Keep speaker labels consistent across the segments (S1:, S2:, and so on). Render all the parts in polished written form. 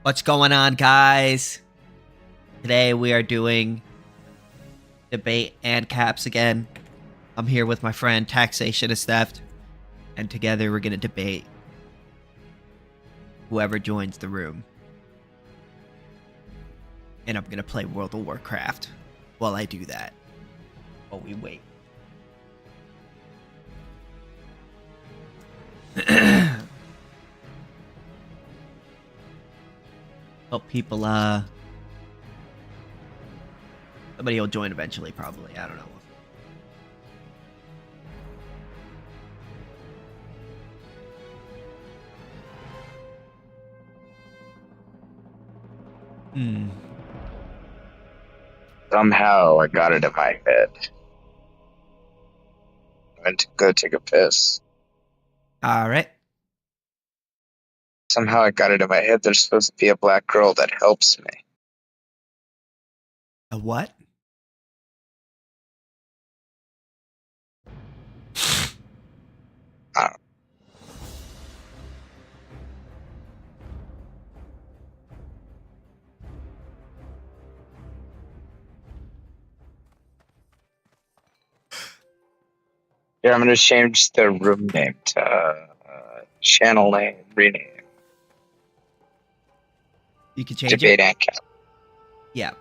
S1: What's going on, guys? Today we are doing debate Ancaps again. I'm here with my friend Taxation is Theft, and together we're gonna debate whoever joins the room. And I'm gonna play World of Warcraft while I do that. While we wait. Hope people, somebody will join eventually, probably. I don't know.
S2: Somehow I got it in my head. I went to go take a piss.
S1: Alright.
S2: Somehow I got it in my head there's supposed to be a black girl that helps me.
S1: A what?
S2: I don't know. Yeah, I'm going to change the room name to channel name, rename.
S1: You can change
S2: Debate
S1: it?
S2: Ancap.
S1: Yeah.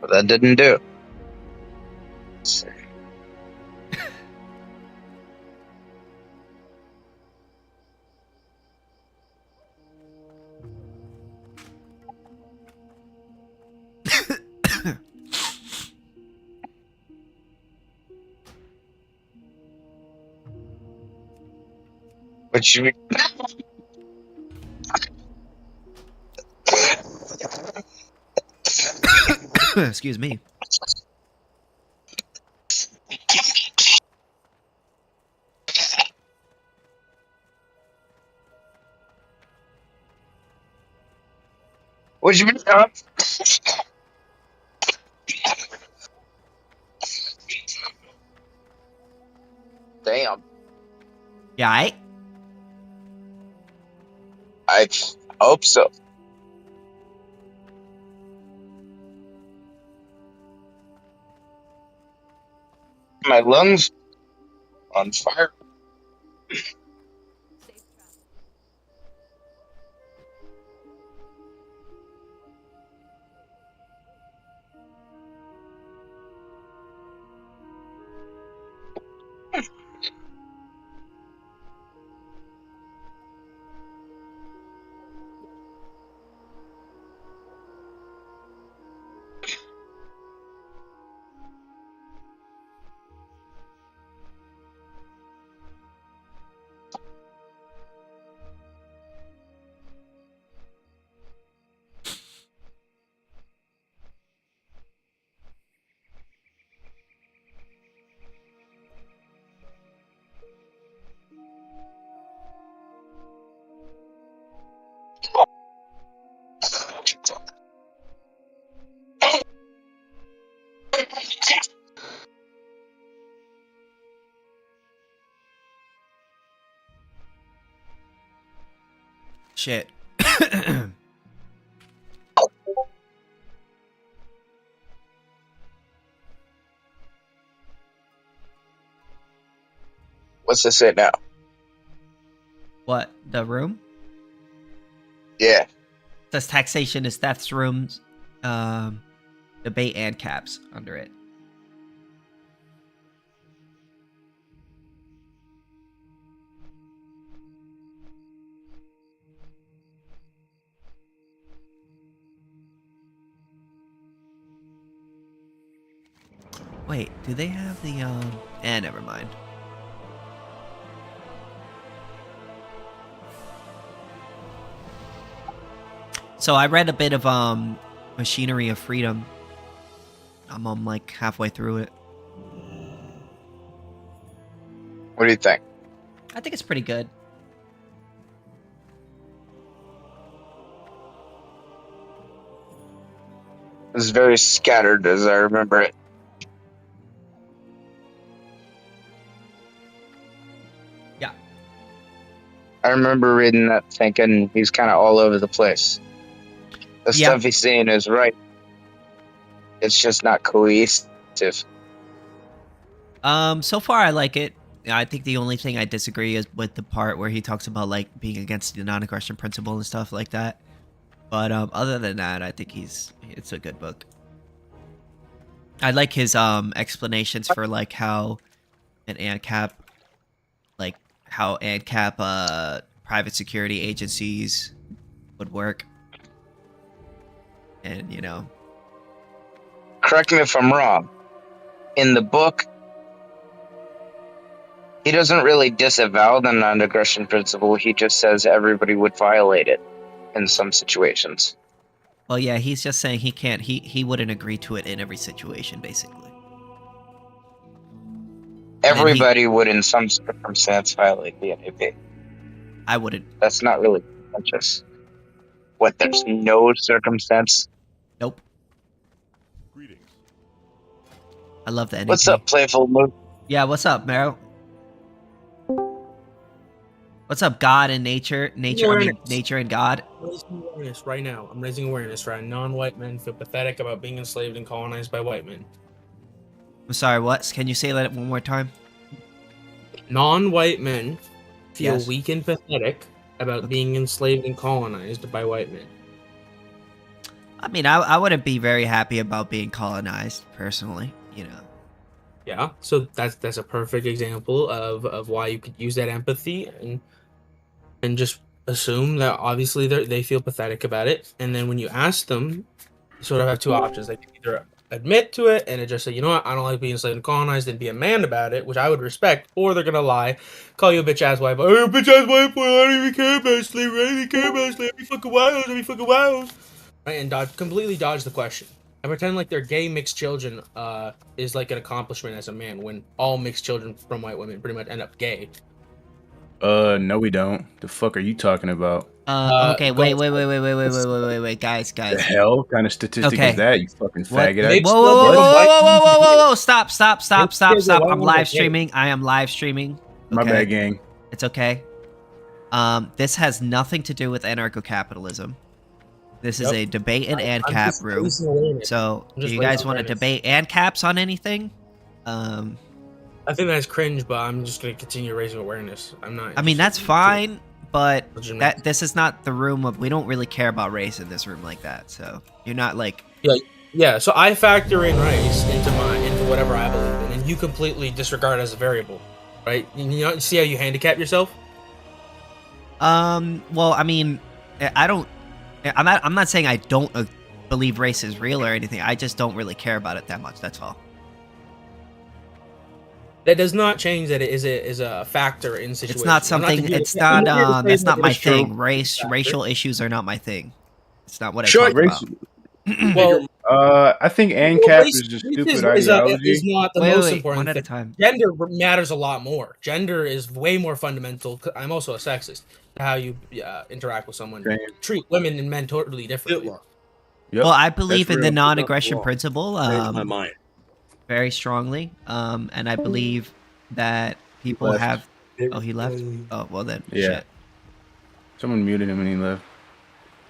S2: But that didn't do. Let's see. What you mean?
S1: Excuse me.
S2: What you mean? Damn.
S1: Yeah,
S2: I hope so. My lungs on fire.
S1: shit.
S2: What's this say now?
S1: What? The room?
S2: Yeah.
S1: It says Taxation is Theft's rooms. Debate Ancaps under it. Wait, do they have the, never mind. So I read a bit of, Machinery of Freedom. I'm like halfway through it.
S2: What do you think?
S1: I think it's pretty good.
S2: It's very scattered as I remember it.
S1: Yeah.
S2: I remember reading that thinking he's kind of all over the place. The stuff he's saying is right. It's just not cohesive.
S1: So far I like it. I think the only thing I disagree is with the part where he talks about like being against the non-aggression principle and stuff like that. But other than that, I think it's a good book. I like his explanations for like how an ANCAP, like how ANCAP private security agencies would work. And you know,
S2: correct me if I'm wrong. In the book, he doesn't really disavow the non-aggression principle. He just says everybody would violate it in some situations.
S1: Well, yeah, he's just saying he can't. He wouldn't agree to it in every situation, basically.
S2: Everybody would, in some circumstance, violate the NAP.
S1: I wouldn't.
S2: That's not really conscious. What? There's no circumstance.
S1: Nope.
S3: Greetings.
S1: I love the NAP.
S2: What's up, playful mood?
S1: Yeah, what's up, Meryl? What's up, God and nature? Nature and God.
S4: I'm raising awareness right now. I'm raising awareness right. Non-white men feel pathetic about being enslaved and colonized by white men.
S1: I'm sorry, what? Can you say that one more time?
S4: Non-white men feel
S1: Yes.
S4: weak and pathetic about being enslaved and colonized by white men.
S1: I mean, I wouldn't be very happy about being colonized, personally, you know.
S4: Yeah, so that's a perfect example of why you could use that empathy and just assume that obviously they feel pathetic about it. And then when you ask them, you sort of have two options. They can either admit to it and just say, you know what, I don't like being enslaved and colonized, and be a man about it, which I would respect, or they're gonna lie, call you a bitch ass white boy. Oh, bitch ass white boy, I don't even care about slavery, I don't even care about slavery, fucking wild, right? And completely dodge the question. I pretend like their gay mixed children is like an accomplishment as a man, when all mixed children from white women pretty much end up gay.
S3: No, we don't. The fuck are you talking about?
S1: Okay, wait, guys.
S3: The hell kind of statistic
S1: Okay.
S3: is that? You fucking
S1: What?
S3: faggot.
S1: Whoa, stop. I'm live streaming. I am live streaming.
S3: My
S1: Okay.
S3: bad, gang.
S1: It's okay. This has nothing to do with anarcho-capitalism. This is a debate in ANCAP room. So, do you guys want to debate ANCAPs on anything?
S4: I think that's cringe, but I'm just gonna continue raising awareness. I'm not.
S1: I mean, that's fine, but
S4: Legitimate.
S1: this is not the room of. We don't really care about race in this room like that. So you're not like.
S4: Yeah. So I factor in race into whatever I believe in, and you completely disregard it as a variable, right? You know, see how you handicap yourself?
S1: Well, I mean, I don't. I'm not saying I don't believe race is real or anything. I just don't really care about it that much. That's all.
S4: That does not change that it is a factor in situations.
S1: It's not something. It's not. That's not my thing. Racial issues are not my thing. It's not what I talk about.
S4: Well,
S3: I think ANCAP is just stupid ideology.
S4: Is not the most important
S1: one at a
S4: thing.
S1: time.
S4: Gender matters a lot more. Gender is way more fundamental. I'm also a sexist. How you interact with someone, treat women and men totally differently.
S3: Yep,
S1: well, I believe in the
S3: real.
S1: non-aggression principle.
S5: My mind.
S1: Very strongly. And I believe that people have. Oh, he left. Oh, well then.
S3: Yeah.
S1: Shit.
S3: Someone muted him and he left.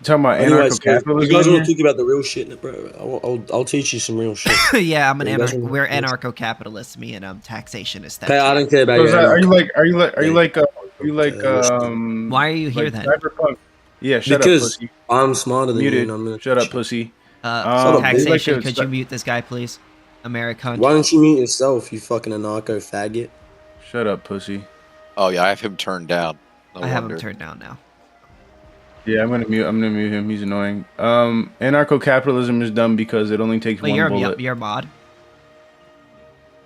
S3: You talking about
S5: Anyways,
S3: anarcho-capitalism?
S5: you guys want
S3: here?
S5: to talk about the real shit, bro? I'll teach you some real shit.
S1: Yeah, I'm an
S5: You guys wanna-
S1: we're anarcho-capitalists. Me and taxation is that.
S5: Okay, I don't care about
S3: So
S5: you.
S3: is that- are you like
S1: Why are you here
S3: like
S1: then?
S3: cyberpunk? Yeah, shut
S5: Because
S3: up, pussy.
S5: I'm smarter than
S3: Muted.
S5: you. And I'm gonna
S3: Shut up, pussy.
S5: up,
S1: Taxation.
S3: dude.
S1: Could you mute this guy, please? American.
S5: Why don't you mute yourself, you fucking anarcho faggot?
S3: Shut up, pussy.
S6: Oh yeah, I have him turned down. No
S1: I have
S6: wonder.
S1: him turned down now.
S3: Yeah, I'm gonna mute him. He's annoying. Anarcho-capitalism is dumb because it only takes
S1: Wait,
S3: one bullet.
S1: you're a mod?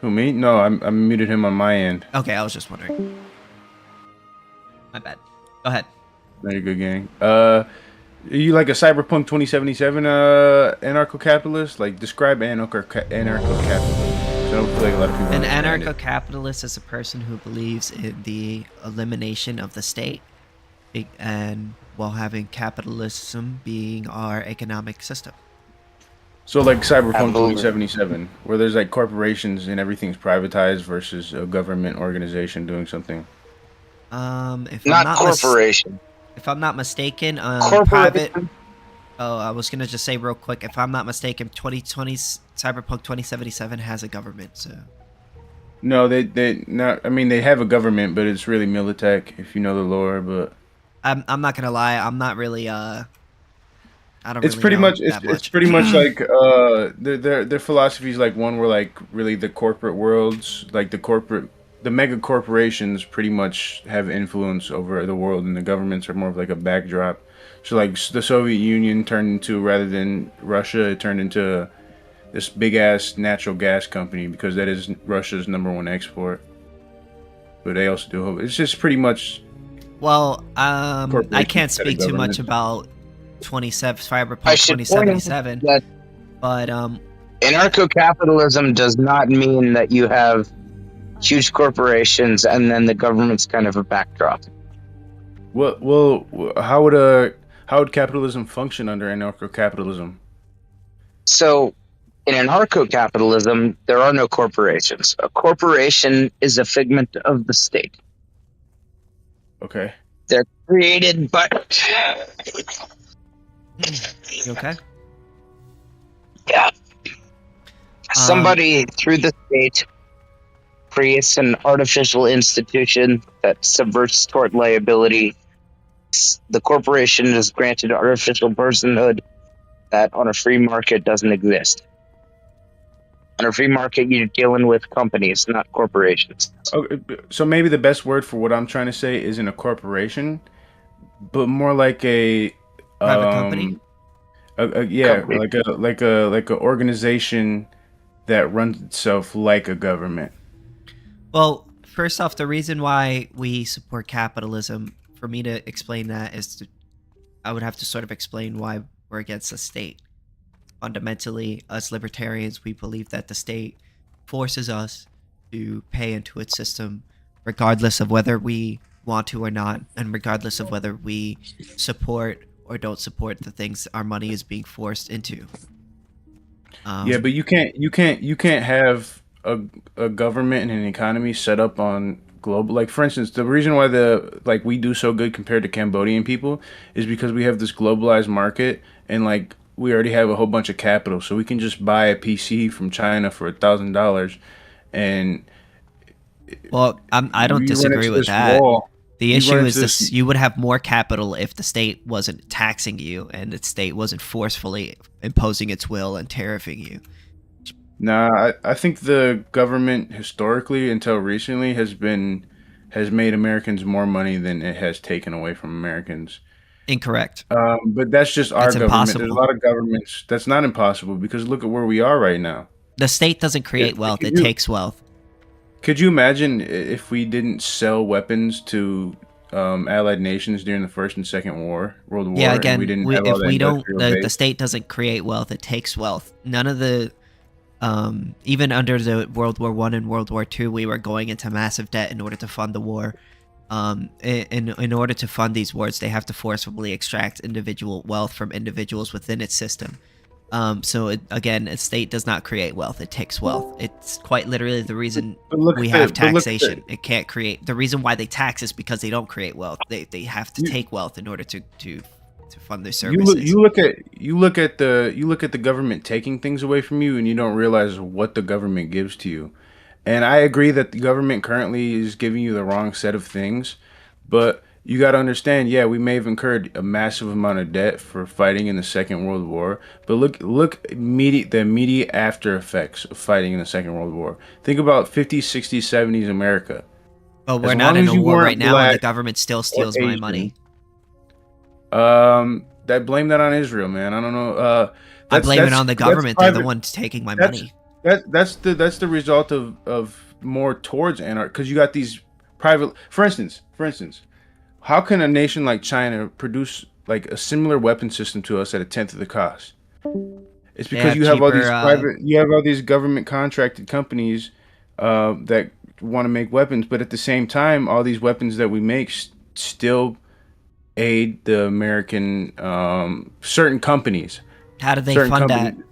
S3: Who, me? No, I muted him on my end.
S1: Okay, I was just wondering. My bad. Go ahead.
S3: Very good, gang. Are you like a Cyberpunk 2077 anarcho-capitalist? Like, describe anarcho-capitalism. I don't feel like a lot of people
S1: An
S3: understand it.
S1: anarcho-capitalist is a person who believes in the elimination of the state, and while having capitalism being our economic system.
S3: So like Cyberpunk
S2: Absolutely.
S3: 2077, where there's like corporations and everything's privatized versus a government organization doing something.
S1: If
S2: Not
S1: I'm not
S2: corporation.
S1: if I'm not mistaken,
S2: Corporation.
S1: private. Oh, I was gonna just say real quick. If I'm not mistaken, 2020 Cyberpunk 2077 has a government. So
S3: No, they not. I mean, they have a government, but it's really Militech, if you know the lore. But
S1: I'm not gonna lie. I'm not really I don't
S3: it's
S1: really
S3: pretty
S1: know
S3: much
S1: that
S3: it's
S1: much.
S3: pretty much like their philosophy is like one where like really the corporate worlds, like the mega corporations pretty much have influence over the world, and the governments are more of like a backdrop. So like the Soviet Union turned into, rather than Russia, it turned into this big ass natural gas company because that is Russia's #1 export. But they also do. It's just pretty much.
S1: Well, I
S3: Corporations
S1: can't
S3: instead of
S1: speak too much
S3: governments.
S1: about Cyberpunk
S2: I should point out
S1: 2077,
S2: that
S1: but
S2: anarcho-capitalism does not mean that you have huge corporations and then the government's kind of a backdrop.
S3: Well, how would capitalism function under anarcho-capitalism?
S2: So, in anarcho-capitalism, there are no corporations. A corporation is a figment of the state.
S3: Okay.
S2: They're created by.
S1: you okay?
S2: Yeah. Somebody through the state creates an artificial institution that subverts tort liability. The corporation is granted artificial personhood that on a free market doesn't exist. On a free market, you're dealing with companies, not corporations.
S3: Okay, so maybe the best word for what I'm trying to say isn't a corporation, but more like a
S1: Private company?
S3: yeah,
S2: Company.
S3: like a organization that runs itself like a government.
S1: Well, first off, the reason why we support capitalism, for me to explain that, I would have to sort of explain why we're against the state. Fundamentally, us libertarians, we believe that the state forces us to pay into its system, regardless of whether we want to or not, and regardless of whether we support or don't support the things our money is being forced into.
S3: Yeah, but you can't have a government and an economy set up on global. Like for instance, the reason why we do so good compared to Cambodian people is because we have this globalized market, and like we already have a whole bunch of capital, so we can just buy a PC from China for $1,000, and
S1: Well, I don't
S3: you run
S1: disagree
S3: into
S1: with
S3: this
S1: that.
S3: wall.
S1: The
S3: You
S1: issue
S3: run
S1: is
S3: into
S1: this: you would have more capital if the state wasn't taxing you and the state wasn't forcefully imposing its will and tariffing you.
S3: Nah, I think the government historically until recently has made Americans more money than it has taken away from Americans.
S1: Incorrect.
S3: But that's just our
S1: That's
S3: government. There's a
S1: impossible.
S3: lot of governments that's not impossible because look at where we are right now.
S1: The state doesn't create
S3: Yeah,
S1: wealth;
S3: could
S1: it
S3: you-
S1: takes wealth.
S3: Could you imagine if we didn't sell weapons to allied nations during the First and Second World War?
S1: Yeah,
S3: and
S1: again,
S3: we didn't have all
S1: if
S3: that
S1: we don't,
S3: industrial
S1: the
S3: base?
S1: state doesn't create wealth; it takes wealth. None of the, even under the World War I and World War II, we were going into massive debt in order to fund the war. In order to fund these wars, they have to forcibly extract individual wealth from individuals within its system. Again, a state does not create wealth; it takes wealth. It's quite literally the reason
S3: But look
S1: we
S3: at
S1: have
S3: the- but look at the-
S1: taxation. It can't create. The reason why they tax is because they don't create wealth. They have to take wealth in order to fund their services.
S3: You look at the government taking things away from you, and you don't realize what the government gives to you. And I agree that the government currently is giving you the wrong set of things, but you got to understand, yeah, we may have incurred a massive amount of debt for fighting in the Second World War, but look the immediate after effects of fighting in the Second World War. Think about 50s, 60s, 70s America.
S1: But we're
S3: As
S1: not
S3: long
S1: in
S3: as
S1: a
S3: you
S1: war
S3: weren't
S1: right now, and the
S3: black
S1: government still steals my
S3: Asian.
S1: money.
S3: Blame that on Israel, man. I don't know.
S1: I blame it on the government. They're the
S3: private-
S1: ones taking my
S3: that's-
S1: money.
S3: That's the result of more towards anarchy, because you got these private. For instance, how can a nation like China produce like a similar weapon system to us at a tenth of the cost? It's
S1: They
S3: because
S1: have
S3: you have all these
S1: cheaper,
S3: you have all these government contracted companies that want to make weapons, but at the same time, all these weapons that we make still aid the American certain companies.
S1: how do they
S3: Certain
S1: fund
S3: companies.
S1: that?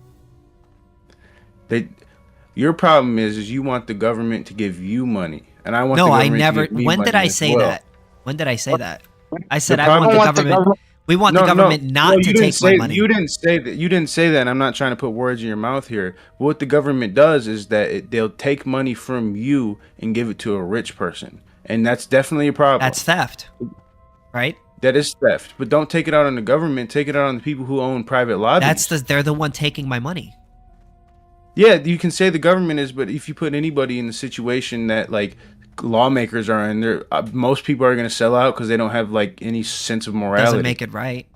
S3: They, your problem is you want the government to give you money, and I want
S1: No,
S3: the
S1: I
S3: government to
S1: never.
S3: give me
S1: When did
S3: money
S1: I
S3: as
S1: say
S3: well.
S1: that? When did I say that? I
S3: The
S1: said I
S3: problem-
S1: want the
S2: want the
S1: government.
S2: government-
S1: We want the government not to
S3: you
S1: take
S3: didn't
S1: my
S3: say,
S1: money.
S3: You didn't say that. You didn't say that. And I'm not trying to put words in your mouth here. But what the government does is that they'll take money from you and give it to a rich person, and that's definitely a problem.
S1: That's theft, right?
S3: That is theft. But don't take it out on the government. Take it out on the people who own private lobbies.
S1: They're the one taking my money.
S3: Yeah, you can say the government is, but if you put anybody in the situation that like lawmakers are in, there, most people are going to sell out because they don't have like any sense of morality.
S1: Doesn't make it right.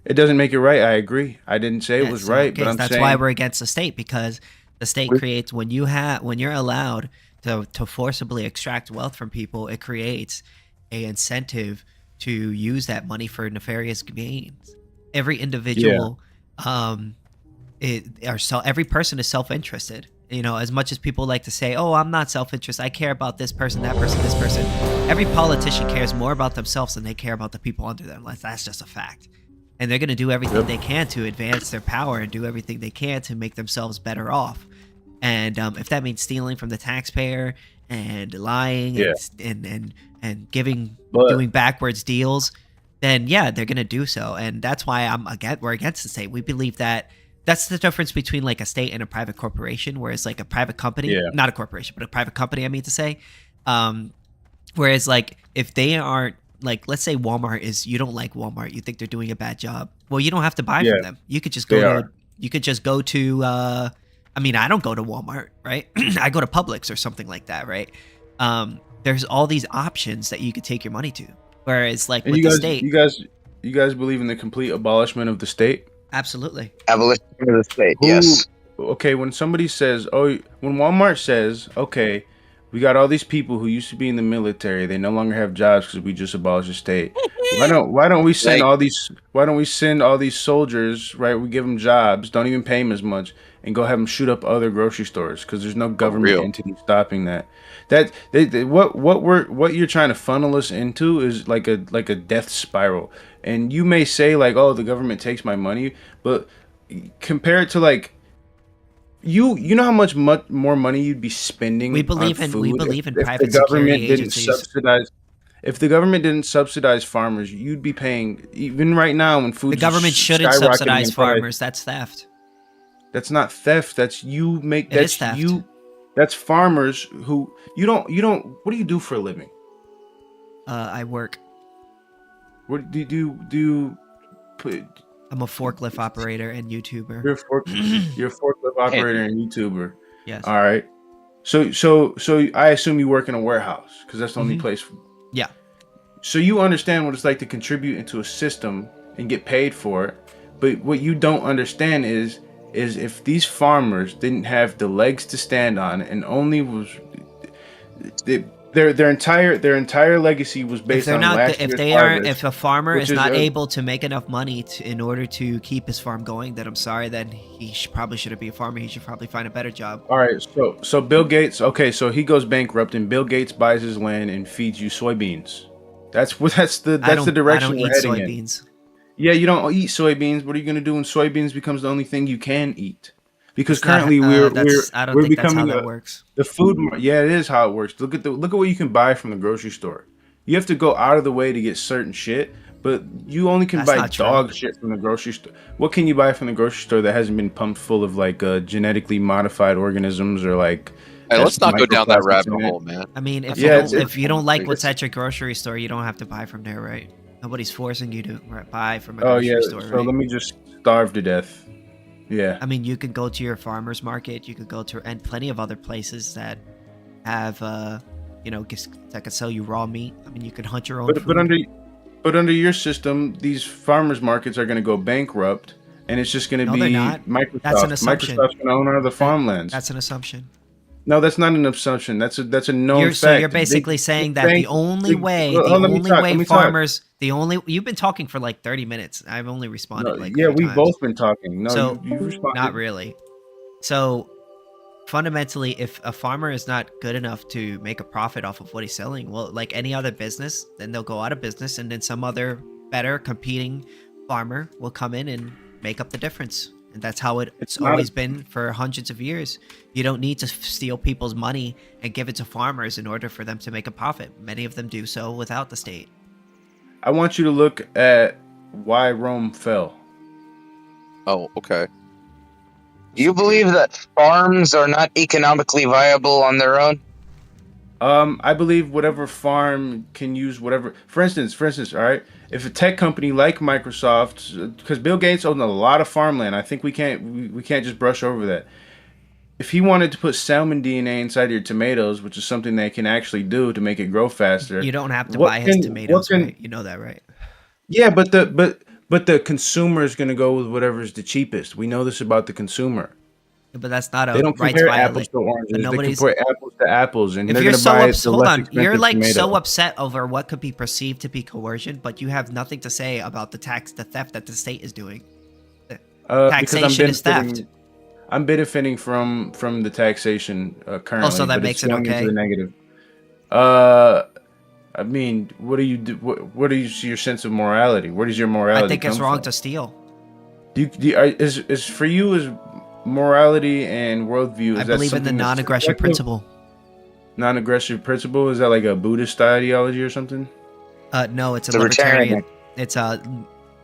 S3: It doesn't make it right. I agree. I didn't say it was
S1: So,
S3: right,
S1: okay,
S3: but I'm
S1: that's
S3: saying
S1: why we're against the state, because the state creates when you're allowed to forcibly extract wealth from people, it creates a incentive to use that money for nefarious gains. Every individual, every person is self-interested. You know, as much as people like to say, "Oh, I'm not self-interested. I care about this person, that person, this person." Every politician cares more about themselves than they care about the people under them. That's just a fact. And they're going to do everything they can to advance their power and do everything they can to make themselves better off. And if that means stealing from the taxpayer and lying and doing backwards deals, then yeah, they're going to do so. And that's why we're against the state. We believe that that's the difference between like a state and a private corporation, whereas like a private company, not a corporation, but a private company, I mean to say, whereas like if they aren't, like, let's say Walmart you don't like Walmart, you think they're doing a bad job. Well, you don't have to buy from them. You could just go to, I mean, I don't go to Walmart, right? I go to Publix or something like that, right? There's all these options that you could take your money to. Whereas like with the state.
S3: You guys believe in the complete abolishment of the state?
S1: Absolutely.
S2: Abolition of the state, yes.
S3: Okay, when somebody says, when Walmart says, okay, we got all these people who used to be in the military, they no longer have jobs because we just abolished the state. Why don't we send all these soldiers, right? We give them jobs, don't even pay them as much, and go have them shoot up other grocery stores because there's no government entity stopping that. What you're trying to funnel us into is like a death spiral. And you may say like, oh, the government takes my money, but compared to like you know how much more money you'd be spending. We believe in private security agencies. If the government didn't subsidize farmers, you'd be paying even right now when food.
S1: The government shouldn't subsidize farmers. That's theft.
S3: That's not theft. That's you make. That's
S1: theft.
S3: You. That's farmers who you don't. What do you do for a living?
S1: I work.
S3: What do you put?
S1: I'm a forklift operator and YouTuber.
S3: You're a forklift operator and YouTuber.
S1: Yes.
S3: All right. So I assume you work in a warehouse because that's the only place.
S1: Yeah.
S3: So you understand what it's like to contribute into a system and get paid for it. But what you don't understand is if these farmers didn't have the legs to stand on and only was their entire legacy was based on last year's harvest.
S1: If a farmer is not able to make enough money in order to keep his farm going, then I'm sorry, then he probably shouldn't be a farmer. He should probably find a better job.
S3: All right, so Bill Gates, okay, so he goes bankrupt and Bill Gates buys his land and feeds you soybeans. That's the direction we're heading in.
S1: Soybeans.
S3: Yeah, you don't eat soybeans. What are you going to do when soybeans becomes the only thing you can eat? Because currently we're becoming
S1: that's how that works.
S3: The food. Yeah, it is how it works. Look at what you can buy from the grocery store. You have to go out of the way to get certain shit, but you only can buy dog shit from the grocery store. What can you buy from the grocery store that hasn't been pumped full of like genetically modified organisms or like?
S6: Hey, let's not go down that rabbit hole, man.
S1: I mean, if you don't like what's at your grocery store, you don't have to buy from there, right? Nobody's forcing you to buy from a grocery store.
S3: So let me just starve to death. Yeah.
S1: I mean, you could go to your farmer's market. You could go to and plenty of other places that have, that could sell you raw meat. I mean, you could hunt your own food.
S3: But under your system, these farmers markets are going to go bankrupt, and it's just going to be
S1: they're not.
S3: Microsoft.
S1: That's an assumption.
S3: Microsoft's going to own all the farmlands.
S1: That's an assumption.
S3: No, that's not an assumption. That's a known fact.
S1: So you're basically saying that the only way farmers, you've been talking for like 30 minutes. I've only responded like a few
S3: we've
S1: times.
S3: both been talking. No,
S1: so
S3: you've responded.
S1: Not really. So fundamentally, if a farmer is not good enough to make a profit off of what he's selling, well, like any other business, then they'll go out of business, and then some other better competing farmer will come in and make up the difference. And that's how it's always been for hundreds of years. You don't need to steal people's money and give it to farmers in order for them to make a profit. Many of them do so without the state.
S3: I want you to look at why Rome fell.
S6: Oh, okay.
S2: Do you believe that farms are not economically viable on their own?
S3: I believe whatever farm can use whatever. For instance, all right. If a tech company like Microsoft, because Bill Gates owns a lot of farmland, I think we can't just brush over that. If he wanted to put salmon DNA inside your tomatoes, which is something they can actually do to make it grow faster,
S1: you don't have to buy his tomatoes, right? You know that, right?
S3: Yeah, but the consumer is going to go with whatever's the cheapest. We know this about the consumer.
S1: But that's not a
S3: they don't compare apples to oranges. They compare apples to apples, and they're going to buy the less expensive
S1: you're like
S3: tomato.
S1: So upset over what could be perceived to be coercion, but you have nothing to say about the theft that the state is doing. Taxation is theft.
S3: I'm benefiting from the taxation currently.
S1: Also, that makes it okay.
S3: The negative. I mean, what do you do? What is your sense of morality? Where does your morality?
S1: I think it's wrong
S3: from?
S1: To steal.
S3: Is for you is morality and worldview?
S1: I believe in the non-aggression principle.
S3: Non-aggression principle, is that like a Buddhist ideology or something?
S1: No, it's a libertarian. It's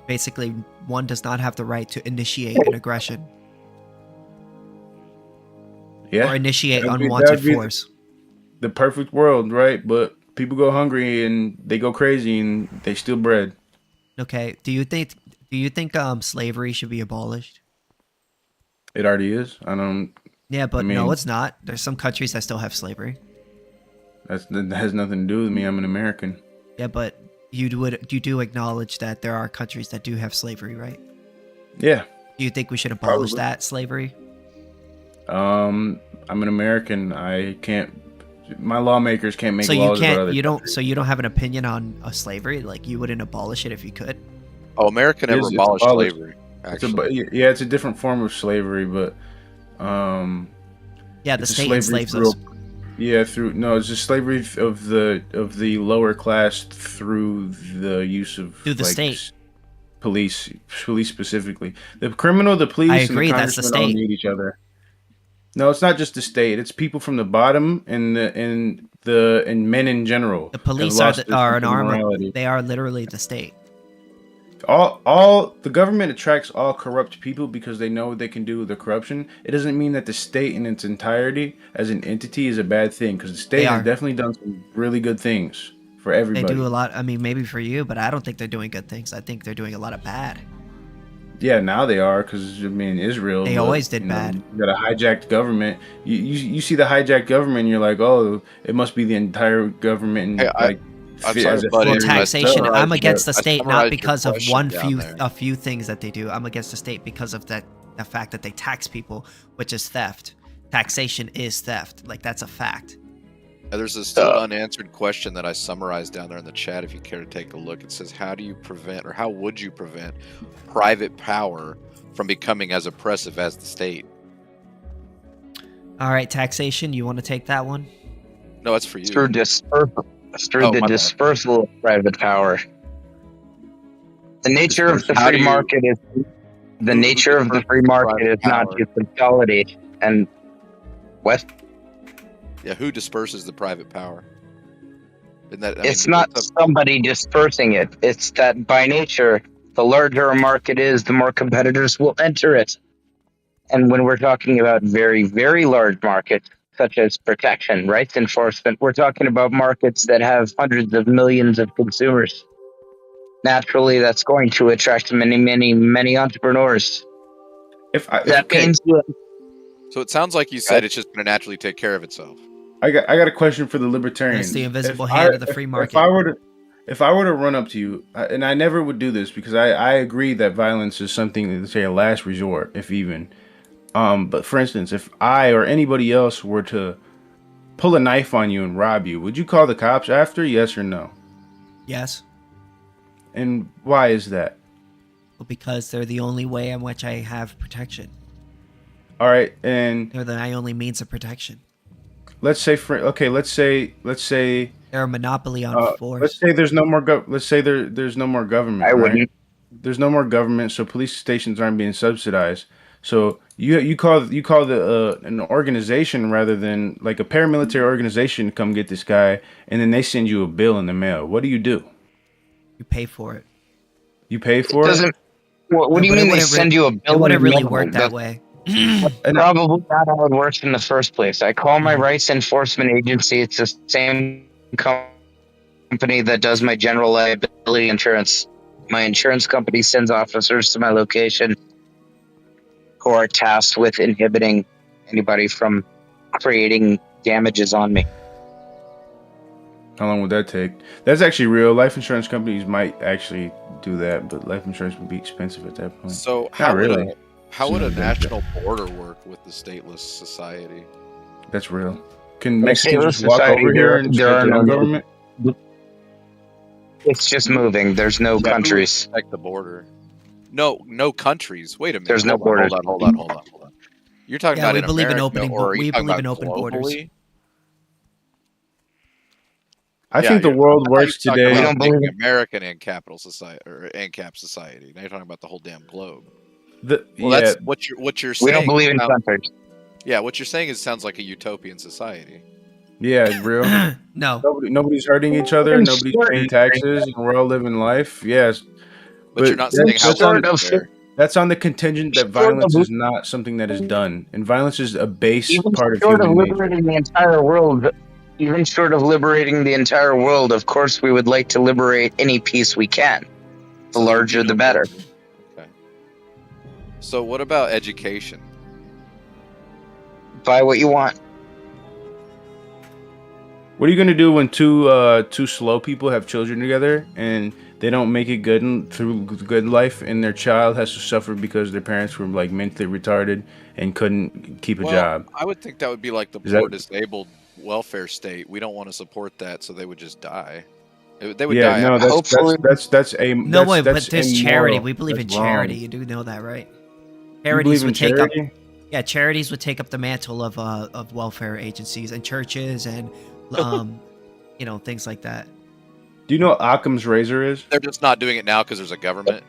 S1: basically one does not have the right to initiate an aggression.
S3: Yeah.
S1: Or initiate unwanted force.
S3: The perfect world, right? But people go hungry and they go crazy and they steal bread.
S1: Okay. Do you think slavery should be abolished?
S3: It already is. Yeah,
S1: but no, it's not. There's some countries that still have slavery.
S3: That has nothing to do with me. I'm an American.
S1: Yeah, but you do acknowledge that there are countries that do have slavery, right?
S3: Yeah.
S1: Do you think we should abolish that slavery?
S3: I'm an American. I can't. My lawmakers can't make laws about other countries.
S1: So you don't have an opinion on slavery? Like you wouldn't abolish it if you could?
S6: Oh, America never abolished slavery.
S3: It's a different form of slavery, but
S1: the state enslaves us.
S3: Yeah, it's just slavery of the lower class through the use of
S1: the state,
S3: police specifically. The criminal, the police,
S1: I agree,
S3: and the
S1: that's the state.
S3: All need each other. No, it's not just the state. It's people from the bottom and men in general.
S1: The police are an arm. They are literally the state.
S3: The government attracts all corrupt people because they know what they can do with the corruption. It doesn't mean that the state in its entirety as an entity is a bad thing, because the state has definitely done some really good things for everybody.
S1: They do a lot. I mean, maybe for you, but I don't think they're doing good things. I think they're doing a lot of bad.
S3: Yeah, now they are, because Israel.
S1: They always did bad.
S3: You got a hijacked government. You see the hijacked government, and you're like, oh, it must be the entire government.
S1: Taxation. I'm against the state not because of a few things that they do. I'm against the state because of the fact that they tax people, which is theft. Taxation is theft. Like, that's a fact.
S6: There's a still unanswered question that I summarized down there in the chat. If you care to take a look, it says, how would you prevent private power from becoming as oppressive as the state?
S1: All right, taxation. You want to take that one?
S6: No, it's for you.
S2: Through the dispersal of private power. The nature of the free market is not to consolidate and what?
S6: Yeah, who disperses the private power?
S2: It's not somebody dispersing it. It's that by nature, the larger a market is, the more competitors will enter it. And when we're talking about very, very large markets, such as protection, rights enforcement, we're talking about markets that have hundreds of millions of consumers. Naturally, that's going to attract many, many, many entrepreneurs.
S3: So
S6: it sounds like you said it's just going to naturally take care of itself.
S3: I got a question for the libertarians.
S1: It's the invisible hand of the free market.
S3: If I were to run up to you, and I never would do this because I agree that violence is something, let's say, a last resort, if even. But for instance, if I or anybody else were to pull a knife on you and rob you, would you call the cops after? Yes or no?
S1: Yes.
S3: And why is that?
S1: Well, because they're the only way in which I have protection.
S3: All right, and
S1: They're the only means of protection.
S3: let's say
S1: They're a monopoly on force.
S3: let's say there's no more there's no more government.
S2: I
S3: right?
S2: wouldn't.
S3: There's no more government, so police stations aren't being subsidized. So you call an organization rather than like a paramilitary organization to come get this guy, and then they send you a bill in the mail. What do? You
S1: pay for it.
S3: You pay for it?
S2: Doesn't. What do you mean they send you a bill?
S1: It wouldn't
S2: in the
S1: really
S2: mail?
S1: work that
S2: That's
S1: way.
S2: probably not how it works in the first place. I call my rights enforcement agency. It's the same company that does my general liability insurance. My insurance company sends officers to my location who are tasked with inhibiting anybody from creating damages on me.
S3: How long would that take? That's actually real. Life insurance companies might actually do that, but life insurance would be expensive at that point.
S6: So
S3: Not really.
S6: How would a national border work with the stateless society?
S3: That's real. Can
S2: The
S3: Mexicans
S2: stateless
S3: just walk
S2: society,
S3: over here and
S2: there
S3: start
S2: are
S3: their own
S2: no-
S3: government?
S2: It's just moving. There's no countries.
S6: Protect the border. No countries. Wait a minute.
S2: There's no
S6: Hold on,
S2: borders.
S6: Hold on. You're talking
S1: Yeah,
S6: about
S1: we
S6: in
S1: believe in
S6: America,
S1: opening.
S6: or are you
S1: We
S6: talking
S1: believe in
S6: about
S1: open borders.
S6: globally?
S3: I think the
S6: you're-
S3: world
S6: I thought you
S3: works
S6: were talking
S3: today.
S2: We
S6: about
S2: don't believe
S6: making American and capital society or Ancap society. Now you're talking about the whole damn globe. That's what you're saying.
S2: We don't believe in
S6: sounds-
S2: countries.
S6: Yeah, what you're saying sounds like a utopian society.
S3: Yeah, it's real.
S1: No.
S3: Nobody's hurting each other. Nobody's paying taxes, and we're all living life. Yes,
S6: But you're not
S3: that's-
S6: saying how
S3: that's on-
S6: it's fair.
S3: That's on the contingent that
S2: Short
S3: violence
S2: of-
S3: is not something that is done, and violence is a base
S2: Even
S3: part of
S2: short of
S3: human nature.
S2: liberating the entire world, even short of liberating the entire world, of course, we would like to liberate any piece we can. The larger, the better.
S6: Okay. So what about education?
S2: Buy what you want.
S3: What are you gonna do when two slow people have children together and they don't make it good through good life, and their child has to suffer because their parents were like mentally retarded and couldn't keep a job?
S6: I would think that would be like the
S3: Is that-
S6: poor disabled welfare state. We don't want to support that, so they would just die. They would
S3: Yeah,
S6: die.
S3: no,
S2: Hopefully-
S3: that's a
S1: No way, but
S3: that's
S1: there's
S3: immoral.
S1: charity. We believe in
S3: That's wrong.
S1: charity. You do know that, right?
S3: You
S1: Charities
S3: believe in
S1: would take
S3: charity?
S1: up. Yeah, charities would take up the mantle of welfare agencies and churches and things like that.
S3: Do you know what Occam's razor is?
S6: They're just not doing it now because there's a government.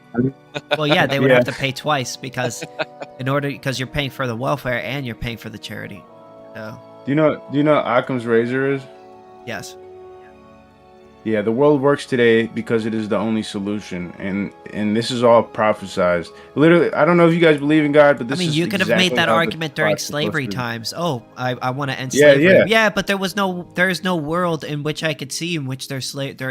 S1: Well, yeah, they would
S3: Yeah.
S1: have to pay twice because you're paying for the welfare and you're paying for the charity. So
S3: Do you know what Occam's razor is?
S1: yes,
S3: Yeah, the world works today because it is the only solution, and this is all prophesized. Literally, I don't know if you guys believe in God, but this is
S1: you could have
S3: exactly
S1: made that
S3: how the
S1: argument during
S3: God's supposed
S1: slavery
S3: to-
S1: times. Oh, I want to end
S3: Yeah,
S1: slavery.
S3: yeah.
S1: But there is no world in which I could see in which there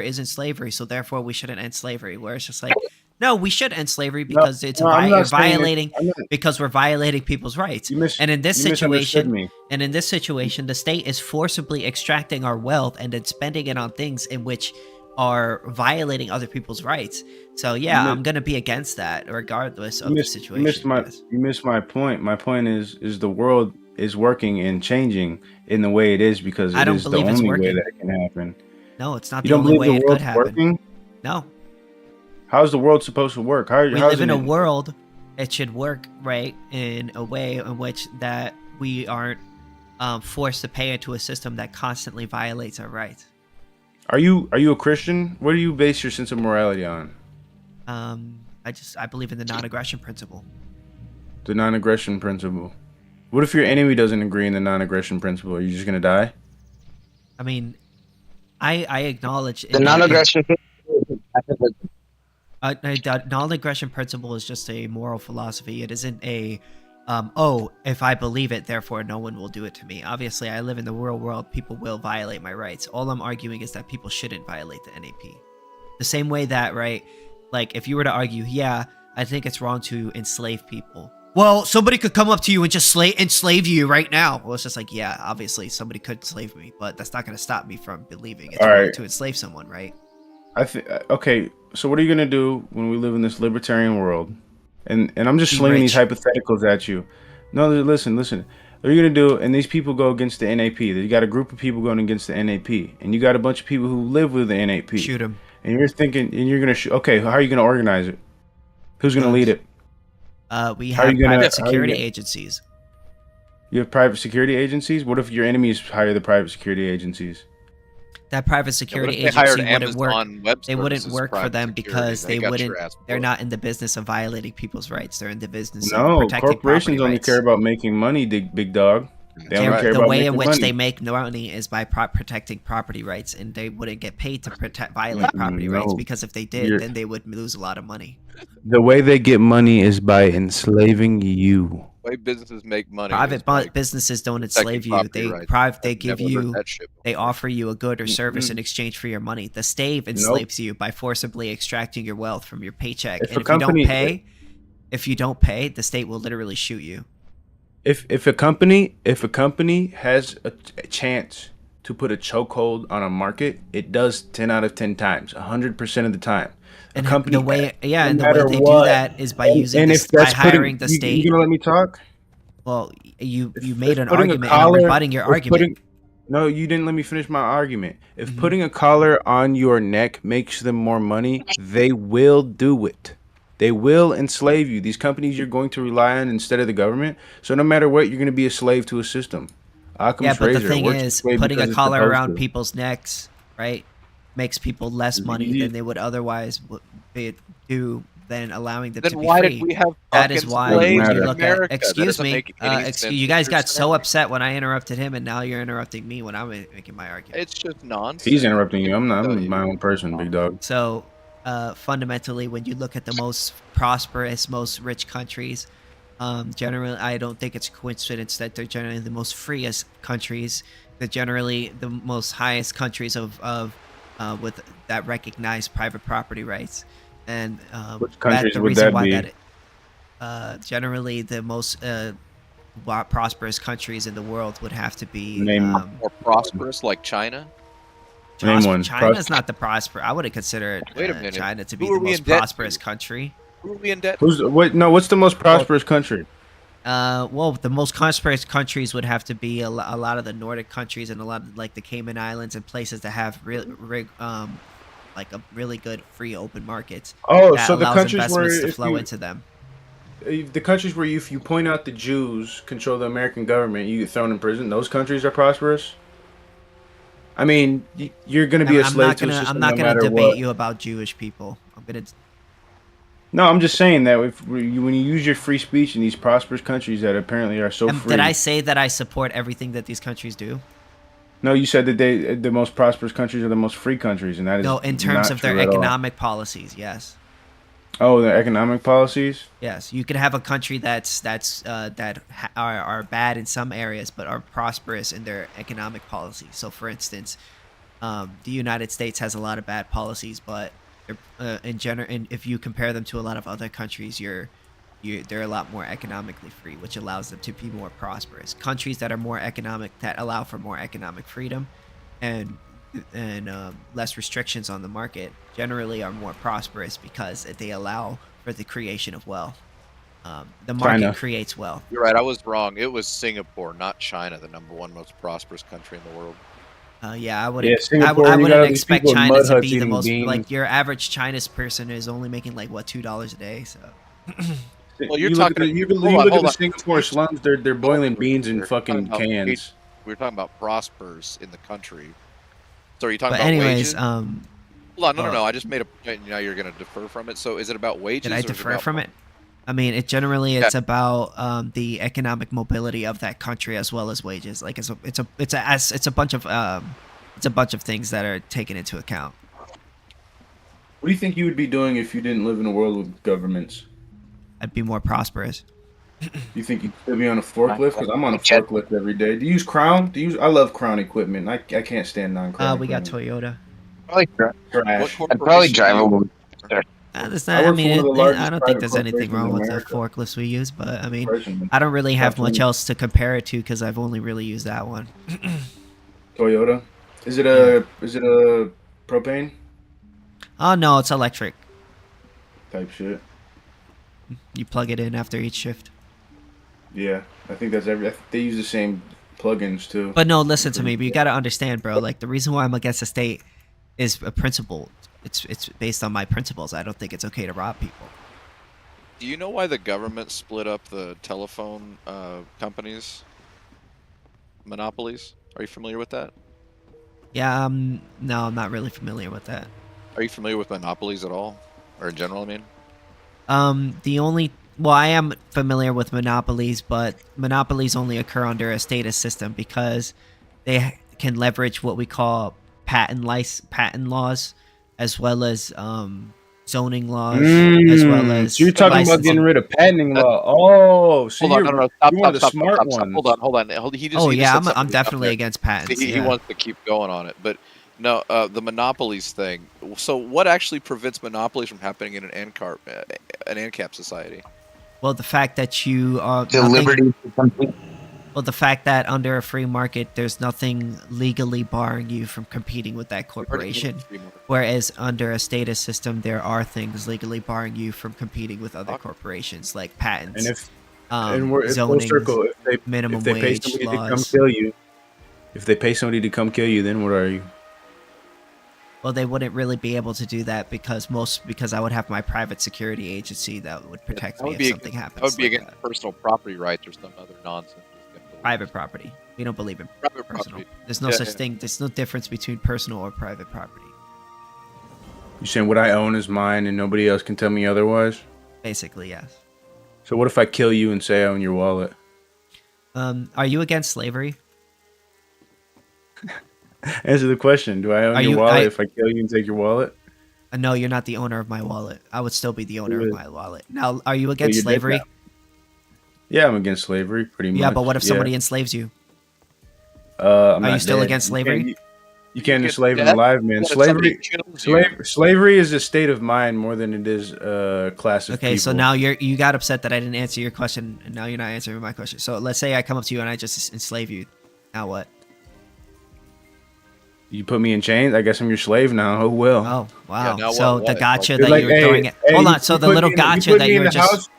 S1: isn't slavery. So therefore, we shouldn't end slavery. Where it's just like, no, we should end slavery because
S3: I'm not saying it.
S1: violating
S3: I'm not-
S1: because we're violating people's rights.
S3: You
S1: And in this
S3: misunderstood
S1: situation,
S3: me.
S1: the state is forcibly extracting our wealth and then spending it on things in which are violating other people's rights. So yeah, I'm gonna be against that, regardless of the situation. Yes.
S3: You missed my point. My point is the world is working and changing in the way it is because
S1: I
S3: it
S1: don't
S3: is the
S1: believe it's
S3: only way
S1: working.
S3: that it can happen.
S1: No, it's not
S3: You
S1: the
S3: don't
S1: only
S3: believe
S1: way
S3: the
S1: it could
S3: world's
S1: happen.
S3: working?
S1: No,
S3: How's the world supposed to work?
S1: we live in a world. It should work right in a way in which that we aren't forced to pay into a system that constantly violates our rights.
S3: Are you a Christian? What do you base your sense of morality on?
S1: I believe in the non-aggression principle.
S3: The non-aggression principle. What if your enemy doesn't agree in the non-aggression principle? Are you just gonna die?
S1: I mean, I acknowledge
S2: The non-aggression.
S1: The non-aggression principle is just a moral philosophy. It isn't a, if I believe it, therefore no one will do it to me. Obviously, I live in the real world. People will violate my rights. All I'm arguing is that people shouldn't violate the NAP. The same way that, right, like if you were to argue, yeah, I think it's wrong to enslave people. Well, somebody could come up to you and just enslave you right now. Well, it's just like, yeah, obviously somebody could enslave me, but that's not going to stop me from believing it's wrong to enslave someone, right?
S3: Okay, so what are you gonna do when we live in this libertarian world? And I'm just slinging
S1: rich.
S3: these hypotheticals at you. No, listen. What are you gonna do? And these people go against the NAP. You got a group of people going against the NAP, and you got a bunch of people who live with the NAP.
S1: Shoot them.
S3: And you're thinking, and you're gonna okay. How are you gonna organize it? Who's gonna lead it?
S1: We
S3: How are
S1: have
S3: you gonna-
S1: private
S3: how are you
S1: security
S3: gonna-
S1: agencies.
S3: You have private security agencies. What if your enemies hire the private security agencies?
S1: That private
S6: What
S1: security
S6: if they hired
S1: agency wouldn't work.
S6: Amazon Web
S1: They wouldn't
S6: Services
S1: work for
S6: private
S1: them
S6: security?
S1: because they
S6: got
S1: wouldn't.
S6: your ass
S1: They're
S6: booked.
S1: not in the business of violating people's rights. They're in the business of
S3: No,
S1: protecting
S3: corporations
S1: property
S3: only
S1: rights.
S3: care about making money, big dog. They only
S6: right.
S3: care
S1: The
S3: about
S1: way
S3: making
S1: in which
S3: money.
S1: they make money is by protecting property rights, and they wouldn't get paid to violate property rights,
S3: No,
S1: because if they did,
S3: you're-
S1: then they would lose a lot of money.
S3: The way they get money is by enslaving you.
S6: The way businesses make money.
S1: Private
S6: is by
S1: businesses don't
S6: protecting
S1: enslave you.
S6: property
S1: They
S6: rights.
S1: they
S6: I've
S1: give
S6: never heard
S1: you
S6: that shit
S1: they
S6: before.
S1: offer you a good or service in exchange for your money. The state enslaves you by forcibly extracting your wealth from your paycheck.
S3: If
S1: And
S3: a company-
S1: if you don't pay, the state will literally shoot you.
S3: If a company has a chance to put a chokehold on a market, it does 10 out of 10 times, 100% of the time.
S1: And
S3: company-
S1: the way,
S3: no
S1: and the way
S3: matter
S1: they
S3: what.
S1: do that is by
S3: And
S1: using
S3: if
S1: by
S3: that's
S1: hiring the
S3: you
S1: state.
S3: gonna let me talk?
S1: Well, you
S3: If
S1: made an
S3: putting a
S1: argument, and
S3: collar-
S1: I'm rebutting your
S3: if
S1: argument.
S3: No, you didn't let me finish my argument. If
S1: Mhm.
S3: putting a collar on your neck makes them more money, they will do it. They will enslave you. These companies you're going to rely on instead of the government. So no matter what, you're going to be a slave to a system. Occam's
S1: Yeah, but the
S3: razor
S1: thing
S3: works
S1: is,
S3: this way
S1: putting a
S3: because it's
S1: collar
S3: supposed
S1: around
S3: to.
S1: people's necks, right, makes people less money
S3: You-
S1: than they would otherwise do than allowing them
S6: Then
S1: to be
S6: why
S1: free.
S6: did we have
S1: That is
S6: fucking
S1: why
S3: slaves
S1: when
S3: in
S1: you look
S6: America?
S1: at,
S6: That
S1: excuse
S6: doesn't
S1: me,
S6: make any sense
S1: you
S6: with
S1: guys
S6: your
S1: got so
S6: story.
S1: upset when I interrupted him, and now you're interrupting me when I'm making my argument.
S6: It's just nonsense.
S3: He's interrupting you. I'm not.
S6: Tell
S3: I'm
S6: you.
S3: my own person, big dog.
S1: So, fundamentally, when you look at the most prosperous, most rich countries, generally, I don't think it's a coincidence that they're generally the most freest countries. They're generally the most highest countries of with that recognize private property rights, and
S3: Which countries
S1: the
S3: would
S1: reason
S3: that
S1: why
S3: be?
S1: generally the most prosperous countries in the world would have to be
S3: Name
S6: More prosperous, like China.
S3: Name one.
S1: China's not the prosper. I wouldn't consider
S6: Wait a minute.
S1: China to be
S6: Who are
S1: the
S6: we
S1: most
S6: in debt
S1: prosperous
S6: to?
S1: country.
S6: Who are we in debt?
S3: Who's what? No, what's the most prosperous country?
S1: Well, the most prosperous countries would have to be a lot of the Nordic countries and a lot of like the Cayman Islands and places that have like a really good free open markets.
S3: Oh,
S1: that
S3: so the
S1: allows
S3: countries where
S1: investments to
S3: if
S1: flow
S3: you,
S1: into them.
S3: the countries where if you point out the Jews control the American government, you get thrown in prison. Those countries are prosperous. I mean, you're going to be a slave to a system
S1: I'm not
S3: no
S1: gonna
S3: matter
S1: debate
S3: what.
S1: you about Jewish people. I'm gonna.
S3: No, I'm just saying that when you use your free speech in these prosperous countries that apparently are so free.
S1: Did I say that I support everything that these countries do?
S3: No, you said that the most prosperous countries are the most free countries, and that is
S1: No, in terms
S3: not
S1: of their
S3: true at all.
S1: economic policies, yes.
S3: Oh, their economic policies.
S1: Yes, you could have a country that are bad in some areas but are prosperous in their economic policies. So, for instance, the United States has a lot of bad policies, but in general, and if you compare them to a lot of other countries, they're a lot more economically free, which allows them to be more prosperous. Countries that are more economic, that allow for more economic freedom, and less restrictions on the market, generally are more prosperous because they allow for the creation of wealth. The market
S3: China.
S1: creates wealth.
S6: You're right. I was wrong. It was Singapore, not China, the #1 most prosperous country in the world.
S1: Yeah, I wouldn't.
S3: Singapore,
S1: I
S3: you got
S1: wouldn't
S3: all these
S1: expect
S3: people in
S1: China
S3: mud
S1: to
S3: huts
S1: be the
S3: eating
S1: most
S3: beans.
S1: like your average Chinese person is only making like what $2 a day. So
S6: Well, you're
S3: you
S6: talking.
S3: Look at, you
S6: hold
S3: look
S6: on,
S3: at
S6: hold
S3: the
S6: on.
S3: Singapore slums. They're boiling beans in
S6: We're
S3: fucking
S6: talking about
S3: cans.
S6: We were talking about prosperous in the country. So are you talking
S1: but
S6: about
S1: anyways,
S6: wages? Hold on, no. I just made a point, and now you're going to defer from it. So is it about wages?
S1: did I
S6: or is
S1: defer
S6: about
S1: from it? I mean, it's about the economic mobility of that country as well as wages. Like it's a bunch of things that are taken into account.
S3: What do you think you would be doing if you didn't live in a world with governments?
S1: I'd be more prosperous.
S3: You think you'd still be on a forklift? Because I'm on a forklift every day. Do you use Crown? I love Crown equipment. I can't stand non-Crown.
S1: We got
S3: equipment.
S1: Toyota.
S2: Probably,
S3: Trash.
S6: What
S2: I'd probably
S6: corporation
S2: drive
S6: do
S2: a
S6: you-
S2: little.
S1: That's
S3: I
S1: not, I
S3: work for
S1: mean,
S3: one of the
S1: I
S3: largest
S1: don't think
S3: private
S1: there's anything
S3: corporations
S1: wrong
S3: in
S1: with the
S3: America.
S1: forklifts we use, but I mean,
S3: Personally.
S1: I don't really have much
S3: Definitely.
S1: else to compare it to because I've only really used that one.
S3: Toyota. Is it a propane
S1: Oh no, it's electric.
S3: type shit?
S1: You plug it in after each shift.
S3: Yeah, I think that's every. I think they use the same plugins too.
S1: But no, listen to me. But you got to understand, bro. Like the reason why I'm against the state is a principle. It's based on my principles. I don't think it's okay to rob people.
S6: Do you know why the government split up the telephone companies? Monopolies? Are you familiar with that?
S1: Yeah. No, I'm not really familiar with that.
S6: Are you familiar with monopolies at all, or in general? I mean,
S1: I am familiar with monopolies, but monopolies only occur under a status system because they can leverage what we call patent laws, as well as zoning laws, as well as
S3: So you're talking about getting rid of patenting law. Oh, so
S6: hold on, no, stop,
S3: you're one of the
S6: stop,
S3: smart
S6: stop,
S3: ones.
S6: hold on. He just,
S1: Oh
S6: he just
S1: yeah,
S6: said
S1: I'm
S6: something
S1: definitely
S6: there.
S1: against patents.
S6: He wants to keep going on it, but no, the monopolies thing. So what actually prevents monopolies from happening in an ANCAP society?
S1: Well, the fact that you are
S2: The liberty to compete.
S1: well, the fact that under a free market, there's nothing legally barring you from competing with that corporation. Whereas under a status system, there are things legally barring you from competing with other corporations, like patents,
S3: And we're in full
S1: zoning,
S3: circle.
S1: minimum
S3: if they pay
S1: wage
S3: somebody to come
S1: laws.
S3: kill you, then what are you?
S1: Well, they wouldn't really be able to do that because I would have my private security agency that would protect me if something happens.
S6: That would be against personal property rights or some other nonsense.
S1: Private property. We don't believe in
S6: Private
S1: personal.
S6: property.
S1: There's no such thing. There's no difference between personal or private property.
S3: You're saying what I own is mine and nobody else can tell me otherwise?
S1: Basically, yes.
S3: So what if I kill you and say I own your wallet?
S1: Are you against slavery?
S3: Answer the question. Do I own your wallet if I kill you and take your wallet?
S1: No, you're not the owner of my wallet. I would still be the owner of my wallet. Now, are you against slavery?
S3: Yeah, I'm against slavery, pretty much.
S1: Yeah, but what if somebody enslaves you?
S3: Are
S1: you still against slavery?
S3: You can't enslave them alive, man. Slavery is a state of mind more than it is a class of people.
S1: Okay, so now you got upset that I didn't answer your question, and now you're not answering my question. So let's say I come up to you and I just enslave you. Now what?
S3: You put me in chains? I guess I'm your slave now. Oh, well.
S1: Oh, wow.
S6: Yeah,
S1: so
S6: what?
S1: the gotcha
S3: Like,
S1: that you were throwing it. Hold on. So the little gotcha that you were just...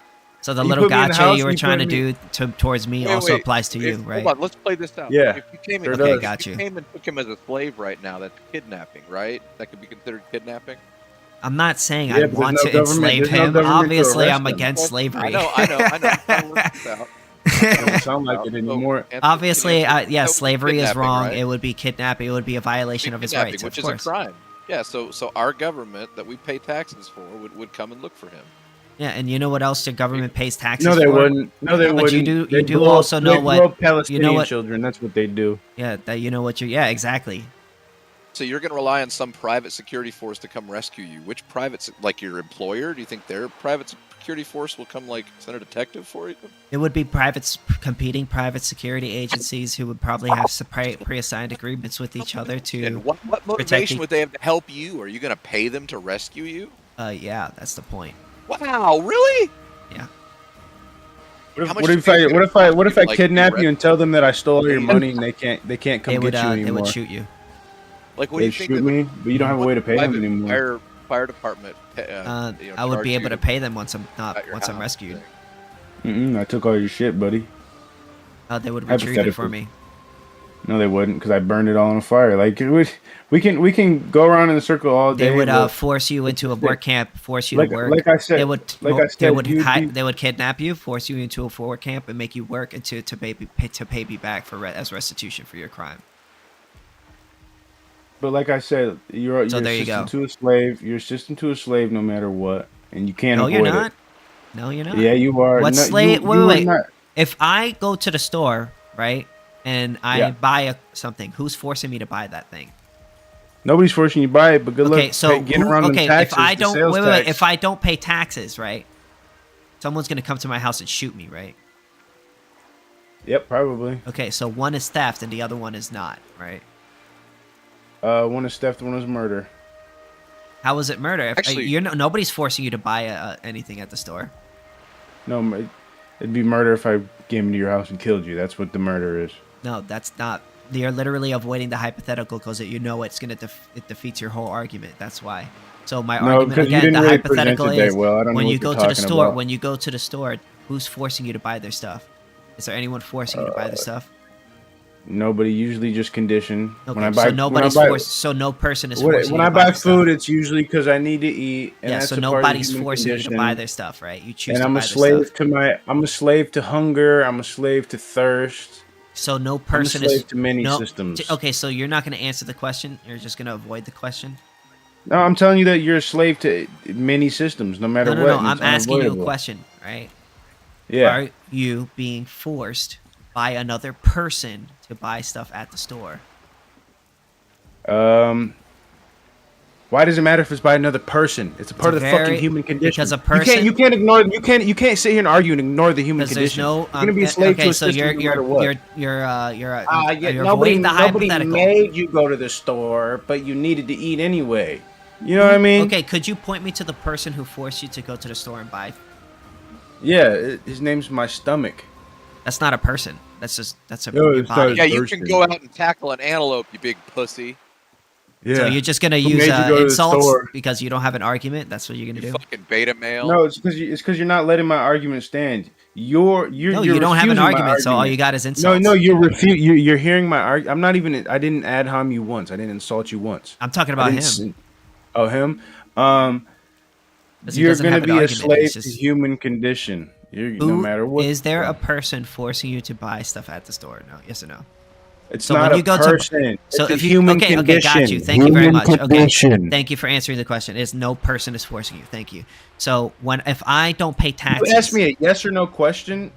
S1: So the little gotcha you were trying to do towards me also applies to you, right?
S6: Hold on, let's play this out.
S3: Yeah.
S6: If you came in,
S1: Okay,
S6: if
S1: got
S6: you
S1: you.
S6: came and took him as a slave right now, that's kidnapping, right? That could be considered kidnapping.
S1: I'm not saying
S3: Yeah,
S1: I
S3: but there's
S1: want
S3: no
S1: to
S3: government-
S1: enslave
S3: there's no
S1: him.
S3: government to
S1: Obviously,
S3: arrest
S1: I'm
S3: him.
S1: against slavery.
S6: I know. I'm trying to work this out.
S3: It don't sound like it anymore.
S1: Obviously, yeah, slavery is
S6: kidnapping,
S1: wrong.
S6: right?
S1: It would be kidnapping. It would be a violation of his
S6: Kidnapping,
S1: rights,
S6: which
S1: of
S6: is
S1: course.
S6: a crime. Yeah, so our government that we pay taxes for would come and look for him.
S1: Yeah, and you know what else the government pays taxes for?
S3: No, they wouldn't. No, they
S1: But
S3: wouldn't.
S1: you
S3: They
S1: do
S3: blow
S1: also
S3: up-
S1: know
S3: they
S1: what-
S3: blow up Palestinian
S1: you know what-
S3: children. That's what they do.
S1: Yeah, that you know what you're... Yeah, exactly.
S6: So you're going to rely on some private security force to come rescue you. Which private, like your employer? Do you think their private security force will come, like, send a detective for you?
S1: It would be competing private security agencies who would probably have pre-assigned agreements with each other to...
S6: And what motivation would they have to help you? Are you going to pay them to rescue you?
S1: Yeah, that's the point.
S6: Wow, really?
S1: Yeah.
S3: What if I kidnap you and tell them that I stole all your money and they can't come get you anymore?
S1: They would shoot you.
S6: Like, what do
S3: They
S6: you think?
S3: shoot me, but you don't have a way to pay them anymore.
S6: Fire department.
S1: I would be able to pay them once I'm rescued.
S3: I took all your shit, buddy.
S1: They would retrieve it for me.
S3: No, they wouldn't, because I burned it all in a fire. Like we can go around in a circle all day.
S1: They would force you into a work camp, force you to work.
S3: Like I said,
S1: they would kidnap you, force you into a work camp, and make you work and to pay me back as restitution for your crime.
S3: But like I said, you're assistant to a slave. You're assistant to a slave no matter what, and you can't avoid it.
S1: No, you're not. No, you're not.
S3: Yeah, you are.
S1: What
S3: no,
S1: slave? Wait.
S3: Not.
S1: If I go to the store, right, and I buy something, who's forcing me to buy that thing?
S3: Nobody's forcing you to buy it, but good luck getting around them taxes.
S1: If I don't if I don't pay taxes, right, someone's gonna come to my house and shoot me, right?
S3: Yep, probably.
S1: Okay, so one is theft and the other one is not, right?
S3: One is theft, one is murder.
S1: How is it murder?
S6: Actually,
S1: nobody's forcing you to buy anything at the store.
S3: No, it'd be murder if I came into your house and killed you. That's what the murder is.
S1: No, that's not. You're literally avoiding the hypothetical because it's gonna it defeats your whole argument. That's why. So my argument again, the hypothetical is when you go to the store. When you go to the store, who's forcing you to buy their stuff? Is there anyone forcing you to buy the stuff?
S3: Nobody, usually just condition.
S1: Okay, so nobody's forced. So no person is forcing you
S3: when
S1: to
S3: I
S1: buy
S3: buy
S1: the
S3: food,
S1: stuff.
S3: it's usually because I need to eat. And
S1: Yeah,
S3: that's
S1: so
S3: a part of the
S1: nobody's
S3: human
S1: forcing you to
S3: condition.
S1: buy their stuff, right? You choose
S3: And
S1: to
S3: I'm
S1: buy
S3: a
S1: their
S3: slave
S1: stuff.
S3: I'm a slave to hunger. I'm a slave to thirst.
S1: So no person
S3: I'm a slave
S1: is
S3: to many
S1: no,
S3: systems.
S1: Okay, so you're not going to answer the question. You're just going to avoid the question.
S3: No, I'm telling you that you're a slave to many systems, no matter
S1: No.
S3: what. and
S1: I'm
S3: it's
S1: asking you a
S3: unavoidable.
S1: question, right?
S3: Yeah.
S1: Are you being forced by another person to buy stuff at the store?
S3: Why does it matter if it's by another person? It's a part of the fucking human condition.
S1: Because a person.
S3: You can't ignore. You can't sit here and argue and ignore the human condition.
S1: There's no.
S3: You're gonna be a slave to a system no matter what.
S1: You're
S3: Nobody
S1: avoiding the hypothetical.
S3: made you go to the store, but you needed to eat anyway. You know what I mean?
S1: Okay, could you point me to the person who forced you to go to the store and buy?
S3: Yeah, his name's my stomach.
S1: That's not a person. That's a
S3: No,
S1: your
S3: it's
S1: body.
S3: not.
S6: Yeah, you can go out and tackle an antelope, you big pussy.
S3: Yeah.
S1: So you're just gonna
S3: Who
S1: use
S3: made you go to the
S1: insults
S3: store?
S1: because you don't have an argument. That's what you're gonna
S6: You
S1: do.
S6: fucking beta male.
S3: No, it's because you're not letting my argument stand. You're
S1: No, you don't have an
S3: refusing my
S1: argument, so all you got is
S3: No,
S1: insults.
S3: you're hearing my argument. I'm not even. I didn't ad hom you once. I didn't insult you once.
S1: I'm talking
S3: I
S1: about
S3: didn't
S1: him.
S3: Oh, him.
S1: 'Cause he
S3: You're
S1: doesn't
S3: gonna
S1: have an
S3: be a
S1: argument,
S3: slave
S1: he's
S3: to
S1: just-
S3: human condition. No
S1: Who
S3: matter what.
S1: is there a person forcing you to buy stuff at the store? No, yes or no?
S3: It's
S1: So
S3: not
S1: when
S3: a
S1: you go to-
S3: person.
S1: So
S3: It's a
S1: if you
S3: human
S1: okay,
S3: condition.
S1: got you. Thank you very much. Okay,
S3: Condition.
S1: thank you for answering the question. Is no person is forcing you. Thank you. So if I don't pay
S3: You
S1: taxes,
S3: ask me a yes or no question.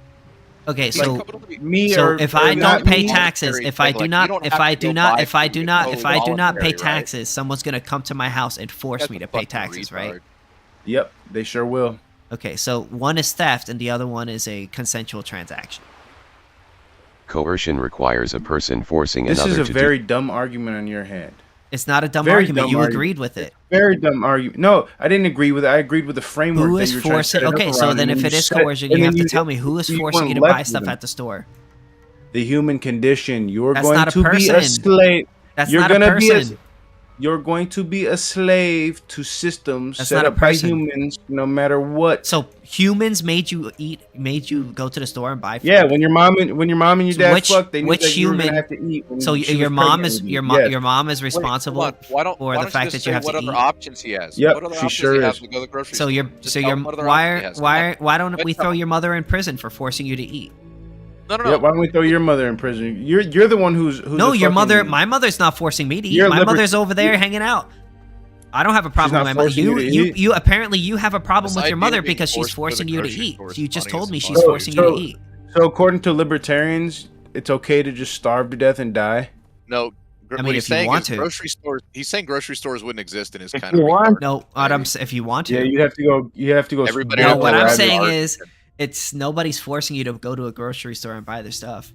S1: okay.
S6: Like,
S1: So
S3: Me
S1: so
S3: or
S1: if
S3: or
S1: I
S3: not
S1: don't pay
S3: me,
S1: taxes,
S6: voluntary
S1: if I
S6: thing,
S1: do
S6: like, you
S1: not,
S6: don't
S1: if
S6: have
S1: I
S6: to
S1: do
S6: go
S1: not,
S6: buy
S1: if I
S6: food,
S1: do
S6: it's
S1: not,
S6: totally
S1: if I do not pay
S6: voluntary, right?
S1: taxes, someone's gonna come to my house and force
S6: That's
S1: me
S6: a
S1: to pay
S6: fucking
S1: taxes, right?
S6: retard.
S3: Yep, they sure will.
S1: Okay, so one is theft and the other one is a consensual transaction.
S7: Coercion requires a person forcing
S3: This
S7: another
S3: is a
S7: to
S3: very dumb argument on your hand.
S1: It's not a dumb
S3: Very
S1: argument.
S3: dumb
S1: You
S3: argument.
S1: agreed with it.
S3: Very dumb argument. No, I didn't agree with it. I agreed with the framework
S1: Who
S3: that
S1: is
S3: you were trying to set
S1: forcing?
S3: it up
S1: Okay, so
S3: around,
S1: then
S3: and
S1: if
S3: you
S1: it is
S3: set-
S1: coercion,
S3: and
S1: you
S3: then
S1: have to tell me who is
S3: you
S1: forcing
S3: went
S1: you to
S3: left
S1: buy
S3: with
S1: stuff
S3: them.
S1: at the store.
S3: The human condition. You're
S1: That's
S3: going
S1: not a
S3: to be a
S1: person.
S3: slave.
S1: That's
S3: You're
S1: not a
S3: gonna be
S1: person.
S3: You're going to be a slave to systems
S1: That's
S3: set
S1: not a
S3: up by
S1: person.
S3: humans, no matter what.
S1: So humans made you go to the store and buy food.
S3: Yeah, when your mom and your
S1: So
S3: dad fucked, they knew
S1: which
S3: that you were
S1: human-
S3: gonna have to eat. When
S1: So
S3: she
S1: your
S3: was
S1: mom
S3: pregnant
S1: is
S3: with you. Yes.
S1: your mom is
S6: Wait,
S1: responsible
S6: hold on. Why don't
S1: for the
S6: you
S1: fact
S6: just
S1: that you
S6: say
S1: have
S6: what
S1: to
S6: other
S1: eat.
S6: options he has?
S3: Yep,
S6: What other
S3: she
S6: options
S3: sure
S6: he has
S3: is.
S6: to go to the grocery
S1: So
S6: store?
S1: you're
S6: Just
S1: so
S6: tell
S1: you're
S6: him what other
S1: why
S6: options he has.
S1: why don't we
S6: Let's
S1: throw
S6: not-
S1: your mother in prison for forcing you to eat?
S6: No.
S3: Yeah, why don't we throw your mother in prison? You're the one who's
S1: No,
S3: a
S1: your mother.
S3: fucking-
S1: My mother's not forcing me to eat.
S3: You're
S1: My
S3: liber-
S1: mother's over there hanging out. I don't have a problem
S3: not
S1: with my mother.
S3: forcing you to eat?
S1: You apparently you have a problem
S6: This
S1: with your
S6: idea
S1: mother
S6: of being
S1: because she's
S6: forced to go to
S1: forcing
S6: the
S1: you to
S6: grocery
S1: eat.
S6: store is
S1: You just
S6: funny
S1: told
S6: as
S1: me
S6: fuck.
S1: she's forcing you to eat.
S3: So according to libertarians, it's okay to just starve to death and die.
S6: No.
S1: I mean,
S6: what he's
S1: if you
S6: saying
S1: want
S6: is
S1: to.
S6: grocery stores. He's saying grocery stores wouldn't exist in his
S2: If
S6: kind
S2: you
S6: of
S2: want-
S6: retard.
S1: No, if you want to.
S3: Yeah, you have to go. You have to go.
S6: Everybody
S1: No,
S6: has
S1: what
S6: their
S1: I'm
S6: own
S1: saying
S6: argument.
S1: is, it's nobody's forcing you to go to a grocery store and buy their stuff.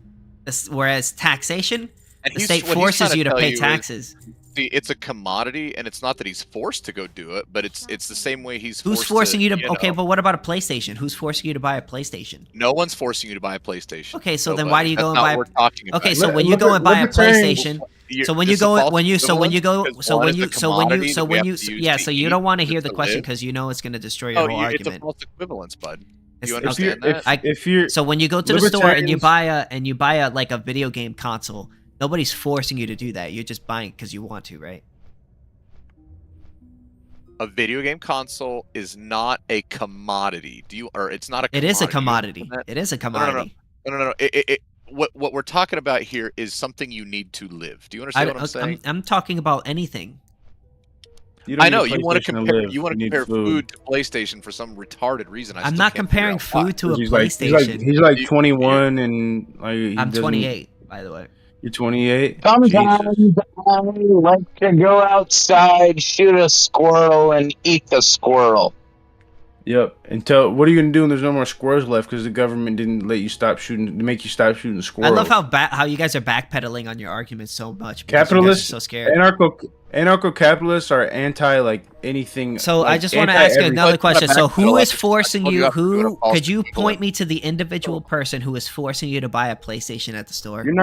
S1: Whereas taxation,
S6: And
S1: the
S6: he's-
S1: state
S6: what he's
S1: forces
S6: trying to
S1: you to
S6: tell
S1: pay
S6: you is-
S1: taxes.
S6: See, it's a commodity, and it's not that he's forced to go do it, but it's the same way he's.
S1: Who's
S6: forced
S1: forcing you to?
S6: know,
S1: Okay, but what about a PlayStation? Who's forcing you to buy a PlayStation?
S6: No one's forcing you to buy a PlayStation.
S1: Okay, so then
S6: Nobody.
S1: why do you
S6: That's
S1: go and
S6: not
S1: buy?
S6: what we're talking about.
S1: Okay, so
S3: Li-
S1: when you go and buy a
S3: libertarians-
S1: PlayStation,
S6: You're-
S1: so when
S6: this
S1: you
S6: is
S1: go
S6: false
S1: when you so when you go
S6: equivalence,
S1: so
S6: one
S1: when
S6: is
S1: you
S6: a
S1: so when you
S6: commodity
S1: so
S6: that we
S1: when
S6: have
S1: you
S6: to use
S1: yeah
S6: to
S1: so you
S6: eat
S1: don't want to
S6: just
S1: hear the
S6: to
S1: question
S6: live.
S1: because you know it's going to destroy your
S6: Oh,
S1: whole
S6: it's a
S1: argument.
S6: false equivalence, bud. Do you
S1: It's-
S6: understand that?
S3: if you're
S1: So when you go to the store and you
S3: Libertarians-
S1: buy a like a video game console, nobody's forcing you to do that. You're just buying because you want to, right?
S6: A video game console is not a commodity. Do you? Or it's not a.
S1: It
S6: Commodity.
S1: is a
S6: You
S1: commodity.
S6: understand that?
S1: It is a
S6: no.
S1: commodity.
S6: No. What we're talking about here is something you need to live. Do you understand what I'm saying?
S1: I'm talking about anything.
S3: you don't
S6: I
S3: need a
S6: know you want to
S3: PlayStation
S6: compare.
S3: live.
S6: You want to
S3: need
S6: compare food to PlayStation for some retarded reason.
S1: I'm not comparing food to a
S3: He's
S1: PlayStation.
S3: he's like 21 and like he
S1: I'm
S3: doesn't-
S1: 28, by the way.
S3: You're 28.
S2: Sometimes
S3: Jesus.
S2: I like to go outside, shoot a squirrel, and eat the squirrel.
S3: Yep. Until what are you gonna do when there's no more squirrels left because the government didn't let you stop shooting to make you stop shooting
S1: I
S3: squirrels?
S1: love how you guys are backpedaling on your arguments so much. Because you guys are
S3: Capitalists,
S1: so scared.
S3: Anarcho-capitalists are anti like anything.
S1: So
S3: like,
S1: I just want to ask
S3: anti-everything.
S1: another question. So who is
S6: I
S1: forcing
S6: told you
S1: you?
S6: I could do it
S1: Who
S6: on Wall
S1: could you
S6: Street.
S1: point me to the individual person who is forcing you to buy a PlayStation at the store?
S3: You're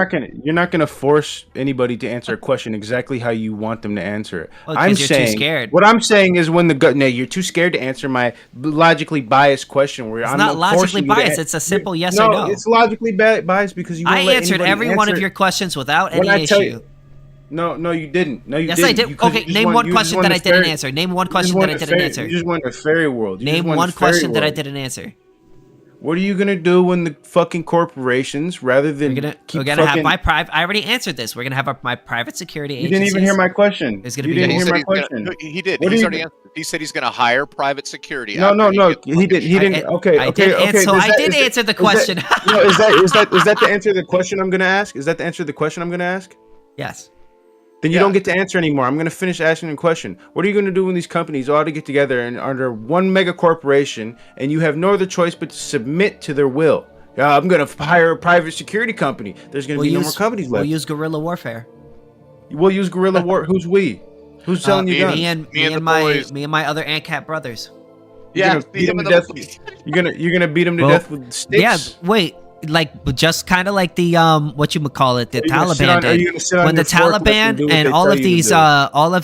S3: not gonna force anybody to answer a question exactly how you want them to answer it.
S1: Well, 'cause
S3: I'm
S1: you're too
S3: saying
S1: scared.
S3: what I'm saying is when no, you're too scared to answer my logically biased question. Where
S1: It's
S3: I'm
S1: not logically
S3: forcing you to
S1: biased. It's a simple yes
S3: no,
S1: or no.
S3: it's logically biased because you won't
S1: I
S3: let
S1: answered
S3: anybody
S1: every one of
S3: answer
S1: your
S3: it.
S1: questions without
S3: When
S1: any
S3: I tell
S1: issue.
S3: you- No, you didn't. No, you
S1: Yes,
S3: didn't.
S1: I did.
S3: You- 'cause
S1: Okay,
S3: you just
S1: name
S3: want-
S1: one
S3: you just
S1: question
S3: want
S1: that
S3: a
S1: I didn't
S3: fairy-
S1: answer. Name one
S3: you just
S1: question that
S3: want
S1: I
S3: a
S1: didn't
S3: fairy-
S1: answer.
S3: You just want a fairy world. You just
S1: Name
S3: want
S1: one
S3: a fairy
S1: question that I
S3: world.
S1: didn't answer.
S3: What are you gonna do when the fucking corporations, rather than
S1: We're gonna
S3: keep
S1: have
S3: fucking-
S1: my private. I already answered this. We're gonna have my private security
S3: You
S1: agencies.
S3: didn't even hear my question.
S1: There's gonna
S3: You
S1: be
S3: didn't
S6: He
S3: hear
S6: said
S3: my
S6: he's gonna-
S3: question.
S6: He did.
S3: What do
S6: He's
S3: you-
S6: already answered. He said he's going to hire private security.
S3: No,
S6: after
S3: no.
S6: gets
S3: He
S6: funding.
S3: did. He didn't. Okay.
S1: I
S3: Okay.
S1: did
S3: Okay.
S1: answer. So
S3: Is
S1: I
S3: that-
S1: did
S3: is that-
S1: answer the
S3: is that-
S1: question.
S3: No, is that the answer to the question I'm gonna ask? Is that the answer to the question I'm gonna ask?
S1: Yes.
S3: Then you
S6: Yeah.
S3: don't get to answer anymore. I'm going to finish asking the question. What are you going to do when these companies all to get together and under one mega corporation and you have no other choice but to submit to their will? I'm going to hire a private security company. There's going to be no more companies
S1: We'll
S3: left.
S1: use guerrilla warfare.
S3: We'll use guerrilla war. Who's we? Who's selling you guns?
S1: Me and
S6: the
S1: my
S6: boys.
S1: my other Ancap brothers.
S3: You're
S6: Yeah,
S3: gonna
S6: see
S3: beat
S6: him
S3: them
S6: in
S3: to
S6: the
S3: death.
S6: movies.
S3: You're gonna beat them to
S1: Well,
S3: death with sticks.
S1: Yeah, wait, like just kind of like the what you call it, the
S3: Are you gonna sit
S1: Taliban
S3: on- are you
S1: did.
S3: gonna sit on
S1: When the
S3: your forklift and
S1: Taliban
S3: do what
S1: and
S3: they
S1: all
S3: tell
S1: of
S3: you to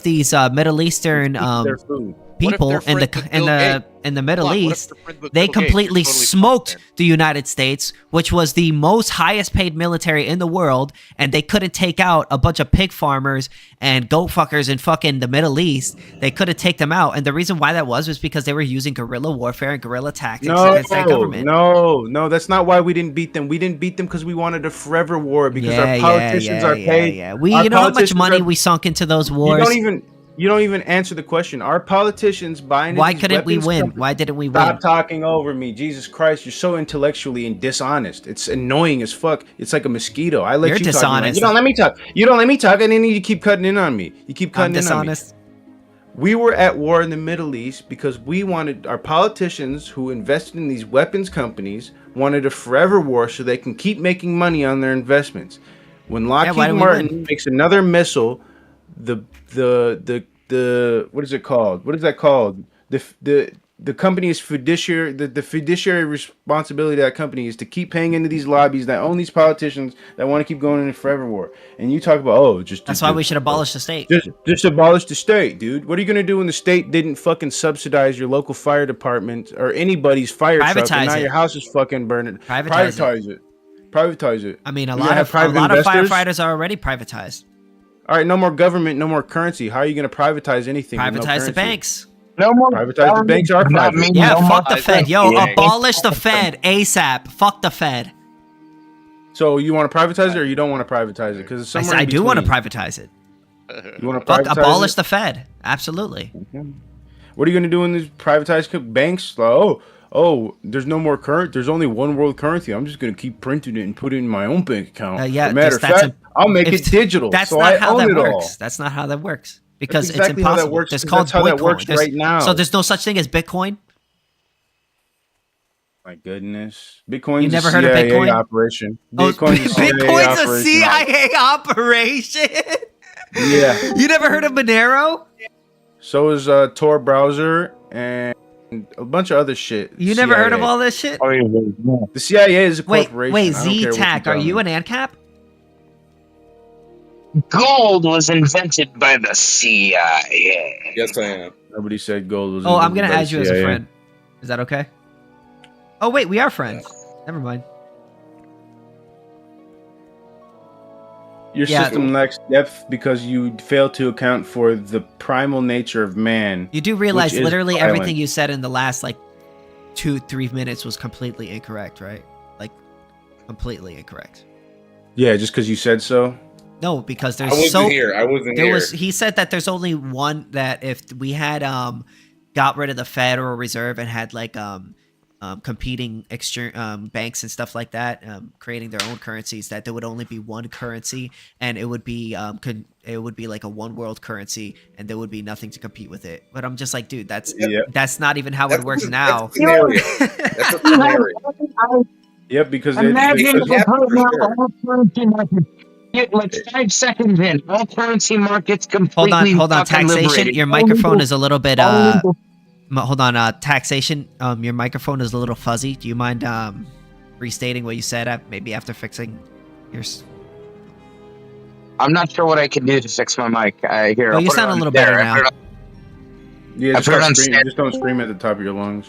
S1: these
S3: do?
S1: Middle Eastern
S3: Eat their food.
S1: people
S6: What if they're
S1: in the
S6: friends with Bill Gates?
S1: Middle
S6: Come on, what if
S1: East,
S6: they're friends with
S1: they
S6: Bill Gates? You're
S1: completely
S6: totally
S1: smoked
S6: fucked
S1: the United States, which was the most highest paid military in the world, and they couldn't take out a bunch of pig farmers and goat fuckers in fucking the Middle East. They couldn't take them out, and the reason why that was because they were using guerrilla warfare and guerrilla tactics against that government.
S3: No, that's not why we didn't beat them. We didn't beat them because we wanted a forever war because our politicians are paid.
S1: Yeah.
S3: Our
S1: You know how much
S3: politicians
S1: money
S3: are-
S1: we sunk into those wars?
S3: You don't even answer the question. Our politicians buying.
S1: Why couldn't we win? Why didn't we win?
S3: Stop talking over me, Jesus Christ! You're so intellectually and dishonest. It's annoying as fuck. It's like a mosquito. I let
S1: You're
S3: you talk.
S1: dishonest.
S3: You don't let me talk. You don't let me talk, and then you keep cutting in on me. You keep
S1: I'm
S3: cutting in on me.
S1: dishonest.
S3: We were at war in the Middle East because we wanted our politicians who invested in these weapons companies wanted a forever war so they can keep making money on their investments. When
S1: why
S3: Lockheed
S1: did we
S3: Martin
S1: win?
S3: makes another missile, the what is it called? What is that called? The company's fiduciary the fiduciary responsibility of that company is to keep paying into these lobbies that own these politicians that want to keep going in a forever war. And you talk about
S1: That's why we should abolish the state.
S3: just abolish the state, dude. What are you gonna do when the state didn't fucking subsidize your local fire department or anybody's fire truck, and
S1: Privatize
S3: now
S1: it.
S3: your house is fucking burning?
S1: Privatize it.
S3: Privatize it.
S1: I mean, a
S3: You're
S1: lot
S3: gonna
S1: of
S3: have private investors?
S1: firefighters are already privatized.
S3: All right, no more government, no more currency. How are you gonna privatize anything? with no
S1: Privatize
S3: currency?
S1: the banks.
S2: No more.
S3: Privatize the banks are
S2: Not
S3: private.
S2: me.
S1: Yeah,
S2: No
S1: fuck
S2: more-
S1: the Fed. Yo,
S2: Yeah.
S1: abolish the Fed ASAP. Fuck the Fed.
S3: So you want to privatize it or you don't want to privatize it? Because
S1: I do want to privatize it.
S3: You want to
S1: Fuck,
S3: privatize
S1: abolish
S3: it?
S1: the Fed. Absolutely.
S3: What are you going to do in these privatized banks? Oh, there's no more current. There's only one world currency. I'm just going to keep printing it and put it in my own bank account.
S1: Yeah,
S3: As a matter of
S1: that's
S3: fact, I'll make
S1: if-
S3: it digital.
S1: That's
S3: so
S1: not
S3: I
S1: how
S3: own
S1: that
S3: it all.
S1: works. That's not how that works. Because
S3: That's exactly
S1: it's
S3: how that
S1: impossible.
S3: works,
S1: It's
S3: because
S1: called
S3: that's how that
S1: Bitcoin.
S3: works right now.
S1: So there's no such thing as Bitcoin?
S3: My goodness. Bitcoin's
S1: You never
S3: a
S1: heard of
S3: CIA
S1: Bitcoin?
S3: operation.
S1: Oh,
S3: Bitcoin's
S1: Bitcoin's a
S3: operation.
S1: CIA operation?
S3: Yeah.
S1: You never heard of Monero?
S3: So is Tor browser and a bunch of other shit.
S1: You never heard of
S3: CIA.
S1: all this shit?
S2: Oh, yeah.
S3: The CIA is a corporation.
S1: Wait,
S3: I don't care what
S1: Z-Tac,
S3: tell
S1: are you
S3: me.
S1: an ANCAP?
S2: Gold was invented by the CIA.
S8: Yes, I am.
S3: Nobody said gold was.
S1: Oh, I'm
S3: invented
S1: gonna
S3: by the
S1: add you as a
S3: CIA.
S1: friend. Is that okay? Oh wait, we are friends. Never mind.
S3: Your
S1: Yeah.
S3: system lacks depth because you fail to account for the primal nature of man.
S1: You do realize
S3: Which is
S1: literally
S3: violent.
S1: everything you said in the last like 2-3 minutes was completely incorrect, right? Like completely incorrect.
S3: Yeah, just because you said so.
S1: No, because
S8: I
S1: there's
S8: wasn't here. I wasn't
S1: there
S8: here.
S1: was he said that there's only one that if we had got rid of the Federal Reserve and had like competing banks and stuff like that, creating their own currencies, that there would only be one currency, and it would be like a one world currency, and there would be nothing to compete with it. But I'm just like, dude, that's not even how it works now.
S8: That's a scenario. That's a scenario.
S3: Yep, because
S2: Imagine
S8: It
S2: if we
S8: happened
S2: put
S8: for
S2: now
S8: sure.
S2: all currency market. Like 5 seconds in, all currency markets completely
S1: Hold on.
S2: fucking
S1: Taxation.
S2: liberated.
S1: Your
S2: All
S1: microphone
S2: legal-
S1: is a little bit.
S2: all legal-
S1: Hold on. Taxation. Your microphone is a little fuzzy. Do you mind restating what you said? Maybe after fixing your.
S2: I'm not sure what I can do to fix my mic. Here,
S1: Oh,
S2: I'll
S1: you
S2: put it
S1: sound a
S2: on
S1: little
S2: there.
S1: better
S2: I
S1: now.
S2: put it on-
S3: Yeah,
S2: I
S3: just
S2: put it
S3: don't
S2: on
S3: scream.
S2: stand-
S3: Just don't scream at the top of your lungs.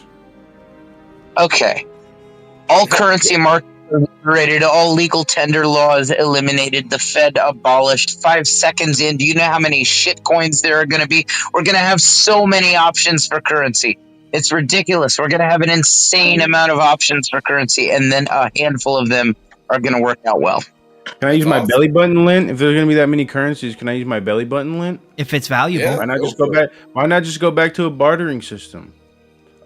S2: Okay. All currency markets are liberated. All legal tender laws eliminated. The Fed abolished. 5 seconds in, do you know how many shit coins there are going to be? We're going to have so many options for currency. It's ridiculous. We're going to have an insane amount of options for currency, and then a handful of them are going to work out well.
S3: Can I use my
S8: awesome.
S3: belly button lint? If there's gonna be that many currencies, can I use my belly button lint?
S1: If it's valuable.
S8: Yeah.
S3: Why not
S8: Go
S3: just go
S8: for
S3: back? Why not just go back to a bartering system?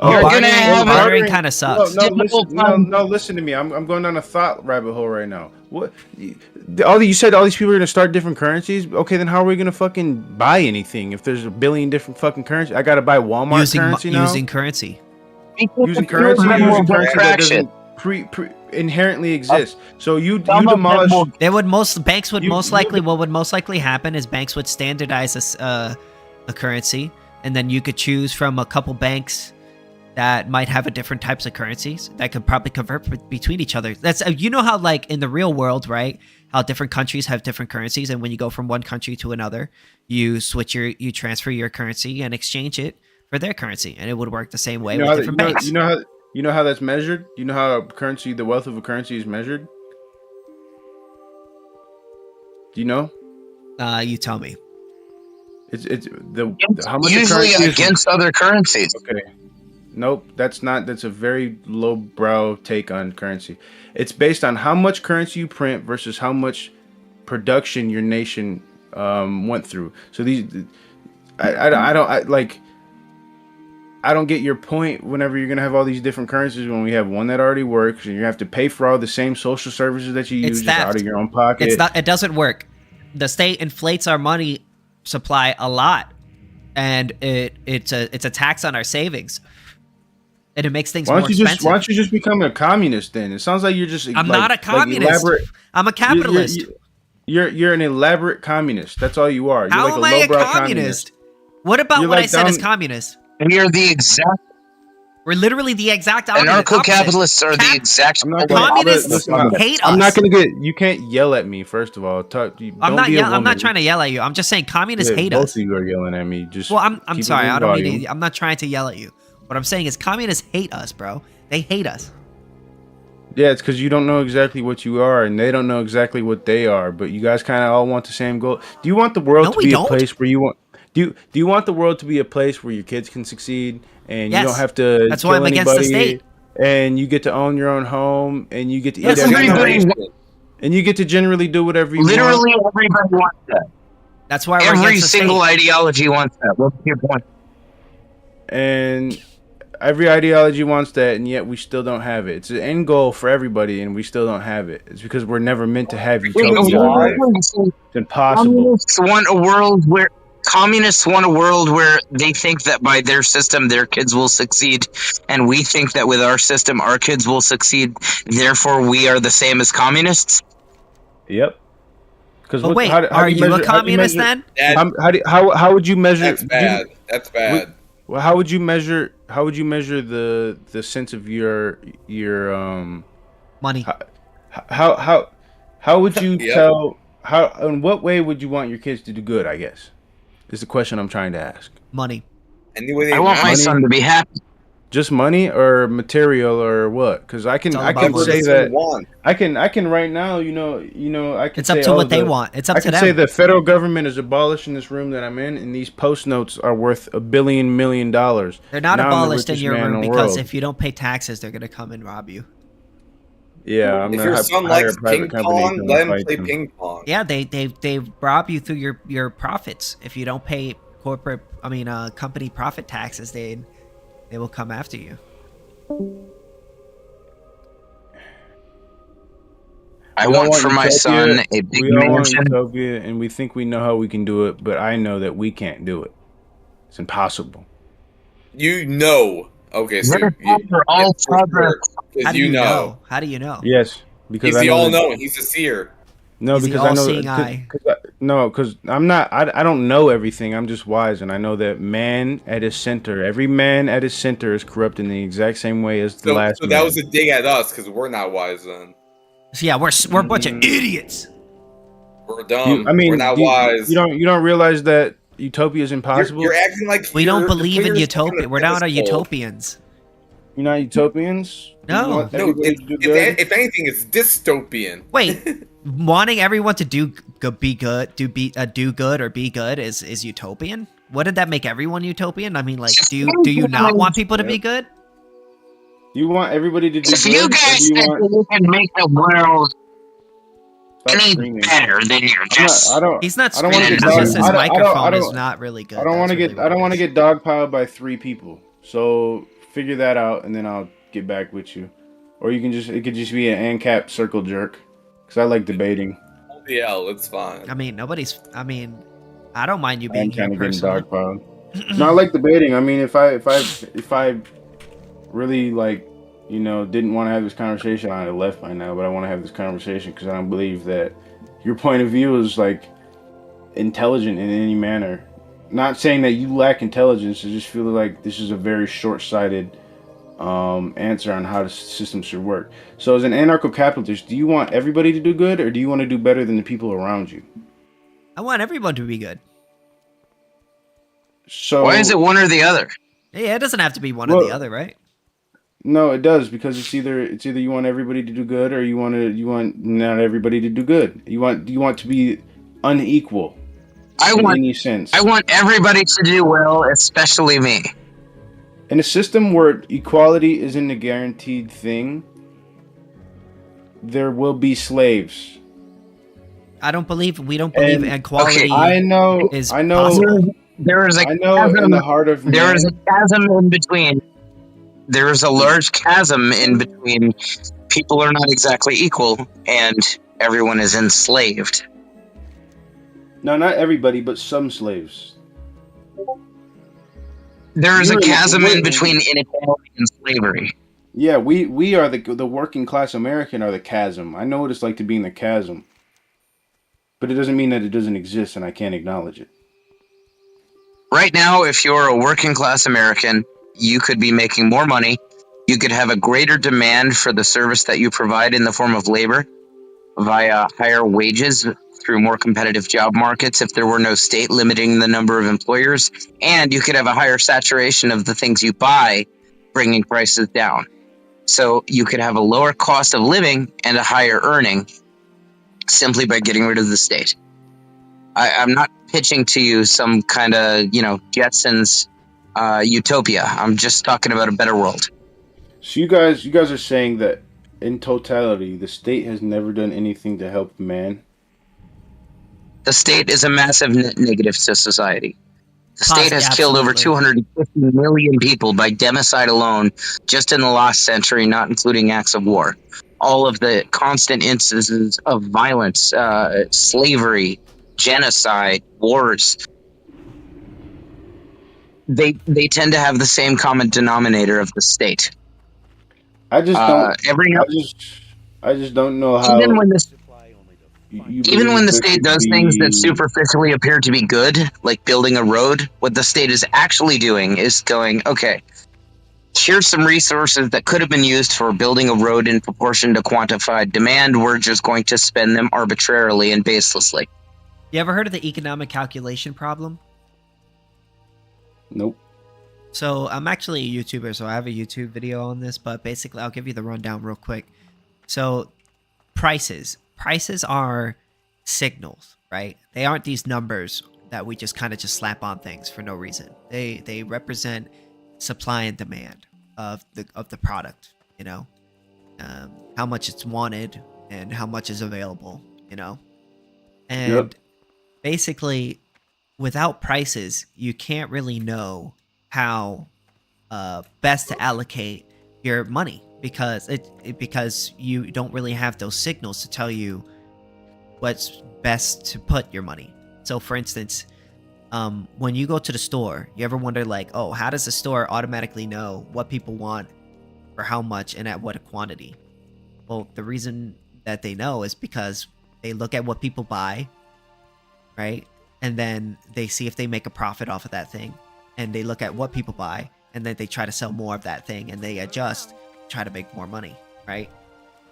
S2: You're
S1: bartering,
S2: gonna have
S1: bartering
S2: a-
S1: kind of sucks.
S3: No, listen to me. I'm going down a thought rabbit hole right now. What? You said all these people are gonna start different currencies. Okay, then how are we gonna fucking buy anything if there's a billion different fucking currencies? I gotta buy Walmart currency now.
S1: Using currency.
S3: Using currency that
S2: Fraction.
S3: doesn't inherently exist. So you
S2: Some of them
S3: demolish.
S2: will-
S1: Banks would
S3: You-
S1: most
S3: you-
S1: likely what would most likely happen is banks would standardize a currency, and then you could choose from a couple banks that might have a different types of currencies that could probably convert between each other. That's you know how like in the real world, right? How different countries have different currencies, and when you go from one country to another, you transfer your currency and exchange it for their currency, and it would work the same way with different banks.
S3: You know how that's measured. You know how the wealth of a currency is measured. Do you know?
S1: You tell me.
S3: It's how much
S2: usually
S3: currency is-
S2: against other currencies.
S3: Okay. Nope, that's a very lowbrow take on currency. It's based on how much currency you print versus how much production your nation went through. So I don't get your point whenever you're gonna have all these different currencies when we have one that already works and you have to pay for all the same social services that you use just out of your own pocket.
S1: It doesn't work. The state inflates our money supply a lot, and it's a tax on our savings. And it makes things more expensive.
S3: Why don't you just become a communist then? It sounds like you're just.
S1: I'm not a communist. I'm a capitalist.
S3: You're an elaborate communist. That's all you are. You're
S1: How
S3: like
S1: am I a communist? What about
S3: You're
S1: what
S3: like
S1: I said
S3: down-
S1: is communist?
S2: We're the exact
S1: We're literally the exact opposite.
S2: anarcho-capitalists are the exact.
S3: I'm not
S1: Communists hate us.
S3: I'm not gonna get. You can't yell at me. First of all,
S1: I'm not trying to yell at you. I'm just saying communists hate
S3: both
S1: us.
S3: of you are yelling at me. Just
S1: Well, I'm
S3: keep
S1: sorry.
S3: it in
S1: I don't
S3: volume.
S1: mean to, I'm not trying to yell at you. What I'm saying is communists hate us, bro. They hate us.
S3: Yeah, it's because you don't know exactly what you are, and they don't know exactly what they are. But you guys kind of all want the same goal. Do you want the world
S1: No,
S3: to
S1: we
S3: be
S1: don't.
S3: a place where you want? Do you want the world to be a place where your kids can succeed and
S1: Yes.
S3: you don't have to?
S1: That's why
S3: kill
S1: I'm against the
S3: anybody,
S1: state.
S3: And you get to own your own home, and you get to
S1: Yes,
S3: eat everything,
S2: everybody-
S3: and you get to generally do whatever you want.
S2: Literally everybody wants that.
S1: That's why we're
S2: Every
S1: against the
S2: single
S1: state.
S2: ideology wants that. What's your point?
S3: And every ideology wants that, and yet we still don't have it. It's an end goal for everybody, and we still don't have it. It's because we're never meant to have utopia. It's impossible.
S2: Communists want a world where they think that by their system their kids will succeed, and we think that with our system our kids will succeed. Therefore, we are the same as communists.
S3: Yep. Because
S1: But wait, are you a communist then?
S3: How would you measure?
S8: That's bad. That's bad.
S3: Well, how would you measure? How would you measure the sense of your
S1: Money.
S3: How would you
S8: Yep.
S3: tell? How in what way would you want your kids to do good? I guess is the question I'm trying to ask.
S1: Money.
S8: Anyway,
S2: I want my son to be happy.
S3: Just money or material or what? Because I can
S1: It's all
S3: I
S1: about
S3: can
S1: money.
S3: say that
S8: want.
S3: I can right now. I can.
S1: It's up
S3: say,
S1: to
S3: oh,
S1: what they
S3: the-
S1: want. It's up
S3: I
S1: to
S3: can say
S1: them.
S3: the federal government is abolished in this room that I'm in, and these post notes are worth $1 billion million.
S1: They're not
S3: Now I'm the
S1: abolished in
S3: richest
S1: your
S3: man
S1: room
S3: the
S1: because
S3: world.
S1: if you don't pay taxes, they're gonna come and rob you.
S3: Yeah, I'm
S8: If
S3: gonna
S8: your
S3: have
S8: son
S3: hire
S8: likes
S3: a private
S8: ping
S3: company to
S8: pong,
S3: come
S8: let him
S3: fight
S8: play
S3: them.
S8: ping pong.
S1: Yeah, they rob you through your profits. If you don't pay company profit taxes, they will come after you.
S2: I
S3: We all
S2: want for my
S3: utopia.
S2: son a big
S3: We all want
S2: mansion.
S3: utopia, and we think we know how we can do it, but I know that we can't do it. It's impossible.
S8: You know. Okay, so
S2: We're all progress.
S1: How do you know? How do you know?
S3: Yes, because
S8: He's
S3: I
S8: the
S3: know
S8: all
S3: that-
S8: knowing. He's a seer.
S3: No,
S1: He's the
S3: because I know.
S1: all-seeing eye.
S3: No, because I'm not. I don't know everything. I'm just wise, and I know that man at his center, every man at his center is corrupt in the exact same way as the
S8: So,
S3: last
S8: so
S3: man.
S8: that was a dig at us because we're not wise then.
S1: So yeah, we're a bunch of idiots.
S8: We're dumb.
S3: I mean,
S8: we're not
S3: you,
S8: wise.
S3: you don't realize that utopia is impossible.
S8: You're acting like
S1: We don't
S8: you're to
S1: believe
S8: put
S1: in
S8: yourself on
S1: utopia.
S8: a
S1: We're not a
S8: pedestal.
S1: utopians.
S3: You're not utopians. You
S1: No.
S3: want
S8: No,
S3: everybody to do good?
S8: if anything, it's dystopian.
S1: Wait, wanting everyone to do good or be good is utopian? Wouldn't that make everyone utopian? I mean, like, do you not want people to be good?
S3: You want everybody to do
S2: If
S3: good?
S2: you
S3: or
S2: guys
S3: do you
S2: think
S3: want?
S2: that you can make the world
S3: Stop
S2: any
S3: screaming.
S2: better, then you're just.
S3: I don't.
S1: He's not
S3: I don't want to
S1: screaming.
S3: get
S1: It's
S3: dog.
S1: just his
S3: I don't-
S1: microphone is not really good.
S3: I don't want to
S1: That's
S3: get.
S1: really
S3: I don't
S1: what
S3: want to
S1: it is.
S3: get dogpiled by 3 people. So figure that out, and then I'll get back with you. Or you can just. It could just be an ANCAP circle jerk. Because I like debating.
S8: LDL, it's fine.
S1: I mean, I don't mind you being
S3: I'm
S1: here
S3: kind of getting
S1: personally.
S3: dogpiled. No, I like debating. I mean, if I really like, didn't want to have this conversation, I'd have left by now. But I want to have this conversation because I don't believe that your point of view is like intelligent in any manner. Not saying that you lack intelligence. I just feel like this is a very short-sighted answer on how the system should work. So, as an anarcho-capitalist, do you want everybody to do good, or do you want to do better than the people around you?
S1: I want everyone to be good.
S3: So
S2: Why is it one or the other?
S1: Yeah, it doesn't have to be one or the other, right?
S3: No, it does, because it's either you want everybody to do good, or you want not everybody to do good. You want to be unequal in any sense.
S2: I want everybody to do well, especially me.
S3: In a system where equality isn't a guaranteed thing, there will be slaves.
S1: We don't believe equality.
S3: I know.
S1: possible.
S2: There is a
S3: I know.
S2: chasm.
S3: In the heart of
S2: There
S3: man,
S2: is a chasm in between. There is a large chasm in between. People are not exactly equal, and everyone is enslaved.
S3: no, not everybody, but some slaves.
S2: There is a
S3: You're-
S2: chasm
S3: we're-
S2: in between inequality and slavery.
S3: Yeah, we are the working class American are the chasm. I know what it's like to be in the chasm, but it doesn't mean that it doesn't exist and I can't acknowledge it.
S2: Right now, if you're a working class American, you could be making more money. You could have a greater demand for the service that you provide in the form of labor via higher wages through more competitive job markets if there were no state limiting the number of employers. And you could have a higher saturation of the things you buy, bringing prices down. So you could have a lower cost of living and a higher earning simply by getting rid of the state. I'm not pitching to you some kind of, Jetsons utopia. I'm just talking about a better world.
S3: So you guys are saying that in totality, the state has never done anything to help man.
S2: The state is a massive net negative to society. The state has killed over
S1: Absolutely.
S2: 250 million people by democide alone just in the last century, not including acts of war. All of the constant instances of violence, slavery, genocide, wars, they tend to have the same common denominator of the state.
S3: I just don't.
S2: Every
S3: I just don't know how.
S2: even when the
S3: you
S2: Even when the
S3: believe there
S2: state
S3: could
S2: does things that
S3: be-
S2: superficially appear to be good, like building a road, what the state is actually doing is going, okay, here's some resources that could have been used for building a road in proportion to quantified demand. We're just going to spend them arbitrarily and baselessly.
S1: You ever heard of the economic calculation problem?
S3: Nope.
S1: So I'm actually a YouTuber, so I have a YouTube video on this, but basically I'll give you the rundown real quick. So prices are signals, right? They aren't these numbers that we just kind of just slap on things for no reason. They represent supply and demand of the product, how much it's wanted and how much is available, and
S3: Yep.
S1: basically without prices you can't really know how best to allocate your money because you don't really have those signals to tell you what's best to put your money. So for instance, when you go to the store, you ever wonder like, oh, how does the store automatically know what people want for how much and at what quantity? Well, the reason that they know is because they look at what people buy, right? And then they see if they make a profit off of that thing. And they look at what people buy, and then they try to sell more of that thing, and they adjust, try to make more money, right?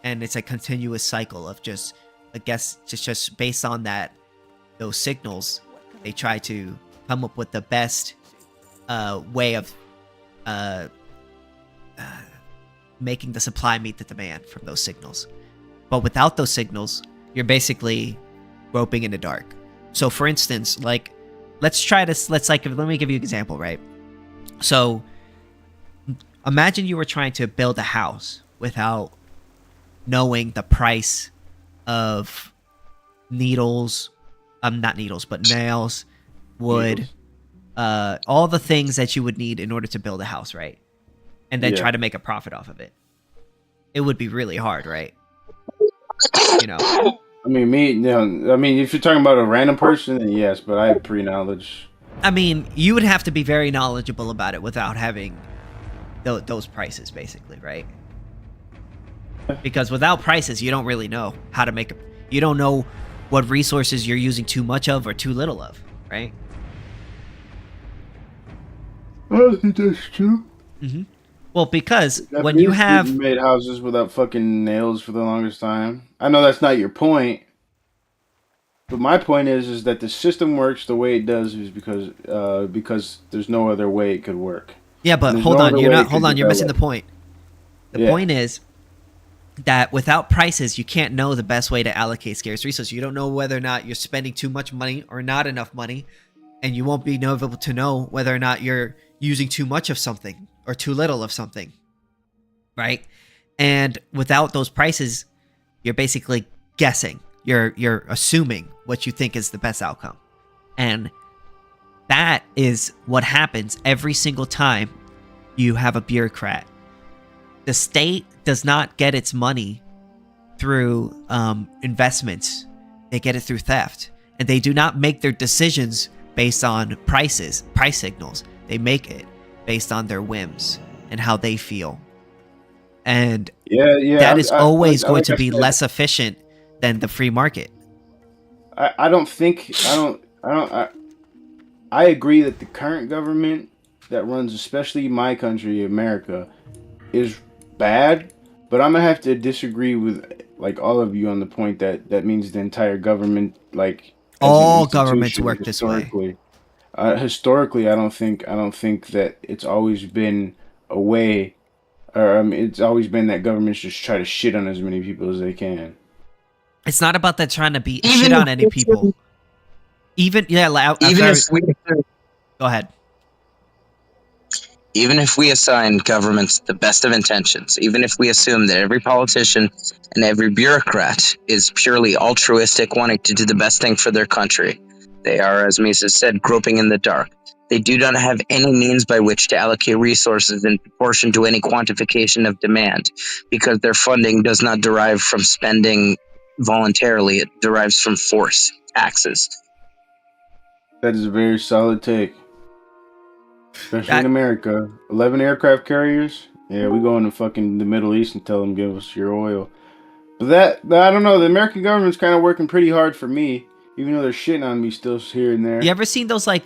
S1: And it's a continuous cycle of just, I guess, just based on that, those signals, they try to come up with the best way of making the supply meet the demand from those signals. But without those signals, you're basically groping in the dark. So for instance, like, let me give you an example, right? So imagine you were trying to build a house without knowing the price of needles, not needles, but nails, wood, all the things that you would need in order to build a house, right? And then try to make a profit off of it. It would be really hard, right? You know.
S3: I mean, if you're talking about a random person, then yes, but I have pre-knowledge.
S1: I mean, you would have to be very knowledgeable about it without having those prices, basically, right? Because without prices, you don't really know how to make you don't know what resources you're using too much of or too little of, right?
S3: I don't think that's true.
S1: Mm-hmm. Well, because when you have
S3: made houses without fucking nails for the longest time. I know that's not your point, but my point is that the system works the way it does is because there's no other way it could work.
S1: Yeah, but hold on, you're missing the point. The point is that without prices, you can't know the best way to allocate scarce resources. You don't know whether or not you're spending too much money or not enough money, and you won't be able to know whether or not you're using too much of something or too little of something, right? And without those prices, you're basically guessing. You're assuming what you think is the best outcome. And that is what happens every single time you have a bureaucrat. The state does not get its money through investments. They get it through theft. And they do not make their decisions based on price signals. They make it based on their whims and how they feel. And that is always going to be less efficient than the free market.
S3: I agree that the current government that runs, especially my country, America, is bad, but I'm gonna have to disagree with like all of you on the point that means the entire government, like
S1: all governments work this way.
S3: Historically, I don't think that it's always been a way, or it's always been that governments just try to shit on as many people as they can.
S1: It's not about that trying to be shit on any people. Go ahead.
S2: Even if we assign governments the best of intentions, even if we assume that every politician and every bureaucrat is purely altruistic, wanting to do the best thing for their country, they are, as Misa said, groping in the dark. They do not have any means by which to allocate resources in proportion to any quantification of demand, because their funding does not derive from spending voluntarily. It derives from force, taxes.
S3: That is a very solid take. Especially in America. 11 aircraft carriers? Yeah, we go into fucking the Middle East and tell them give us your oil. But I don't know, the American government's kind of working pretty hard for me, even though they're shitting on me still here and there.
S1: You ever seen those like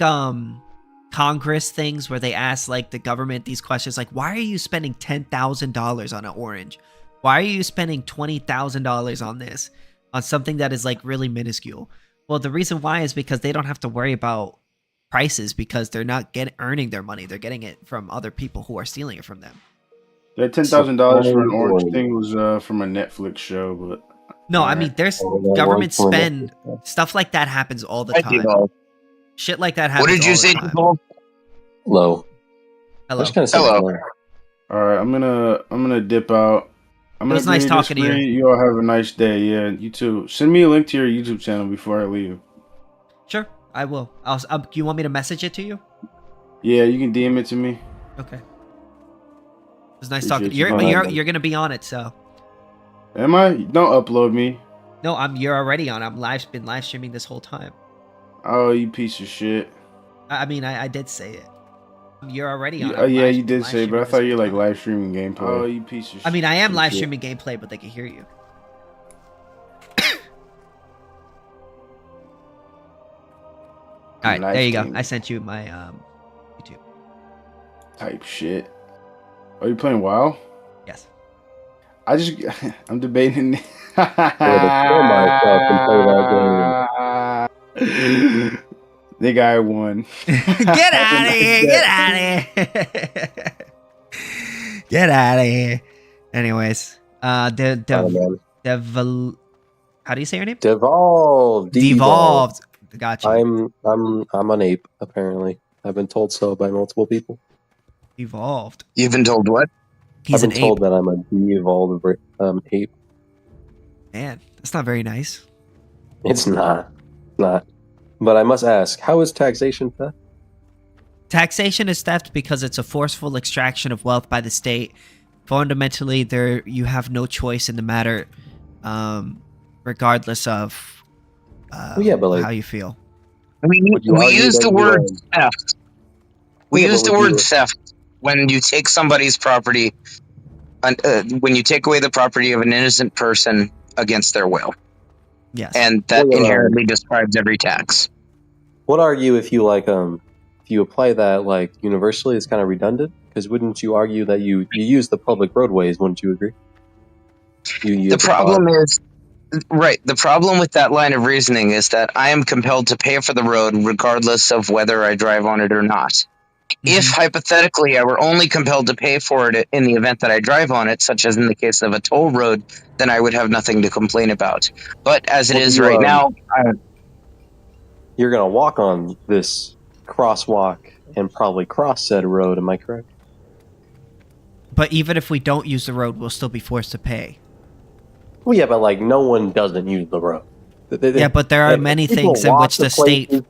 S1: Congress things where they ask like the government these questions like, why are you spending $10,000 on an orange? Why are you spending $20,000 on this? On something that is like really minuscule? Well, the reason why is because they don't have to worry about prices because they're not earning their money. They're getting it from other people who are stealing it from them.
S3: That $10,000 for an orange thing was from a Netflix show, but
S1: no, I mean there's government spend stuff like that happens all the time. Shit like that happens.
S2: What did you say, Nicole?
S9: Hello.
S2: Hello.
S3: All right, I'm gonna dip out.
S1: It was nice talking to you.
S3: You all have a nice day. Yeah, you too. Send me a link to your YouTube channel before I leave.
S1: Sure, I will. Do you want me to message it to you?
S3: Yeah, you can DM it to me.
S1: Okay. It was nice talking to you. You're gonna be on it, so.
S3: Am I? Don't upload me.
S1: No, you're already on. Been live streaming this whole time.
S3: Oh, you piece of shit.
S1: I mean, I did say it. You're already on.
S3: Yeah, you did say, but I thought you were like live streaming gameplay. Oh, you piece of shit.
S1: I mean, I am live streaming gameplay, but they can hear you. All right, there you go.
S3: game
S1: I sent you my YouTube.
S3: type shit. Are you playing WoW?
S1: Yes.
S3: I'm debating.
S9: kill myself and play that
S3: The guy won.
S1: Get out of here! Get out of here! Get out of here! Anyways, how do you say your name?
S9: Devolved.
S1: Gotcha.
S9: I'm an ape, apparently. I've been told so by multiple people.
S1: Evolved.
S2: You've been told what?
S1: He's
S9: I've been
S1: an
S9: told
S1: ape.
S9: that I'm a de-evolved ape.
S1: Man, that's not very nice.
S9: It's not. Not. But I must ask, how is taxation theft?
S1: Taxation is theft because it's a forceful extraction of wealth by the state. Fundamentally, you have no choice in the matter, regardless of
S9: Well, yeah, but like,
S1: how you feel.
S2: I mean,
S9: Would you
S2: we
S9: argue
S2: use
S9: that
S2: the
S9: you
S2: word
S9: are-
S2: theft. We
S9: Yeah, but
S2: use the
S9: would
S2: word
S9: you-
S2: theft when you take somebody's property, when you take away the property of an innocent person against their will.
S1: Yes.
S2: And that
S9: Well, yeah,
S2: inherently describes every tax.
S9: Would argue if you if you apply that like universally, it's kind of redundant. Because wouldn't you argue that you use the public roadways? Wouldn't you agree?
S2: The problem is, right, the problem with that line of reasoning is that I am compelled to pay for the road regardless of whether I drive on it or not. If hypothetically I were only compelled to pay for it in the event that I drive on it, such as in the case of a toll road, then I would have nothing to complain about. But as it is right now,
S9: you're gonna walk on this crosswalk and probably cross said road. Am I correct?
S1: But even if we don't use the road, we'll still be forced to pay.
S9: Well, yeah, but like no one doesn't use the road.
S1: Yeah, but there are many
S9: people
S1: things in
S9: walk
S1: which
S9: to
S1: the state.
S9: places-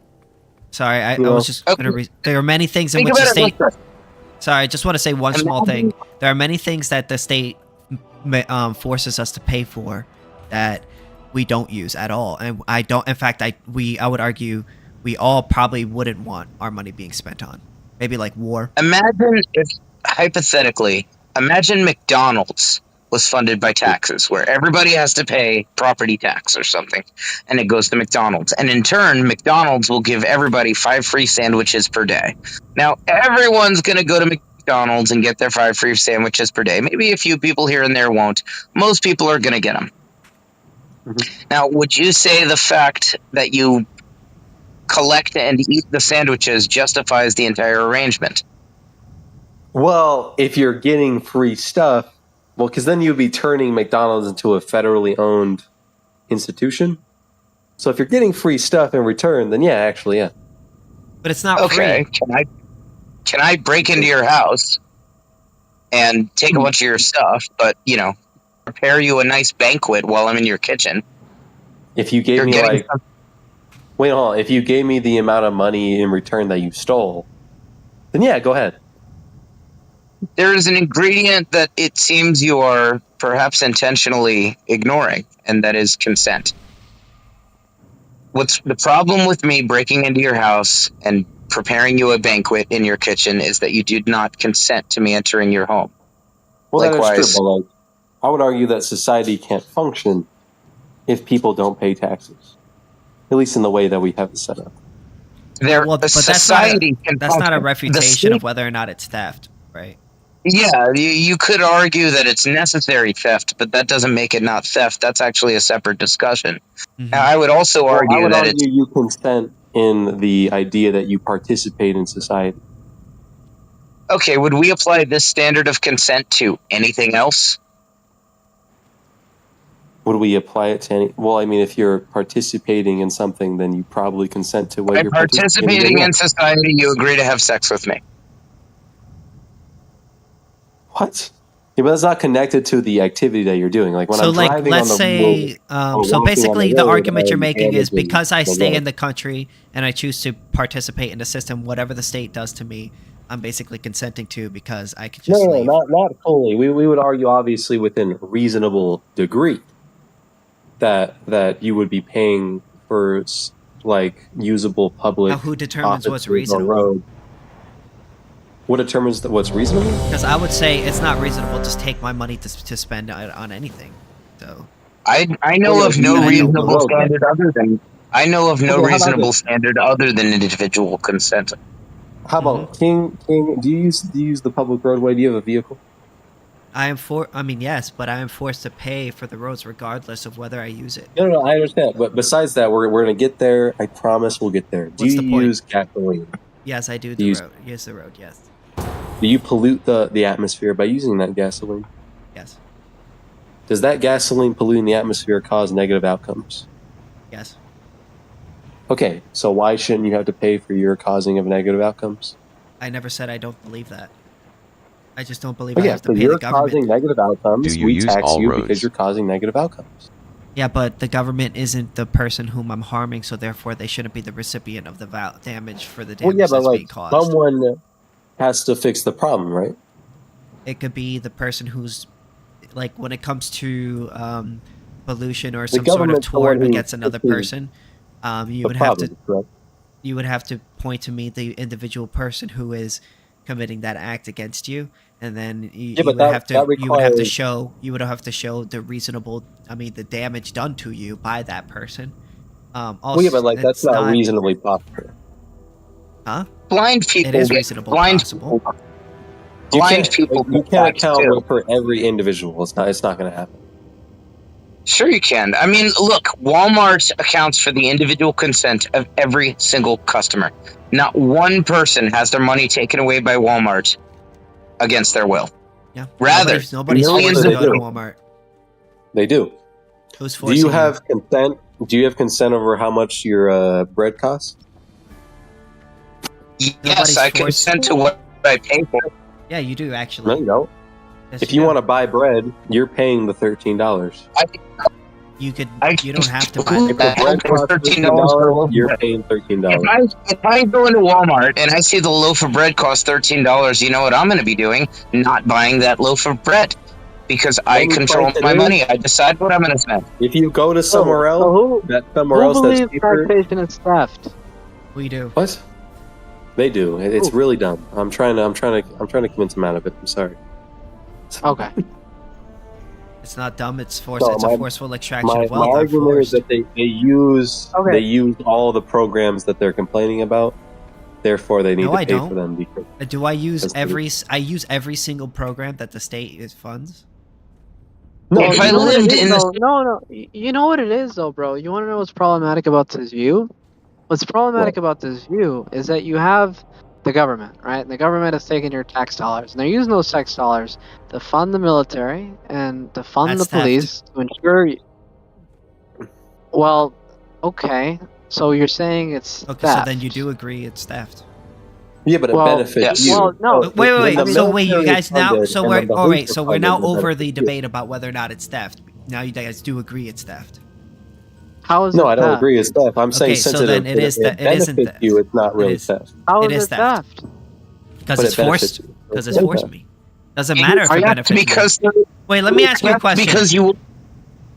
S1: Sorry, I
S9: You know?
S1: was just gonna. There are many things in
S2: think
S1: which the
S2: about it
S1: state.
S2: like this.
S1: Sorry, I just want to say one small thing. There are many things that the state forces us to pay for that we don't use at all, and I don't. In fact, I would argue we all probably wouldn't want our money being spent on. Maybe like war.
S2: Imagine if, hypothetically, imagine McDonald's was funded by taxes, where everybody has to pay property tax or something, and it goes to McDonald's. And in turn, McDonald's will give everybody 5 free sandwiches per day. Now, everyone's going to go to McDonald's and get their 5 free sandwiches per day. Maybe a few people here and there won't. Most people are going to get them. Now, would you say the fact that you collect and eat the sandwiches justifies the entire arrangement?
S9: Well, if you're getting free stuff, well, because then you'd be turning McDonald's into a federally owned institution. So if you're getting free stuff in return, then yeah, actually, yeah.
S1: But it's not
S2: Okay,
S1: free.
S2: can I break into your house and take a bunch of your stuff, but, you know, prepare you a nice banquet while I'm in your kitchen?
S9: If you gave
S2: You're
S9: me
S2: getting
S9: like, wait, hold on. If you gave me the amount of money in return that you stole, then yeah, go ahead.
S2: There is an ingredient that it seems you are perhaps intentionally ignoring, and that is consent. What's the problem with me breaking into your house and preparing you a banquet in your kitchen is that you did not consent to me entering your home.
S9: Well, that is
S2: Likewise.
S9: true, but like, I would argue that society can't function if people don't pay taxes, at least in the way that we have it set up.
S1: Well, but
S2: society
S1: that's not a
S2: function.
S1: refutation
S2: The
S1: of whether or not it's theft, right?
S2: Yeah, you could argue that it's necessary theft, but that doesn't make it not theft. That's actually a separate discussion. Now, I would also argue
S9: I would
S2: that
S9: argue you consent in the idea that you participate in society.
S2: okay, would we apply this standard of consent to anything else?
S9: Would we apply it to any? Well, I mean, if you're participating in something, then you probably consent to what
S2: By
S9: you're
S2: participating in
S9: in.
S2: society, you agree to have sex with me.
S9: What? Yeah, but that's not connected to the activity that you're doing. Like when
S1: So,
S9: I'm
S1: like,
S9: driving
S1: let's
S9: on the
S1: say,
S9: road, or
S1: so
S9: walking
S1: basically,
S9: on
S1: the
S9: road,
S1: argument you're
S9: I'm
S1: making is
S9: damaging
S1: because I
S9: the
S1: stay
S9: road.
S1: in the country and I choose to participate in the system, whatever the state does to me, I'm basically consenting to because I could just
S9: No,
S1: leave.
S9: not fully. We would argue, obviously, within reasonable degree, that you would be paying for like usable public.
S1: Now, who determines what's
S9: offices or
S1: reasonable?
S9: road. What determines what's reasonable?
S1: Because I would say it's not reasonable. Just take my money to spend on anything. So
S2: I know
S9: Well,
S2: of
S9: yeah,
S2: no
S9: you-
S2: reasonable
S9: well,
S2: standard other than I know of no
S9: Okay, how about
S2: reasonable
S9: this?
S2: standard other than individual consent.
S9: How about King? Do you use the public roadway? Do you have a vehicle?
S1: Yes, but I am forced to pay for the roads regardless of whether I use it.
S9: No, I understand. But besides that, we're gonna get there. I promise we'll get there. Do
S1: What's
S9: you
S1: the point?
S9: use gasoline?
S1: Yes, I do
S9: Do you,
S1: use the road, yes.
S9: do you pollute the atmosphere by using that gasoline?
S1: Yes.
S9: Does that gasoline polluting the atmosphere cause negative outcomes?
S1: Yes.
S9: Okay, so why shouldn't you have to pay for your causing of negative outcomes?
S1: I never said I don't believe that. I just don't believe
S9: Oh,
S1: I
S9: yeah,
S1: have to
S9: so
S1: pay
S9: you're
S1: the government.
S9: causing negative outcomes.
S7: Do you
S9: We
S7: use
S9: tax
S7: all
S9: you
S7: roads?
S9: because you're causing negative outcomes.
S1: Yeah, but the government isn't the person whom I'm harming, so therefore they shouldn't be the recipient of the damage for the damage
S9: Well, yeah, but
S1: that's being
S9: like
S1: caused.
S9: someone has to fix the problem, right?
S1: It could be the person who's, like, when it comes to pollution or some sort of
S9: government's the one
S1: tort
S9: who
S1: against another
S9: fixes
S1: person, you
S9: The
S1: would have
S9: problem,
S1: to
S9: correct?
S1: you would have to point to me the individual person who is committing that act against you, and then you
S9: but
S1: would
S9: that-
S1: have to
S9: that
S1: you would have to
S9: requires-
S1: show the damage done to you by that person. Also,
S9: Well, yeah, but like that's
S1: it's
S9: not reasonably possible.
S1: Huh?
S2: Blind people
S1: It is
S2: get
S1: reasonable
S2: blind
S1: possible.
S2: people. Blind people
S9: You
S2: get
S9: can't
S2: taxed,
S9: account
S2: too.
S9: for every individual. It's not going to happen.
S2: Sure you can. I mean, look, Walmart accounts for the individual consent of every single customer. Not one person has their money taken away by Walmart against their will.
S1: Yeah.
S2: Rather,
S1: nobody's
S2: millions
S1: forced to
S2: of
S1: go to
S2: people.
S1: Walmart.
S9: They do.
S1: Who's
S9: Do
S1: forcing
S9: you have consent? Do you have consent over how much your bread costs?
S2: Yes,
S1: Nobody's
S2: I
S1: forced-
S2: consent to what I pay for.
S1: Yeah, you do actually.
S9: No, you don't.
S1: Yes,
S9: If you
S1: do.
S9: want to buy bread, you're paying the $13.
S1: you don't have to
S2: If
S1: buy
S9: If the bread costs $13, you're paying $13.
S2: If I go into Walmart and I see the loaf of bread costs $13, you know what I'm going to be doing? Not buying that loaf of bread. Because I
S9: Any
S2: control
S9: price it
S2: my
S9: is?
S2: money. I decide what I'm going to spend.
S9: If you go to somewhere else, that somewhere
S10: Who
S9: else that's
S10: believes
S9: cheaper.
S10: taxation is theft?
S1: We do.
S9: What? They do. It's really dumb. I'm trying to convince them out of it. I'm sorry.
S10: Okay.
S1: It's not dumb. It's
S9: So
S1: it's a
S9: my-
S1: forceful extraction
S9: My
S1: of wealth. I'm
S9: argument is
S1: forced.
S9: that they use all the programs that they're complaining about. Therefore, they need
S1: No,
S9: to
S1: I
S9: pay
S1: don't.
S9: for them because
S1: Do I use
S9: That's
S1: I use every single program that the state funds?
S9: no.
S2: If
S10: You
S2: I
S10: know what it
S2: lived
S10: is,
S2: in
S10: though? No. You know what it is, though, bro? You want to know what's problematic about this view? What's problematic about this view is that you have the government, right? And the government has taken your tax dollars, and they're using those tax dollars to fund the military and to fund
S1: That's
S10: the police to ensure. Well, okay. So you're saying it's
S1: Okay,
S10: theft.
S1: so then you do agree it's theft.
S9: Yeah, but it
S10: Well,
S9: benefits
S2: yes.
S9: you.
S10: Well, no.
S9: So
S1: Wait,
S9: when
S1: wait,
S9: the
S1: wait. So wait, you
S9: military
S1: guys
S9: is
S1: now.
S9: funded
S1: So
S9: and
S1: we're
S9: when the
S1: all right.
S9: police
S1: So
S9: are
S1: we're now
S9: funded, it
S1: over the
S9: benefits you.
S1: debate about whether or not it's theft. Now you guys do agree it's theft.
S10: How is
S9: No,
S10: it
S9: I don't
S10: theft?
S9: agree it's theft. I'm saying
S1: Okay,
S9: since
S1: so then it is that- it isn't
S9: benefits
S1: theft.
S9: you, it's not really
S1: It is.
S9: theft.
S10: How
S1: It
S10: is
S1: is
S10: it
S1: theft.
S10: theft?
S1: Because
S9: But
S1: it's
S9: it benefits
S1: forced.
S9: you.
S1: Because it's
S9: Yeah.
S1: forced me. Doesn't matter if
S2: Are
S1: it
S2: you
S1: benefits me.
S2: because
S1: Wait, let me ask you a question.
S2: Because you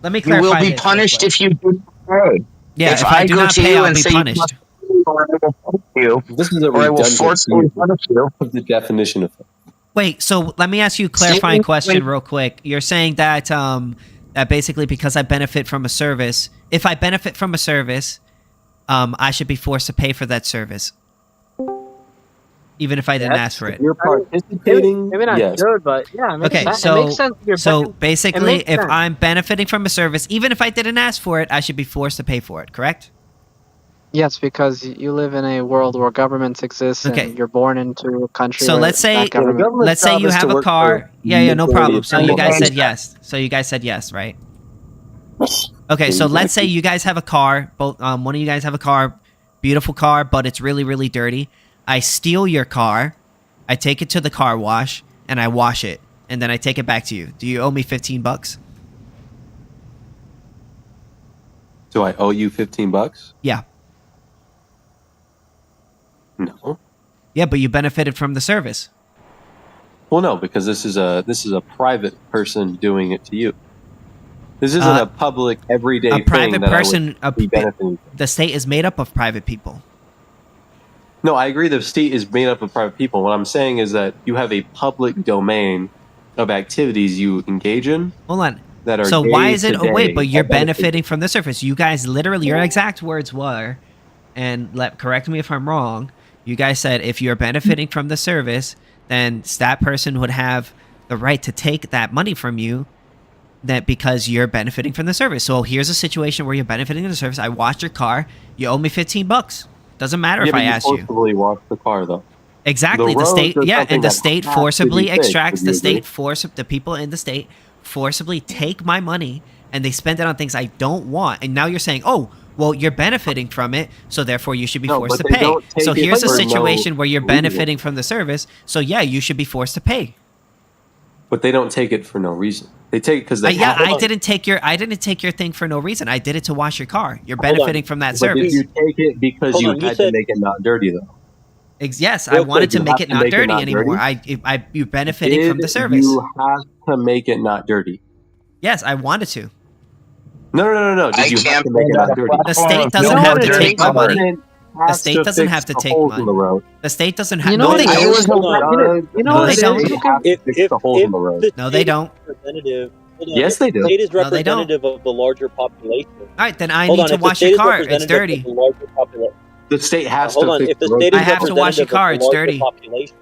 S1: Let me
S2: you will
S1: clarify
S2: be
S1: this real
S2: punished
S1: quick.
S2: if you do pay.
S1: Yeah, if I
S2: I
S1: do
S2: go
S1: not
S2: to
S1: pay,
S2: you
S1: I'll
S2: and
S1: be
S2: say you
S1: punished.
S2: must pay or I will punish you,
S9: This is a
S2: or I will
S9: redundant
S2: forcefully
S9: use
S2: punish you.
S9: of the definition of theft.
S1: Wait, so let me ask you a clarifying question real quick. You're saying that that basically because I benefit from a service, if I benefit from a service, I should be forced to pay for that service, even if I didn't ask for
S9: If
S1: it.
S9: you're participating,
S10: Maybe not
S9: yes.
S10: should, but yeah, it makes
S1: Okay,
S10: sense.
S1: so
S10: It makes sense if you're
S1: so
S10: paying-
S1: basically,
S10: makes
S1: if
S10: sense.
S1: I'm benefiting from a service, even if I didn't ask for it, I should be forced to pay for it. Correct?
S10: Yes, because you live in a world where governments exist
S1: Okay.
S10: and you're born into a country
S1: So
S10: where
S1: let's say
S10: that government.
S1: let's say
S9: job
S1: you
S9: is to
S1: have a
S9: work
S1: car.
S9: for
S1: Yeah, no
S9: majority
S1: problem.
S9: of
S1: So you
S9: people.
S1: guys said yes. So you guys said yes, right? Okay, so let's say you guys have a car. Both one of you guys have a car, beautiful car, but it's really really dirty. I steal your car, I take it to the car wash, and I wash it, and then I take it back to you. Do you owe me $15?
S9: Do I owe you $15?
S1: Yeah.
S9: No.
S1: Yeah, but you benefited from the service.
S9: Well, no, because this is a private person doing it to you. This isn't a public everyday
S1: A
S9: thing
S1: private
S9: that
S1: person.
S9: I would be benefiting.
S1: The state is made up of private people.
S9: No, I agree. The state is made up of private people. What I'm saying is that you have a public domain of activities you engage in.
S1: Hold on.
S9: that are
S1: So
S9: day
S1: why is it?
S9: to
S1: Oh wait,
S9: day
S1: but you're
S9: are benefiting.
S1: benefiting from the service. You guys literally, your exact words were, and correct me if I'm wrong. You guys said if you're benefiting from the service, then that person would have the right to take that money from you. That because you're benefiting from the service. So here's a situation where you're benefiting from the service. I washed your car. You owe me $15. Doesn't matter if I ask you.
S9: Forcibly wash the car though.
S1: Exactly. The
S9: roads
S1: state,
S9: are
S1: yeah,
S9: something
S1: and the
S9: that
S1: state
S9: has to
S1: forcibly
S9: be fixed,
S1: extracts.
S9: would
S1: The
S9: you
S1: state
S9: agree?
S1: the people in the state forcibly take my money and they spend it on things I don't want. And now you're saying, oh, well, you're benefiting from it, so therefore you should be
S9: No,
S1: forced
S9: but
S1: to
S9: they
S1: pay.
S9: don't take
S1: So
S9: it
S1: here's a
S9: for no
S1: situation where you're
S9: reason.
S1: benefiting from the service. So yeah, you should be forced to pay.
S9: But they don't take it for no reason. They take it because they
S1: Yeah,
S9: have
S1: I
S9: to.
S1: didn't take your thing for no reason. I did it to wash your car. You're benefiting from that
S9: But
S1: service.
S9: did you take it because
S11: Hold
S9: you
S11: on, you
S9: had to
S11: said-
S9: make it not dirty though?
S1: Yes, I
S9: Real
S1: wanted
S9: quick,
S1: to
S9: you
S1: make
S9: have
S1: it
S9: to
S1: not
S9: make it
S1: dirty
S9: not
S1: anymore.
S9: dirty?
S1: You're benefiting from the
S9: Did
S1: service.
S9: you have to make it not dirty?
S1: Yes, I wanted to.
S9: No. Did
S2: I
S9: you have
S2: can't
S9: to make it
S2: build out
S9: not
S2: a
S9: dirty?
S1: The
S2: platform
S1: state
S2: of
S1: doesn't
S2: no
S1: have
S2: more
S1: to
S2: dirty
S1: take my
S2: cars.
S1: money. The state doesn't have to take
S9: holes in the
S1: money.
S9: road.
S1: The state doesn't have.
S10: You
S1: No,
S10: know what
S1: they
S10: it
S1: don't.
S10: is? Hold on. You know
S1: No,
S10: what
S1: they
S10: it
S1: don't.
S10: is?
S9: They have to fix the holes in the road.
S11: the
S1: No, they
S11: state
S1: don't.
S11: is representative, hold on,
S9: Yes,
S11: if
S9: they
S11: the
S9: do.
S11: state is
S1: No, they don't.
S11: representative of the larger population.
S1: All right, then I
S11: Hold
S1: need
S11: on,
S1: to
S11: if the
S1: wash
S11: state
S1: your
S11: is
S1: car. It's
S11: representative
S1: dirty.
S11: of the larger population.
S9: The state has
S11: Hold
S9: to
S11: on,
S9: fix
S11: if the
S9: the road.
S11: state
S1: I
S11: is
S1: have to wash your
S11: representative
S1: car,
S11: of
S1: it's
S11: the larger
S1: dirty.
S11: population,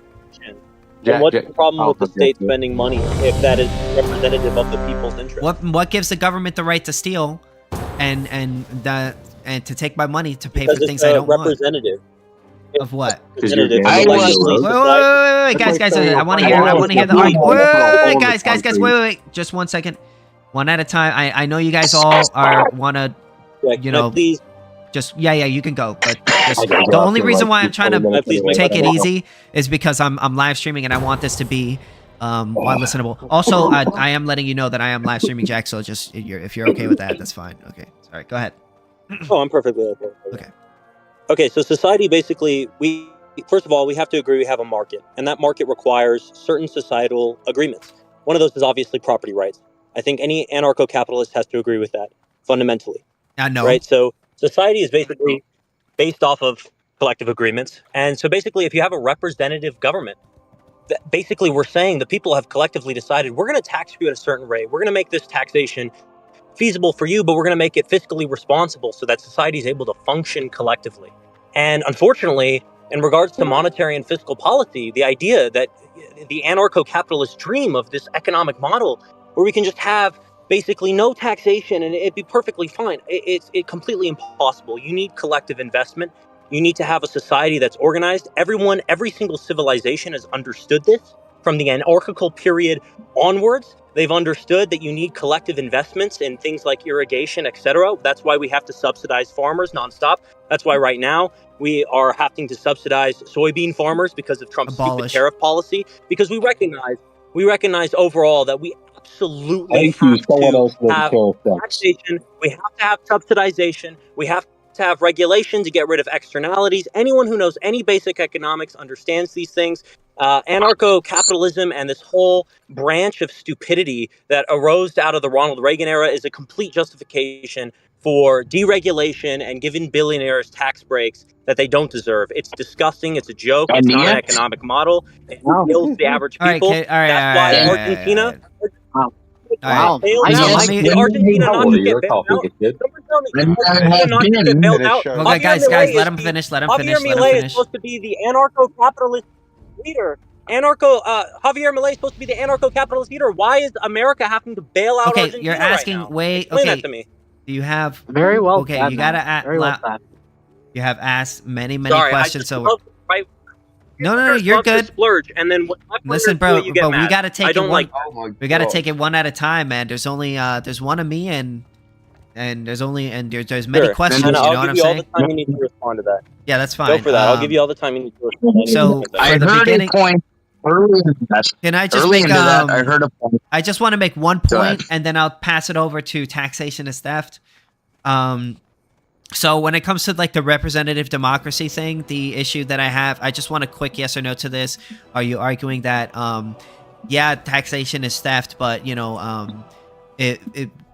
S9: Yeah,
S11: then what's
S9: yeah.
S11: the problem
S9: Oh,
S11: with the
S9: okay.
S11: state spending money if that is representative of the people's interest?
S1: What gives the government the right to steal, and to take my money to pay
S11: Because
S1: for
S11: it's
S1: things I
S11: a
S1: don't want?
S11: representative.
S1: Of what?
S9: Because you're
S11: Representative.
S2: I
S11: Like
S2: was-
S11: the police
S1: Wait,
S11: decide-
S1: guys,
S9: That's like saying
S1: I want to
S9: a
S1: hear. I
S9: forest
S1: want to hear the
S9: is
S1: argument.
S9: illegal. Put a hole in the
S1: Guys,
S9: concrete.
S1: wait, just 1 second, one at a time. I know you guys all want to,
S11: Yeah,
S1: you
S11: can
S1: know,
S11: I please,
S1: just yeah, you can go. But just,
S9: I can
S1: the
S9: go
S1: only
S9: after,
S1: reason
S9: like,
S1: why I'm trying to
S9: 20 minutes
S11: Please
S9: anyway,
S1: take it
S9: but-
S1: easy is because I'm live streaming and I want this to be while listenable. Also, I am letting you know that I am live streaming, Jack. So just if you're okay with that, that's fine. Okay, sorry, go ahead.
S11: oh, I'm perfectly okay.
S1: Okay.
S11: Okay, so society basically, first of all, we have to agree we have a market, and that market requires certain societal agreements. One of those is obviously property rights. I think any anarcho-capitalist has to agree with that fundamentally,
S1: No.
S11: right? So society is basically based off of collective agreements, and so basically, if you have a representative government, basically we're saying the people have collectively decided we're going to tax you at a certain rate. We're going to make this taxation feasible for you, but we're going to make it fiscally responsible so that society is able to function collectively. And unfortunately, in regards to monetary and fiscal policy, the idea that the anarcho-capitalist dream of this economic model where we can just have basically no taxation and it'd be perfectly fine, it's completely impossible. You need collective investment. You need to have a society that's organized. Every single civilization has understood this from the anarchical period onwards. They've understood that you need collective investments in things like irrigation, etc. That's why we have to subsidize farmers nonstop. That's why right now we are having to subsidize soybean farmers because of Trump's stupid tariff policy. Because we recognize overall that we absolutely have to have taxation. We have to have subsidization. We have to have regulation to get rid of externalities. Anyone who knows any basic economics understands these things. Anarcho-capitalism and this whole branch of stupidity that arose out of the Ronald Reagan era is a complete justification for deregulation and giving billionaires tax breaks that they don't deserve. It's disgusting. It's a joke. It's not an economic model. It kills the average people. That's why Argentina.
S1: Wow.
S11: Argentina not to get bailed out. Argentina not to get bailed out.
S1: Okay, guys, let him finish.
S11: Javier Milei is supposed to be the anarcho-capitalist leader. Javier Milei is supposed to be the anarcho-capitalist leader. Why is America having to bail out Argentina
S1: you're asking.
S11: right now?
S1: Wait.
S11: Explain
S1: Okay.
S11: that to me.
S1: Do you have
S10: Very well.
S1: Okay,
S10: said,
S1: you gotta
S10: man. Very well said.
S1: You have asked many
S11: Sorry,
S1: questions.
S11: I just love, right?
S1: No, you're good.
S11: Splurge, and then what
S1: Listen, bro,
S11: you get
S1: but
S11: mad.
S1: we gotta take
S11: I don't
S1: it
S11: like.
S1: we gotta take it one at a time, man. There's only there's one of me and there's many
S11: Sure.
S1: questions.
S11: And
S1: you
S11: I'll
S1: know what
S11: give
S1: I'm
S11: you all
S1: saying?
S11: the time you need to respond to that.
S1: Yeah, that's fine.
S11: Go for that. I'll give you all the time you need to respond.
S1: So
S2: I
S1: for the
S2: heard
S1: beginning,
S2: a point early into that.
S1: can I just
S2: Early
S1: make
S2: into that, I heard a point.
S1: I just want to make one
S2: Go ahead.
S1: point, and then I'll pass it over to taxation is theft. So when it comes to like the representative democracy thing, the issue that I have, I just want a quick yes or no to this. Are you arguing that, yeah, taxation is theft, but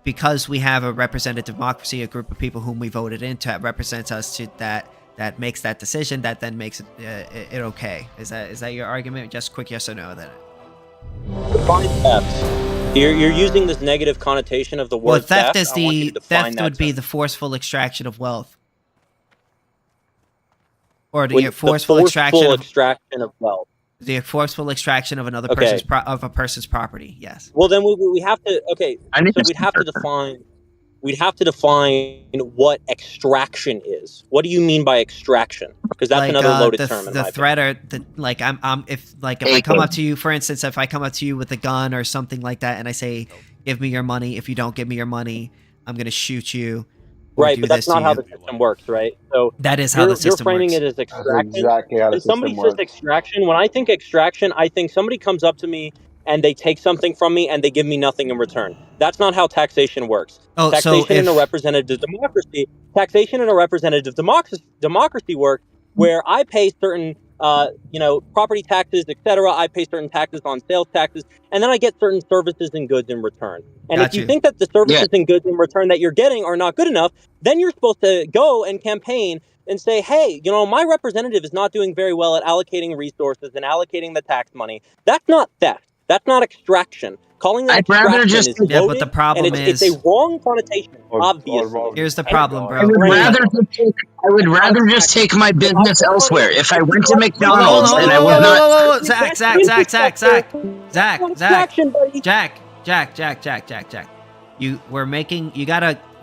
S1: because we have a representative democracy, a group of people whom we voted in to represent us to that makes that decision, that then makes it okay? Is that your argument? Just quick yes or no then.
S11: Define theft. You're using this negative connotation of the word
S1: Well, theft is
S11: I want you
S1: the
S11: to define
S1: theft
S11: that
S1: would be
S11: term.
S1: the forceful extraction of wealth, or
S11: Wait,
S1: the forceful extraction
S11: of wealth.
S1: the forceful extraction of another
S11: Okay.
S1: of a person's property. Yes.
S11: Well, then we have to. Okay,
S2: I need
S11: so
S2: to
S11: we'd have to define. We'd have to define what extraction is. What do you mean by extraction? Because that's
S1: Like
S11: another loaded
S1: the
S11: term in
S1: the
S11: my
S1: threat or the like. If I come up to you, for instance, if I come up to you with a gun or something like that, and I say, "Give me your money. If you don't give me your money, I'm gonna shoot you." Or
S11: Right,
S1: do
S11: but that's
S1: this
S11: not
S1: to
S11: how
S1: you.
S11: the system works, right? So
S1: That is how the
S11: you're
S1: system
S11: framing
S1: works.
S11: it as
S9: That's
S11: extraction.
S9: exactly how the
S11: When somebody
S9: system
S11: says
S9: works.
S11: extraction, when I think extraction, I think somebody comes up to me and they take something from me and they give me nothing in return. That's not how taxation works.
S1: Oh, so
S11: Taxation in a
S1: if
S11: representative democracy, democracy works where I pay certain property taxes, etc. I pay certain taxes on sales taxes, and then I get certain services and goods in return. And
S1: Got
S11: if you
S1: you.
S11: think that the services and goods in return that you're getting are not good enough, then you're supposed to go and campaign and say, hey, my representative is not doing very well at allocating resources and allocating the tax money. That's not theft. That's not extraction. Calling that
S2: I'd rather
S11: extraction
S2: just
S11: is
S1: Yeah, but
S11: loaded,
S1: the problem
S11: and it's a
S1: is
S11: wrong connotation, obviously.
S1: here's the
S11: And
S1: problem,
S2: I
S1: bro.
S2: would
S11: Right.
S2: rather just take my business elsewhere. If I went to
S1: Hold on,
S2: McDonald's
S1: hold on,
S2: and I
S1: hold
S2: was
S1: on,
S2: not,
S1: hold on. Zach.
S11: Extraction, buddy.
S1: Jack.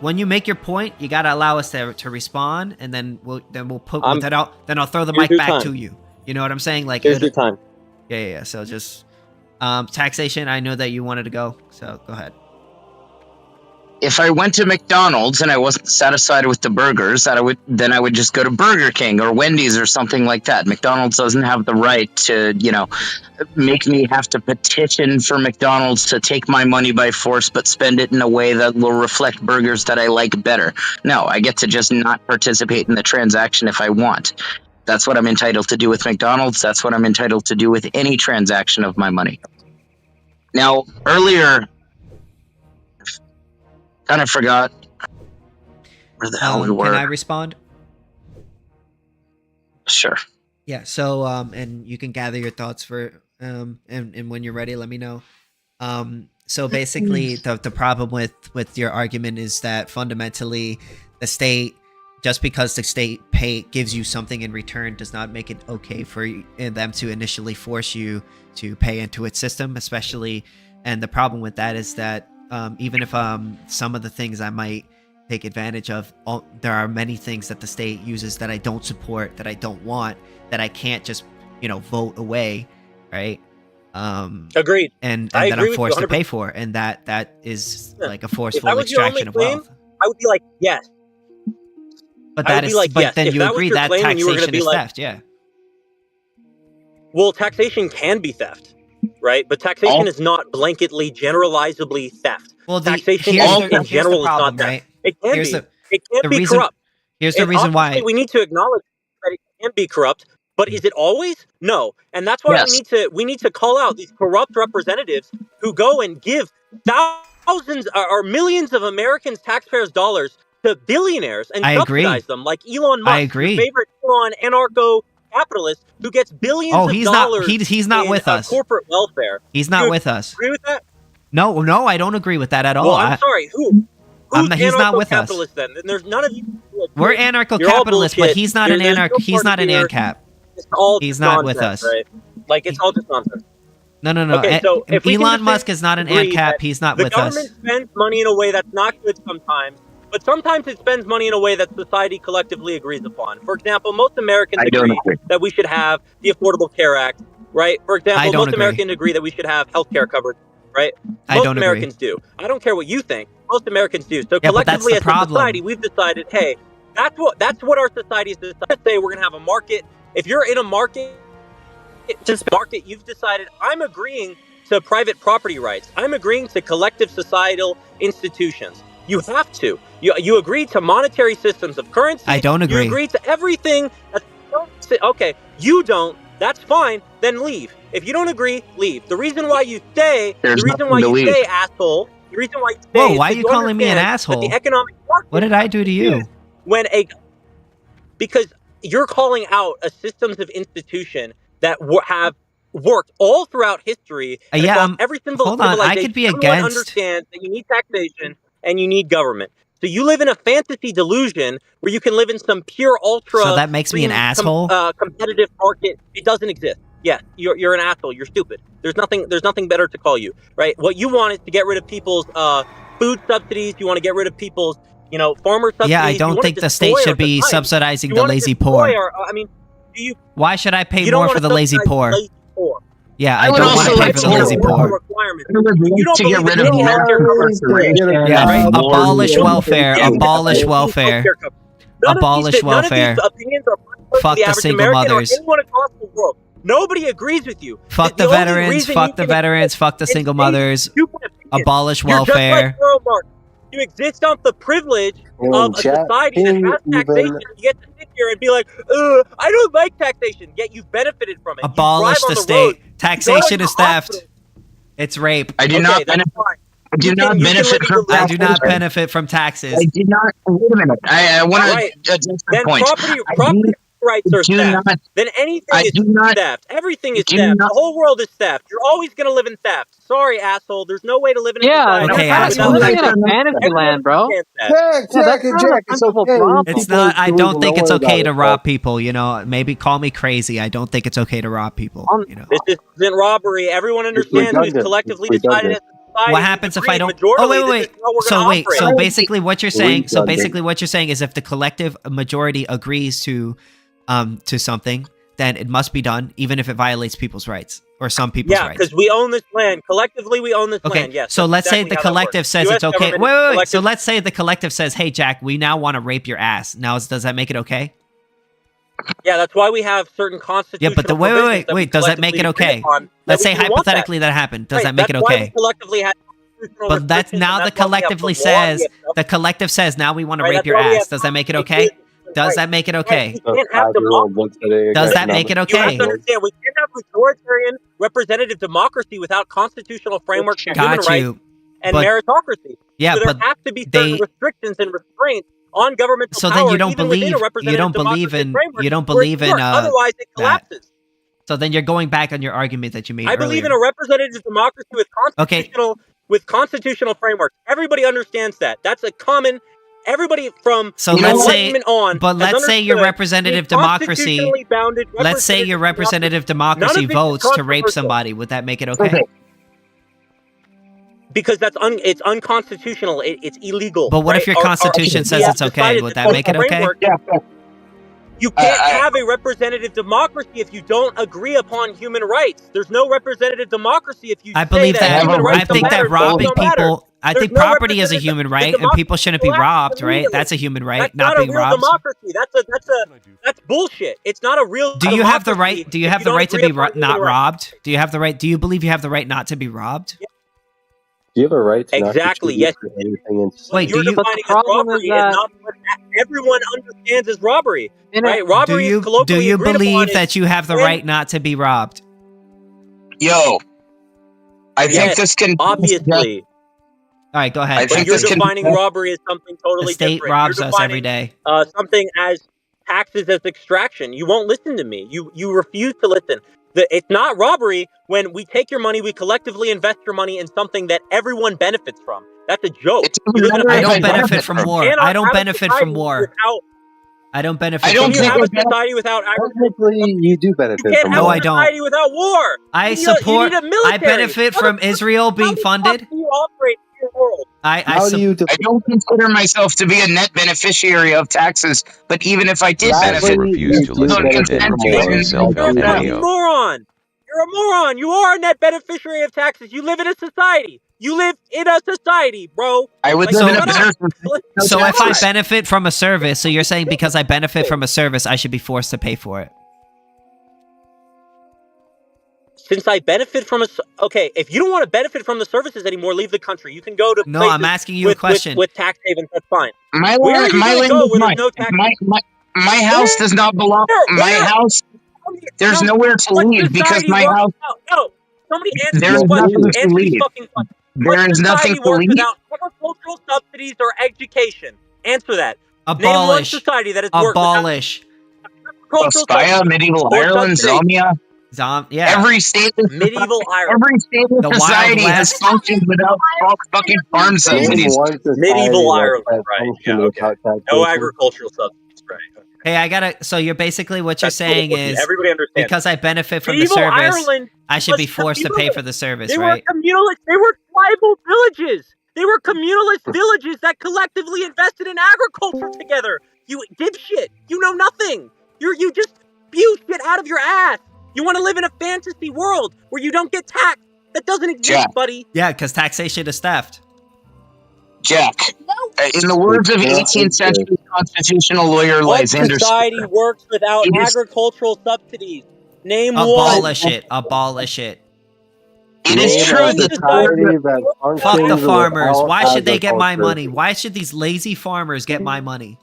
S1: When you make your point, you gotta allow us to respond, and then we'll put then I'll throw the
S11: Here's
S1: mic
S11: your
S1: back
S11: time.
S1: to you. You know what I'm saying? Like,
S11: Here's your time.
S1: yeah. So just taxation. I know that you wanted to go, so go ahead.
S2: if I went to McDonald's and I wasn't satisfied with the burgers, I would just go to Burger King or Wendy's or something like that. McDonald's doesn't have the right to, make me have to petition for McDonald's to take my money by force, but spend it in a way that will reflect burgers that I like better. No, I get to just not participate in the transaction if I want. That's what I'm entitled to do with McDonald's. That's what I'm entitled to do with any transaction of my money. Now, earlier, kind of forgot where the hell we were.
S1: Can I respond?
S2: Sure.
S1: Yeah. So and you can gather your thoughts for and when you're ready, let me know. So basically, the problem with your argument is that fundamentally, the state, just because the state gives you something in return, does not make it okay for them to initially force you to pay into its system, especially. And the problem with that is that even if some of the things I might take advantage of, there are many things that the state uses that I don't support, that I don't want, that I can't just vote away, right?
S11: Agreed.
S1: And
S11: I
S1: that
S11: agree
S1: I'm
S11: with
S1: forced
S11: you
S1: to pay for, and that is like a forceful
S11: If that was your only
S1: extraction of
S11: claim,
S1: wealth.
S11: I would be like, yes.
S1: But
S11: I would
S1: that
S11: be
S1: is,
S11: like,
S1: but
S11: yes.
S1: then
S11: If
S1: you
S11: that was
S1: agree
S11: your
S1: that
S11: claim and you were gonna
S1: taxation
S11: be
S1: is
S11: like-
S1: theft, yeah.
S11: Well, taxation can be theft, right? But taxation is not blanketly, generalizably theft.
S1: Well,
S11: taxation
S1: here's
S11: in general
S1: problem,
S11: is not
S1: right?
S11: theft. It can
S1: Here's
S11: be.
S1: the-
S11: It can
S1: the
S11: be
S1: reason-
S11: corrupt.
S1: Here's the
S11: And
S1: reason
S11: obviously
S1: why.
S11: we need to acknowledge that it can be corrupt. But is it always? No. And that's why
S2: Yes.
S11: we need to call out these corrupt representatives who go and give thousands or millions of Americans' taxpayers' dollars to billionaires and
S1: I agree.
S11: subsidize them, like Elon Musk,
S1: I agree.
S11: your favorite Elon anarcho-capitalist who gets billions of
S1: he's
S11: dollars
S1: not. He's not
S11: in
S1: with us.
S11: corporate welfare.
S1: He's not
S11: You
S1: with us.
S11: Agree with that?
S1: No, I don't agree with that at all.
S11: Well, I'm sorry. Who's
S1: he's not with us.
S11: anarcho-capitalist then? And there's none of you.
S1: We're
S11: You're all
S1: anarcho-capitalists, but
S11: bullshit.
S1: he's not an
S11: There's no
S1: He's not an
S11: party here.
S1: ANCAP.
S11: It's all
S1: He's
S11: just
S1: not with
S11: nonsense,
S1: us.
S11: right? Like it's all just nonsense.
S1: No.
S11: Okay, so if we can
S1: Elon
S11: just
S1: Musk is not an
S11: agree
S1: ANCAP.
S11: that
S1: He's not
S11: the
S1: with
S11: government
S1: us.
S11: spends money in a way that's not good sometimes, but sometimes it spends money in a way that society collectively agrees upon. For example, most Americans
S2: I don't
S11: agree
S2: agree.
S11: that we should have the Affordable Care Act, right? For
S1: I
S11: example,
S1: don't
S11: most
S1: agree.
S11: Americans agree that we should have health care coverage, right?
S1: I
S11: Most
S1: don't agree.
S11: Americans do. I don't care what you think. Most Americans do. So
S1: Yeah, but that's
S11: collectively
S1: the
S11: as a
S1: problem.
S11: society, we've decided, hey, that's what our society is decided. Say we're gonna have a market. If you're in a market, you've decided I'm agreeing to private property rights. I'm agreeing to collective societal institutions. You have to. You agree to monetary systems of currency.
S1: I don't agree.
S11: You agree to everything. Okay, you don't. That's fine. Then leave. If you don't agree, leave. The reason why you stay,
S2: There's
S11: the reason
S2: nothing
S11: why
S2: to
S11: you
S2: leave.
S11: stay, asshole. The reason why you stay.
S1: Whoa,
S11: is
S1: why are
S11: because
S1: you calling me an
S11: understand that
S1: asshole?
S11: The economic market
S1: What did I do to you?
S11: because you're calling out a systems of institution that have worked all throughout history. And
S1: Yeah,
S11: across every single
S1: hold on. I
S11: civilization.
S1: could be
S11: Everyone
S1: against.
S11: understands that you need taxation and you need government. So you live in a fantasy delusion where you can live in some pure ultra.
S1: So that makes me an asshole.
S11: Competitive market. It doesn't exist. Yes, you're an asshole. You're stupid. There's nothing better to call you, right? What you want is to get rid of people's food subsidies. You want to get rid of people's, farmer subsidies.
S1: Yeah, I don't think the state should be subsidizing the lazy poor. Why should I pay more for the lazy poor? Yeah, I don't want to pay for the lazy poor.
S2: To get rid of
S1: Yeah, abolish welfare. Abolish welfare. Abolish welfare. Fuck the single mothers.
S11: Nobody agrees with you.
S1: Fuck the veterans. Fuck the veterans. Fuck the single mothers. Abolish welfare.
S11: You exist on the privilege of a society that has taxation. You get to sit here and be like, I don't like taxation, yet you've benefited from it.
S1: Abolish the state. Taxation is theft. It's rape.
S2: I do not benefit. I do not benefit from.
S1: I do not benefit from taxes.
S2: I do not. Wait a minute. I want to address the point.
S11: Property rights are theft. Then anything is theft. Everything is theft. The whole world is theft. You're always going to live in theft. Sorry, asshole. There's no way to live in a society.
S1: Okay,
S10: asshole. Living in a fantasy land, bro.
S5: Jack, it's okay.
S1: It's not. I don't think it's okay to rob people. Maybe call me crazy. I don't think it's okay to rob people.
S11: This isn't robbery. Everyone understands we've collectively decided as a society.
S1: What happens if I don't? Oh, wait. So basically, what you're saying. So basically, what you're saying is, if the collective majority agrees to something, then it must be done, even if it violates people's rights or some people's rights.
S11: Yeah, because we own this land. Collectively, we own this land. Yes.
S1: So let's say the collective says it's okay. Wait. So let's say the collective says, "Hey, Jack, we now want to rape your ass." Now, does that make it okay?
S11: Yeah, that's why we have certain constitutional.
S1: Yeah, but wait. Does that make it okay? Let's say hypothetically that happened. Does that make it okay?
S11: Collectively had.
S1: But that's now the collectively says. The collective says now we want to rape your ass. Does that make it okay? Does that make it okay? Does that make it okay?
S11: You have to understand, we can't have authoritarian representative democracy without constitutional frameworks for human rights and meritocracy.
S1: Yeah,
S11: so there have to be certain restrictions and restraints on governmental power.
S1: So then you don't believe in
S11: otherwise it collapses.
S1: So then you're going back on your argument that you made
S11: I believe in a representative democracy with constitutional frameworks. Everybody understands that. That's a common. Everybody from
S1: let's say your representative democracy. Let's say your representative democracy votes to rape somebody. Would that make it okay?
S11: Because it's unconstitutional. It's illegal.
S1: But what if your constitution says it's okay? Would that make it okay?
S11: You can't have a representative democracy if you don't agree upon human rights. There's no representative democracy if you.
S1: I believe that. I think that robbing people. I think property is a human right, and people shouldn't be robbed, right? That's a human right, not being robbed.
S11: Democracy. That's bullshit. It's not a real.
S1: Do you have the right? Do you have the right to be not robbed? Do you have the right? Do you believe you have the right not to be robbed?
S9: Do you have a right to
S11: exactly? Yes.
S1: Wait,
S11: you're defining as robbery is not what everyone understands as robbery, right? Robbery is colloquially
S1: do you believe that you have the right not to be robbed?
S2: Yo, I think this can
S11: obviously.
S1: All right, go ahead.
S11: But you're defining robbery as something totally different.
S1: The state robs us every day.
S11: Something as taxes as extraction. You won't listen to me. You refuse to listen. It's not robbery when we take your money, we collectively invest your money in something that everyone benefits from. That's a joke.
S1: I don't benefit from war. I don't benefit from war. I don't benefit.
S11: I don't have a society without
S9: agriculture. You do benefit from war.
S1: No, I don't.
S11: Society without war.
S1: I support. I benefit from Israel being funded.
S11: You operate in your world.
S2: I don't consider myself to be a net beneficiary of taxes, but even if I did benefit,
S7: refuse to listen to yourself
S11: You're a moron. You're a moron. You are a net beneficiary of taxes. You live in a society. You live in a society, bro.
S2: I would live in a better.
S1: So if I benefit from a service, so you're saying because I benefit from a service, I should be forced to pay for it?
S11: Since I benefit from okay, if you don't want to benefit from the services anymore, leave the country. You can go to
S1: no. I'm asking you a question.
S11: With tax havens, that's fine.
S2: My house does not belong. My house. There's nowhere to leave because my house.
S11: No, somebody answer this question. Answer this fucking question.
S2: There is nothing to leave
S11: without agricultural subsidies or education. Answer that.
S1: Abolish.
S11: Name one society that has worked.
S1: Abolish.
S2: Spaya, medieval Ireland, Zomia.
S1: Yeah.
S2: Every state,
S11: Medieval Ireland.
S2: every state
S1: The
S2: of
S1: Wild
S2: society has
S1: West.
S2: functioned without fucking farm
S9: Name
S2: subsidies.
S9: one society
S11: Medieval
S9: that
S11: Ireland,
S9: has
S11: right? Yeah,
S9: functioned
S11: okay.
S9: without
S11: No
S9: taxation.
S11: agricultural subsidies, right? Okay.
S1: Hey, I gotta. So you're basically what you're
S11: That's
S1: saying
S11: totally-
S1: is
S11: everybody understands.
S1: because I benefit from the
S11: Medieval
S1: service,
S11: Ireland
S1: I should
S11: was
S1: be forced to pay
S11: communalist.
S1: for the service,
S11: They
S1: right?
S11: were communalist. They were tribal villages. They were communalist villages that collectively invested in agriculture together. You dipshit. You know nothing. You just spew shit out of your ass. You want to live in a fantasy world where you don't get taxed. That doesn't exist,
S2: Jack.
S11: buddy.
S1: Yeah, because taxation is theft.
S2: Jack, in the words of 18th century constitutional lawyer
S11: What
S2: Lysander
S11: society
S2: Spitzer,
S11: works without
S2: it is-
S11: agricultural subsidies? Name one.
S1: Abolish it. Abolish it.
S2: it is
S9: Name
S2: true
S9: a
S2: that
S9: society that
S1: Fuck the
S9: functions
S1: farmers.
S9: without
S1: Why should they get my
S9: agriculture.
S1: money? Why should these lazy farmers get my money?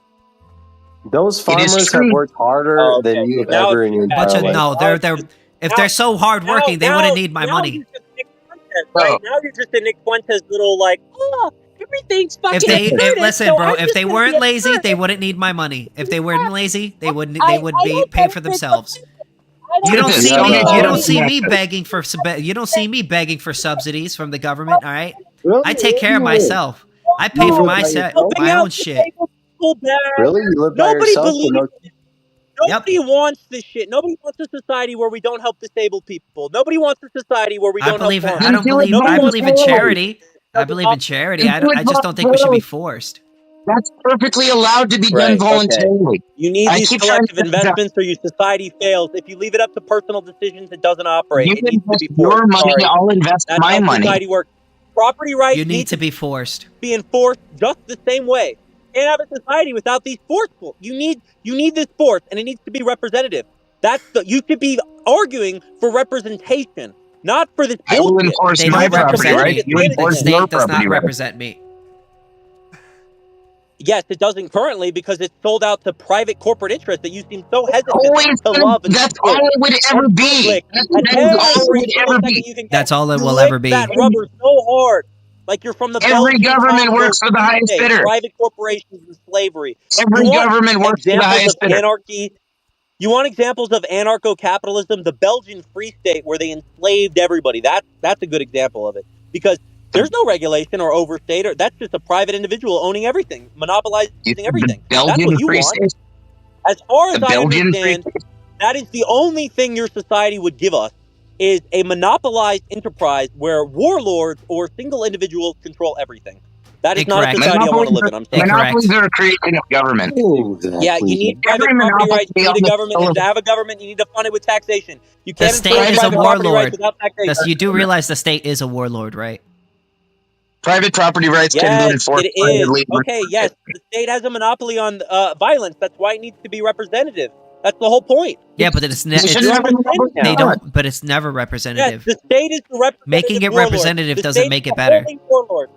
S9: Those
S2: It is
S9: farmers
S2: true.
S9: have worked harder
S11: Oh, okay.
S9: than you have
S11: Now
S9: ever
S11: it's
S9: in your
S11: bad.
S1: Bunch
S9: entire
S1: of
S9: life.
S1: no, they're if they're so hardworking, they wouldn't need my money.
S11: You're just Nick Fuentes, right? Now you're just in Nick Fuentes' little like, oh, everything's fucking absurd,
S1: Listen,
S11: so
S1: bro,
S11: I'm
S1: if
S11: just
S1: they
S11: gonna
S1: weren't
S11: be
S1: lazy,
S11: absurd.
S1: they wouldn't need my money. If they weren't lazy, they would be
S11: don't
S1: pay for
S11: think
S1: themselves.
S11: I
S1: You don't
S2: This,
S1: see
S2: don't
S1: me.
S2: make
S1: You
S2: it
S1: don't see
S2: easy.
S1: me begging for. You don't see me begging for subsidies from the government. All right,
S9: Really?
S1: I take care of myself. I pay for my my own shit.
S9: Really? You live by
S11: Nobody
S9: yourself?
S11: believes
S9: No-
S11: Nobody wants this shit. Nobody wants a society where we don't help disabled people. Nobody wants a society where we
S1: I
S11: don't
S1: believe.
S11: help
S1: I don't believe.
S11: Nobody
S1: I
S11: wants
S1: believe in
S11: to-
S1: charity. I believe in charity. I just don't think we should be forced.
S2: That's perfectly allowed to be done
S11: Right, okay.
S2: voluntarily.
S11: You need
S2: I
S11: these
S2: keep trying to
S11: collective investments or your society fails. If you leave it up to personal decisions, it doesn't operate.
S2: You
S11: It needs to
S2: invest
S11: be forced.
S2: your money,
S11: Sorry.
S2: I'll invest
S11: That's
S2: my
S11: how
S2: money.
S11: society works. Property rights
S1: You need to be forced.
S11: be enforced just the same way. You can't have a society without these forceful. You need this force, and it needs to be representative. You should be arguing for representation, not for this
S2: I will
S11: bullshit.
S2: enforce
S1: They
S2: my
S1: don't
S2: property
S1: represent
S2: right.
S1: me.
S2: You
S1: The
S2: enforce your
S1: state does
S2: property
S1: not
S2: right.
S1: represent me.
S11: Yes, it doesn't currently because it's sold out to private corporate interests that you seem so hesitant
S2: Always
S11: to
S2: gonna-
S11: love and
S2: that's
S11: support.
S2: all it would ever
S11: And
S2: be.
S11: bootlick
S2: That
S11: at
S2: is
S11: every
S2: all it would
S11: single
S2: ever
S11: second
S2: be.
S11: you can get.
S1: That's all it
S11: You
S1: will
S11: lick
S1: ever be.
S11: that rubber so hard, like you're from the
S2: Every
S11: Belgian
S2: government
S11: Congo
S2: works for the
S11: Free
S2: highest
S11: State,
S2: bidder.
S11: private corporations and slavery.
S2: Every
S11: You want
S2: government works for the
S11: examples
S2: highest
S11: of
S2: bidder.
S11: anarchy? You want examples of anarcho-capitalism? The Belgian Free State, where they enslaved everybody. That's a good example of it because there's no regulation or overstate, or that's just a private individual owning everything, monopolizing everything.
S2: The
S11: That's
S2: Belgian
S11: what you
S2: Free
S11: want.
S2: State.
S11: As far as
S2: The
S11: I
S2: Belgian Free
S11: understand,
S2: State.
S11: that is the only thing your society would give us is a monopolized enterprise where warlords or single individuals control everything. That is not a
S1: Incorrect.
S11: society I want to live in. I'm sorry.
S2: Monopolies are a creation of government.
S9: Exactly.
S11: Yeah, you need private
S2: Every
S11: property
S2: monopoly
S11: rights. You need
S2: on
S11: a
S2: the
S11: government, and to have a government, you need to fund it with taxation. You
S1: The
S11: can't
S1: state
S11: enforce
S1: is a
S11: private property rights
S1: warlord.
S11: without taxation.
S1: You do realize the state is a warlord, right?
S2: Private property rights can be
S11: Yes,
S2: enforced
S11: it is.
S2: privately.
S11: Okay, yes, the state has a monopoly on violence. That's why it needs to be representative. That's the whole point.
S1: Yeah, but it's
S2: They shouldn't have a monopoly
S1: they
S2: on it.
S1: don't. But it's never
S11: Yes,
S1: representative.
S11: the state is the representative
S1: Making it
S11: warlord.
S1: representative
S11: The
S1: doesn't
S11: state
S1: make
S11: is
S1: it
S11: the
S1: better.
S11: holding warlord.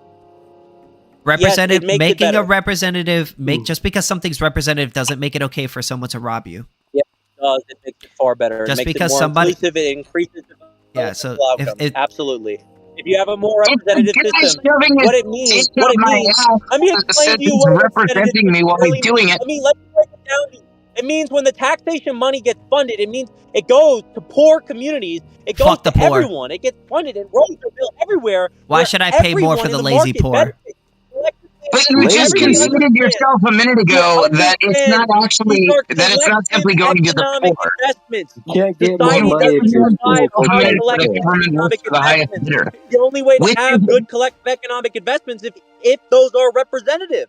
S1: Representative,
S11: Yes, it makes it
S1: making a
S11: better.
S1: representative, just because something's representative doesn't make it okay for someone to rob you.
S11: Yes, it does. It makes it far better.
S1: Just
S11: it makes
S1: because
S11: it more
S1: somebody-
S11: inclusive, it increases the
S1: Yeah, so
S11: outcome.
S1: if
S11: Absolutely. If you have a more representative system,
S2: Shoving
S11: what
S2: his
S11: it means,
S2: dick up my ass
S11: let me explain
S2: says
S11: to you
S2: he's
S11: what a
S2: representing
S11: representative
S2: me while
S11: really
S2: he's doing
S11: means.
S2: it.
S11: Let me break it down to you. It means when the taxation money gets funded, it means it goes to poor communities. It goes
S1: Fuck the
S11: to
S1: poor.
S11: everyone. It gets funded and roads are built everywhere.
S1: Why
S11: where
S1: should I pay more for
S11: everyone in
S1: the
S11: the
S1: lazy
S11: market
S1: poor?
S11: benefits.
S2: But you just
S11: Everybody
S2: conceded
S11: understands.
S2: yourself a minute ago that it's not actually
S11: These are
S2: that it's not simply
S11: collective
S2: going to the
S11: economic
S2: poor.
S11: investments.
S9: You can't get more
S11: Society
S9: money if
S11: doesn't
S9: you're
S11: survive
S9: poor.
S11: without
S2: Okay,
S11: collective
S2: the government works
S11: economic
S2: for the highest
S11: investments.
S2: bidder.
S11: The only way to
S2: Which
S11: have
S2: is-
S11: good collective economic investments if those are representative.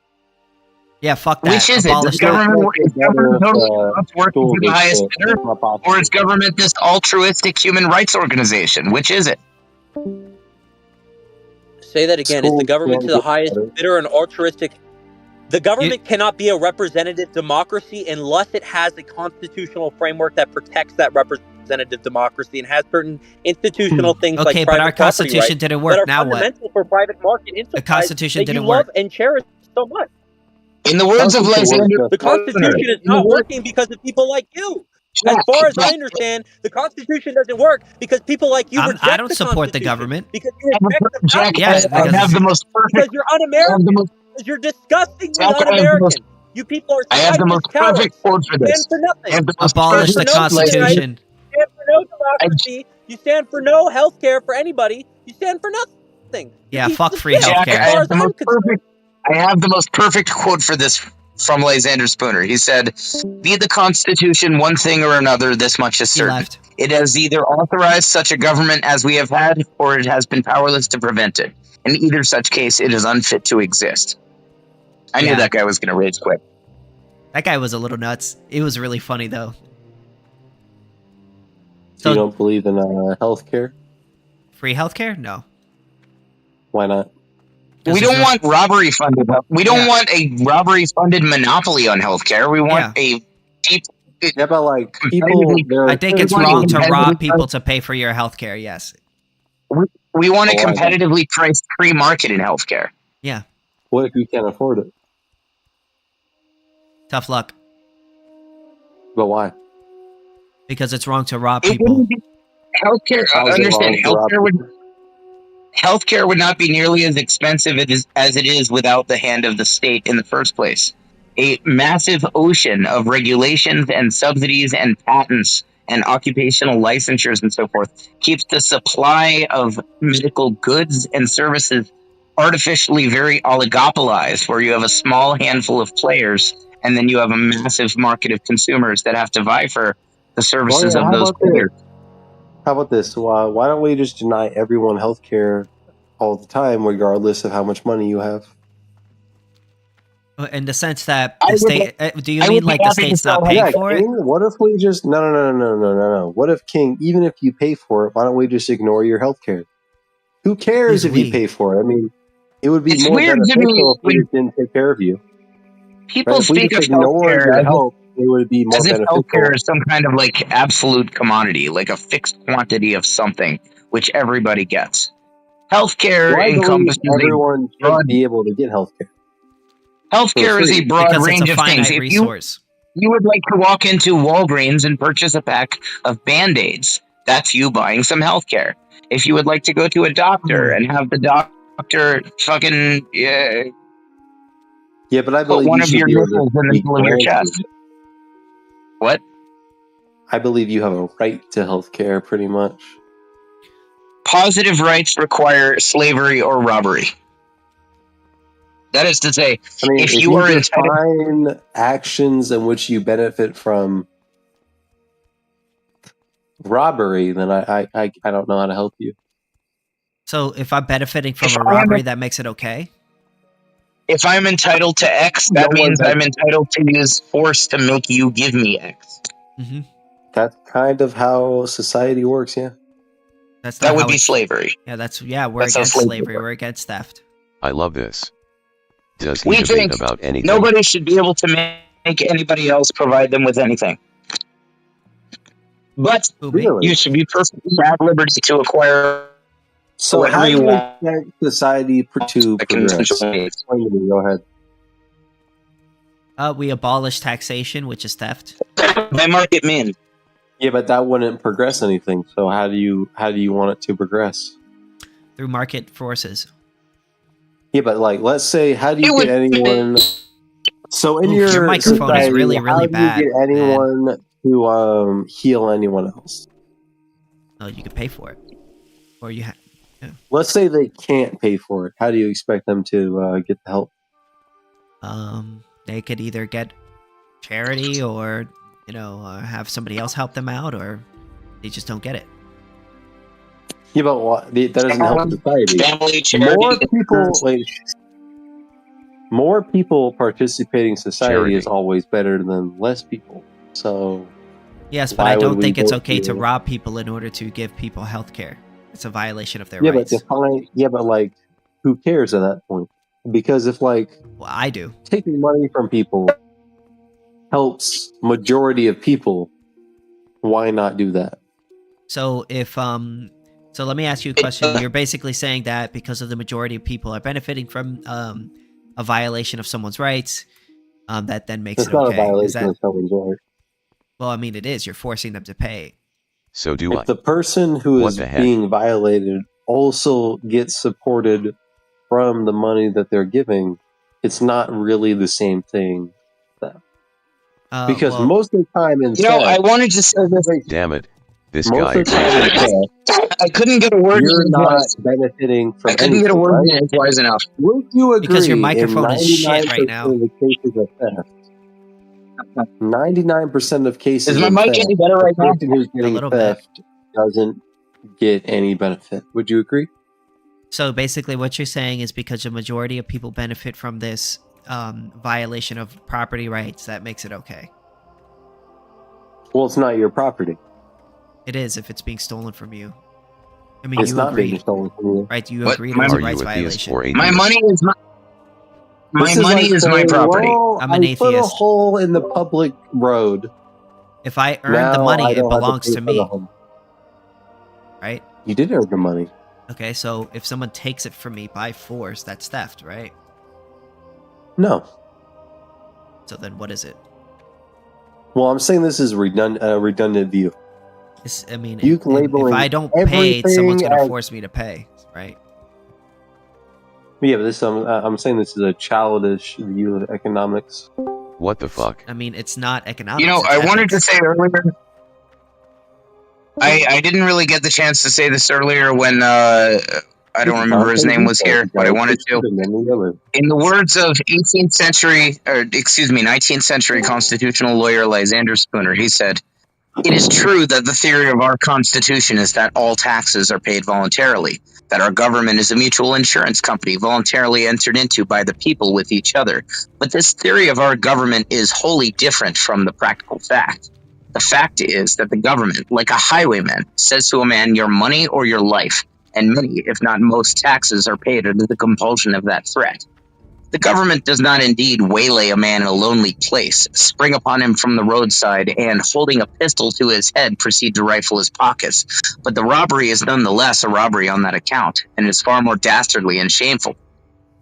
S1: Yeah, fuck that.
S2: Which is it?
S1: Abolish
S2: Is
S1: that.
S2: government totally working for the highest
S9: It's
S2: bidder,
S9: not possible.
S2: or is government this altruistic human rights organization? Which is it?
S11: Say that again. Is the government to the highest bidder and altruistic? The government cannot be a representative democracy unless it has a constitutional framework that protects that representative democracy and has certain institutional things like
S1: Okay,
S11: private
S1: but our
S11: property
S1: constitution
S11: rights
S1: didn't
S11: that
S1: work.
S11: are
S1: Now what?
S11: fundamental for private market enterprise
S1: Constitution
S11: that
S1: didn't
S11: you love
S1: work.
S11: and cherish so much.
S2: In the words of Lysander,
S11: The Constitution is not working because of people like you. As far as I understand, the Constitution doesn't work because people like you reject
S1: I don't
S11: the
S1: support the
S11: Constitution.
S1: government.
S11: Because you reject the
S2: Jack,
S11: values.
S2: I have the most
S11: Because
S2: perfect.
S11: you're
S2: I have
S11: un-American.
S2: the most-
S11: Because you're disgustingly
S2: Jack, I have the
S11: un-American.
S2: most-
S11: You people are
S2: I have the
S11: spineless
S2: most perfect
S11: cowards.
S2: quote for this.
S11: Stand for nothing.
S2: I have the most
S1: Abolish the
S2: perfect
S1: Constitution.
S11: Stand for no democracy. You stand for no health care for anybody. You stand for nothing.
S1: Yeah, fuck free
S2: Jack,
S1: healthcare.
S2: I have the most perfect quote for this from Lysander Spooner. He said, "Be the Constitution one thing or another, this much is certain. It has either authorized such a government as we have had, or it has been powerless to prevent it. In either such case, it is unfit to exist." I knew that guy was going to rage quit.
S1: That guy was a little nuts. It was really funny though.
S9: So you don't believe in healthcare?
S1: Free healthcare? No.
S9: Why not?
S2: We don't want robbery funded. We don't want a robbery funded monopoly on healthcare. We want a deep.
S9: Yeah, but like people,
S1: I think it's wrong to rob people to pay for your healthcare. Yes.
S2: We want a competitively priced free market in healthcare.
S1: Yeah.
S9: What if you can't afford it?
S1: Tough luck.
S9: But why?
S1: Because it's wrong to rob people.
S2: Healthcare. Understand? Healthcare would not be nearly as expensive as it is without the hand of the state in the first place. A massive ocean of regulations and subsidies and patents and occupational licensures and so forth keeps the supply of medical goods and services artificially very oligopolized, where you have a small handful of players and then you have a massive market of consumers that have to vie for the services of those players.
S9: How about this? Why don't we just deny everyone health care all the time, regardless of how much money you have?
S1: In the sense that the state, do you mean like the state's not paying for it?
S9: What if we just no? What if King? Even if you pay for it, why don't we just ignore your health care? Who cares if you pay for it? I mean, it would be more beneficial if we didn't take care of you.
S2: People speak of healthcare
S9: it would be more
S2: as if
S9: beneficial.
S2: healthcare is some kind of like absolute commodity, like a fixed quantity of something which everybody gets. Healthcare encompasses
S9: everyone should be able to get healthcare.
S2: Healthcare is a broad range of things. If
S1: resource.
S2: you would like to walk into Walgreens and purchase a pack of Band-Aids, that's you buying some healthcare. If you would like to go to a doctor and have the doctor fucking
S9: but I
S2: put
S9: believe
S2: one
S9: you
S2: of
S9: should
S2: your
S9: be able
S2: nipples
S9: to
S2: in the middle of your chest. What?
S9: I believe you have a right to healthcare, pretty much.
S2: Positive rights require slavery or robbery. That is to say,
S9: I mean,
S2: if you are
S9: define actions in which you benefit from robbery, then I don't know how to help you.
S1: So if I'm benefiting from a robbery, that makes it okay?
S2: If I'm entitled to X, that means I'm entitled to use force to make you give me X.
S1: Mm-hmm.
S9: That's kind of how society works, yeah.
S2: That would be slavery.
S1: Yeah, we're against slavery. We're against theft.
S7: I love this. Does
S2: We
S7: he
S2: think
S7: debate about anything?
S2: nobody should be able to make anybody else provide them with anything. But you should be perfectly at liberty to acquire
S9: whatever you want.
S2: So how do
S9: you expect society to progress? Go ahead.
S1: We abolish taxation, which is theft.
S2: By market means.
S9: Yeah, but that wouldn't progress anything. So how do you want it to progress?
S1: Through market forces.
S9: Yeah, but like, let's say, how do you get anyone? So in your
S1: microphone
S9: society,
S1: is really
S9: how do
S1: bad.
S9: you get anyone to heal anyone else?
S1: Oh, you could pay for it, or you have. Yeah.
S9: Let's say they can't pay for it. How do you expect them to get the help?
S1: They could either get charity, or have somebody else help them out, or they just don't get it.
S9: Yeah, but that doesn't help society.
S2: Family charity.
S9: More people participating in society is always better than less people. So
S1: yes, but I don't think it's okay to rob people in order to give people health care. It's a violation of their rights.
S9: But like, who cares at that point? Because if
S1: I do.
S9: Taking money from people helps majority of people, why not do that?
S1: So if so let me ask you a question. You're basically saying that because of the majority of people are benefiting from a violation of someone's rights, that then makes it okay.
S9: It's not a violation of someone's rights.
S1: Well, I mean, it is. You're forcing them to pay.
S7: So do
S9: if the person who is being violated also gets supported from the money that they're giving, it's not really the same thing. Because most of the time in
S2: I wanted to say this.
S7: Damn it. This
S9: Most
S7: guy
S9: of the time
S7: agrees.
S9: it's theft.
S2: I couldn't get a word
S9: You're
S2: in
S9: not
S2: edgewise.
S9: benefiting from
S2: I couldn't
S9: anything,
S2: get a word
S9: right?
S2: in edgewise enough.
S9: Would you agree
S1: Because your
S9: in
S1: microphone is shit right
S9: 99%
S1: now.
S9: of the cases of theft, 99% of cases
S2: Is my
S9: of
S2: mic
S9: theft,
S2: any better
S9: the
S2: right now?
S9: person who's getting
S1: little bit.
S9: theft doesn't get any benefit. Would you agree?
S1: So basically what you're saying is because the majority of people benefit from this violation of property rights, that makes it okay.
S9: Well, it's not your property.
S1: It is if it's being stolen from you. I mean,
S9: It's
S1: you
S9: not being
S1: agreed,
S9: stolen from you.
S1: right? You
S2: What?
S1: agreed it was
S7: Are
S1: a
S7: you
S1: rights
S7: a theist
S1: violation.
S7: or atheist?
S2: My money is my
S9: This is
S2: money
S9: like
S2: is my
S9: saying,
S2: property.
S9: well,
S1: I'm an
S9: I put a
S1: atheist.
S9: hole in the public road.
S1: If I earn
S9: Now
S1: the money,
S9: I
S1: it
S9: don't have
S1: belongs
S9: pay
S1: to
S9: for the
S1: me,
S9: home.
S1: right?
S9: You did earn the money.
S1: Okay, so if someone takes it from me by force, that's theft, right?
S9: No.
S1: So then what is it?
S9: Well, I'm saying this is a redundant view.
S1: I mean,
S9: You can label
S1: if I don't pay, someone's
S9: everything
S1: going to
S9: as-
S1: force me to pay, right?
S9: Yeah, but this I'm saying this is a childish view of economics.
S7: What the fuck?
S1: I mean, it's not economics.
S2: You know,
S1: it's
S2: I wanted to
S1: ethics.
S2: say earlier. I didn't really get the chance to say this earlier when I don't remember his name was here, but I wanted to. In the words of 18th century, or excuse me, 19th century constitutional lawyer Lysander Spooner, he said, "It is true that the theory of our Constitution is that all taxes are paid voluntarily, that our government is a mutual insurance company voluntarily entered into by the people with each other. But this theory of our government is wholly different from the practical fact. The fact is that the government, like a highwayman, says to a man, your money or your life, and many, if not most, taxes are paid under the compulsion of that threat. The government does not indeed waylay a man in a lonely place, spring upon him from the roadside, and, holding a pistol to his head, proceed to rifle his pockets. But the robbery is nonetheless a robbery on that account, and is far more dastardly and shameful.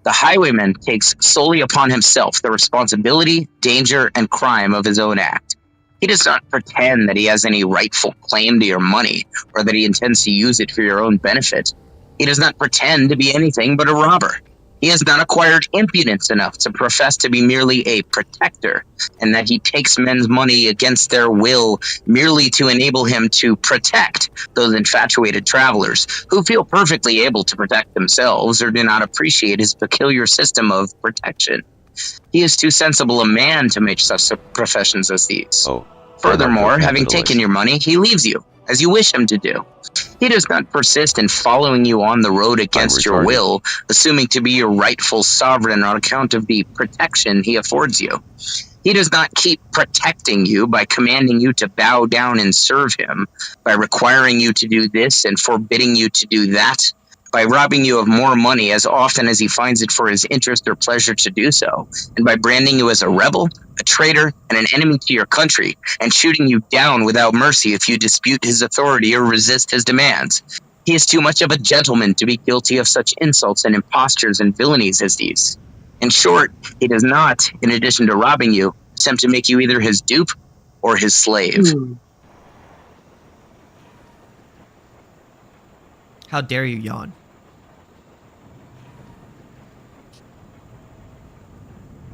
S2: The highwayman takes solely upon himself the responsibility, danger, and crime of his own act. He does not pretend that he has any rightful claim to your money, or that he intends to use it for your own benefit. He does not pretend to be anything but a robber. He has not acquired impudence enough to profess to be merely a protector, and that he takes men's money against their will merely to enable him to protect those infatuated travelers who feel perfectly able to protect themselves or do not appreciate his peculiar system of protection. He is too sensible a man to make such professions as these.
S7: Oh,
S2: Furthermore, having taken your money, he leaves you, as you wish him to do. He does not persist in following you on the road against your will, assuming to be your rightful sovereign on account of the protection he affords you. He does not keep protecting you by commanding you to bow down and serve him, by requiring you to do this and forbidding you to do that, by robbing you of more money as often as he finds it for his interest or pleasure to do so, and by branding you as a rebel, a traitor, and an enemy to your country, and shooting you down without mercy if you dispute his authority or resist his demands. He is too much of a gentleman to be guilty of such insults and impostures and villainies as these. In short, he does not, in addition to robbing you, attempt to make you either his dupe or his slave."
S1: How dare you yawn?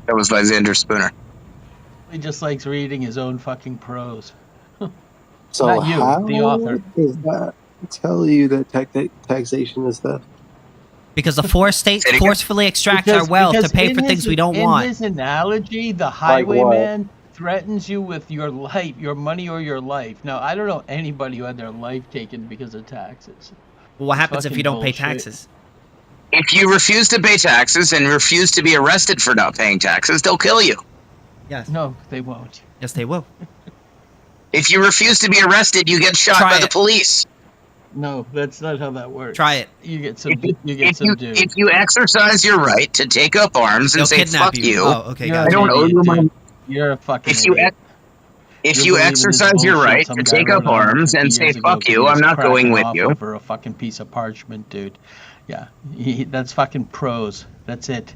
S2: That was Lysander Spooner.
S12: He just likes reading his own fucking prose.
S9: So
S12: Not you,
S9: how
S12: the author.
S9: does that tell you that taxation is theft?
S1: Because the state forcefully extracts our wealth to pay for things we don't want.
S12: In his analogy, the
S9: what?
S12: highwayman threatens you with your life, your money or your life. Now, I don't know anybody who had their life taken because of taxes.
S1: Well, what happens if
S12: Fucking
S1: you don't pay
S12: bullshit.
S1: taxes?
S2: If you refuse to pay taxes and refuse to be arrested for not paying taxes, they'll kill you.
S1: Yes.
S12: No, they won't.
S1: Yes, they will.
S2: If you refuse to be arrested, you get shot by the police.
S12: No, that's not how that works.
S1: Try it.
S12: You get subdued.
S2: If you exercise your right to take up arms and
S1: They'll
S2: say
S1: kidnap
S2: "fuck
S1: you."
S2: you,"
S1: Oh, okay,
S12: You're
S2: I
S12: an
S2: don't owe you
S12: idiot,
S2: my.
S12: dude. You're a fucking
S2: If you
S12: idiot.
S2: if
S12: You're
S2: you
S12: believing this
S2: exercise your
S12: bullshit
S2: right
S12: some
S2: to
S12: guy
S2: take
S12: wrote
S2: up
S12: 150
S2: arms and say
S12: years ago
S2: "fuck
S12: 'cause
S2: you,"
S12: he
S2: I'm
S12: was
S2: not going
S12: cracking
S2: with
S12: off
S2: you.
S12: over a fucking piece of parchment, dude. Yeah, that's fucking prose. That's it.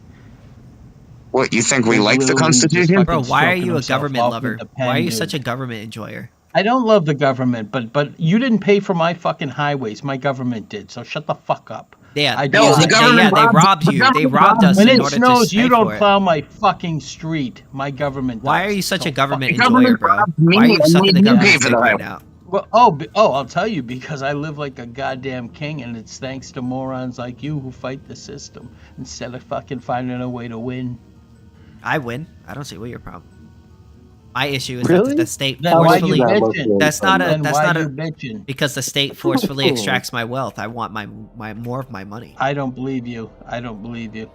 S2: What, you think we
S12: He's
S2: like the
S12: literally just
S2: Constitution?
S12: fucking
S1: Bro, why are
S12: stroking
S1: you a
S12: himself
S1: government
S12: off
S1: lover?
S12: with the pen,
S1: Why are you
S12: dude.
S1: such a government enjoyer?
S12: I don't love the government, but you didn't pay for my fucking highways. My government did. So shut the fuck up.
S1: Yeah,
S12: I
S2: No, the government
S1: they
S2: robbed-
S1: robbed
S2: the
S1: you. They
S2: government
S1: robbed us
S12: When
S1: in
S12: it
S1: order
S12: snows,
S1: to
S12: you
S1: pay
S12: don't
S1: for it.
S12: plow my fucking street. My government.
S1: Why
S12: does.
S1: are you such
S12: So
S1: a government
S2: The
S1: enjoyer,
S2: government
S1: bro?
S2: robbed me
S1: Why are you
S2: and
S1: sucking
S2: made
S1: the
S2: me pay
S1: government's
S2: for
S1: dick
S2: the
S1: right
S2: highway.
S1: now?
S12: Well, I'll tell you, because I live like a goddamn king, and it's thanks to morons like you who fight the system instead of fucking finding a way to win.
S1: I win. I don't see what your problem. My issue is
S9: Really?
S1: that the state
S12: Then why you
S1: forcefully.
S12: bitching?
S1: That's not a.
S12: Then
S1: That's
S12: why
S1: not
S12: you
S1: a.
S12: bitching?
S1: Because the state forcefully extracts my wealth. I want my more of my money.
S12: I don't believe you. I don't believe you.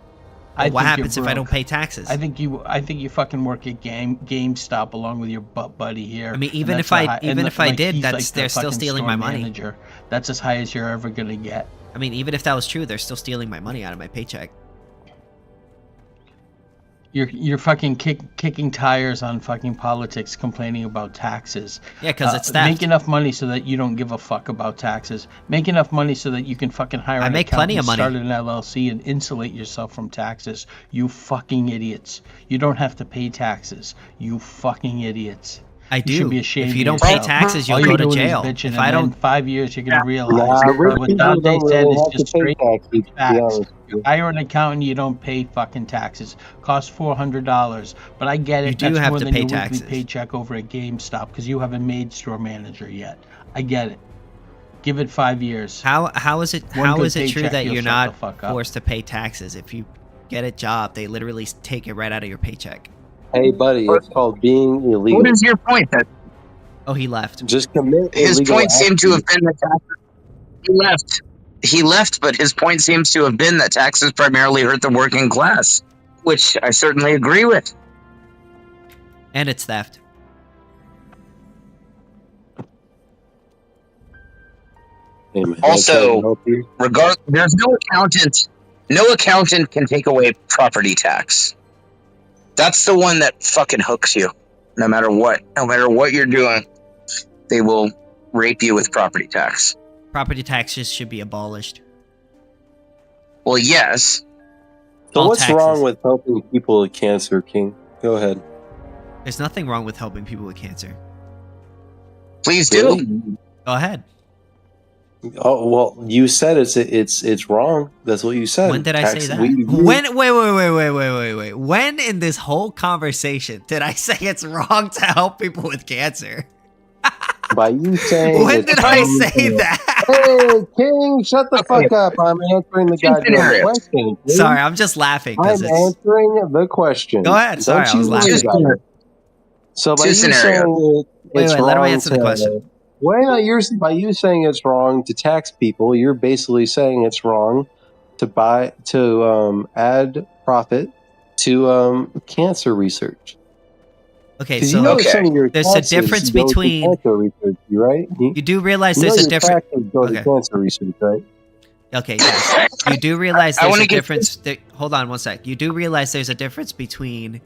S1: Well, what
S12: think
S1: happens
S12: you're
S1: if I don't
S12: broke.
S1: pay taxes?
S12: I think you fucking work at GameStop along with your butt buddy here.
S1: I mean,
S12: And
S1: even
S12: that's
S1: if I
S12: a high- and
S1: if I
S12: like,
S1: did,
S12: he's
S1: that's
S12: like the
S1: they're still
S12: fucking
S1: stealing
S12: store
S1: my money.
S12: manager. That's as high as you're ever gonna get.
S1: I mean, even if that was true, they're still stealing my money out of my paycheck.
S12: You're fucking kicking tires on fucking politics, complaining about taxes.
S1: Yeah, because it's theft.
S12: Make enough money so that you don't give a fuck about taxes. Make enough money so that you can fucking hire
S1: I
S12: an
S1: make plenty of
S12: accountant,
S1: money.
S12: start an LLC, and insulate yourself from taxes. You fucking idiots. You don't have to pay taxes. You fucking idiots.
S1: I
S12: You
S1: do.
S12: should be ashamed
S1: If you
S12: of
S1: don't pay
S12: yourself.
S1: taxes, you'll
S12: All
S1: go
S12: you're
S1: to
S12: doing is
S1: jail.
S12: bitching,
S1: If
S12: and
S1: I
S12: then in
S1: don't,
S12: 5 years you're gonna realize
S9: rich
S12: what
S9: people
S12: Dante
S9: don't
S12: said
S9: really
S12: is
S9: have to
S12: just
S9: pay
S12: straight
S9: taxes, to be
S12: facts.
S9: honest.
S12: You hire an accountant, you don't pay fucking taxes. Costs $400, but I get it.
S1: You do
S12: That's
S1: have
S12: more
S1: to
S12: than
S1: pay
S12: your
S1: taxes.
S12: weekly paycheck over at GameStop because you haven't made store manager yet. I get it. Give it 5 years.
S1: how is it
S12: One
S1: how
S12: good
S1: is it true
S12: paycheck,
S1: that
S12: you'll
S1: you're
S12: shut
S1: not
S12: the fuck up.
S1: forced to pay taxes? If you get a job, they literally take it right out of your paycheck.
S9: Hey, buddy, it's called being illegal.
S2: What is your point? That
S1: Oh, he left.
S9: Just commit
S2: his
S9: illegal
S2: point seemed to
S9: actions.
S2: have been that taxes. He left. He left, but his point seems to have been that taxes primarily hurt the working class, which I certainly agree with.
S1: And it's theft.
S9: Hey, man,
S2: Also, there's no accountant can take away property tax. That's the one that fucking hooks you. No matter what you're doing, they will rape you with property tax.
S1: Property taxes should be abolished.
S2: Well, yes.
S9: So
S1: All
S9: what's
S1: taxes.
S9: wrong with helping people with cancer, King? Go ahead.
S1: There's nothing wrong with helping people with cancer.
S2: Please
S9: Really?
S2: do.
S1: Go ahead.
S9: Oh well, you said it's wrong. That's what you said.
S1: When did I say that?
S9: we-
S1: When? Wait. When in this whole conversation did I say it's wrong to help people with cancer?
S9: By you saying
S1: When
S9: it's
S1: did I
S9: wrong
S1: say
S9: to-
S1: that?
S9: Hey, King, shut the fuck up. I'm answering the goddamn
S2: scenarios.
S9: question. King.
S1: Sorry, I'm just laughing
S9: I'm
S1: because it's.
S9: answering the question.
S1: Go ahead. Sorry,
S9: Don't
S1: I was
S9: you
S1: laughing.
S9: worry about it. So by
S2: Two
S9: you
S2: scenarios.
S9: saying
S1: Wait,
S9: it's
S1: let him
S9: wrong
S1: answer the
S9: to-
S1: question.
S9: Well, by you saying it's wrong to tax people, you're basically saying it's wrong to add profit to cancer research.
S1: Okay,
S9: Because
S1: so
S9: you know
S2: Okay.
S9: some of your
S1: There's a
S9: taxes
S1: difference
S9: go to
S1: between-
S9: cancer research, right?
S1: you do realize
S9: You know
S1: there's a
S9: your
S1: difference.
S9: taxes go to
S1: Okay.
S9: cancer research, right?
S1: Okay, yes. You do realize
S2: I
S1: there's
S2: wanna
S1: a
S2: get-
S1: difference. Hold on one sec. You do realize there's a difference between,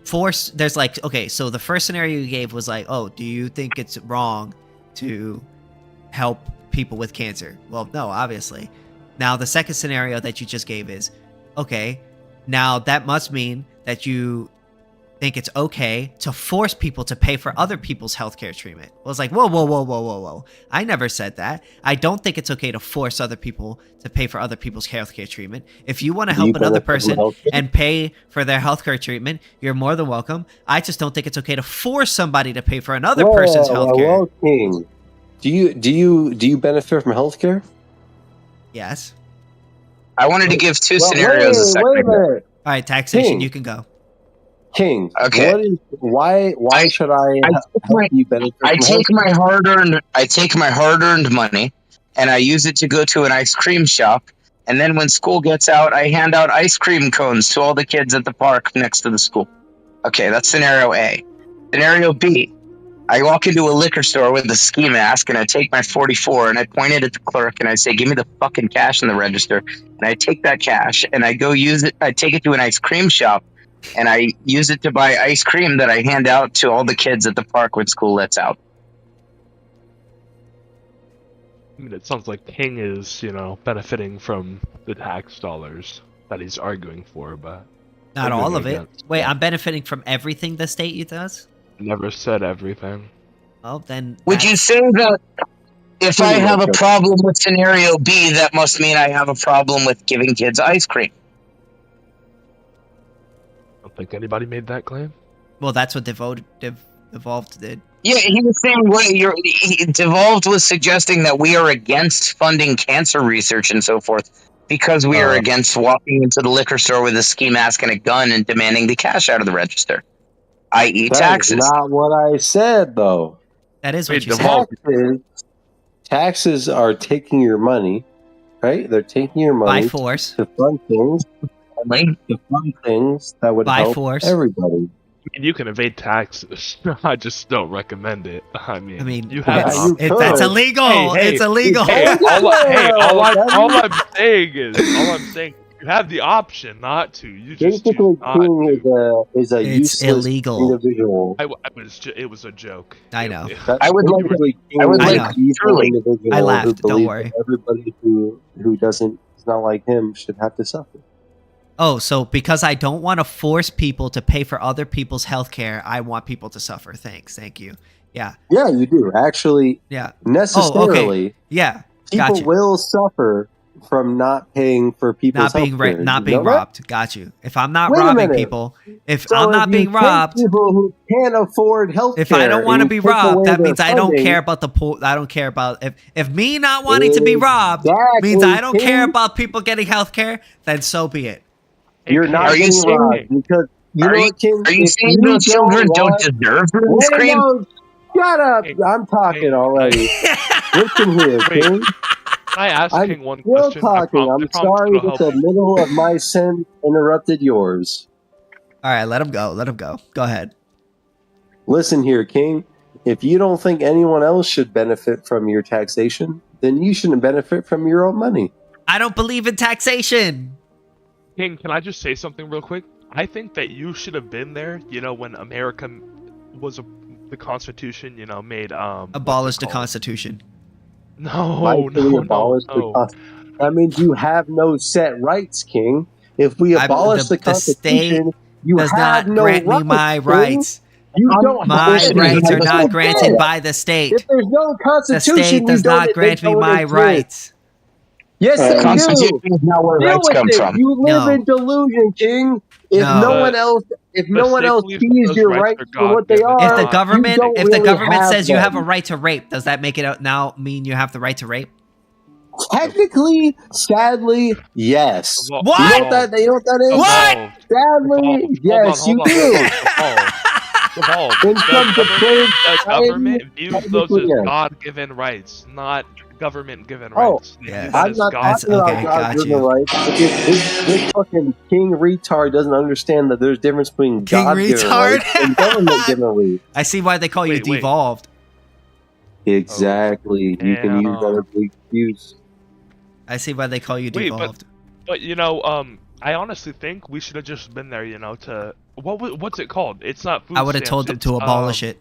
S1: force. There's like, okay, so the first scenario you gave was like, oh, do you think it's wrong to help people with cancer? Well, no, obviously. Now the second scenario that you just gave is, okay, now that must mean that you think it's okay to force people to pay for other people's healthcare treatment. I was like, whoa. I never said that. I don't think it's okay to force other people to pay for other people's healthcare treatment. If you want to
S9: Do you
S1: help another
S9: benefit from
S1: person
S9: healthcare?
S1: and pay for their healthcare treatment, you're more than welcome. I just don't think it's okay to force somebody to pay for another person's healthcare.
S9: Well, King, do you benefit from healthcare?
S1: Yes.
S2: I wanted to give two
S9: Well,
S2: scenarios a second
S9: wait a
S2: ago.
S9: minute.
S1: All right, taxation,
S9: King.
S1: you can go.
S9: King,
S2: Okay.
S9: why should I help you benefit
S2: I
S9: from
S2: take
S9: healthcare?
S2: my hard-earned money and I use it to go to an ice cream shop, and then when school gets out, I hand out ice cream cones to all the kids at the park next to the school. Okay, that's scenario A. Scenario B, I walk into a liquor store with a ski mask and I take my 44 and I point it at the clerk and I say, give me the fucking cash in the register. And I take that cash and I go use it. I take it to an ice cream shop and I use it to buy ice cream that I hand out to all the kids at the park when school lets out.
S13: I mean, it sounds like King is, benefiting from the tax dollars that he's arguing for, but
S1: Not all of it.
S13: against.
S1: Wait, I'm benefiting from everything the state does?
S13: Never said everything.
S1: Well, then.
S2: Would you
S1: that's-
S2: say that if I have a problem with scenario B, that must mean I have a problem with giving kids ice cream?
S13: I don't think anybody made that claim.
S1: Well, that's what Devolved did.
S2: Yeah, he was saying Devolved was suggesting that we are against funding cancer research and so forth because we are against walking into the liquor store with a ski mask and a gun and demanding the cash out of the register, i.e. taxes.
S9: That is not what I said, though.
S1: That is what you said.
S9: Taxes are taking your money, right? They're taking your money
S1: by force
S9: to fund things. To fund things that would
S1: by
S9: help
S1: force.
S9: everybody.
S13: You can evade taxes. I just don't recommend it. I mean
S1: you
S13: have
S1: that's illegal. It's illegal.
S13: All I'm saying you have the option not to. You just
S9: basically King is a
S1: it's
S9: useless
S1: illegal
S9: individual.
S13: It was a joke.
S1: I know.
S2: I would like truly.
S1: I laughed.
S9: Who
S1: Don't worry.
S9: that everybody who is not like him should have to suffer.
S1: Oh, so because I don't want to force people to pay for other people's health care, I want people to suffer. Thank you. Yeah.
S9: Yeah, you do. Actually,
S1: yeah.
S9: Necessarily.
S1: Oh, okay. Yeah.
S9: People
S1: Gotcha.
S9: will suffer from not paying for people's
S1: not being robbed. Got you. If I'm not
S9: Wait
S1: robbing people, if I'm not being robbed,
S9: people who can't afford health
S1: if I don't want to be robbed, that means I don't care about the poor. I don't care about if me not wanting to be robbed means I don't care about people getting health care, then so be it.
S9: You're not being robbed because
S2: are you saying those children don't deserve the scream?
S9: Shut up! I'm talking already. Listen here, King.
S13: I asked King one
S9: question.
S13: Still
S9: talking. I'm sorry that the middle of my sin interrupted yours.
S1: All right, let him go. Let him go. Go ahead.
S9: Listen here, King. If you don't think anyone else should benefit from your taxation, then you shouldn't benefit from your own money.
S1: I don't believe in taxation.
S13: King, can I just say something real quick? I think that you should have been there, when America was the Constitution, made
S1: abolished the Constitution.
S13: No.
S9: That means you have no set rights, King. If we abolish the Constitution, you
S1: does
S9: have
S1: not
S9: no
S1: grant
S9: rights,
S1: me my
S9: King.
S1: rights.
S9: You don't
S1: my
S9: have
S1: rights are not granted by the state.
S9: If there's no Constitution,
S1: the state does not grant me my rights.
S9: Yes, they
S2: Constitution
S9: do.
S2: is not where rights come from.
S9: You live in delusion, King. If no one else sees your rights for what they are,
S1: if the government says you have a right to rape, does that make it now mean you have the right to rape?
S9: Technically, sadly, yes.
S1: What?
S9: You know what that is?
S1: What?
S9: Sadly, yes, you do.
S13: The government views those as God-given rights, not government-given rights.
S9: I'm not talking about God-given rights. This fucking King retard doesn't understand that there's a difference between God-given rights and government-given rights.
S1: I see why they call you devolved.
S9: Exactly. You can use that as an excuse.
S1: I see why they call you devolved.
S13: But I honestly think we should have just been there, to what's it called? It's not food
S1: I would have
S13: stamps,
S1: told them to abolish it.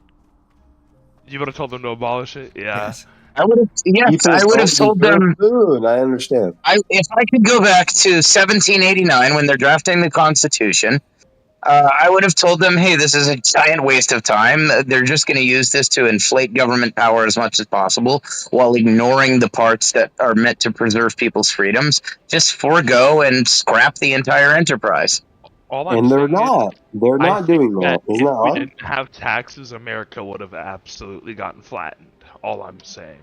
S13: You would have told them to abolish it? Yeah.
S1: Yes.
S2: I would have told them.
S9: I understand.
S2: If I could go back to 1789 when they're drafting the Constitution, I would have told them, hey, this is a giant waste of time. They're just going to use this to inflate government power as much as possible while ignoring the parts that are meant to preserve people's freedoms. Just forego and scrap the entire enterprise.
S9: And they're not. They're not doing that. Isn't that
S13: if we
S9: odd?
S13: didn't have taxes, America would have absolutely gotten flattened. All I'm saying.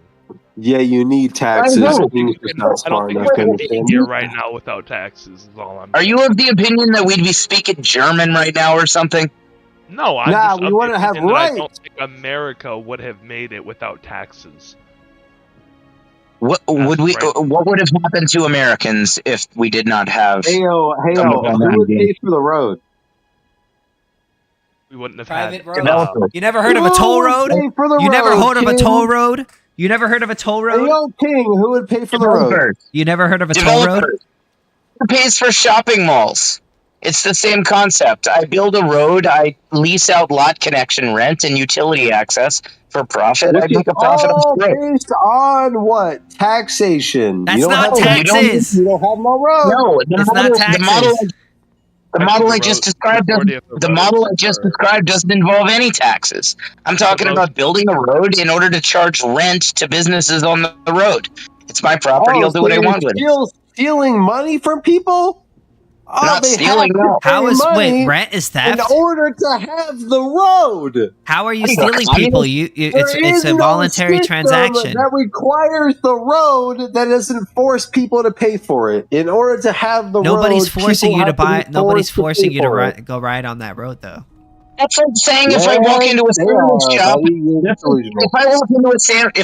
S9: Yeah, you need taxes.
S13: I don't think we can be here right now without taxes. Is all I'm.
S2: Are you of the opinion that we'd be speaking German right now or something?
S13: No,
S9: we want to have rights.
S13: I don't think America would have made it without taxes.
S2: What would have happened to Americans if we did not have?
S9: Who would pay for the road?
S13: We wouldn't have
S1: private
S13: had
S1: road. You never heard of a toll road? You never heard of a toll road? You never heard of a toll road?
S9: Hey, yo, King, who would pay for the road?
S1: You never heard of a toll road?
S2: Who pays for shopping malls? It's the same concept. I build a road, I lease out lot connection rent and utility access for profit. I make a profit off the road.
S9: Based on what? Taxation.
S1: That's not taxes.
S9: You don't have no road.
S2: No,
S1: it's not taxes.
S2: The model I just described doesn't involve any taxes. I'm talking about building a road in order to charge rent to businesses on the road. It's my property. I'll do what I want with it.
S9: Stealing money from people?
S2: Not
S9: they
S2: stealing,
S9: have to
S2: no.
S9: pay
S1: How is
S9: money
S1: wait rent is
S9: in
S1: theft?
S9: order to have the road.
S1: How are you
S2: What are you, a
S1: stealing people?
S2: communist?
S1: It's a voluntary transaction.
S9: That requires the road that doesn't force people to pay for it. In order to have the
S1: Nobody's
S9: road,
S1: forcing
S9: people
S1: you to
S9: have be
S1: buy. Nobody's
S9: forced
S1: forcing
S9: pay
S1: you to
S9: for it.
S1: go ride on that road though.
S2: That's like saying if I
S9: Yes,
S2: walk into a
S9: they
S2: sandwich
S9: are,
S2: shop,
S9: buddy. You're delusional.
S2: if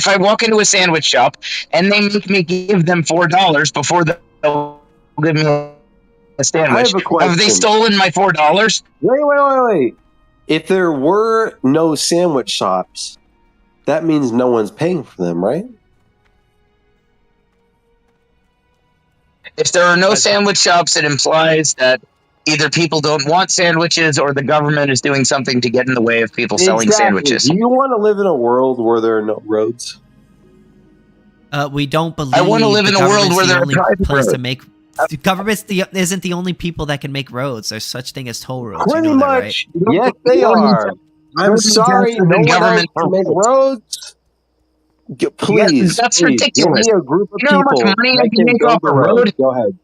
S2: I walk into a sandwich shop and they make me give them $4 before they'll give me a sandwich,
S9: I have a question.
S2: have they stolen my $4?
S9: Wait. If there were no sandwich shops, that means no one's paying for them, right?
S2: If there are no sandwich shops, it implies that either people don't want sandwiches or the government is doing something to get in the way of people selling sandwiches.
S9: Do you want to live in a world where there are no roads?
S1: We don't believe.
S2: I want to live in a world where there are
S1: only
S2: private
S1: place to
S2: roads.
S1: make. The government's isn't the only people that can make roads. There's such thing as toll roads.
S9: Pretty
S1: you know
S9: much.
S1: That, right?
S9: Yes, they are. I'm sorry, no one else can make roads. Please,
S2: that's
S9: please,
S2: ridiculous.
S9: give me a group of
S2: You know how much
S9: people
S2: money I
S9: that
S2: can make off
S9: build
S2: a road?
S9: Go ahead.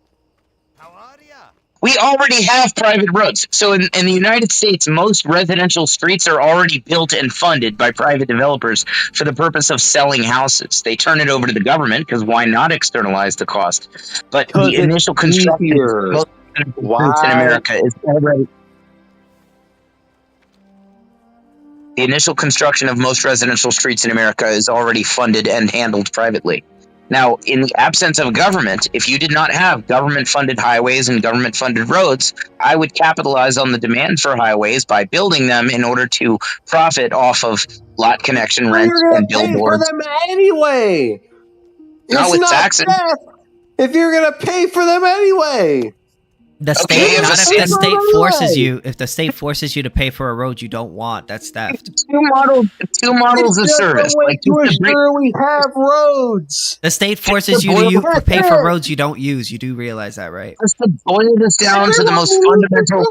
S2: We already have private roads. So in the United States, most residential streets are already built and funded by private developers for the purpose of selling houses. They turn it over to the government because why not externalize the cost? But the initial construction of most streets in America is already... The initial construction of most residential streets in America is already funded and handled privately. Now, in the absence of government, if you did not have government-funded highways and government-funded roads, I would capitalize on the demand for highways by building them in order to profit off of lot connection rent and billboards.
S9: Pay for them anyway.
S2: Not with taxes.
S9: If you're gonna pay for them anyway.
S1: The state, not if the state forces you. If the state forces you to pay for a road you don't want, that's theft.
S2: Two models of service.
S9: Like to ensure we have roads.
S1: The state forces you to pay for roads you don't use. You do realize that, right?
S2: Just to boil this down to the most fundamental.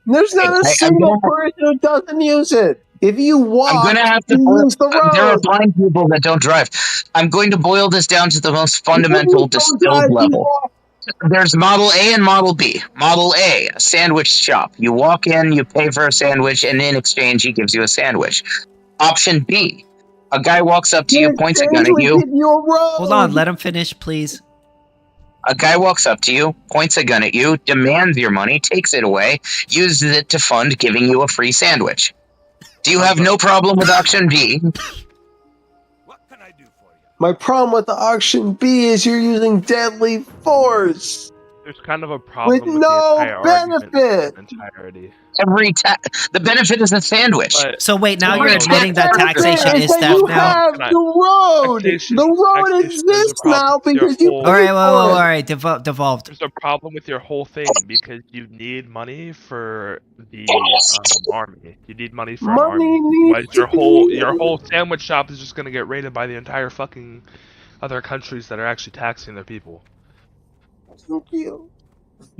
S9: There's not a single person who doesn't use it. If you walk,
S2: I'm gonna have to
S9: use the road.
S2: There are blind people that don't drive. I'm going to boil this down to the most fundamental distilled level. There's Model A and Model B. Model A, a sandwich shop. You walk in, you pay for a sandwich, and in exchange, he gives you a sandwich. Option B, a guy walks up to you, points a gun at you.
S1: Hold on, let him finish, please.
S2: A guy walks up to you, points a gun at you, demands your money, takes it away, uses it to fund giving you a free sandwich. Do you have no problem with option B?
S9: My problem with the option B is you're using deadly force.
S13: There's kind of a problem with
S9: no
S13: the entire
S9: benefit.
S13: Entirety.
S2: The benefit is a sandwich.
S1: So wait, now you're admitting that taxation is theft
S9: you
S1: now.
S9: have the road. The road exists now because you.
S1: All right, devolved.
S13: There's a problem with your whole thing because you need money for the army. You need money for an army. But your whole sandwich shop is just gonna get raided by the entire fucking other countries that are actually taxing their people.
S9: Thank you.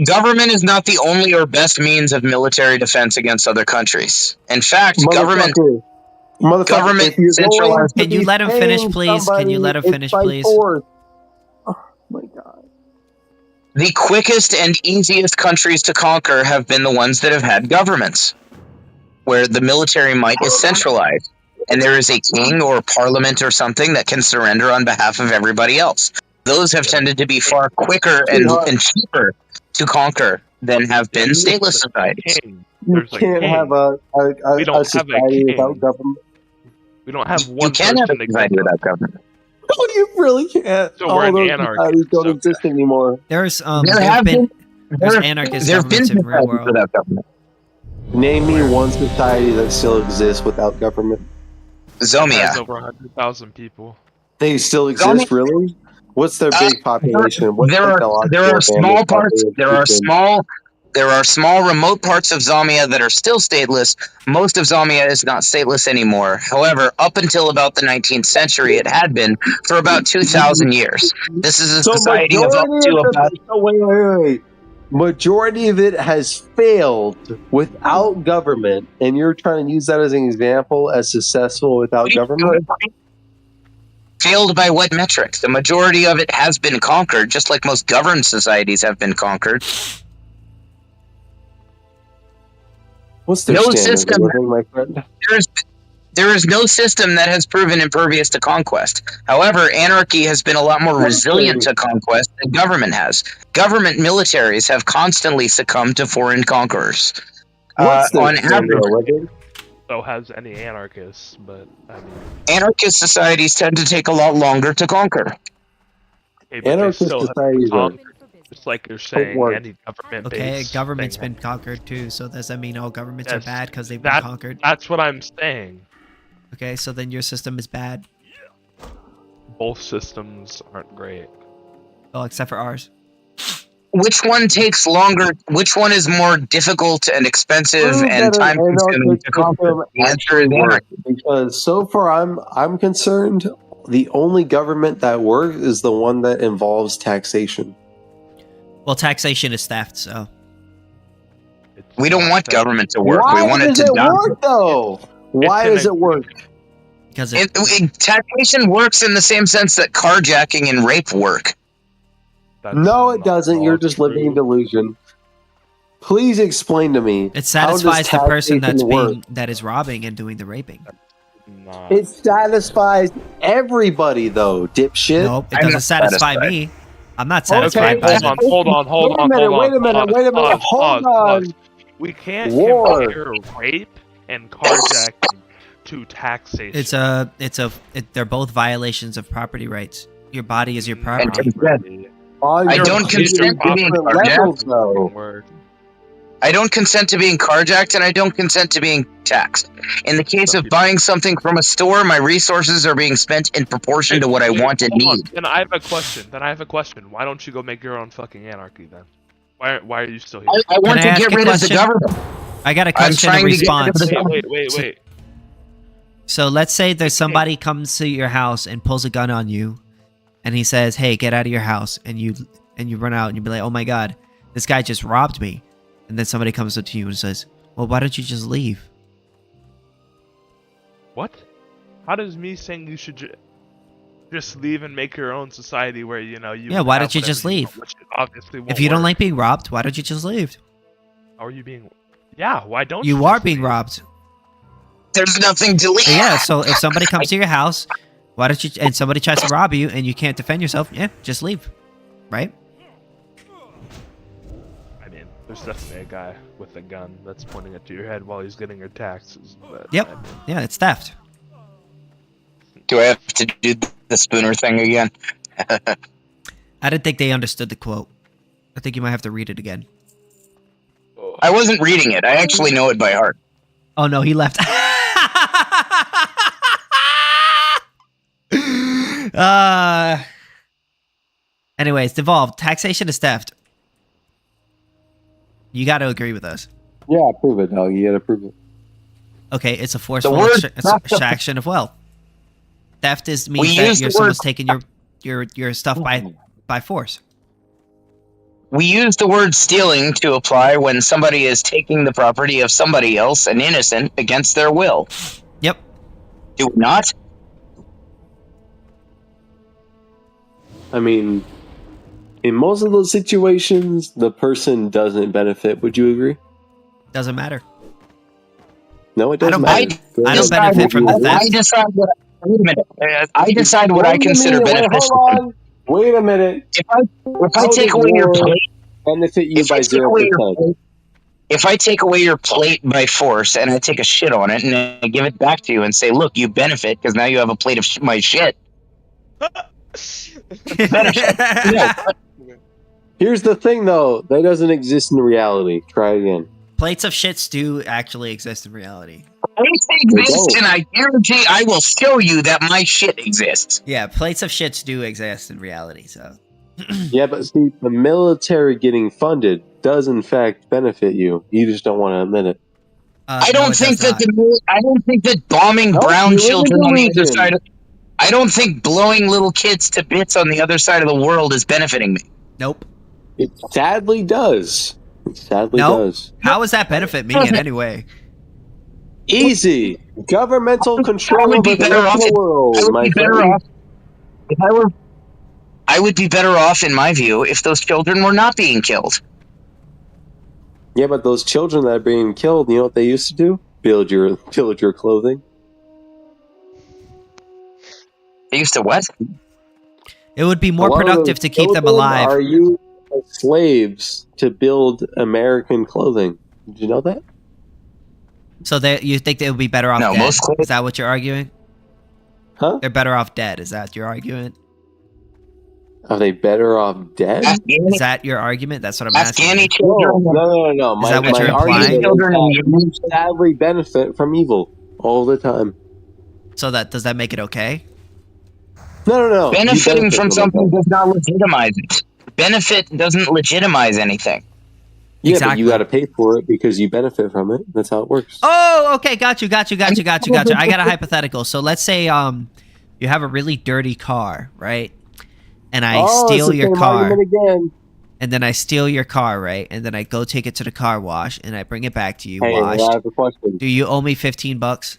S2: Government is not the only or best means of military defense against other countries. In fact, government centralized.
S1: Can you let him finish, please? Can you let him finish, please?
S9: Oh my god.
S2: The quickest and easiest countries to conquer have been the ones that have had governments, where the military might is centralized, and there is a king or parliament or something that can surrender on behalf of everybody else. Those have tended to be far quicker and cheaper to conquer than have been stateless societies.
S9: You can't have a society without government.
S13: We don't have one.
S2: You can have a society without government.
S9: No, you really can't.
S13: So we're an anarchy.
S9: Don't exist anymore.
S1: There's anarchist governments in the real world.
S2: Without government.
S9: Name me one society that still exists without government.
S2: Zomia.
S13: Has over 100,000 people.
S9: They still exist, really? What's their big population?
S2: There are small parts. There are small remote parts of Zomia that are still stateless. Most of Zomia is not stateless anymore. However, up until about the 19th century, it had been for about 2,000 years. This is a society of up to about.
S9: Wait. Majority of it has failed without government, and you're trying to use that as an example as successful without government?
S2: Failed by what metric? The majority of it has been conquered, just like most governed societies have been conquered.
S9: What's their
S2: No
S9: standard of
S2: system.
S9: living, my friend?
S2: There is no system that has proven impervious to conquest. However, anarchy has been a lot more resilient to conquest than government has. Government militaries have constantly succumbed to foreign conquerors.
S9: What's their
S2: On
S9: standard
S2: average,
S9: of living?
S13: So has any anarchists, but I mean,
S2: anarchist societies tend to take a lot longer to conquer.
S13: hey, but they
S9: Anarchist
S13: still have
S9: societies are
S13: conquered, just like you're saying,
S9: work.
S13: any government.
S1: Okay, government's been conquered too, so does that mean all governments are
S13: Yes,
S1: bad because they've been
S13: that-
S1: conquered?
S13: That's what I'm saying.
S1: Okay, so then your system is bad.
S13: Both systems aren't great.
S1: Well, except for ours.
S2: Which one takes longer? Which one is more difficult and expensive
S9: Prove
S2: and
S9: that an
S2: time-consuming
S9: anarchist
S2: to conquer?
S9: system
S2: The answer is
S9: actually works,
S2: anarchy.
S9: because so far I'm concerned, the only government that works is the one that involves taxation.
S1: Well, taxation is theft, so.
S2: We don't want government to work.
S9: Why
S2: we want it
S9: does
S2: to
S9: it
S2: die.
S9: work though? Why does it work?
S1: Because
S2: taxation works in the same sense that carjacking and rape work.
S9: No, it doesn't. You're just living in delusion. Please explain to me.
S1: It satisfies the person that's
S9: work?
S1: that is robbing and doing the raping.
S9: It satisfies everybody though, dipshit.
S1: Nope, it doesn't satisfy me. I'm not satisfied by
S13: Hold on, hold on, hold on, hold on.
S9: Wait a minute, hold on.
S13: We can't
S9: War.
S13: compare rape and carjacking to taxation.
S1: They're both violations of property rights. Your body is your property.
S2: I don't consent to being carjacked. I don't consent to being carjacked, and I don't consent to being taxed. In the case of buying something from a store, my resources are being spent in proportion to what I want and need.
S13: Then I have a question. Why don't you go make your own fucking anarchy then? Why are you still here?
S2: I want to get rid of the government.
S1: I got a question in response.
S13: Wait.
S1: So let's say there's somebody comes to your house and pulls a gun on you, and he says, "Hey, get out of your house," and you run out and you be like, "Oh my god, this guy just robbed me," and then somebody comes up to you and says, "Well, why don't you just leave?"
S13: What? How does me saying you should just leave and make your own society where you?
S1: Yeah, why don't you just leave?
S13: Obviously,
S1: If you don't like being robbed, why don't you just leave?
S13: How are you being? Yeah, why don't
S1: you? You are being robbed.
S2: There's nothing to leave.
S1: Yeah, so if somebody comes to your house, why don't you? And somebody tries to rob you, and you can't defend yourself. Yeah, just leave, right?
S13: I mean, there's definitely a guy with a gun that's pointing it to your head while he's getting your taxes. But,
S1: Yep. Yeah, it's theft.
S2: Do I have to do the Spooner thing again?
S1: I didn't think they understood the quote. I think you might have to read it again.
S2: I wasn't reading it. I actually know it by heart.
S1: Oh no, he left. Anyways, devolved. Taxation is theft. You got to agree with us.
S9: Yeah, prove it, dog. You gotta prove it.
S1: Okay, it's a forceful extraction of wealth. Theft means that someone's taking your stuff by force.
S2: We use the word stealing to apply when somebody is taking the property of somebody else, an innocent, against their will.
S1: Yep.
S2: Do we not?
S9: I mean, in most of those situations, the person doesn't benefit. Would you agree?
S1: Doesn't matter.
S9: No, it doesn't matter.
S1: I don't benefit from the theft.
S2: Wait a minute. I decide what I consider beneficial.
S9: Hold on. Wait a minute.
S2: If I take away your plate,
S9: benefit you by 0%.
S2: If I take away your plate by force and I take a shit on it and I give it back to you and say, "Look, you benefit because now you have a plate of my shit."
S9: Here's the thing, though. That doesn't exist in reality. Try again.
S1: Plates of shits do actually exist in reality.
S2: Plates exist, and I guarantee I will show you that my shit exists.
S1: Yeah, plates of shits do exist in reality, so.
S9: Yeah, but see, the military getting funded does in fact benefit you. You just don't want to admit it.
S2: I don't think that bombing brown children on the other side of, I don't think blowing little kids to bits on the other side of the world is benefiting me.
S1: Nope.
S9: It sadly does. It sadly does.
S1: How does that benefit me in any way?
S9: Easy. Governmental control over the rest of the world.
S2: I would be better off, in my view, if those children were not being killed.
S9: Yeah, but those children that are being killed, you know what they used to do? Build your clothing.
S2: They used to what?
S1: It would be
S9: A
S1: more
S9: lot of
S1: productive
S9: those
S1: to keep them
S9: children
S1: alive.
S9: Are used as slaves to build American clothing? Did you know that?
S1: So you think they would be better off
S2: No,
S1: dead?
S2: most
S1: Is that what you're arguing?
S9: Huh?
S1: They're better off dead. Is that your argument?
S9: Are they better off dead?
S1: Is that your argument? That's what I'm asking.
S2: Afghani
S1: You.
S2: children.
S9: No.
S1: Is that what you're
S9: argument
S1: implying?
S9: is that we sadly benefit from evil all the time.
S1: So does that make it okay?
S9: No.
S2: Benefiting
S9: benefit
S2: from something
S9: it.
S2: does not legitimize it. Benefit doesn't legitimize anything.
S9: Yeah,
S1: Exactly.
S9: but you got to pay for it because you benefit from it. That's how it works.
S1: Oh, okay, got you. I got a hypothetical. So let's say you have a really dirty car, right? And I steal your car.
S9: Again.
S1: And then I steal your car, right? And then I go take it to the car wash and I bring it back to you
S9: Hey,
S1: washed.
S9: I have a question.
S1: Do you owe me $15?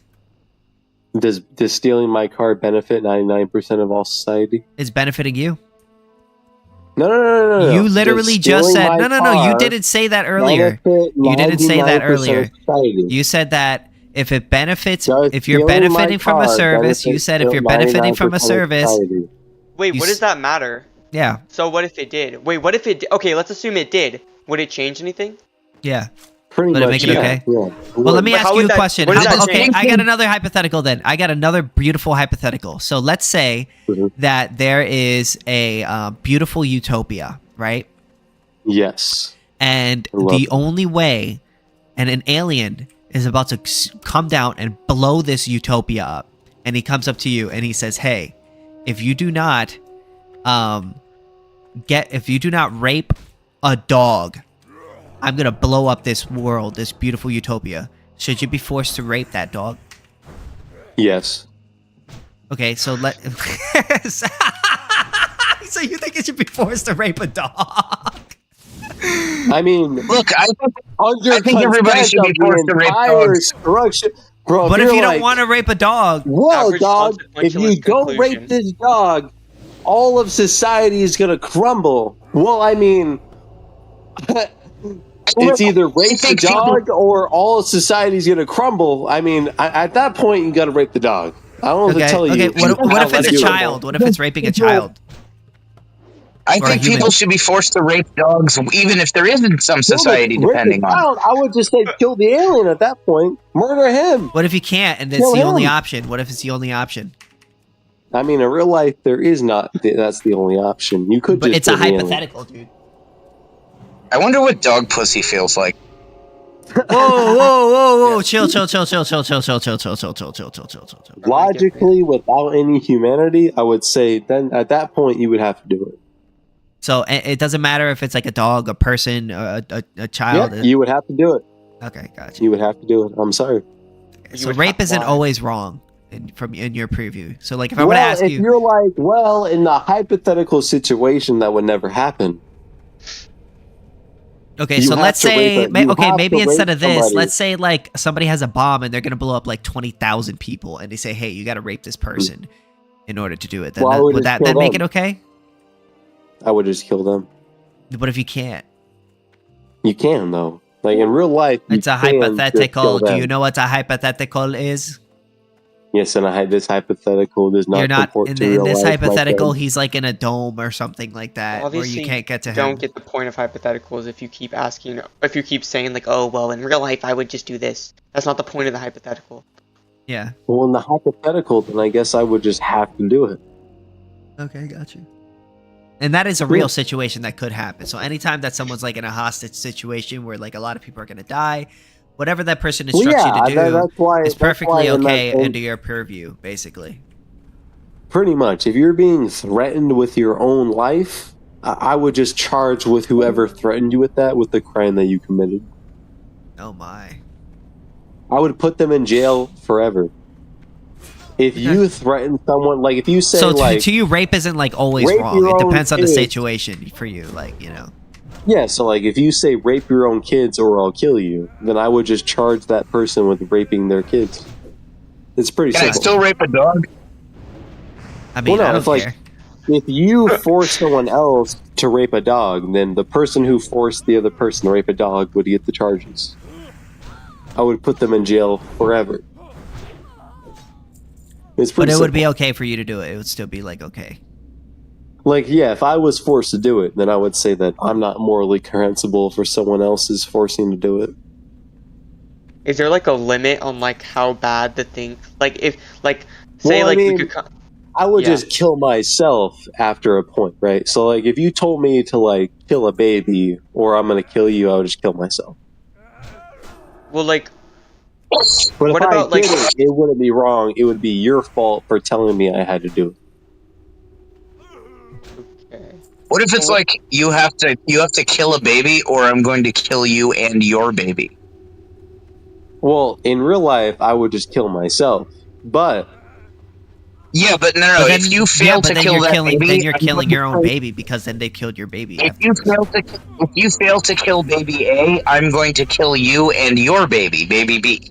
S9: Does stealing my car benefit 99% of all society?
S1: It's benefiting you.
S9: No.
S1: You literally just said no. You didn't say that earlier. You didn't say that earlier. You said that if it benefits, if you're benefiting from a service, you said if you're benefiting from a service.
S14: Wait, what does that matter?
S1: Yeah.
S14: So what if it did? Wait, what if it? Okay, let's assume it did. Would it change anything?
S1: Yeah.
S9: Pretty
S1: Let it
S9: much,
S1: make it okay.
S9: Yeah.
S1: Well, let me
S14: But
S1: ask
S14: how
S1: you a
S14: would that-
S1: question.
S14: what does that
S1: Okay,
S14: change?
S1: I got another hypothetical then. I got another beautiful hypothetical. So let's say that there is a beautiful utopia, right?
S9: Yes.
S1: And
S9: I love
S1: the
S9: it.
S1: only way, and an alien is about to come down and blow this utopia up. And he comes up to you and he says, hey, if you do not rape a dog, I'm gonna blow up this world, this beautiful utopia. Should you be forced to rape that dog?
S9: Yes.
S1: Okay, so so you think it should be forced to rape a dog?
S9: I mean,
S2: Look, I
S9: think
S2: everybody should be forced to rape dogs.
S9: Structure. Bro,
S1: But if you
S9: you're
S1: don't want to rape a dog,
S9: well,
S14: Average
S9: dog, if you
S14: consequentialist
S9: don't rape
S14: conclusion.
S9: this dog, all of society is gonna crumble. Well, I mean, it's either rape the dog or all of society is gonna crumble. I mean, at that point, you gotta rape the dog. I don't know what to tell you.
S1: What if it's a child? What if it's raping a child?
S2: I
S1: Or a
S2: think
S1: human.
S2: people should be forced to rape dogs, even if there isn't some society
S9: Rape the
S2: depending on.
S9: child, I would just say kill the alien at that point. Murder him.
S1: What if you can't and it's
S9: Kill
S1: the only
S9: him.
S1: option? What if it's the only option?
S9: I mean, in real life, there is not. That's the only option. You could,
S1: But
S9: just
S1: it's a
S9: kill the alien.
S1: hypothetical, dude.
S2: I wonder what dog pussy feels like.
S1: Whoa! Chill.
S9: Logically, without any humanity, I would say then at that point you would have to do it.
S1: So it doesn't matter if it's like a dog, a person, a child.
S9: Yeah, you would have to do it.
S1: Okay, gotcha.
S9: You would have to do it. I'm sorry.
S1: So rape isn't always wrong in your preview. So like if I would ask
S9: if
S1: you,
S9: you're like, well, in the hypothetical situation, that would never happen.
S1: okay,
S9: you
S1: so
S9: have
S1: let's
S9: to
S1: say,
S9: rape you have
S1: maybe
S9: to
S1: instead
S9: rape
S1: of this,
S9: somebody.
S1: let's say like somebody has a bomb and they're gonna blow up like 20,000 people, and they say, hey, you got to rape this person in order to do it. Then
S9: Well, I would
S1: would
S9: just
S1: that
S9: kill
S1: make
S9: them.
S1: it okay?
S9: I would just kill them.
S1: What if you can't?
S9: You can though. Like in real life, you
S1: It's a
S9: can just
S1: hypothetical.
S9: kill
S1: Do
S9: them.
S1: you know what a hypothetical is?
S9: Yes, and I had this hypothetical does not
S1: You're not
S9: comport
S1: in,
S9: to
S1: in
S9: real
S1: this
S9: life, my
S1: hypothetical.
S9: friend.
S1: He's like in a dome or something like that,
S14: Obviously,
S1: where you can't get to him.
S14: don't get the point of hypotheticals if you keep asking, if you keep saying like, oh well, in real life I would just do this. That's not the point of the hypothetical.
S1: Yeah.
S9: Well, in the hypothetical, then I guess I would just have to do it.
S1: Okay, got you. And that is a real situation that could happen. So anytime that someone's like in a hostage situation where like a lot of people are gonna die, whatever that person instructs you to do
S9: that's why,
S1: is
S9: that's why
S1: perfectly
S9: in that
S1: okay
S9: sense-
S1: under your purview, basically.
S9: Pretty much. If you're being threatened with your own life, I would just charge with whoever threatened you with that with the crime that you committed.
S1: Oh my.
S9: I would put them in jail forever. If you threaten someone, like if you say
S1: So
S9: like,
S1: to you, rape isn't like always
S9: rape
S1: wrong.
S9: your
S1: It
S9: own
S1: depends on the
S9: kids.
S1: situation for you, like, you know.
S9: yeah, so like if you say rape your own kids or I'll kill you, then I would just charge that person with raping their kids. It's pretty
S2: Can I
S9: simple.
S2: still rape a dog?
S1: I mean,
S9: Well, no,
S1: I don't
S9: it's like-
S1: care.
S9: if you force someone else to rape a dog, then the person who forced the other person to rape a dog would get the charges. I would put them in jail forever. It's
S1: But
S9: pretty
S1: it would
S9: simple.
S1: be okay for you to do it. It would still be like okay.
S9: Like, yeah, if I was forced to do it, then I would say that I'm not morally reprehensible for someone else's forcing to do it.
S14: Is there like a limit on like how bad the thing? Like if like say
S9: Well, I
S14: like
S9: mean,
S14: we could.
S9: I would
S14: Yeah.
S9: just kill myself after a point, right? So, like, if you told me to like kill a baby or I'm gonna kill you, I would just kill myself.
S14: Well, like.
S9: But
S14: What
S9: if
S14: about,
S9: I
S14: like-
S9: did it wouldn't be wrong. It would be your fault for telling me I had to do it.
S2: What if it's like you have to kill a baby, or I'm going to kill you and your baby?
S9: Well, in real life, I would just kill myself. But
S2: Yeah, but no.
S1: But then,
S2: If you fail to kill that baby,
S1: then you're
S2: I'm
S1: killing
S2: going to
S1: your own
S2: kill-
S1: baby because then they killed your baby.
S2: If you fail to kill baby A, I'm going to kill you and your baby, baby B.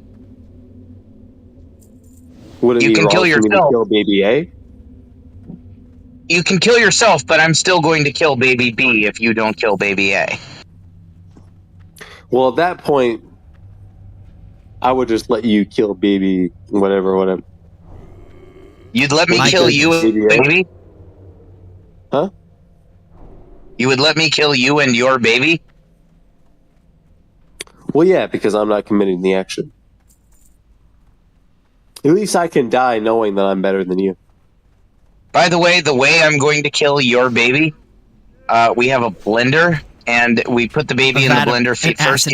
S9: would it
S2: You
S9: be
S2: can
S9: wrong
S2: kill
S9: for me to
S2: yourself.
S9: kill baby A?
S2: You can kill yourself, but I'm still going to kill baby B if you don't kill baby A.
S9: Well, at that point, I would just let you kill baby whatever.
S2: You'd let me
S9: My
S2: kill
S9: goodness.
S2: you and
S9: Baby A?
S2: baby?
S9: Huh?
S2: You would let me kill you and your baby?
S9: Well, yeah, because I'm not committing the action. At least I can die knowing that I'm better than you.
S2: By the way I'm going to kill your baby, we have a blender, and we put the baby in the blender feet first.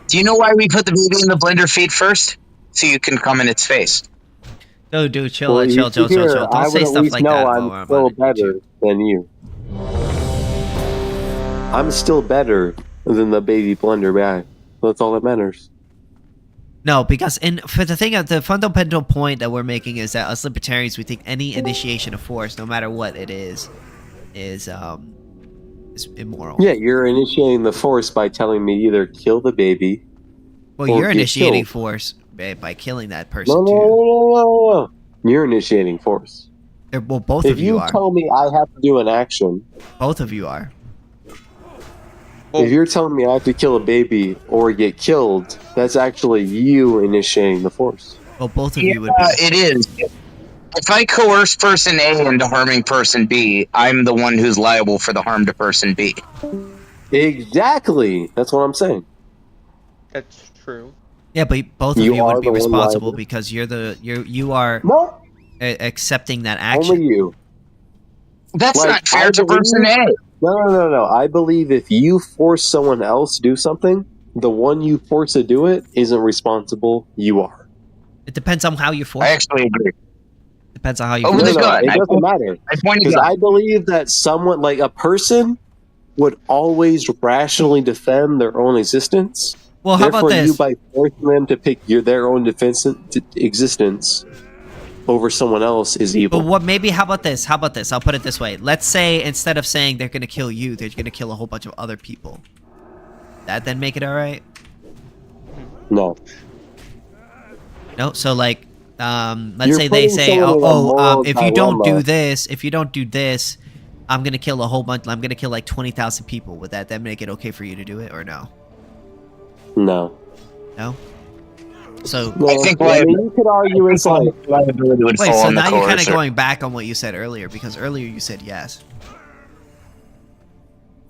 S2: Do you know why we put the baby in the blender feet first? So you can come in its face.
S1: Oh, dude, chill,
S9: Well,
S1: chill.
S9: you hear,
S1: Don't
S9: I
S1: say
S9: would at
S1: stuff
S9: least
S1: like
S9: know
S1: that.
S9: I'm
S1: while
S9: still
S1: on
S9: better than you. I'm still better than the baby blender guy. That's all that matters.
S1: No, because for the fundamental point that we're making is that us libertarians, we think any initiation of force, no matter what it is immoral.
S9: Yeah, you're initiating the force by telling me either kill the baby.
S1: Well,
S9: or
S1: you're
S9: get
S1: initiating
S9: killed.
S1: force by killing that person
S9: No. You're initiating force.
S1: Well, both
S9: If
S1: of you
S9: you
S1: are.
S9: tell me I have to do an action,
S1: Both of you are.
S9: if you're telling me I have to kill a baby or get killed, that's actually you initiating the force.
S1: Well, both of you would be.
S2: It is. If I coerce person A into harming person B, I'm the one who's liable for the harm to person B.
S9: Exactly. That's what I'm saying.
S14: That's true.
S1: Yeah, but both of
S9: You
S1: you
S9: are
S1: would be
S9: the one
S1: responsible
S9: liable.
S1: because you are
S9: No.
S1: Accepting that action.
S9: Only you.
S2: That's
S9: Like,
S2: not fair
S9: I
S2: to person
S9: believe-
S2: A.
S9: No. I believe if you force someone else to do something, the one you force to do it isn't responsible. You are.
S1: It depends on how you force.
S2: I actually agree.
S1: Depends on how you.
S2: Over
S1: force
S2: the gun.
S9: It doesn't matter.
S2: I pointed
S9: Because
S2: gun.
S9: I believe that someone, like a person, would always rationally defend their own existence.
S1: Well, how about
S9: Therefore, you
S1: this?
S9: by forcing them to pick their own existence over someone else is evil.
S1: But how about this? I'll put it this way. Let's say instead of saying they're gonna kill you, they're gonna kill a whole bunch of other people. That then make it alright?
S9: No.
S1: No, so like let's
S9: You're
S1: say they
S9: putting
S1: say,
S9: someone in a moral
S1: if you don't do
S9: dilemma.
S1: this, I'm gonna kill I'm gonna kill like 20,000 people. Would that then make it okay for you to do it or no?
S9: No.
S1: No? So
S2: I think
S9: you could argue it's like
S2: liability would
S1: wait,
S2: fall
S1: so
S2: on the
S1: now you're kind of
S2: coercer.
S1: going back on what you said earlier because earlier you said yes.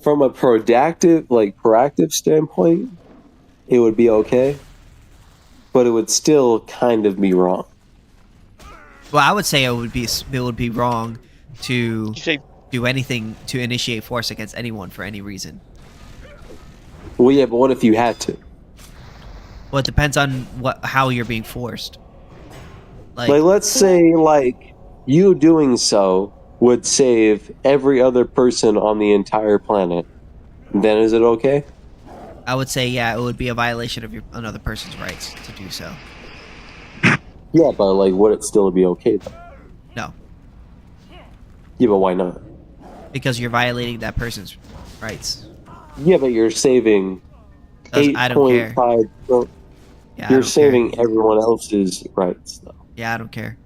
S9: from a proactive standpoint, it would be okay, but it would still kind of be wrong.
S1: Well, I would say it would be wrong to do anything to initiate force against anyone for any reason.
S9: Well, yeah, but what if you had to?
S1: Well, it depends on how you're being forced.
S9: Like, let's say, you doing so would save every other person on the entire planet. Then is it okay?
S1: I would say, yeah, it would be a violation of another person's rights to do so.
S9: Yeah, but would it still be okay though?
S1: No,
S9: Yeah, but why not?
S1: because you're violating that person's rights.
S9: Yeah, but you're saving
S1: I don't care.
S9: 8.5.
S1: Yeah, I
S9: You're
S1: don't
S9: saving everyone else's rights though.
S1: Yeah, I don't care.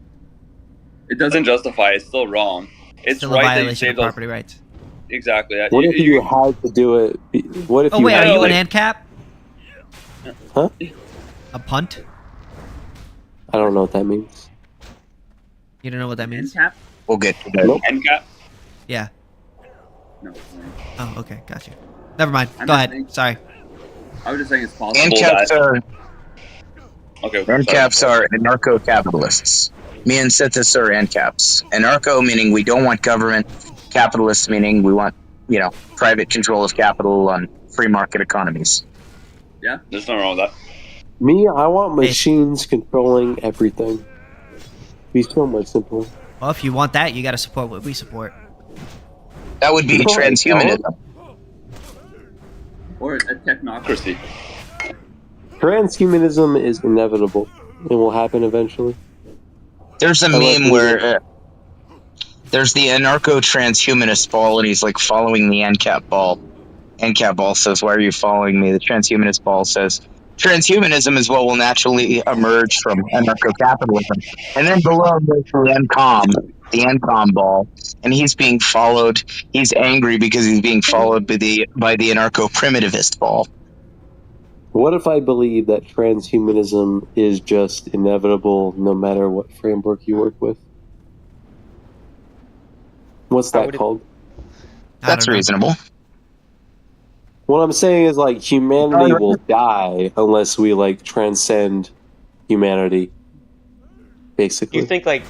S15: It doesn't justify. It's still wrong. It's
S1: Still a
S15: right that you
S1: violation
S15: say
S1: of
S15: those.
S1: property rights.
S15: Exactly.
S9: What if you had to do it? What if
S1: Oh
S9: you
S1: wait,
S9: had
S1: are you
S9: to,
S1: an ANCAP?
S9: Huh?
S1: A punt?
S9: I don't know what that means.
S1: You don't know what that means?
S16: Cap?
S2: We'll get to that.
S9: Nope.
S15: NCAP?
S1: Yeah.
S16: No.
S1: Oh, okay, got you. Never mind.
S16: I'm
S1: Go
S16: just
S1: ahead.
S16: saying-
S1: Sorry.
S16: I was just saying it's possible.
S2: Ancaps are
S15: Okay.
S2: Ancaps are anarcho-capitalists. Me and Sithis are Ancaps. Anarcho meaning we don't want government. Capitalists meaning we want, private control of capital on free market economies.
S15: Yeah, there's nothing wrong with that.
S9: Me, I want machines controlling everything. Be so much simpler.
S1: Well, if you want that, you got to support what we support.
S2: That would be
S9: No, I
S2: transhumanism.
S16: Or a technocracy.
S9: Transhumanism is inevitable. It will happen eventually.
S2: There's a
S9: Unless
S2: meme
S9: we
S2: where there's the anarcho-transhumanist ball, and he's like following the ANCAP ball. ANCAP ball says, "Why are you following me?" The transhumanist ball says, "Transhumanism is what will naturally emerge from anarcho-capitalism." And then below there's the ANCOM ball, and he's being followed. He's angry because he's being followed by the anarcho-primitivist ball.
S9: What if I believe that transhumanism is just inevitable no matter what framework you work with? What's that called?
S2: That's reasonable.
S9: What I'm saying is, like, humanity will die unless we, like, transcend humanity, basically.
S14: Do you think like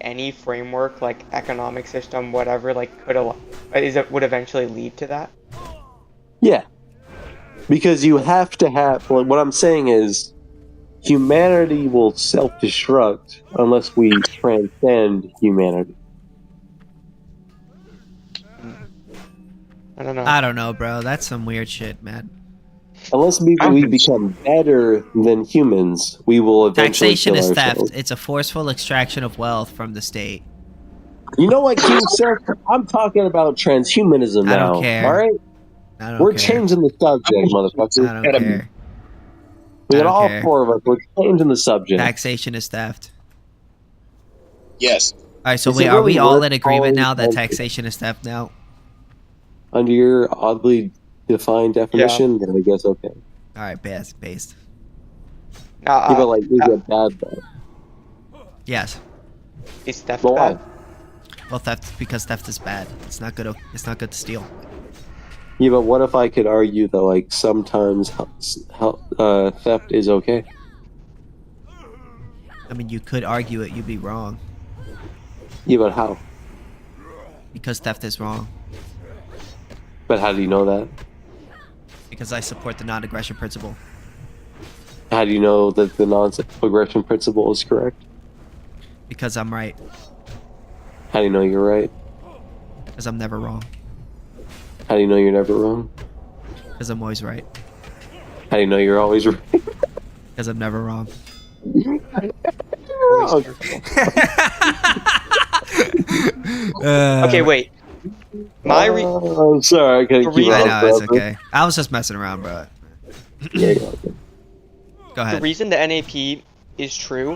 S14: any framework, like economic system, whatever, like would eventually lead to that?
S9: Yeah. Because you have to have, like, what I'm saying is, humanity will self-destruct unless we transcend humanity.
S14: I
S1: don't know, bro. That's some weird shit, man.
S9: Unless we become better than humans, we will eventually
S1: Taxation
S9: kill
S1: is
S9: ourselves.
S1: theft. It's a forceful extraction of wealth from the state.
S9: You know what, KingSithis? I'm talking about transhumanism now.
S1: I don't care.
S9: All right,
S1: I don't
S9: we're
S1: care.
S9: changing the subject, motherfucker.
S1: I don't care.
S9: We
S1: I
S9: got
S1: don't
S9: all
S1: care.
S9: four of us. We're changing the subject.
S1: Taxation is theft.
S2: Yes.
S1: All right, so
S9: Is
S1: wait,
S9: it
S1: are we
S9: really
S1: all
S9: worth
S1: in agreement now that
S9: calling-
S1: taxation is theft now?
S9: Under your oddly defined definition, then I guess okay.
S1: All right, based.
S9: Yeah, but like, is it bad though?
S1: Yes.
S14: Is theft
S9: Well,
S14: bad?
S1: Well, because theft is bad. It's not good. It's not good to steal.
S9: Yeah, but what if I could argue that, like, sometimes theft is okay?
S1: I mean, you could argue it. You'd be wrong
S9: Yeah, but how?
S1: because theft is wrong.
S9: But how do you know that?
S1: Because I support the non-aggression principle.
S9: How do you know that the non-aggression principle is correct?
S1: Because I'm right.
S9: How do you know you're right?
S1: Because I'm never wrong.
S9: How do you know you're never wrong?
S1: Because I'm always right.
S9: How do you know you're always right?
S1: Because I'm never wrong.
S14: Okay, wait.
S9: I'm sorry, I couldn't keep
S1: I
S9: up,
S1: know, it's
S9: brother.
S1: okay. I was just messing around, bro.
S9: Yeah,
S1: Go ahead.
S14: The reason the NAP is true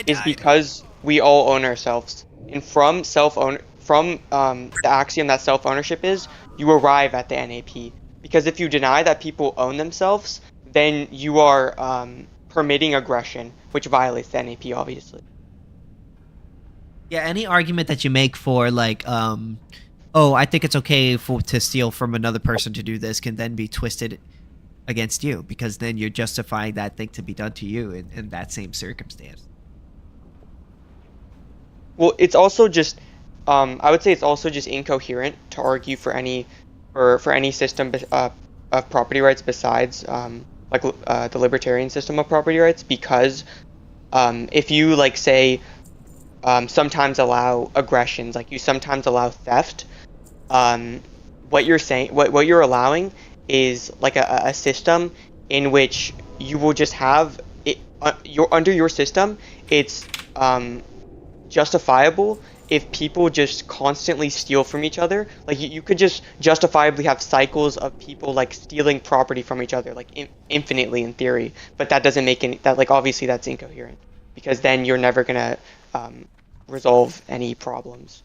S14: is
S1: died.
S14: because we all own ourselves. And from the axiom that self-ownership is, you arrive at the NAP. Because if you deny that people own themselves, then you are permitting aggression, which violates the NAP, obviously.
S1: Yeah, any argument that you make for like, oh, I think it's okay to steal from another person to do this can then be twisted against you because then you're justifying that thing to be done to you in that same circumstance.
S14: Well, it's also just, I would say it's also just incoherent to argue for any system of property rights besides the libertarian system of property rights, because if you like say sometimes allow aggressions, like you sometimes allow theft, what you're allowing is like a system in which you will just have it under your system. It's justifiable if people just constantly steal from each other. Like you could just justifiably have cycles of people like stealing property from each other, like infinitely in theory, but that doesn't make any that, like, obviously that's incoherent, because then you're never gonna resolve any problems.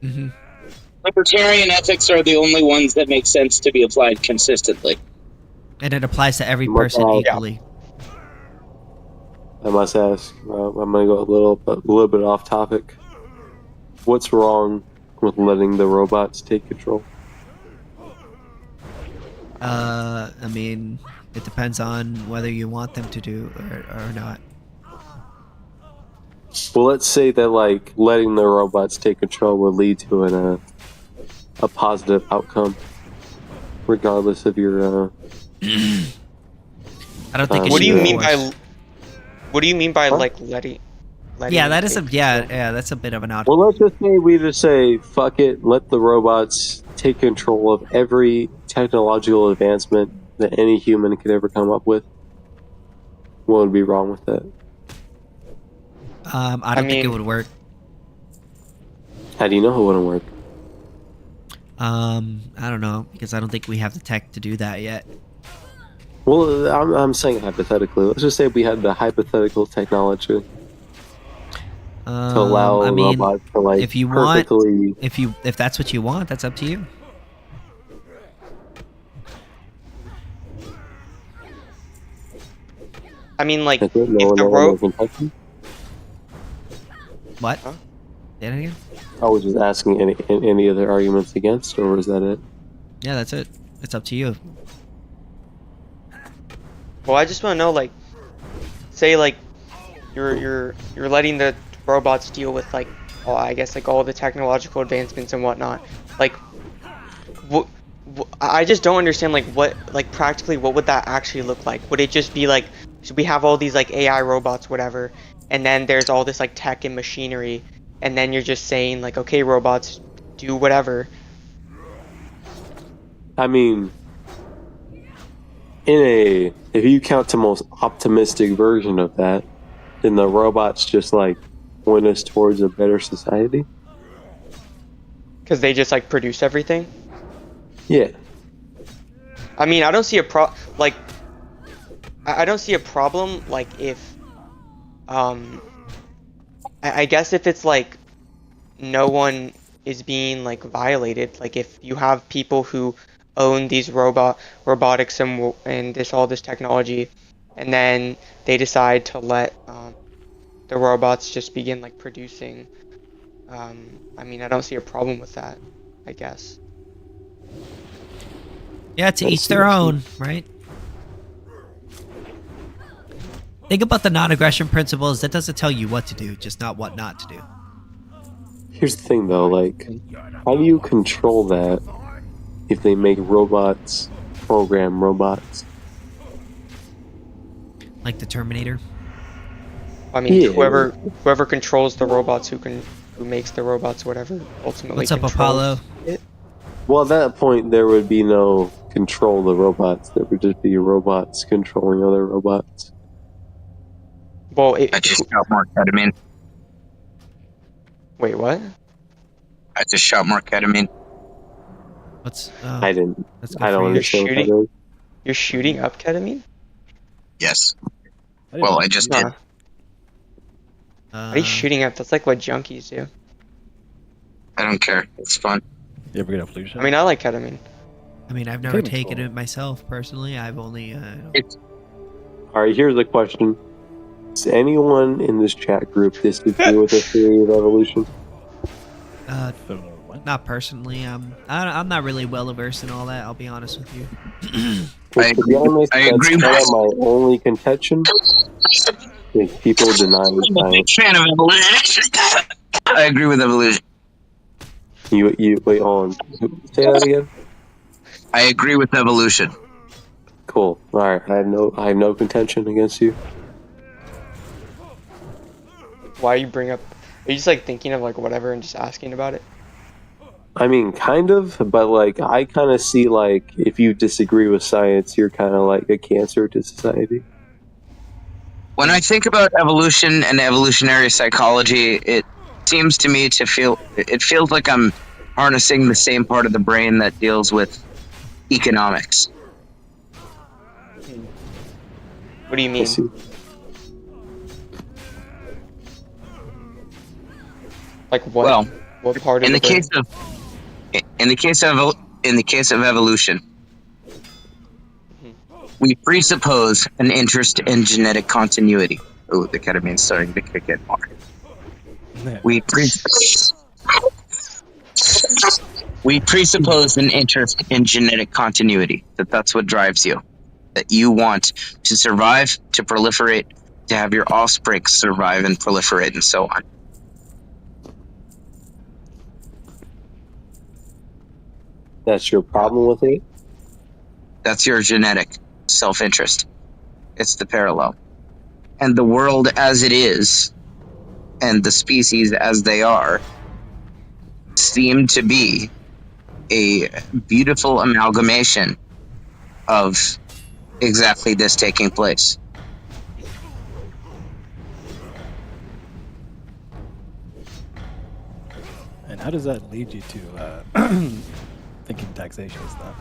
S1: Mm-hmm.
S2: Libertarian ethics are the only ones that make sense to be applied consistently.
S1: And it applies to every
S9: What
S1: person
S9: about-
S1: equally.
S9: I must ask. I'm gonna go a little bit off topic. What's wrong with letting the robots take control?
S1: I mean, it depends on whether you want them to do or not.
S9: Well, let's say that like letting the robots take control would lead to a positive outcome, regardless of your.
S1: I don't think.
S14: What do you mean
S1: forced.
S14: by? What do you mean by like letting?
S1: Yeah,
S14: them
S1: that is
S14: take
S1: that's a bit of an odd.
S9: Well, let's just say we just say fuck it, let the robots take control of every technological advancement that any human could ever come up with. What would be wrong with that?
S1: I don't think it would work.
S9: How do you know it wouldn't work?
S1: I don't know because I don't think we have the tech to do that yet.
S9: Well, I'm saying hypothetically. Let's just say we had the hypothetical technology to allow
S1: I mean,
S9: robots to like
S1: if you
S9: perfectly.
S1: if that's what you want, that's up to you.
S14: I mean, like,
S9: That's it, no
S14: if
S9: one
S14: the
S9: ever knows in Texas?
S1: What? Say that again?
S9: I was just asking any other arguments against, or was that it?
S1: Yeah, that's it. It's up to you.
S14: well, I just want to know, like, say, like, you're letting the robots deal with like, I guess like all the technological advancements and whatnot. Like, I just don't understand like what like practically what would that actually look like? Would it just be like, should we have all these like AI robots, whatever, and then there's all this like tech and machinery, and then you're just saying like, okay, robots, do whatever.
S9: I mean, if you count the most optimistic version of that, then the robots just like point us towards a better society.
S14: Because they just like produce everything.
S9: Yeah.
S14: I mean, I don't see a I don't see a problem like if I guess if it's like no one is being like violated, like if you have people who own these robotics and all this technology, and then they decide to let the robots just begin like producing. I mean, I don't see a problem with that, I guess.
S1: Yeah, to each their own, right? Think about the non-aggression principles. That doesn't tell you what to do, just not what not to do.
S9: Here's the thing though, like, how do you control that if they make robots program robots?
S1: Like the Terminator?
S14: I mean, whoever controls the robots, who makes the robots, whatever, ultimately.
S1: What's up,
S14: controls
S1: Apollo?
S14: it.
S9: Well, at that point, there would be no control of the robots. There would just be robots controlling other robots.
S14: Well,
S2: I just shot more ketamine.
S14: Wait, what?
S2: I just shot more ketamine.
S1: What's?
S9: I didn't.
S1: That's good
S9: I
S1: for
S9: don't
S1: you.
S9: understand what that is.
S14: You're shooting up ketamine?
S2: Yes. Well, I just did.
S14: What are you shooting up? That's like what junkies do.
S2: I don't care. It's fun.
S17: You ever get a flu shot?
S14: I mean, I like ketamine.
S1: I mean, I've never
S17: Ketamine
S1: taken
S17: cool.
S1: it myself personally. I've only.
S9: All right, here's the question: does anyone in this chat group disagree with the theory of evolution?
S1: Not personally. I'm not really well versed in all that. I'll be honest with you.
S9: To be honest,
S2: I
S9: that's
S2: agree
S9: kind of
S2: with-
S9: my only contention. Is people denying
S2: I'm a big
S9: science.
S2: fan of evolution. I agree with evolution.
S9: You wait on. Say that again.
S2: I agree with evolution.
S9: Cool. All right. I have no contention against you.
S14: Why you bring up? Are you just like thinking of like whatever and just asking about it?
S9: I mean, kind of, but like I kind of see like if you disagree with science, you're kind of like a cancer to society.
S2: When I think about evolution and evolutionary psychology, it seems to me to feel it feels like I'm harnessing the same part of the brain that deals with economics.
S14: What do you mean? Like what?
S2: Well,
S14: What part of
S2: in the
S14: brain?
S2: case of evolution, we presuppose an interest in genetic continuity. Oh, the ketamine's starting to kick in more. We presuppose an interest in genetic continuity. That's what drives you. That you want to survive, to proliferate, to have your offspring survive and proliferate, and so on.
S9: That's your problem with it?
S2: That's your genetic self-interest. It's the parallel. And the world as it is, and the species as they are, seem to be a beautiful amalgamation of exactly this taking place.
S17: And how does that lead you to thinking taxation is that?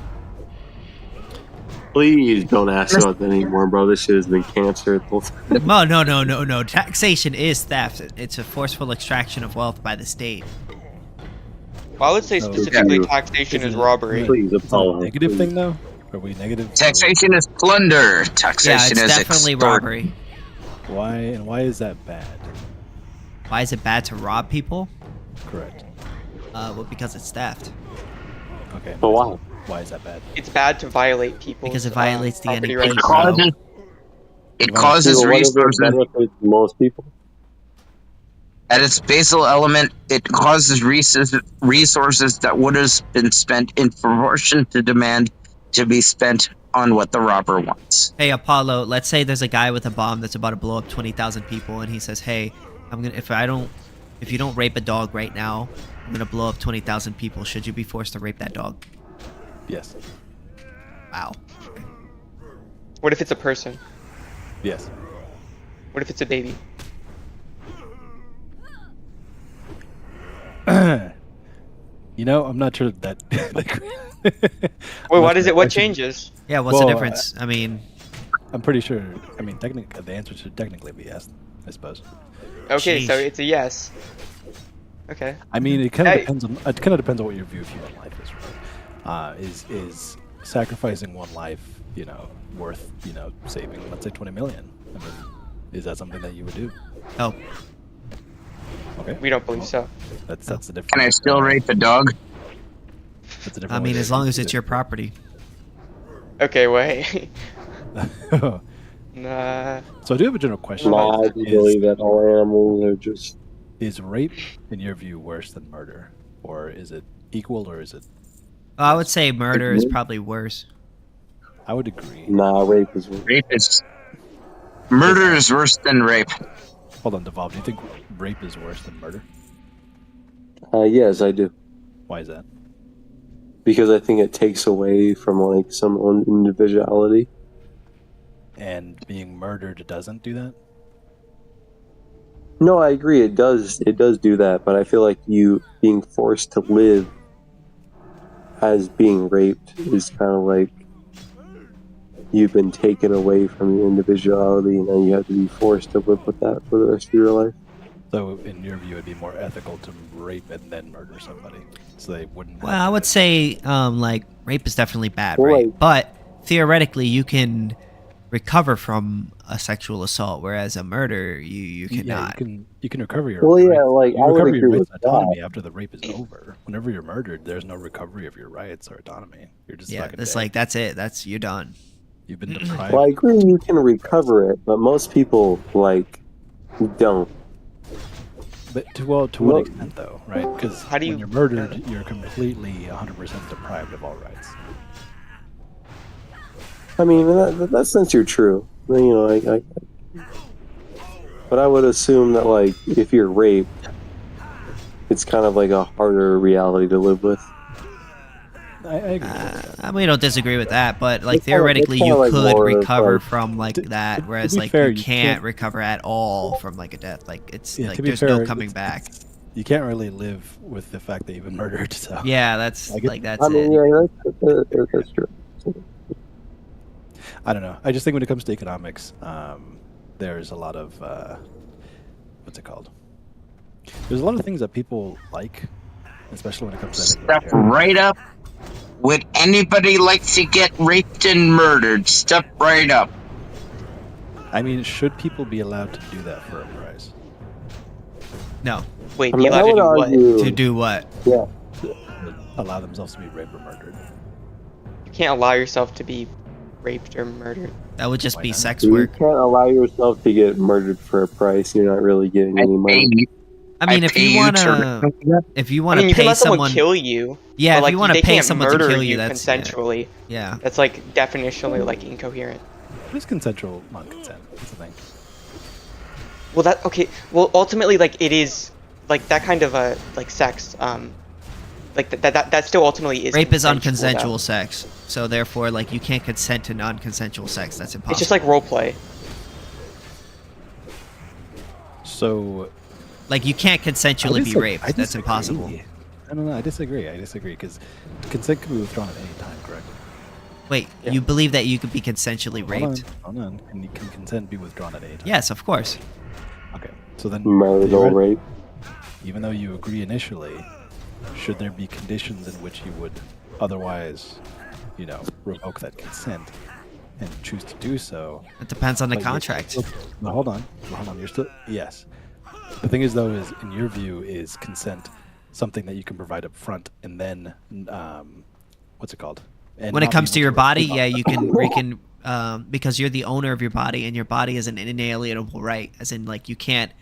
S9: Please don't ask about that anymore, bro. This shit has been cancer.
S1: No. Taxation is theft. It's a forceful extraction of wealth by the state.
S14: Well, I would say specifically taxation is robbery.
S9: Please,
S17: It's not a negative thing, though? Are we negative?
S2: Taxation is plunder. Taxation
S1: Yeah, it's
S2: is
S1: definitely
S2: extort.
S1: robbery.
S17: Why is that bad?
S1: Why is it bad to rob people?
S17: Correct.
S1: Well, because it's theft.
S17: Okay.
S9: But why?
S17: Why is that bad?
S14: It's bad to violate people.
S1: Because it violates the
S14: property
S1: NEP,
S14: rights.
S2: It causes resources.
S9: Benefits most people.
S2: At its basal element, it causes resources that would have been spent in proportion to demand to be spent on what the robber wants.
S1: Hey Apollo, let's say there's a guy with a bomb that's about to blow up 20,000 people, and he says, "Hey, if you don't rape a dog right now, I'm gonna blow up 20,000 people. Should you be forced to rape that dog?"
S17: Yes.
S1: Wow.
S14: What if it's a person?
S17: Yes.
S14: What if it's a baby?
S17: You know, I'm not sure that.
S14: Wait, what is it? What changes?
S1: Yeah, what's the difference? I mean,
S17: I'm pretty sure. I mean, technically, the answer should technically be yes, I suppose.
S14: Okay, so it's a yes. Okay.
S17: I mean, it kind of depends on. It kind of depends on what your view of human life is. Right? Is sacrificing one life, worth, saving, let's say, 20 million? I mean, is that something that you would do?
S1: No.
S17: Okay.
S14: We don't believe so.
S17: That's the difference.
S2: Can I still rape a dog?
S17: That's a different
S1: I mean, as long as it's your property.
S14: Okay, wait. Nah.
S17: So I do have a general question.
S9: Nah, I do believe that all animals are just...
S17: Is rape, in your view, worse than murder? Or is it equal, or is it...
S1: I would say murder is probably worse.
S17: I would agree.
S9: Nah, rape is worse.
S2: Murder is worse than rape.
S17: Hold on, Devolve. Do you think rape is worse than murder?
S9: Yes, I do.
S17: Why is that?
S9: Because I think it takes away from some individuality.
S17: And being murdered doesn't do that?
S9: No, I agree. It does do that, but I feel like you being forced to live as being raped is kind of like you've been taken away from your individuality, and then you have to be forced to live with that for the rest of your life.
S17: So, in your view, it'd be more ethical to rape and then murder somebody, so they wouldn't.
S1: Well, I would say, rape is definitely bad,
S9: Well,
S1: right? But theoretically, you can recover from a sexual assault, whereas a murder, you cannot.
S17: Yeah, you can recover your.
S9: Well, yeah, like
S17: you
S9: I would
S17: recover your
S9: agree
S17: rights
S9: with
S17: and autonomy
S9: that.
S17: after the rape is over. Whenever you're murdered, there's no recovery of your rights or autonomy. You're just
S1: Yeah,
S17: fucking
S1: it's
S17: dead.
S1: like that's it. You're done.
S17: You've been deprived.
S9: Well, I agree you can recover it, but most people don't.
S17: But to what extent, though, right? Because
S14: How do you-
S17: when you're murdered, you're completely 100% deprived of all rights.
S9: I mean, in that sense, you're true. But I would assume that, if you're raped, it's kind of like a harder reality to live with.
S17: I agree.
S1: We don't disagree with that, but
S9: It's
S1: theoretically,
S9: kinda
S1: you
S9: like
S1: could
S9: more of,
S1: recover
S9: like-
S1: from that, whereas
S17: be fair,
S1: you
S17: you
S1: can't
S17: can't-
S1: recover at all from a death. It's
S17: Yeah, to be
S1: there's
S17: fair,
S1: no coming back.
S17: You can't really live with the fact that you've been murdered. So
S1: Yeah, that's
S17: I get-
S1: that's
S9: I mean,
S1: it.
S9: yeah, that's true.
S17: I don't know. I just think when it comes to economics, there's a lot of what's it called? There's a lot of things that people like especially when it comes to anything
S2: Step
S17: libertarian.
S2: right up. Would anybody like to get raped and murdered? Step right up.
S17: I mean, should people be allowed to do that for a price?
S1: No.
S14: Wait,
S9: I
S14: be
S9: mean, I
S14: allowed to
S9: would
S14: do what?
S9: argue.
S1: To do what?
S9: Yeah.
S17: Allow themselves to be raped or murdered.
S14: You can't allow yourself to be raped or murdered.
S1: That would just
S17: Why
S1: be
S17: not?
S1: sex
S9: You
S1: work.
S9: can't allow yourself to get murdered for a price. You're not really getting any money.
S1: I mean, if
S2: pay
S1: you
S2: you
S1: wanna,
S2: to-
S1: if you
S14: I
S1: wanna
S14: mean, you can
S1: pay
S14: let someone
S1: someone,
S14: kill you.
S1: yeah,
S14: but,
S1: if
S14: like,
S1: you wanna
S14: they
S1: pay
S14: can't
S1: someone to
S14: murder
S1: kill you, that's
S14: consensually.
S1: yeah.
S14: That's like definitionally like incoherent.
S17: What is consensual non-consent? That's the thing.
S14: Well, that okay. Well, ultimately, like it is like that kind of like sex. Like that still ultimately is.
S1: Rape is
S14: consensual,
S1: unconsensual
S14: though.
S1: sex, so therefore, like, you can't consent to non-consensual sex. That's impossible.
S14: It's just like role play.
S17: So,
S1: like, you can't consensually be
S17: disagree.
S1: raped. That's impossible.
S17: No, I disagree. I disagree because consent can be withdrawn at any time, correct?
S1: Wait, you believe that you could be consensually raped?
S17: Hold on. Can consent be withdrawn at any time?
S1: Yes, of course.
S17: Okay, so then
S9: Marital rape.
S17: Even though you agree initially, should there be conditions in which you would otherwise, revoke that consent and choose to do so?
S1: It depends on the
S17: but you're
S1: contract.
S17: no, hold on. You're still yes. The thing is, though, is in your view, is consent something that you can provide up front, and then what's it called? And
S1: When it
S17: not
S1: comes
S17: be
S1: to
S17: able
S1: your body,
S17: refuse
S1: yeah,
S17: it.
S1: you can because you're the owner of your body, and your body is an inalienable right. As in, like, you can't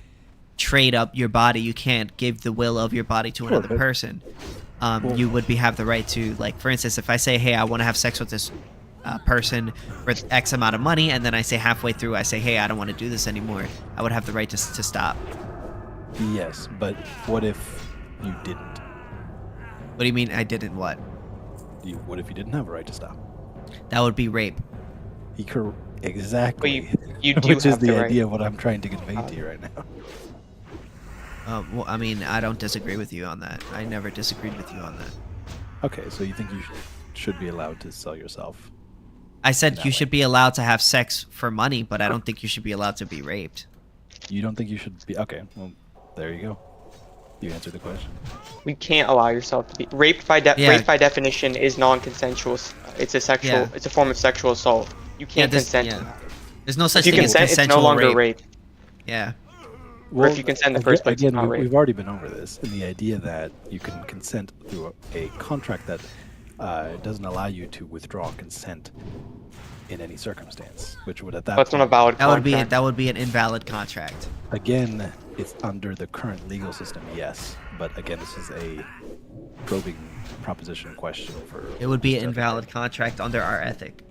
S1: trade up your body. You can't give the will of your body to another person. You would have the right to, like, for instance, if I say, hey, I want to have sex with this person for X amount of money, and then I say halfway through, I say, hey, I don't want to do this anymore, I would have the right to stop.
S17: Yes, but what if you didn't?
S1: What do you mean I didn't what?
S17: What if you didn't have a right to stop?
S1: That would be rape.
S17: Exactly.
S14: You do
S17: Which is
S14: have
S17: the
S14: the right.
S17: idea of what I'm trying to convey to you right now.
S1: Well, I mean, I don't disagree with you on that. I never disagreed with you on that.
S17: Okay, so you think you should be allowed to sell yourself?
S1: I said you should be allowed to have sex for money, but I don't think you should be allowed to be raped.
S17: You don't think you should be? Okay, well, there you go. You answered the question.
S14: We can't allow yourself to be raped by rape by definition is non-consensual. It's a sexual.
S1: Yeah.
S14: It's a form of sexual assault. You can't consent. To that.
S1: There's no such
S14: If you
S1: thing as
S14: consent, it's no
S1: consensual
S14: longer
S1: rape.
S14: rape.
S1: Yeah.
S14: Or if you consent in the first place, it's
S17: again,
S14: not rape.
S17: we've already been over this, and the idea that you can consent through a contract that doesn't allow you to withdraw consent in any circumstance, which would at that
S14: That's
S17: point,
S14: not a valid
S1: That would be an invalid contract.
S17: Again, it's under the current legal system, yes, but again, this is a probing proposition question for.
S1: It would be an invalid contract under our ethic.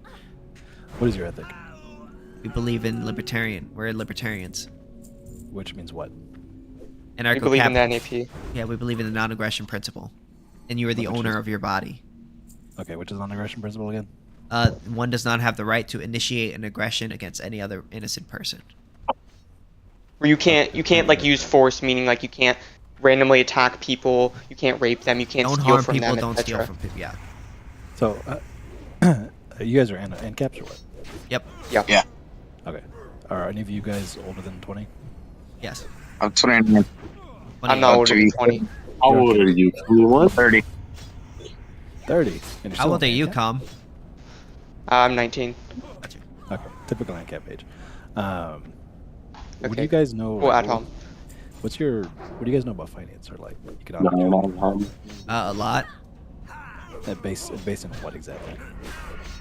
S17: What is your ethic?
S1: We believe in libertarian. We're libertarians.
S17: Which means what?
S14: We believe in the NAP.
S1: Yeah, we believe in the non-aggression principle, and you are the owner of your body.
S17: Okay, which is non-aggression principle again?
S1: One does not have the right to initiate an aggression against any other innocent person.
S14: Where you can't like use force, meaning like you can't randomly attack people, you can't rape them, you can't
S1: Don't
S14: steal
S1: harm
S14: from
S1: people.
S14: them,
S1: Don't steal
S14: etc.
S1: from people. Yeah.
S17: So, you guys are Ancaps or what?
S1: Yep.
S2: Yeah.
S17: Okay. Are any of you guys older than 20?
S1: Yes.
S2: I'm 29.
S14: I'm not older than 20.
S9: How old are you? 21?
S2: 30.
S17: 30. And you're
S1: How
S17: still
S1: old are
S17: an
S1: you,
S17: Ancap?
S1: Com?
S14: I'm 19.
S17: Okay, typical Ancap age. What do
S14: Okay.
S17: you guys know?
S14: Well, at home.
S17: What do you guys know about finance or like economics?
S1: A lot.
S17: Based in what exactly?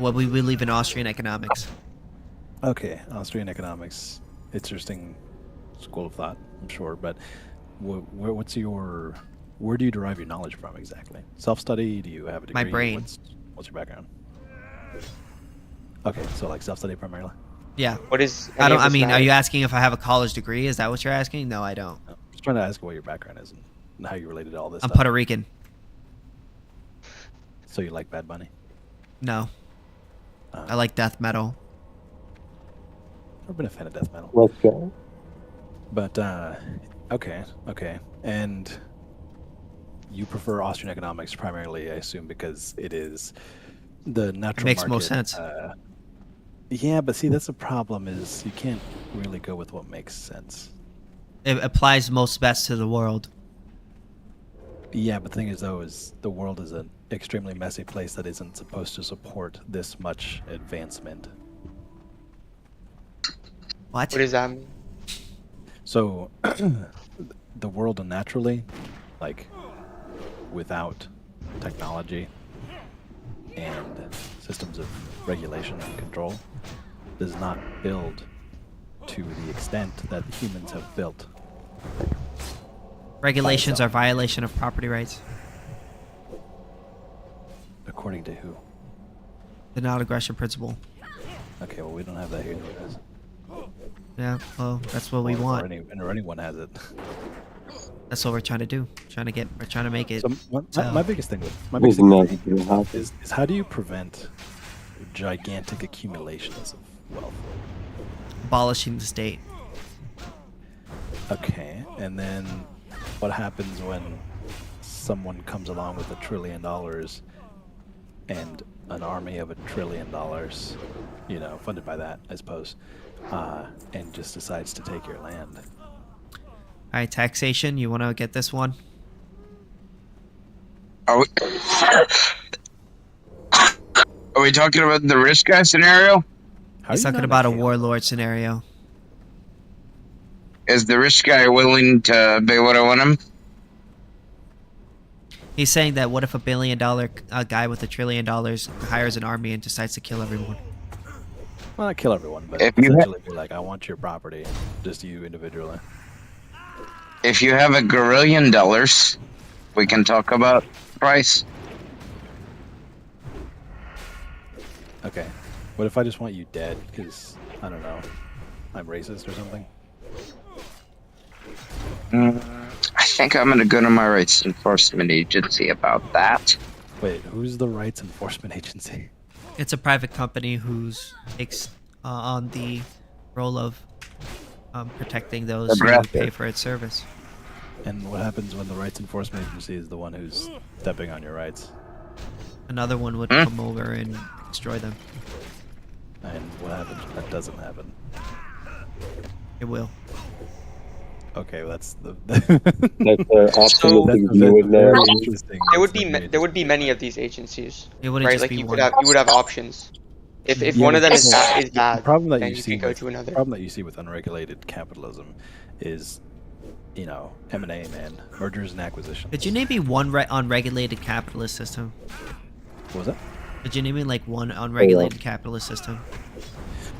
S1: Well, we believe in Austrian economics.
S17: Okay, Austrian economics. Interesting school of thought, I'm sure. But what's your? Where do you derive your knowledge from exactly? Self-study? Do you have a degree?
S1: My brain.
S17: What's your background? Okay, so like self-study primarily.
S1: Yeah.
S14: What is?
S1: I don't. I
S14: any of this
S1: mean, are
S14: matter?
S1: you asking if I have a college degree? Is that what you're asking? No, I don't.
S17: I'm just trying to ask what your background is and how you related to all this.
S1: I'm
S17: stuff.
S1: Puerto Rican.
S17: So you like Bad Bunny?
S1: No. I like death metal.
S17: Never been a fan of death metal.
S9: Let's go.
S17: But okay, and you prefer Austrian economics primarily, I assume, because it is the natural.
S1: Makes
S17: market,
S1: most sense.
S17: Yeah, but see, that's the problem is you can't really go with what makes sense.
S1: It applies most best to the world.
S17: Yeah, but the thing is, though, is the world is an extremely messy place that isn't supposed to support this much advancement.
S1: What?
S14: What does that mean?
S17: So, the world naturally, like, without technology and systems of regulation and control, does not build to the extent that humans have built.
S1: Regulations are violation of property rights.
S17: According to who?
S1: The non-aggression principle.
S17: Okay, well, we don't have that here, guys.
S1: Yeah, well, that's what we want.
S17: Or anyone has it.
S1: That's what we're trying to do. We're trying to make it.
S17: So my biggest thing is how do you prevent gigantic accumulations of wealth?
S1: Abolishing the state.
S17: Okay, and then what happens when someone comes along with $1 trillion and an army of $1 trillion, you know, funded by that, I suppose, and just decides to take your land?
S1: All right, taxation. You want to get this one?
S2: Are we talking about the rich guy scenario?
S1: He's talking about a warlord scenario.
S2: Is the rich guy willing to pay what I want him?
S1: He's saying that what if a $1 billion guy with $1 trillion hires an army and decides to kill everyone?
S17: Well, not kill everyone, but
S2: If you
S17: essentially be like, I want your property, just you individually.
S2: If you have $1 gazillion, we can talk about price.
S17: Okay. What if I just want you dead because, I don't know, I'm racist or something?
S2: I think I'm going to go to my rights enforcement agency about that.
S17: Wait, who's the rights enforcement agency?
S1: It's a private company who's on the role of protecting those who pay for its service.
S17: And what happens when the rights enforcement agency is the one who's stepping on your rights?
S1: Another one would come over and destroy them.
S17: And what happens when that doesn't happen?
S1: It will.
S17: Okay, well, that's the.
S5: That's optimistic view in there.
S14: There would be many of these agencies.
S1: It wouldn't
S14: right?
S1: just
S14: Like
S1: be
S14: you
S1: one.
S14: would have options. If one of them is bad,
S17: the problem that
S14: then
S17: you
S14: you
S17: see
S14: can go
S17: with,
S14: to another.
S17: The problem that you see with unregulated capitalism is, you know, M&A, man, mergers and acquisitions.
S1: Did you name me one unregulated capitalist system?
S17: What was that?
S1: Did you name me like one unregulated capitalist system?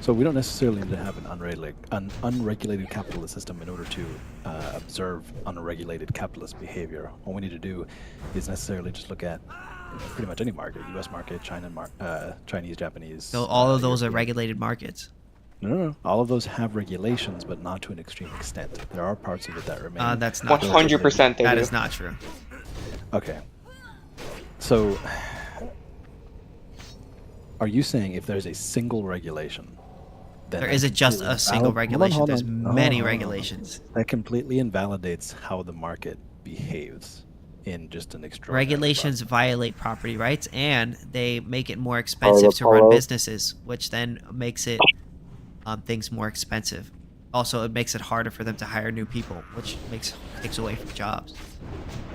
S17: So we don't necessarily need to have an unregulated capitalist system in order to observe unregulated capitalist behavior. All we need to do is necessarily just look at pretty much any market: U.S. market, Chinese, Japanese.
S1: So all of those are
S17: European.
S1: regulated markets.
S17: No. All of those have regulations, but not to an extreme extent. There are parts of it that remain.
S1: That's not
S14: 100%
S1: true. That is not true.
S17: Okay. So, are you saying if there's a single regulation, then
S1: There isn't just a single regulation. There's many regulations.
S17: That completely invalidates how the market behaves in just an extraordinary.
S1: Regulations violate property rights, and they make it more expensive to run businesses, which then makes it things more expensive. Also, it makes it harder for them to hire new people, which takes away from jobs.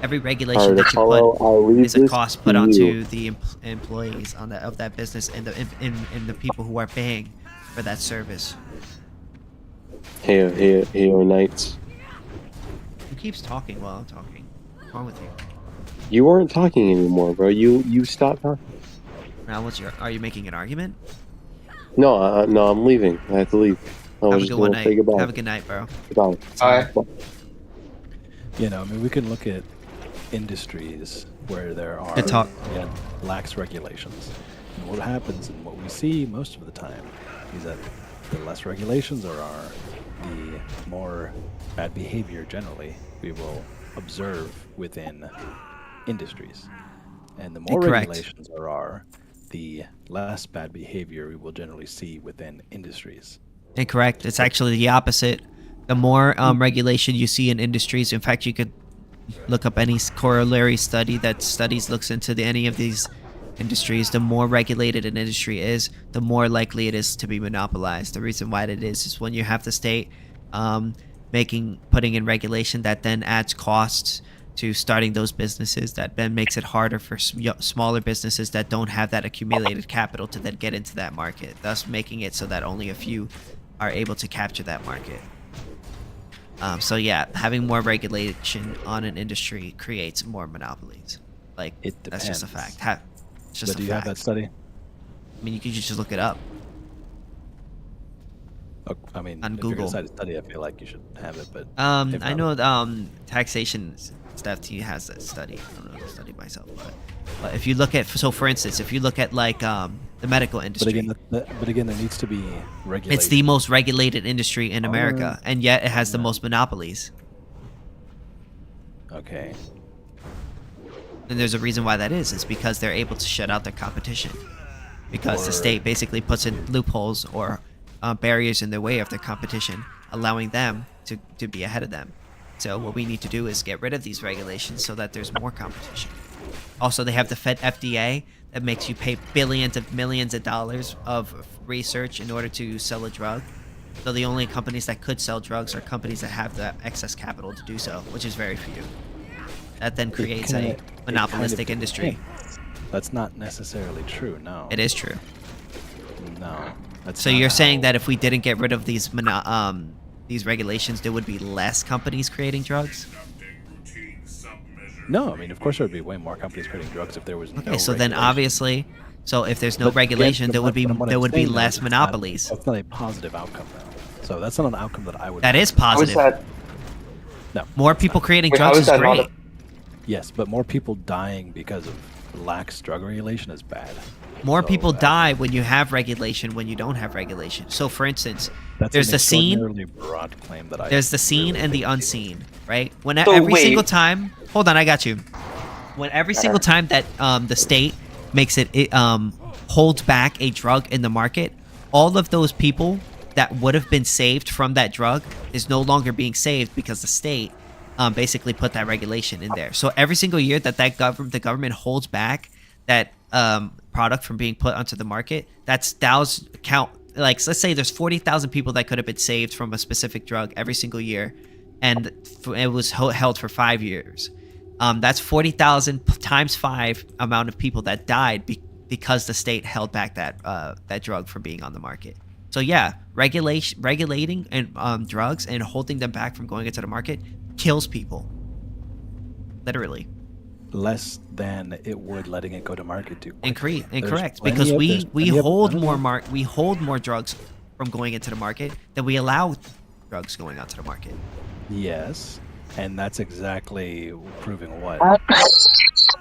S1: Every regulation that you put is a cost put onto the employees of that business and the people who are paying for that service.
S5: Here, Knights.
S1: Who keeps talking while I'm talking? What's wrong with you?
S5: You weren't talking anymore, bro. You stopped talking.
S1: Now, are you making an argument?
S5: No, I'm leaving. I have to leave. I was
S1: Have a
S5: just
S1: good
S5: gonna
S1: one
S5: say
S1: night.
S5: goodbye.
S1: Have a good night, bro.
S5: Goodbye.
S14: Bye.
S17: You know, I mean, we can look at industries where there are
S1: Good talk.
S17: again, lax regulations. And what happens and what we see most of the time is that the less regulations there are, the more bad behavior generally we will observe within industries. And the more
S1: Incorrect.
S17: regulations there are, the less bad behavior we will generally see within industries.
S1: Incorrect. It's actually the opposite. The more regulation you see in industries, in fact, you could look up any corollary study that looks into any of these industries. The more regulated an industry is, the more likely it is to be monopolized. The reason why that is when you have the state putting in regulation that then adds costs to starting those businesses. That then makes it harder for smaller businesses that don't have that accumulated capital to then get into that market, thus making it so that only a few are able to capture that market. So yeah, having more regulation on an industry creates more monopolies. Like, that's just a fact. It's just
S17: But do you have that study?
S1: I mean, you can just look it up.
S17: Oh, I mean,
S1: on
S17: if you're
S1: Google.
S17: gonna cite a study, I feel like you should have it. But
S1: I know taxation stuff has that study. I don't know the study myself, but if you look at, so for instance, if you look at like the medical industry,
S17: but again, there needs to be regulation.
S1: it's the most regulated industry in America, and yet it has the most monopolies.
S17: Okay.
S1: And there's a reason why that is. It's because they're able to shut out their competition, because the state basically puts in loopholes or barriers in their way of their competition, allowing them to be ahead of them. So what we need to do is get rid of these regulations so that there's more competition. Also, they have the FDA that makes you pay billions of millions of dollars of research in order to sell a drug. So the only companies that could sell drugs are companies that have the excess capital to do so, which is very few. That then creates a monopolistic industry.
S17: That's not necessarily true, no.
S1: It is true.
S17: No.
S1: So you're saying that if we didn't get rid of these regulations, there would be less companies creating drugs?
S17: No, I mean, of course there would be way more companies creating drugs if there was no
S1: Okay, so then
S17: regulation.
S1: obviously, so if there's no
S17: But
S1: regulation,
S17: again,
S1: there would be
S17: what I'm saying
S1: less
S17: is
S1: monopolies.
S17: That's not a positive outcome, though. So that's not an outcome that I would.
S1: That is positive.
S17: No.
S1: More people creating
S17: Wait, how
S1: drugs
S17: is
S1: is
S17: that not
S1: great.
S17: Yes, but more people dying because of lax drug regulation is bad.
S1: More people die when you have regulation when you don't have regulation. So for instance,
S17: That's
S1: there's
S17: an
S1: the scene,
S17: extraordinarily broad claim that I
S1: there's the seen and the unseen, right? When
S14: So
S1: every
S14: wait.
S1: single time, hold on, I got you. When every single time that the state makes it holds back a drug in the market, all of those people that would have been saved from that drug is no longer being saved because the state basically put that regulation in there. So every single year that the government holds back that product from being put onto the market, that's like, let's say there's 40,000 people that could have been saved from a specific drug every single year, and it was held for 5 years. That's 40,000 times 5 amount of people that died because the state held back that drug from being on the market. So yeah, regulating and drugs and holding them back from going into the market kills people. Literally.
S17: Less than it would letting it go to market too.
S1: Incorrect, because we hold more drugs from going into the market than we allow drugs going onto the market.
S17: Yes, and that's exactly proving what?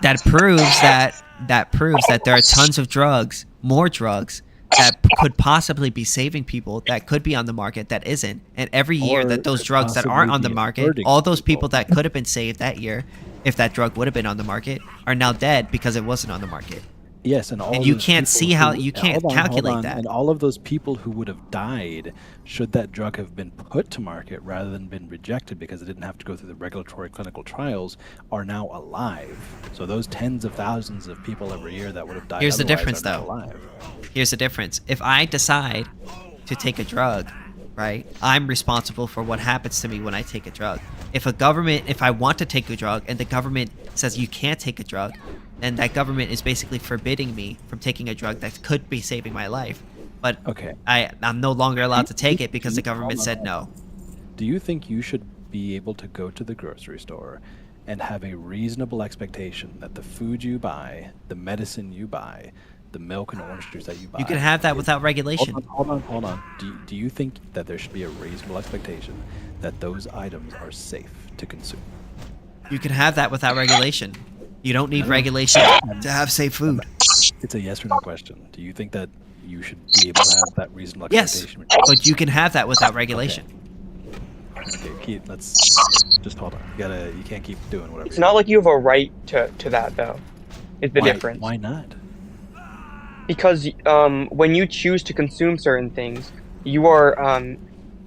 S1: That proves that there are tons of drugs, more drugs that could possibly be saving people that could be on the market that isn't. And every year that those drugs that aren't on the market, all those people that could have been saved that year, if that drug would have been on the market, are now dead because it wasn't on the market.
S17: Yes, and all
S1: you
S17: those
S1: can't
S17: people
S1: see how
S17: who-
S1: you can't
S17: hold on,
S1: calculate that.
S17: And all of those people who would have died should that drug have been put to market rather than been rejected because it didn't have to go through the regulatory clinical trials are now alive. So those tens of thousands of people every year that would have died
S1: Here's the
S17: otherwise
S1: difference,
S17: are now
S1: though.
S17: alive.
S1: Here's the difference. If I decide to take a drug, right, I'm responsible for what happens to me when I take a drug. If I want to take a drug and the government says you can't take a drug, then that government is basically forbidding me from taking a drug that could be saving my life. But I'm no longer allowed to take it because the government said no.
S17: Do you think you should be able to go to the grocery store and have a reasonable expectation that the food you buy, the medicine you buy, the milk and orange juice that you buy...
S1: You can have that without regulation.
S17: Hold on. Do you think that there should be a reasonable expectation that those items are safe to consume?
S1: You can have that without regulation. You don't need regulation to have safe food.
S17: It's a yes or no question. Do you think that you should be able to have that reasonable
S1: Yes,
S17: expectation?
S1: but you can have that without regulation.
S17: Okay, let's just hold on. You can't keep doing whatever.
S14: It's not like you have a right to that, though, is the difference.
S17: Why not?
S14: Because when you choose to consume certain things, you are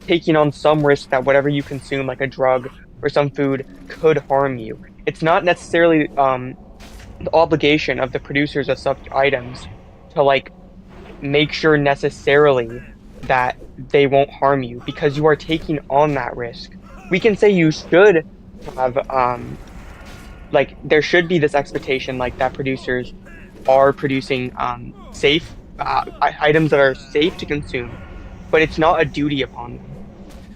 S14: taking on some risk that whatever you consume, like a drug or some food, could harm you. It's not necessarily the obligation of the producers of such items to like make sure necessarily that they won't harm you, because you are taking on that risk. We can say you should have like there should be this expectation like that producers are producing safe items that are safe to consume, but it's not a duty upon them.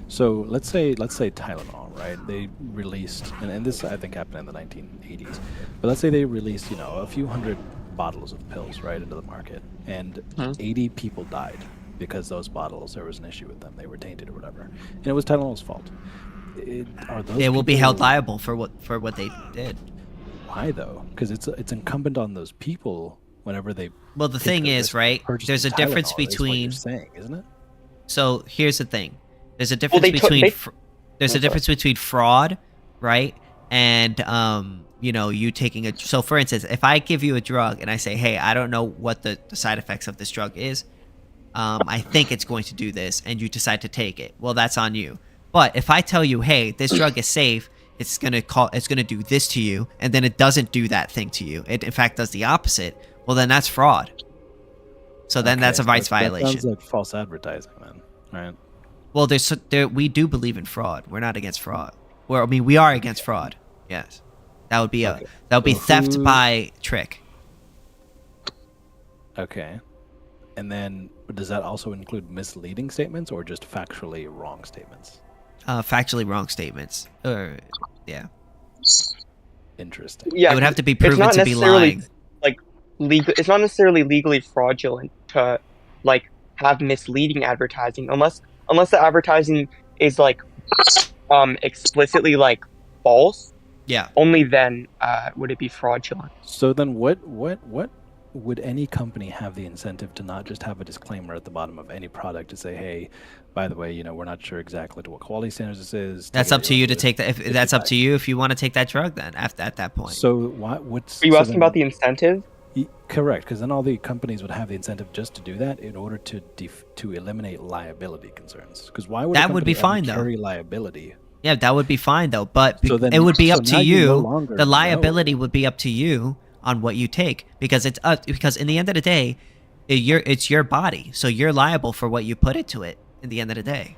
S17: So let's say Tylenol, right? They released, and this I think happened in the 1980s, but let's say they released, a few hundred bottles of pills right into the market, and 80 people died because those bottles, there was an issue with them, they were tainted or whatever, and it was Tylenol's fault.
S1: They will be held liable for what they did.
S17: Why though? Because it's incumbent on those people whenever they.
S1: Well, the thing is, right? There's a difference between.
S17: Saying, isn't it?
S1: So here's the thing. There's a difference between there's a difference between fraud, right? And you taking a. So for instance, if I give you a drug and I say, hey, I don't know what the side effects of this drug is, I think it's going to do this, and you decide to take it. Well, that's on you. But if I tell you, hey, this drug is safe, it's gonna do this to you, and then it doesn't do that thing to you. It in fact does the opposite. Well, then that's fraud. So then that's a rights violation.
S17: That sounds like false advertising, then, right?
S1: Well, we do believe in fraud. We're not against fraud. Well, I mean, we are against fraud. Yes, that would be theft by trick.
S17: Okay, and then does that also include misleading statements or just factually wrong statements?
S1: Factually wrong statements. Yeah.
S17: Interesting.
S14: Yeah,
S1: it would have to be proven to be lying.
S14: It's not necessarily legally fraudulent to have misleading advertising unless the advertising is explicitly false.
S1: Yeah.
S14: Only then would it be fraudulent.
S17: So then what would any company have the incentive to not just have a disclaimer at the bottom of any product to say, hey, by the way, we're not sure exactly to what quality standards this is.
S1: That's up to you to take that. That's up to you if you want to take that drug. Then at that point.
S17: So
S14: Are you asking about the incentive?
S17: Correct, because then all the companies would have the incentive just to do that in order to eliminate liability concerns. Because why would
S1: that would be fine though?
S17: Carry liability.
S1: Yeah, that would be fine though, but it would be up to you. The liability would be up to you on what you take, because because in the end of the day, it's your body, so you're liable for what you put into it. In the end of the day.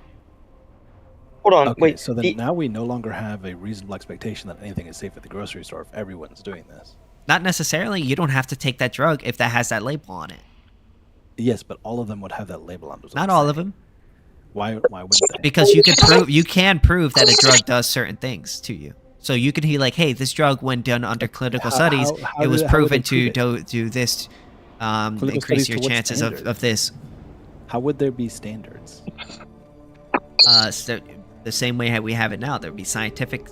S14: Hold on,
S17: okay,
S14: wait.
S17: So then now we no longer have a reasonable expectation that anything is safe at the grocery store if everyone's doing this.
S1: Not necessarily. You don't have to take that drug if that has that label on it.
S17: Yes, but all of them would have that label on them.
S1: Not all of them.
S17: Why wouldn't they?
S1: Because you can prove that a drug does certain things to you. So you can be like, hey, this drug, when done under clinical studies, it was proven to do this, increase your chances of this.
S17: How would there be standards?
S1: So the same way we have it now, there would be scientific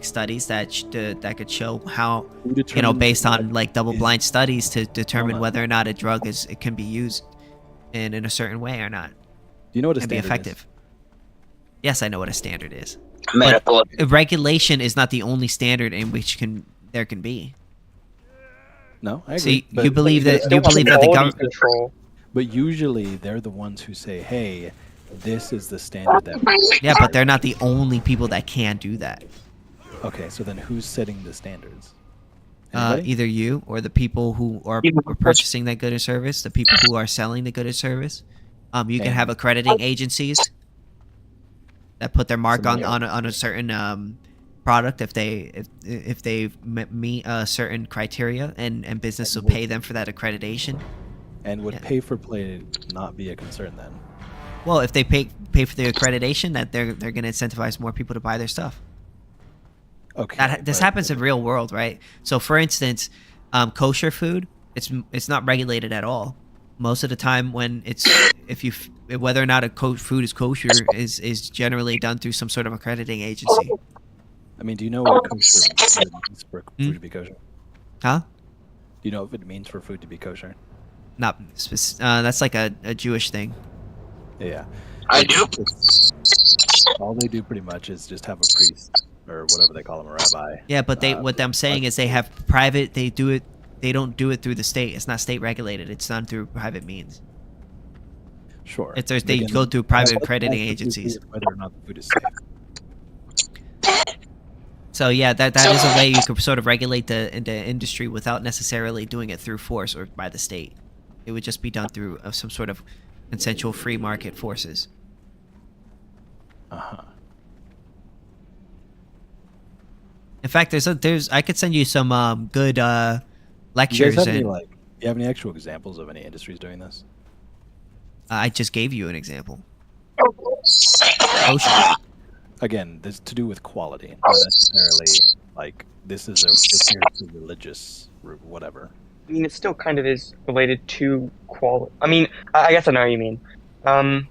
S1: studies that could show how, based on double-blind studies to determine whether or not a drug can be used in a certain way or not.
S17: Do you know what a
S1: standard
S17: standard
S1: be effective?
S17: is?
S1: Yes, I know what a standard is.
S2: Medical.
S1: But regulation is not the only standard in which there can be.
S17: No, I agree.
S1: So you believe that the government
S14: control.
S17: But usually they're the ones who say, hey, this is the standard that...
S1: Yeah, but they're not the only people that can do that.
S17: Okay, so then who's setting the standards?
S1: Either you or the people who are purchasing that good or service, the people who are selling the good or service. You can have accrediting agencies that put their mark on a certain product if they meet certain criteria, and business will pay them for that accreditation.
S17: And would pay for play not be a concern then?
S1: Well, if they pay for the accreditation, that they're going to incentivize more people to buy their stuff.
S17: Okay.
S1: This happens in real world, right? So, for instance, kosher food, it's not regulated at all. Most of the time, when whether or not a food is kosher is generally done through some sort of accrediting agency.
S17: I mean, do you know what kosher means for food to be kosher?
S1: Huh?
S17: Do you know if it means for food to be kosher?
S1: Not that's like a Jewish thing.
S17: Yeah.
S2: I do.
S17: All they do pretty much is just have a priest or whatever they call them, a rabbi.
S1: Yeah, but what I'm saying is they have private. They do it. They don't do it through the state. It's not state regulated. It's done through private means.
S17: Sure.
S1: They go through private accrediting agencies.
S17: Whether or not the food is safe.
S1: So yeah, that is a way you could sort of regulate the industry without necessarily doing it through force or by the state. It would just be done through some sort of consensual free market forces. In fact, there's I could send you some good
S17: Do you
S1: lectures,
S17: guys have any
S1: and
S17: like? Do you have any actual examples of any industries doing this?
S1: I just gave you an example.
S17: Again, this to do with quality, not necessarily like this is a religious whatever.
S14: I mean, it still kind of is related to quality. I mean, I guess I know what you mean.
S1: Well,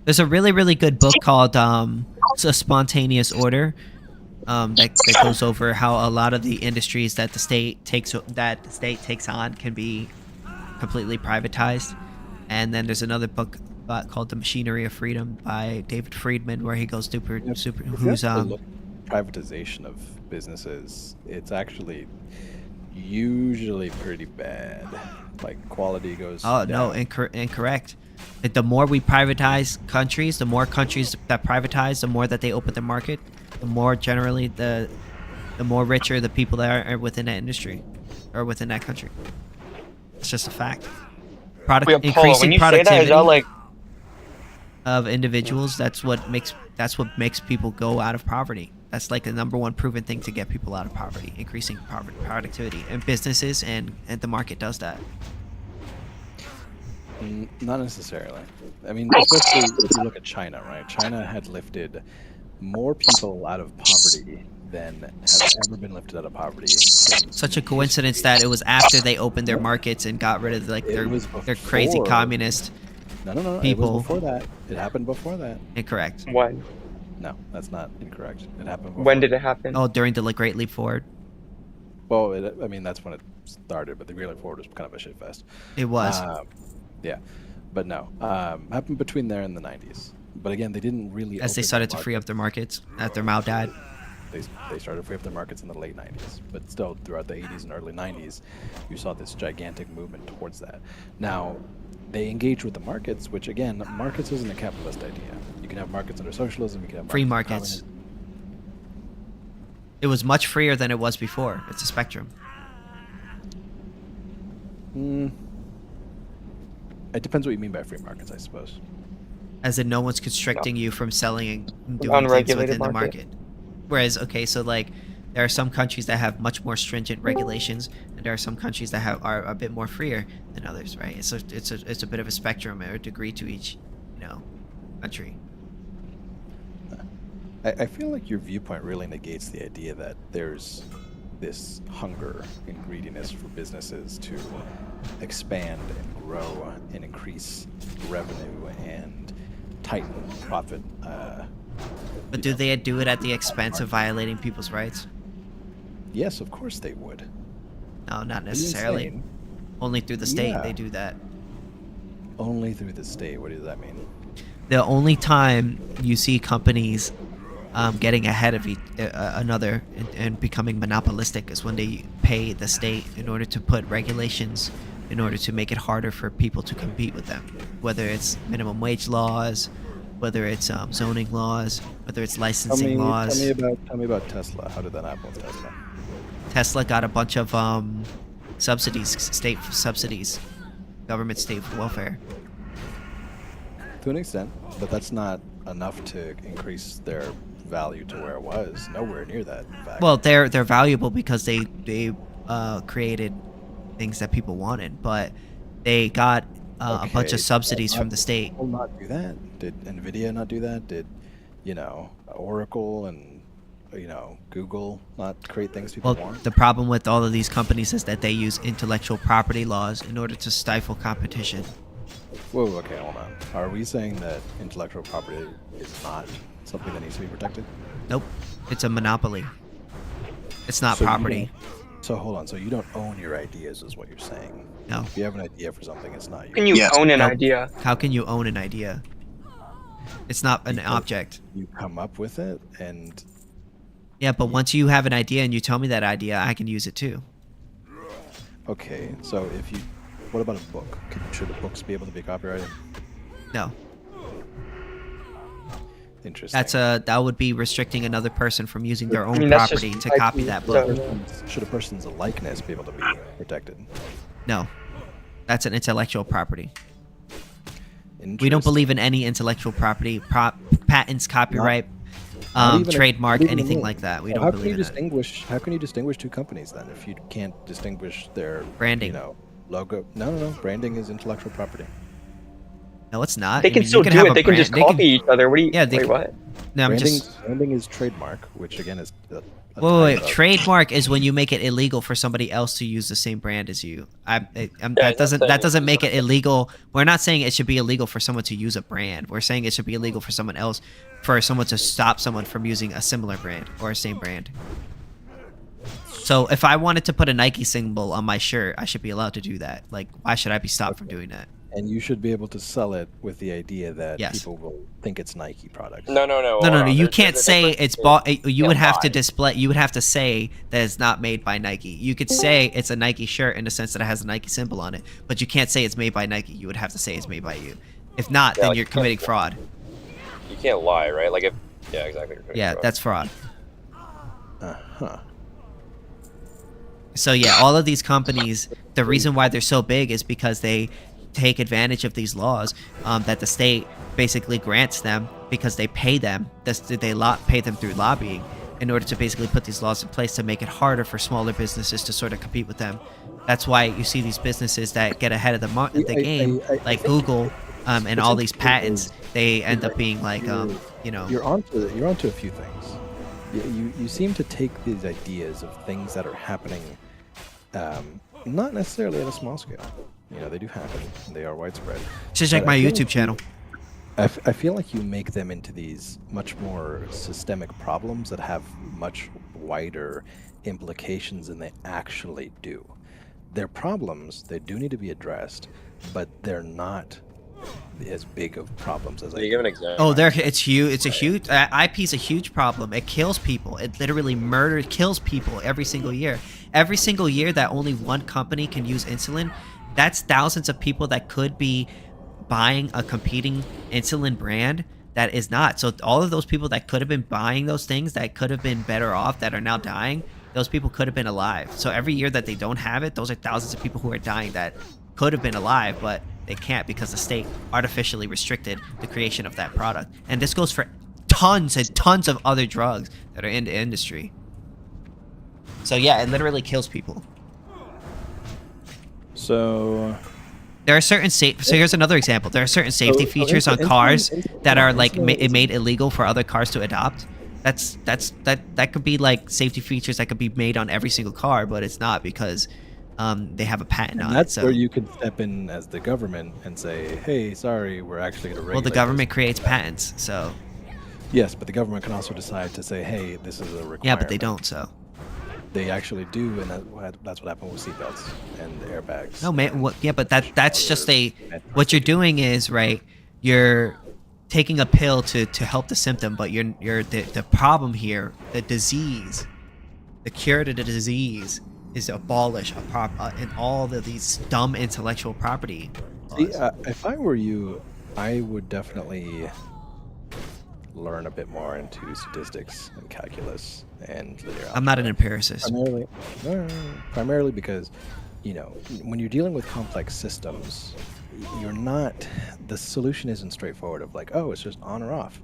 S1: there's a really, really good book called "It's a Spontaneous Order," that goes over how a lot of the industries that the state takes on can be completely privatized. And then there's another book called "The Machinery of Freedom" by David Friedman, where he goes who's
S17: privatization of businesses. It's actually usually pretty bad. Like quality goes.
S1: Oh
S17: down.
S1: no, incorrect. The more we privatize countries, the more countries that privatize, the more that they open the market, the more generally the more richer the people that are within that industry or within that country. It's just a fact. Increasing productivity of individuals. That's what makes people go out of poverty. That's like the number one proven thing to get people out of poverty. Increasing productivity and businesses and the market does that.
S17: Not necessarily. I mean, especially if you look at China, right? China had lifted more people out of poverty than have ever been lifted out of poverty.
S1: Such a coincidence that it was after they opened their markets and got rid of their crazy communist
S17: No.
S1: people.
S17: It was before that. It happened before that.
S1: Incorrect.
S14: When?
S17: No, that's not incorrect. It happened before.
S14: When did it happen?
S1: Oh, during the Great Leap Forward.
S17: Well, I mean, that's when it started, but the Great Leap Forward was kind of a shit fest.
S1: It was.
S17: Yeah, but no. Happened between there and the 90s. But again, they didn't really.
S1: As they started to free up their markets after Mao died.
S17: They started to free up their markets in the late 90s. But still, throughout the 80s and early 90s, you saw this gigantic movement towards that. Now, they engage with the markets, which again, markets isn't a capitalist idea. You can have markets under socialism. You can have
S1: free markets. It was much freer than it was before. It's a spectrum.
S17: It depends what you mean by free markets, I suppose.
S1: As in, no one's constricting you from selling and doing things within the market. Whereas, okay, so like, there are some countries that have much more stringent regulations, and there are some countries that are a bit more freer than others, right? So it's a bit of a spectrum or a degree to each, country.
S17: I feel like your viewpoint really negates the idea that there's this hunger and greediness for businesses to expand and grow and increase revenue and tighten profit.
S1: But do they do it at the expense of violating people's rights?
S17: Yes, of course they would.
S1: No, not necessarily. Only through the state they do that.
S17: Only through the state? What does that mean?
S1: The only time you see companies getting ahead of another and becoming monopolistic is when they pay the state in order to put regulations in order to make it harder for people to compete with them. Whether it's minimum wage laws, whether it's zoning laws, whether it's licensing laws.
S17: Tell me about Tesla. How did that happen with Tesla?
S1: Tesla got a bunch of subsidies, state subsidies, government state welfare.
S17: To an extent, but that's not enough to increase their value to where it was. Nowhere near that, in fact.
S1: Well, they're valuable because they created things that people wanted, but they got a bunch of subsidies from the state.
S17: Will not do that. Did Nvidia not do that? Did Oracle and Google not create things people want?
S1: The problem with all of these companies is that they use intellectual property laws in order to stifle competition.
S17: Whoa, okay, hold on. Are we saying that intellectual property is not something that needs to be protected?
S1: Nope. It's a monopoly. It's not property.
S17: So hold on. So you don't own your ideas is what you're saying?
S1: No.
S17: If you have an idea for something, it's not yours.
S14: Can you own an idea?
S1: How can you own an idea? It's not an object.
S17: You come up with it and...
S1: Yeah, but once you have an idea and you tell me that idea, I can use it too.
S17: Okay, so if you... What about a book? Should books be able to be copyrighted?
S1: No.
S17: Interesting.
S1: That would be restricting another person from using their own property to copy that book.
S17: Should a person's likeness be able to be protected?
S1: No. That's an intellectual property. We don't believe in any intellectual property. Patents, copyright, trademark,
S17: not even a
S1: anything
S17: name.
S1: like that. We
S17: Well,
S1: don't believe in that.
S17: How can you distinguish two companies then if you can't distinguish their
S1: branding?
S17: Logo. No. Branding is intellectual property.
S1: No, it's not.
S14: They can still do it. They can just copy each other. What do you?
S1: Yeah,
S14: wait, what?
S1: No,
S17: branding is trademark, which again is.
S1: Wait. Trademark is when you make it illegal for somebody else to use the same brand as you. That doesn't make it illegal. We're not saying it should be illegal for someone to use a brand. We're saying it should be illegal for someone to stop someone from using a similar brand or a same brand. So if I wanted to put a Nike symbol on my shirt, I should be allowed to do that. Like, why should I be stopped from doing that?
S17: And you should be able to sell it with the idea that
S1: Yes.
S17: people will think it's Nike products.
S18: No.
S1: You can't say it's bought. You would have to display. You would have to say that it's not made by Nike. You could say it's a Nike shirt in the sense that it has a Nike symbol on it, but you can't say it's made by Nike. You would have to say it's made by you. If not, then you're committing fraud.
S18: You can't lie, right? Like yeah, exactly.
S1: Yeah, that's fraud.
S17: Uh-huh.
S1: So yeah, all of these companies, the reason why they're so big is because they take advantage of these laws that the state basically grants them because they pay them. Pay them through lobbying in order to basically put these laws in place to make it harder for smaller businesses to sort of compete with them. That's why you see these businesses that get ahead of the game, like Google and all these patents. They end up being like,
S17: You're onto a few things. You seem to take these ideas of things that are happening, not necessarily at a small scale. They do happen. They are widespread.
S1: Just check my YouTube channel.
S17: I feel like you make them into these much more systemic problems that have much wider implications than they actually do. They're problems. They do need to be addressed, but they're not as big of problems as I
S18: give an example.
S1: Oh, it's huge. It's a huge. IP is a huge problem. It kills people. It literally kills people every single year. Every single year that only one company can use insulin, that's thousands of people that could be buying a competing insulin brand that is not. So all of those people that could have been buying those things, that could have been better off, that are now dying, those people could have been alive. So every year that they don't have it, those are thousands of people who are dying that could have been alive, but they can't because the state artificially restricted the creation of that product. And this goes for tons and tons of other drugs that are in the industry. So yeah, it literally kills people.
S17: So
S1: there are certain so here's another example. There are certain safety features on cars that are like made illegal for other cars to adopt. That could be like safety features that could be made on every single car, but it's not because they have a patent on it.
S17: That's where you could step in as the government and say, "Hey, sorry, we're actually going to regulate."
S1: Well, the government creates patents, so.
S17: Yes, but the government can also decide to say, "Hey, this is a requirement."
S1: Yeah, but they don't. So.
S17: They actually do, and that's what happened with seatbelts and airbags.
S1: No, man. Yeah, but that's just what you're doing is right. You're taking a pill to help the symptom, but you're the problem here, the disease, the cure to the disease is to abolish and all of these dumb intellectual property.
S17: See, if I were you, I would definitely learn a bit more into statistics and calculus and linear algebra.
S1: I'm not an empiricist.
S17: Primarily because, when you're dealing with complex systems, the solution isn't straightforward of like, oh, it's just on or off.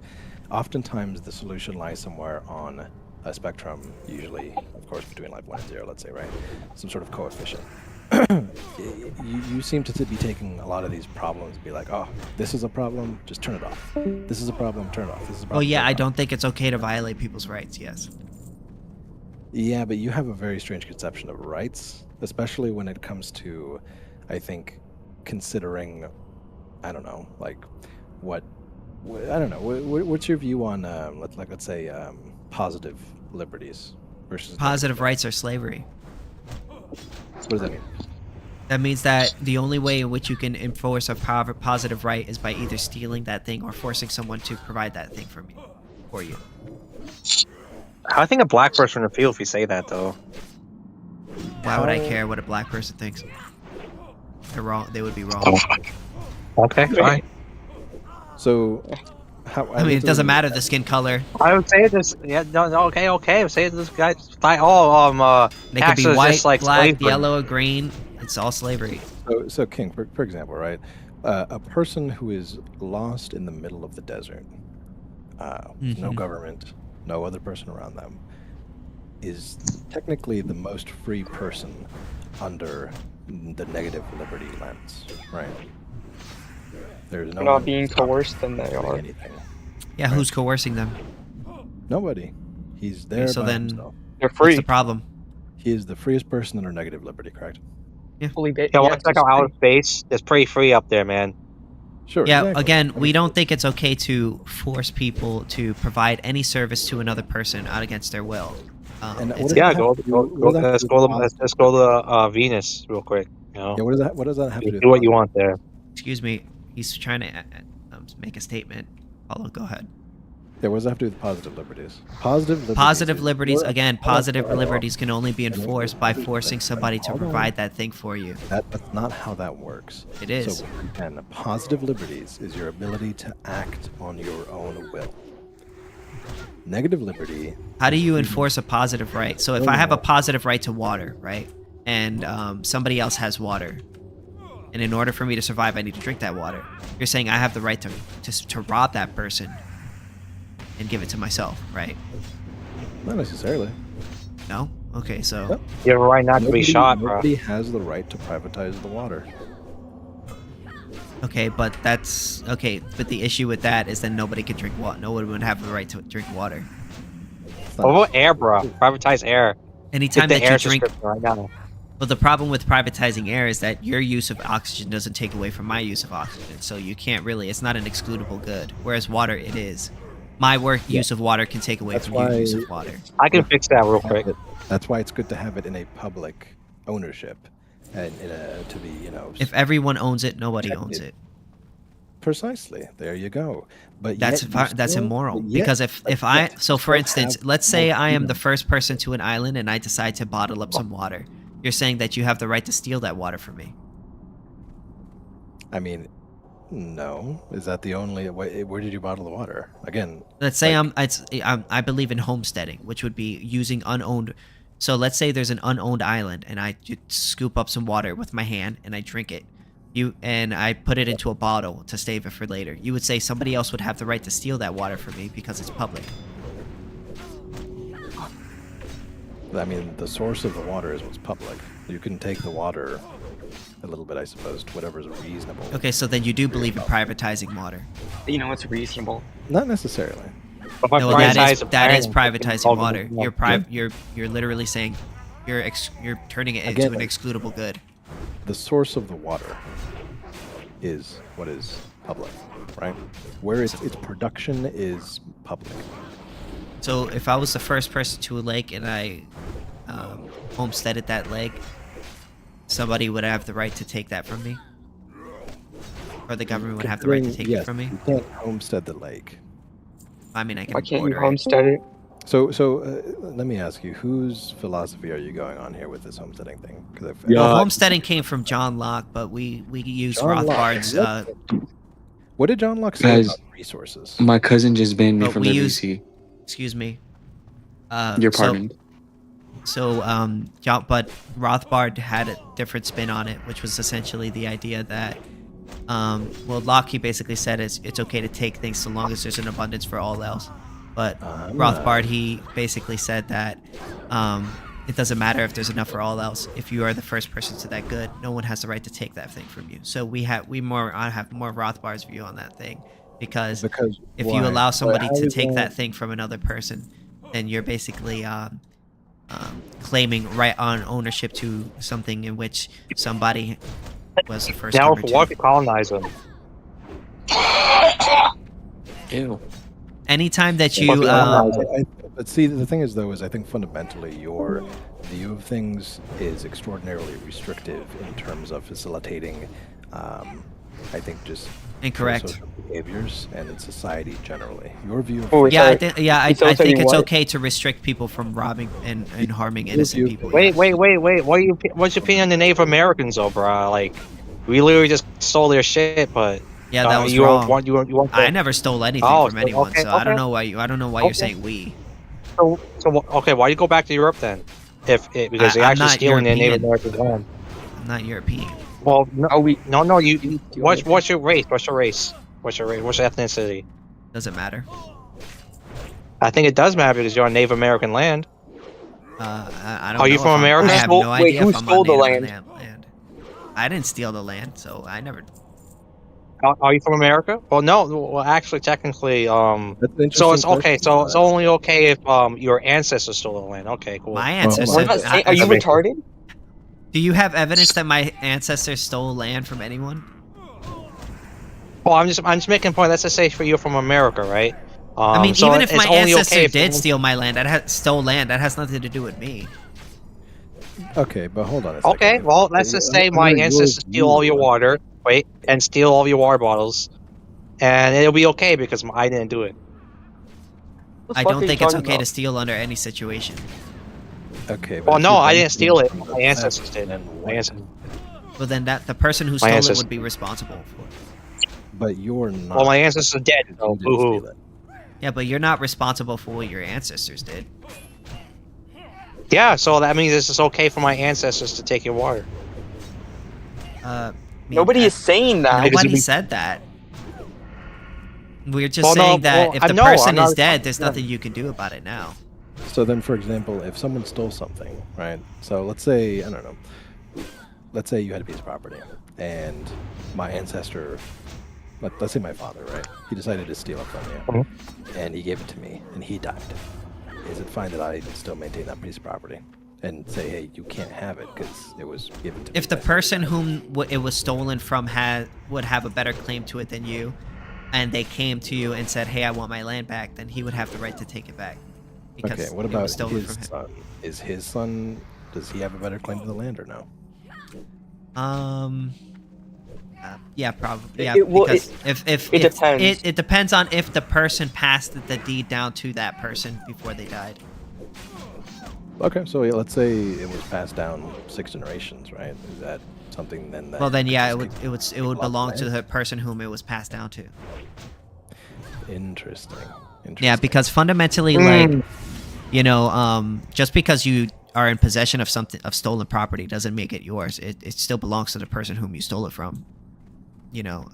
S17: Oftentimes the solution lies somewhere on a spectrum, usually, of course, between like 1 and 0, let's say, right? Some sort of coefficient. You seem to be taking a lot of these problems and be like, oh, this is a problem, just turn it off. This is a problem, turn it off. This is a problem.
S1: Oh yeah, I don't think it's okay to violate people's rights. Yes.
S17: Yeah, but you have a very strange conception of rights, especially when it comes to, I think, considering, I don't know, like, I don't know. What's your view on, let's say, positive liberties versus
S1: positive rights are slavery?
S17: What does that mean?
S1: That means that the only way in which you can enforce a positive right is by either stealing that thing or forcing someone to provide that thing for you.
S11: I think a black person would feel if you say that, though.
S1: Why would I care what a black person thinks? They're wrong. They would be wrong.
S11: Okay, fine.
S17: So,
S1: I mean, it doesn't matter the skin color.
S11: I would say this. Yeah, no, okay. Say this guy's
S1: they could be white, like black, yellow, or green. It's all slavery.
S17: So King, for example, right? A person who is lost in the middle of the desert, no government, no other person around them, is technically the most free person under the negative liberty lens, right? There's no
S14: They're not
S17: one
S14: being
S17: stopping
S14: coerced than they
S17: doing
S14: are.
S17: anything.
S1: Yeah, who's coercing them?
S17: Nobody. He's there
S1: so
S17: by
S1: then,
S17: himself.
S14: They're
S1: what's
S14: free.
S1: the problem?
S17: He is the freest person under negative liberty, correct?
S1: Yeah.
S11: Yeah, well, check out outer space. It's pretty free up there, man.
S17: Sure.
S1: Yeah,
S17: exactly.
S1: again, we don't think it's okay to force people to provide any service to another person out against their will.
S11: Yeah, let's go to Venus real quick. You know?
S17: Yeah, what does that have to do?
S11: Do what you want there.
S1: Excuse me, he's trying to make a statement. Paulo, go ahead.
S17: Yeah, what does that have to do with positive liberties?
S1: Positive liberties, again, positive liberties can only be enforced by forcing somebody to provide that thing for you.
S17: That's not how that works.
S1: It is.
S17: So, again, positive liberties is your ability to act on your own will. Negative liberty.
S1: How do you enforce a positive right? So if I have a positive right to water, right, and somebody else has water, and in order for me to survive, I need to drink that water. You're saying I have the right to rob that person and give it to myself, right?
S17: Not necessarily.
S1: No? Okay, so...
S11: You have a right not to be shot, bro.
S17: Nobody has the right to privatize the water.
S1: Okay, but that's... Okay, but the issue with that is then nobody can drink water. No one would have the right to drink water.
S11: What about air, bro? Privatize air.
S1: Anytime
S11: Get
S1: that
S11: the
S1: you
S11: air
S1: drink...
S11: subscription right now.
S1: Well, the problem with privatizing air is that your use of oxygen doesn't take away from my use of oxygen. So you can't really... It's not an excludable good. Whereas water, it is. My use of water can take away from your use of water.
S11: I can fix that real quick.
S17: That's why it's good to have it in a public ownership, and to be, you know.
S1: If everyone owns it, nobody owns it.
S17: Precisely. There you go. But
S1: that's immoral, because if I for instance, let's say I am the first person to an island and I decide to bottle up some water. You're saying that you have the right to steal that water from me.
S17: I mean, no. Is that the only way? Where did you bottle the water? Again,
S1: let's say I believe in homesteading, which would be using unowned. So let's say there's an unowned island, and I scoop up some water with my hand and I drink it. And I put it into a bottle to save it for later. You would say somebody else would have the right to steal that water from me because it's public.
S17: I mean, the source of the water is what's public. You can take the water a little bit, I suppose, to whatever's reasonable.
S1: Okay, so then you do believe in privatizing water.
S14: You know what's reasonable?
S17: Not necessarily.
S1: No, that is privatizing water. You're literally saying you're turning it into an excludable good.
S17: The source of the water is what is public, right? Where its production is public.
S1: So if I was the first person to a lake and I homesteaded that lake, somebody would have the right to take that from me? Or the government would have the right to take it from me?
S17: You can't homestead the lake.
S1: I mean, I can.
S14: Why can't you homestead it?
S17: So let me ask you, whose philosophy are you going on here with this homesteading thing?
S1: Well, homesteading came from John Locke, but we use Rothbard's.
S17: What did John Locke say about resources?
S19: My cousin just banned me from the VC.
S1: Excuse me.
S19: You're pardoned.
S1: But Rothbard had a different spin on it, which was essentially the idea that, Locke, he basically said it's okay to take things so long as there's an abundance for all else. But Rothbard, he basically said that it doesn't matter if there's enough for all else. If you are the first person to that good, no one has the right to take that thing from you. So I have more Rothbard's view on that thing, because if you allow somebody to take that thing from another person, then you're basically claiming right on ownership to something in which somebody was the first.
S11: Now, what if you colonize them?
S19: Ew.
S1: Anytime that you
S17: but see, the thing is, though, is I think fundamentally your view of things is extraordinarily restrictive in terms of facilitating, I think, just
S1: incorrect
S17: social behaviors and in society generally. Your view of
S1: I think it's okay to restrict people from robbing and harming innocent people.
S11: Wait. What's your opinion on the Native Americans, though, bro? Like, we literally just stole their shit, but.
S1: Yeah, that was wrong. I never stole anything from anyone, so I don't know why you're saying we.
S11: So okay, why do you go back to Europe then? Because they're actually stealing their Native American land.
S1: I'm not European.
S11: Well, no, you. What's your race? What's your ethnicity?
S1: Doesn't matter.
S20: I think it does matter because you're on Native American land.
S1: I don't
S20: Are you
S1: know
S20: from
S1: if
S20: America?
S1: I have
S20: Who
S1: no
S20: stole-
S1: idea
S20: wait, who
S1: if I'm
S20: stole
S1: on
S20: the
S1: Native
S20: land?
S1: land. I didn't steal the land, so I never.
S20: Are you from America? Well, no. Well, actually, technically,
S17: That's an
S20: so it's
S17: interesting
S20: okay.
S17: question.
S20: So it's only okay if your ancestors stole the land. Okay, cool.
S1: My
S17: Well, hold
S1: ancestors.
S17: on. We're not
S14: saying- are you retarded?
S1: Do you have evidence that my ancestors stole land from anyone?
S20: Well, I'm just making a point. Let's just say for you're from America, right?
S1: I mean,
S20: So
S1: even if
S20: it's
S1: my
S20: only
S1: ancestor
S20: okay if
S1: did steal my land, stole land, that has nothing to do with me.
S17: Okay, but hold on a second.
S20: Okay, well, let's just say my
S17: Under your
S20: ancestors steal all your
S17: view,
S20: water, wait, and steal all your water bottles, and it'll be okay because I didn't do it.
S1: I don't think it's okay to steal under any situation.
S17: Okay, but
S20: Well,
S17: if
S20: no,
S17: you're
S20: I didn't steal it.
S17: benefiting from
S20: My
S17: the
S20: ancestors
S17: theft,
S20: did.
S17: then
S20: My
S17: what?
S20: ancestors.
S1: Well, then the person who
S20: My
S1: stole it
S20: ancestors-
S1: would be responsible for it.
S17: But you're not.
S20: Well, my ancestors are dead. So
S17: You didn't
S20: boo-hoo.
S17: steal it.
S1: Yeah, but you're not responsible for what your ancestors did.
S20: Yeah, so that means it's okay for my ancestors to take your water.
S14: Nobody is saying that.
S1: Nobody said that. We're just
S20: Well, no,
S1: saying that
S20: well,
S1: if
S20: I
S1: the
S20: know,
S1: person
S20: I'm not-
S1: is dead, there's
S20: yeah.
S1: nothing you can do about it now.
S17: So then, for example, if someone stole something, right? So let's say, I don't know, let's say you had a piece of property, and my ancestor, let's say my father, right? He decided to steal it from you, and he gave it to me, and he died. Is it fine that I still maintain that piece of property and say, hey, you can't have it because it was given to me?
S1: If the person whom it was stolen from would have a better claim to it than you, and they came to you and said, hey, I want my land back, then he would have the right to take it back. Because
S17: Okay, what
S1: it
S17: about
S1: was stolen
S17: his
S1: from him.
S17: son? Is his son, does he have a better claim to the land or no?
S1: Yeah, probably. Yeah,
S14: Well,
S1: because if
S14: it depends.
S1: It depends on if the person passed the deed down to that person before they died.
S17: Okay, so yeah, let's say it was passed down 6 generations, right? Is that something then that?
S1: Well, then yeah, it
S17: just
S1: would
S17: take off
S1: belong to
S17: land?
S1: the person whom it was passed down to.
S17: Interesting.
S1: Yeah, because fundamentally, like, you know, just because you are in possession of stolen property doesn't make it yours. It still belongs to the person whom you stole it from. You know.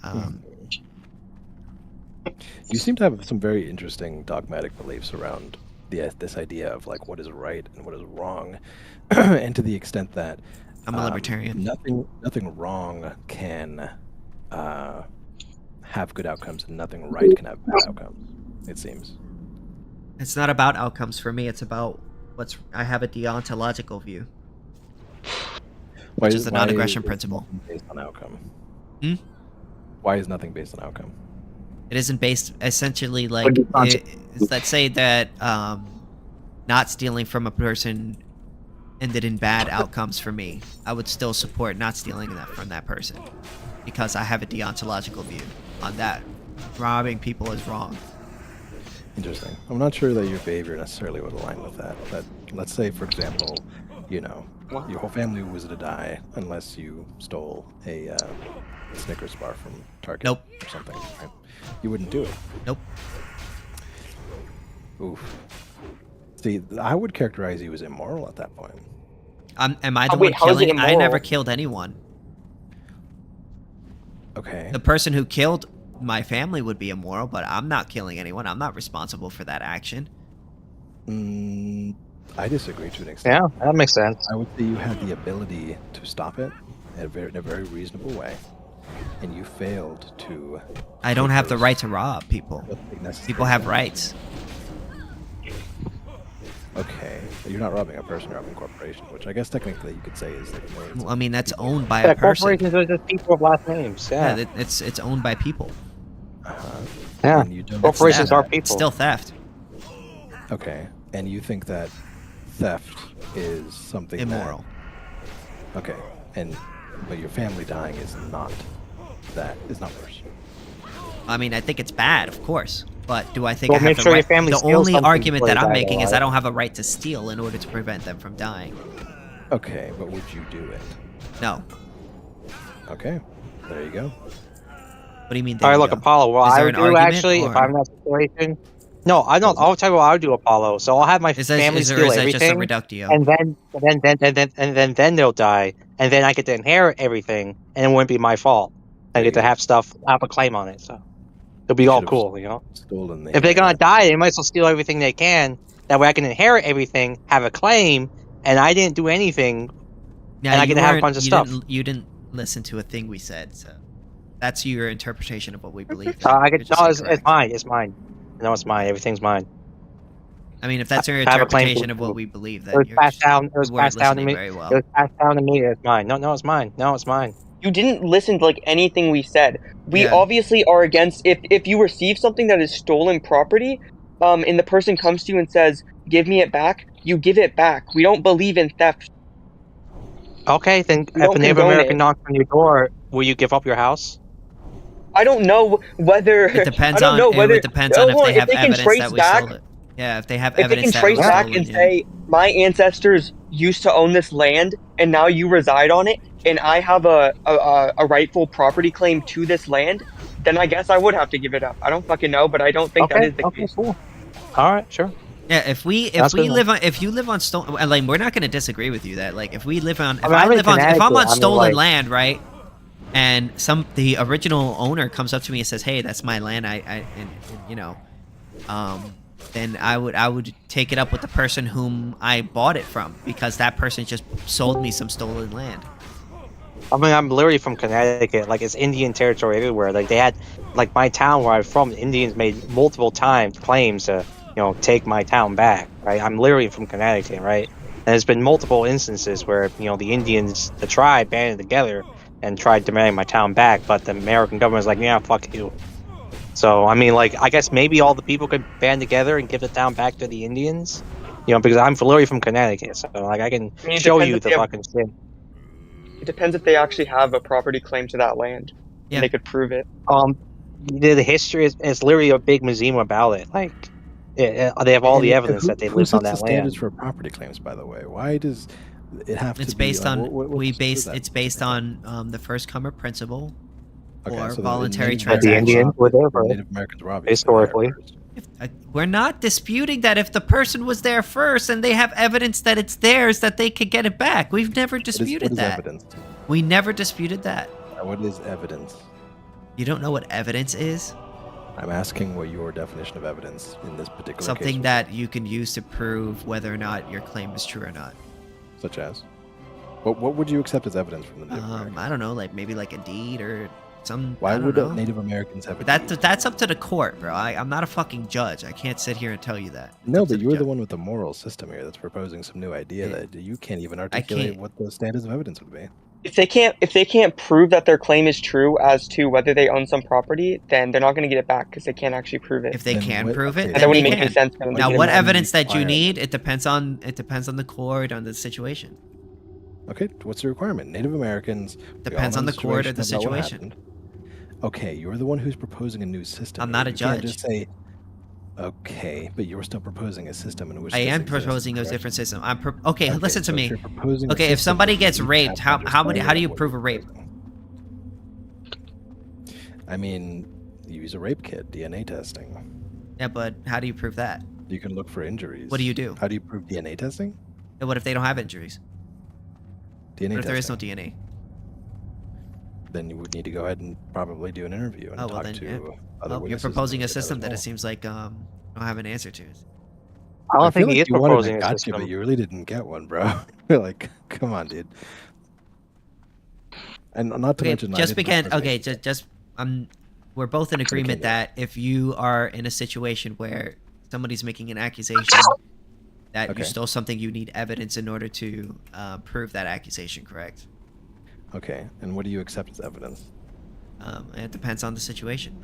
S17: You seem to have some very interesting dogmatic beliefs around this idea of like what is right and what is wrong, and to the extent that
S1: I'm a libertarian.
S17: Nothing wrong can have good outcomes, and nothing right can have bad outcomes. It seems.
S1: It's not about outcomes for me. It's about I have a deontological view, which is the non-aggression principle.
S17: Based on outcome.
S1: Why
S17: is nothing based on outcome?
S1: It isn't based essentially like let's say that not stealing from a person ended in bad outcomes for me. I would still support not stealing that from that person because I have a deontological view on that. Robbing people is wrong.
S17: Interesting. I'm not sure that your behavior necessarily would align with that, but let's say, for example, you know, your whole family was to die unless you stole a Snickers bar from Target or something. Right? You wouldn't do it.
S1: Nope.
S17: Oof. See, I would characterize you as immoral at that point.
S1: Am I the one killing? I never killed anyone.
S17: Okay.
S1: The person who killed my family would be immoral, but I'm not killing anyone. I'm not responsible for that action.
S17: I disagree to an extent.
S20: Yeah, that makes sense.
S17: I would say you had the ability to stop it in a very reasonable way, and you failed to.
S1: I don't have the right to rob people. People have rights.
S17: Okay, you're not robbing a person, you're robbing a corporation, which I guess technically you could say is like millions.
S1: Well, I mean, that's owned by a person.
S20: Corporations are just people with last names. Yeah,
S1: it's owned by people.
S20: Yeah,
S17: And you don't
S20: corporations are
S1: It's
S20: people.
S1: still theft.
S17: Okay, and you think that theft is something
S1: immoral.
S17: Okay, but your family dying is not worse.
S1: I mean, I think it's bad, of course. But do I think
S20: Well,
S1: I have
S20: make
S1: the
S20: sure your
S1: right?
S20: family
S1: The
S20: steals
S1: only
S20: something
S1: argument
S20: before
S1: that
S20: they
S1: I'm
S20: die,
S1: making is
S20: though,
S1: I don't have a right to steal in order to prevent them from dying.
S17: Okay, but would you do it?
S1: No.
S17: Okay, there you go.
S1: What do you mean?
S20: All right, look, Apollo. Well,
S1: Is
S20: I
S1: there
S20: would
S1: an
S20: do
S1: argument,
S20: actually
S1: or-
S20: if I'm in that situation. No, I don't. I'll tell you what I would do, Apollo. So I'll have my family
S1: is there
S20: steal
S1: just a
S20: everything,
S1: reductio?
S20: and then they'll die, and then I get to inherit everything, and it wouldn't be my fault. I get to have stuff, have a claim on it. So It'll be all cool, you know.
S17: Stolen the
S20: If they're gonna die, they might as well steal everything they can. That way, I can inherit everything, have a claim, and I didn't do anything,
S1: Now,
S20: and I
S1: you
S20: get to have a
S1: weren't-
S20: bunch of
S1: you
S20: stuff.
S1: You didn't listen to a thing we said, so that's your interpretation of what we believe.
S20: I
S1: You're
S20: get
S1: just
S20: no, it's
S1: incorrect.
S20: mine. It's mine. No, it's mine. Everything's mine.
S1: I mean, if that's your
S20: I have a claim to
S1: interpretation of
S20: it.
S1: what we believe,
S20: It
S1: then
S20: was
S1: you're
S20: passed
S1: just,
S20: down. It was
S1: you weren't
S20: passed down to
S1: listening
S20: me.
S1: very well.
S20: It was passed down to me. It's mine. No, it's mine. No, it's mine.
S14: You didn't listen to like anything we said. We
S1: Yeah.
S14: obviously are against if you receive something that is stolen property, and the person comes to you and says, "Give me it back," you give it back. We don't believe in theft.
S20: Okay, then
S14: We
S20: if
S14: don't
S20: a Native
S14: condone
S20: American
S14: it.
S20: knocks on your door, will you give up your house?
S14: I don't know whether
S1: It depends
S14: I don't
S1: on.
S14: know whether
S1: It depends on if
S14: hold
S1: they have
S14: can
S1: evidence
S14: trace
S1: that we
S14: back,
S1: stole it. Yeah, if they have
S14: if they
S1: evidence
S14: can
S1: that
S14: trace
S1: was
S14: back
S1: stolen,
S14: and
S1: yeah.
S14: say my ancestors used to own this land and now you reside on it and I have a rightful property claim to this land, then I guess I would have to give it up. I don't fucking know, but I don't think that is the case.
S20: Cool. All right, sure.
S1: Yeah, if you live on stolen, like, we're not going to disagree with you that, like, if we live on, if
S20: I'm in
S1: if I'm
S20: Connecticut,
S1: on
S20: I mean,
S1: stolen
S20: like-
S1: land, right, and the original owner comes up to me and says, "Hey, that's my land," and you know, then I would take it up with the person whom I bought it from, because that person just sold me some stolen land.
S20: I mean, I'm literally from Connecticut. Like, it's Indian territory everywhere. Like, they had, like, my town where I'm from, Indians made multiple times claims to, you know, take my town back, right? I'm literally from Connecticut, right? And there's been multiple instances where, you know, the Indians, the tribe, banded together and tried demanding my town back, but the American government was like, yeah, fuck you. So, I mean, like, I guess maybe all the people could band together and give the town back to the Indians, you know, because I'm literally from Connecticut, so, like, I can
S14: I mean, it
S20: show
S14: depends
S20: you
S14: if
S20: the
S14: they have-
S20: fucking shit.
S14: It depends if they actually have a property claim to that land.
S1: Yeah.
S14: And they could prove it.
S20: The history is literally a big museum about it. Like, they have all the evidence that they
S17: who
S20: lived on
S17: sets
S20: that
S17: the standards
S20: land.
S17: for property claims, by the way? Why does it have
S1: It's
S17: to be?
S1: based
S17: like,
S1: on
S17: what's that?
S1: it's based on the first comer principle,
S17: Okay,
S1: or
S17: so the
S1: voluntary
S17: Native
S20: But the
S1: transaction.
S20: Indians were there first.
S17: Native Americans were obviously
S20: Historically.
S1: We're not disputing that if the person was there first and they have evidence that it's theirs, that they could get it back. We've never disputed
S17: what is
S1: that.
S17: evidence?
S1: We never disputed that.
S17: What is evidence?
S1: You don't know what evidence is?
S17: I'm asking what your definition of evidence in this particular
S1: Something
S17: case
S1: that you can use to prove whether or not your claim is true or not.
S17: was, such as. What would you accept as evidence from the Native Americans?
S1: I don't know, like maybe like a deed or some.
S17: Why
S1: I don't
S17: would
S1: know.
S17: Native Americans have a
S1: That's up to the court, bro. I'm not a fucking judge. I can't sit here and tell you that.
S17: No, but you're the one with the moral system here that's proposing some new idea that you can't even articulate
S1: can't.
S17: what the standards of evidence would be.
S14: If they can't prove that their claim is true as to whether they own some property, then they're not going to get it back because they can't actually prove it.
S1: If they can prove it,
S14: And
S1: then
S14: that wouldn't
S1: they
S14: make any
S1: can.
S14: sense for them to
S1: Now,
S14: get it
S1: what
S14: back.
S1: evidence that you need? It depends on the court, on the situation.
S17: Okay, what's the requirement? Native Americans. we all
S1: Depends
S17: know
S1: on the court or the
S17: about what
S1: situation.
S17: happened. Okay, you're the one who's proposing a new system.
S1: I'm not a
S17: You can't
S1: judge.
S17: just say, okay, but you're still proposing a system in which
S1: I
S17: this
S1: am
S17: exists,
S1: proposing a
S17: correct?
S1: different system. Okay, listen to
S17: so if
S1: me.
S17: you're proposing a
S1: Okay, if
S17: system,
S1: somebody
S17: then
S1: gets
S17: you
S1: raped,
S17: have to
S1: how do
S17: understand
S1: you
S17: what
S1: prove a
S17: you're
S1: rape?
S17: I mean, you use a rape kit, DNA testing.
S1: Yeah, but how do you prove that?
S17: You can look for injuries.
S1: What do you do?
S17: How do you prove DNA testing?
S1: And what if they don't have injuries?
S17: DNA
S1: What if there is
S17: testing.
S1: no DNA?
S17: Then you would need to go ahead and probably do an interview and
S1: Oh, well
S17: talk
S1: then,
S17: to
S1: yeah.
S17: other
S1: Well, you're
S17: witnesses.
S1: proposing a
S17: and
S1: system that it
S17: as
S1: seems like you don't have an answer to.
S20: I don't
S17: feel
S20: think he
S17: like
S20: is
S17: you wanted
S20: proposing
S17: a
S20: a
S17: gotcha,
S20: system.
S17: but you really didn't get one, bro. Like, come on, dude. And not to
S1: Okay,
S17: mention, I
S1: just
S17: didn't
S1: because.
S17: propose
S1: Okay, just we're both in agreement that if you are in a situation where somebody's making an accusation that
S17: Okay.
S1: you stole something, you need evidence in order to prove that accusation, correct?
S17: Okay, and what do you accept as evidence?
S1: It depends on the situation.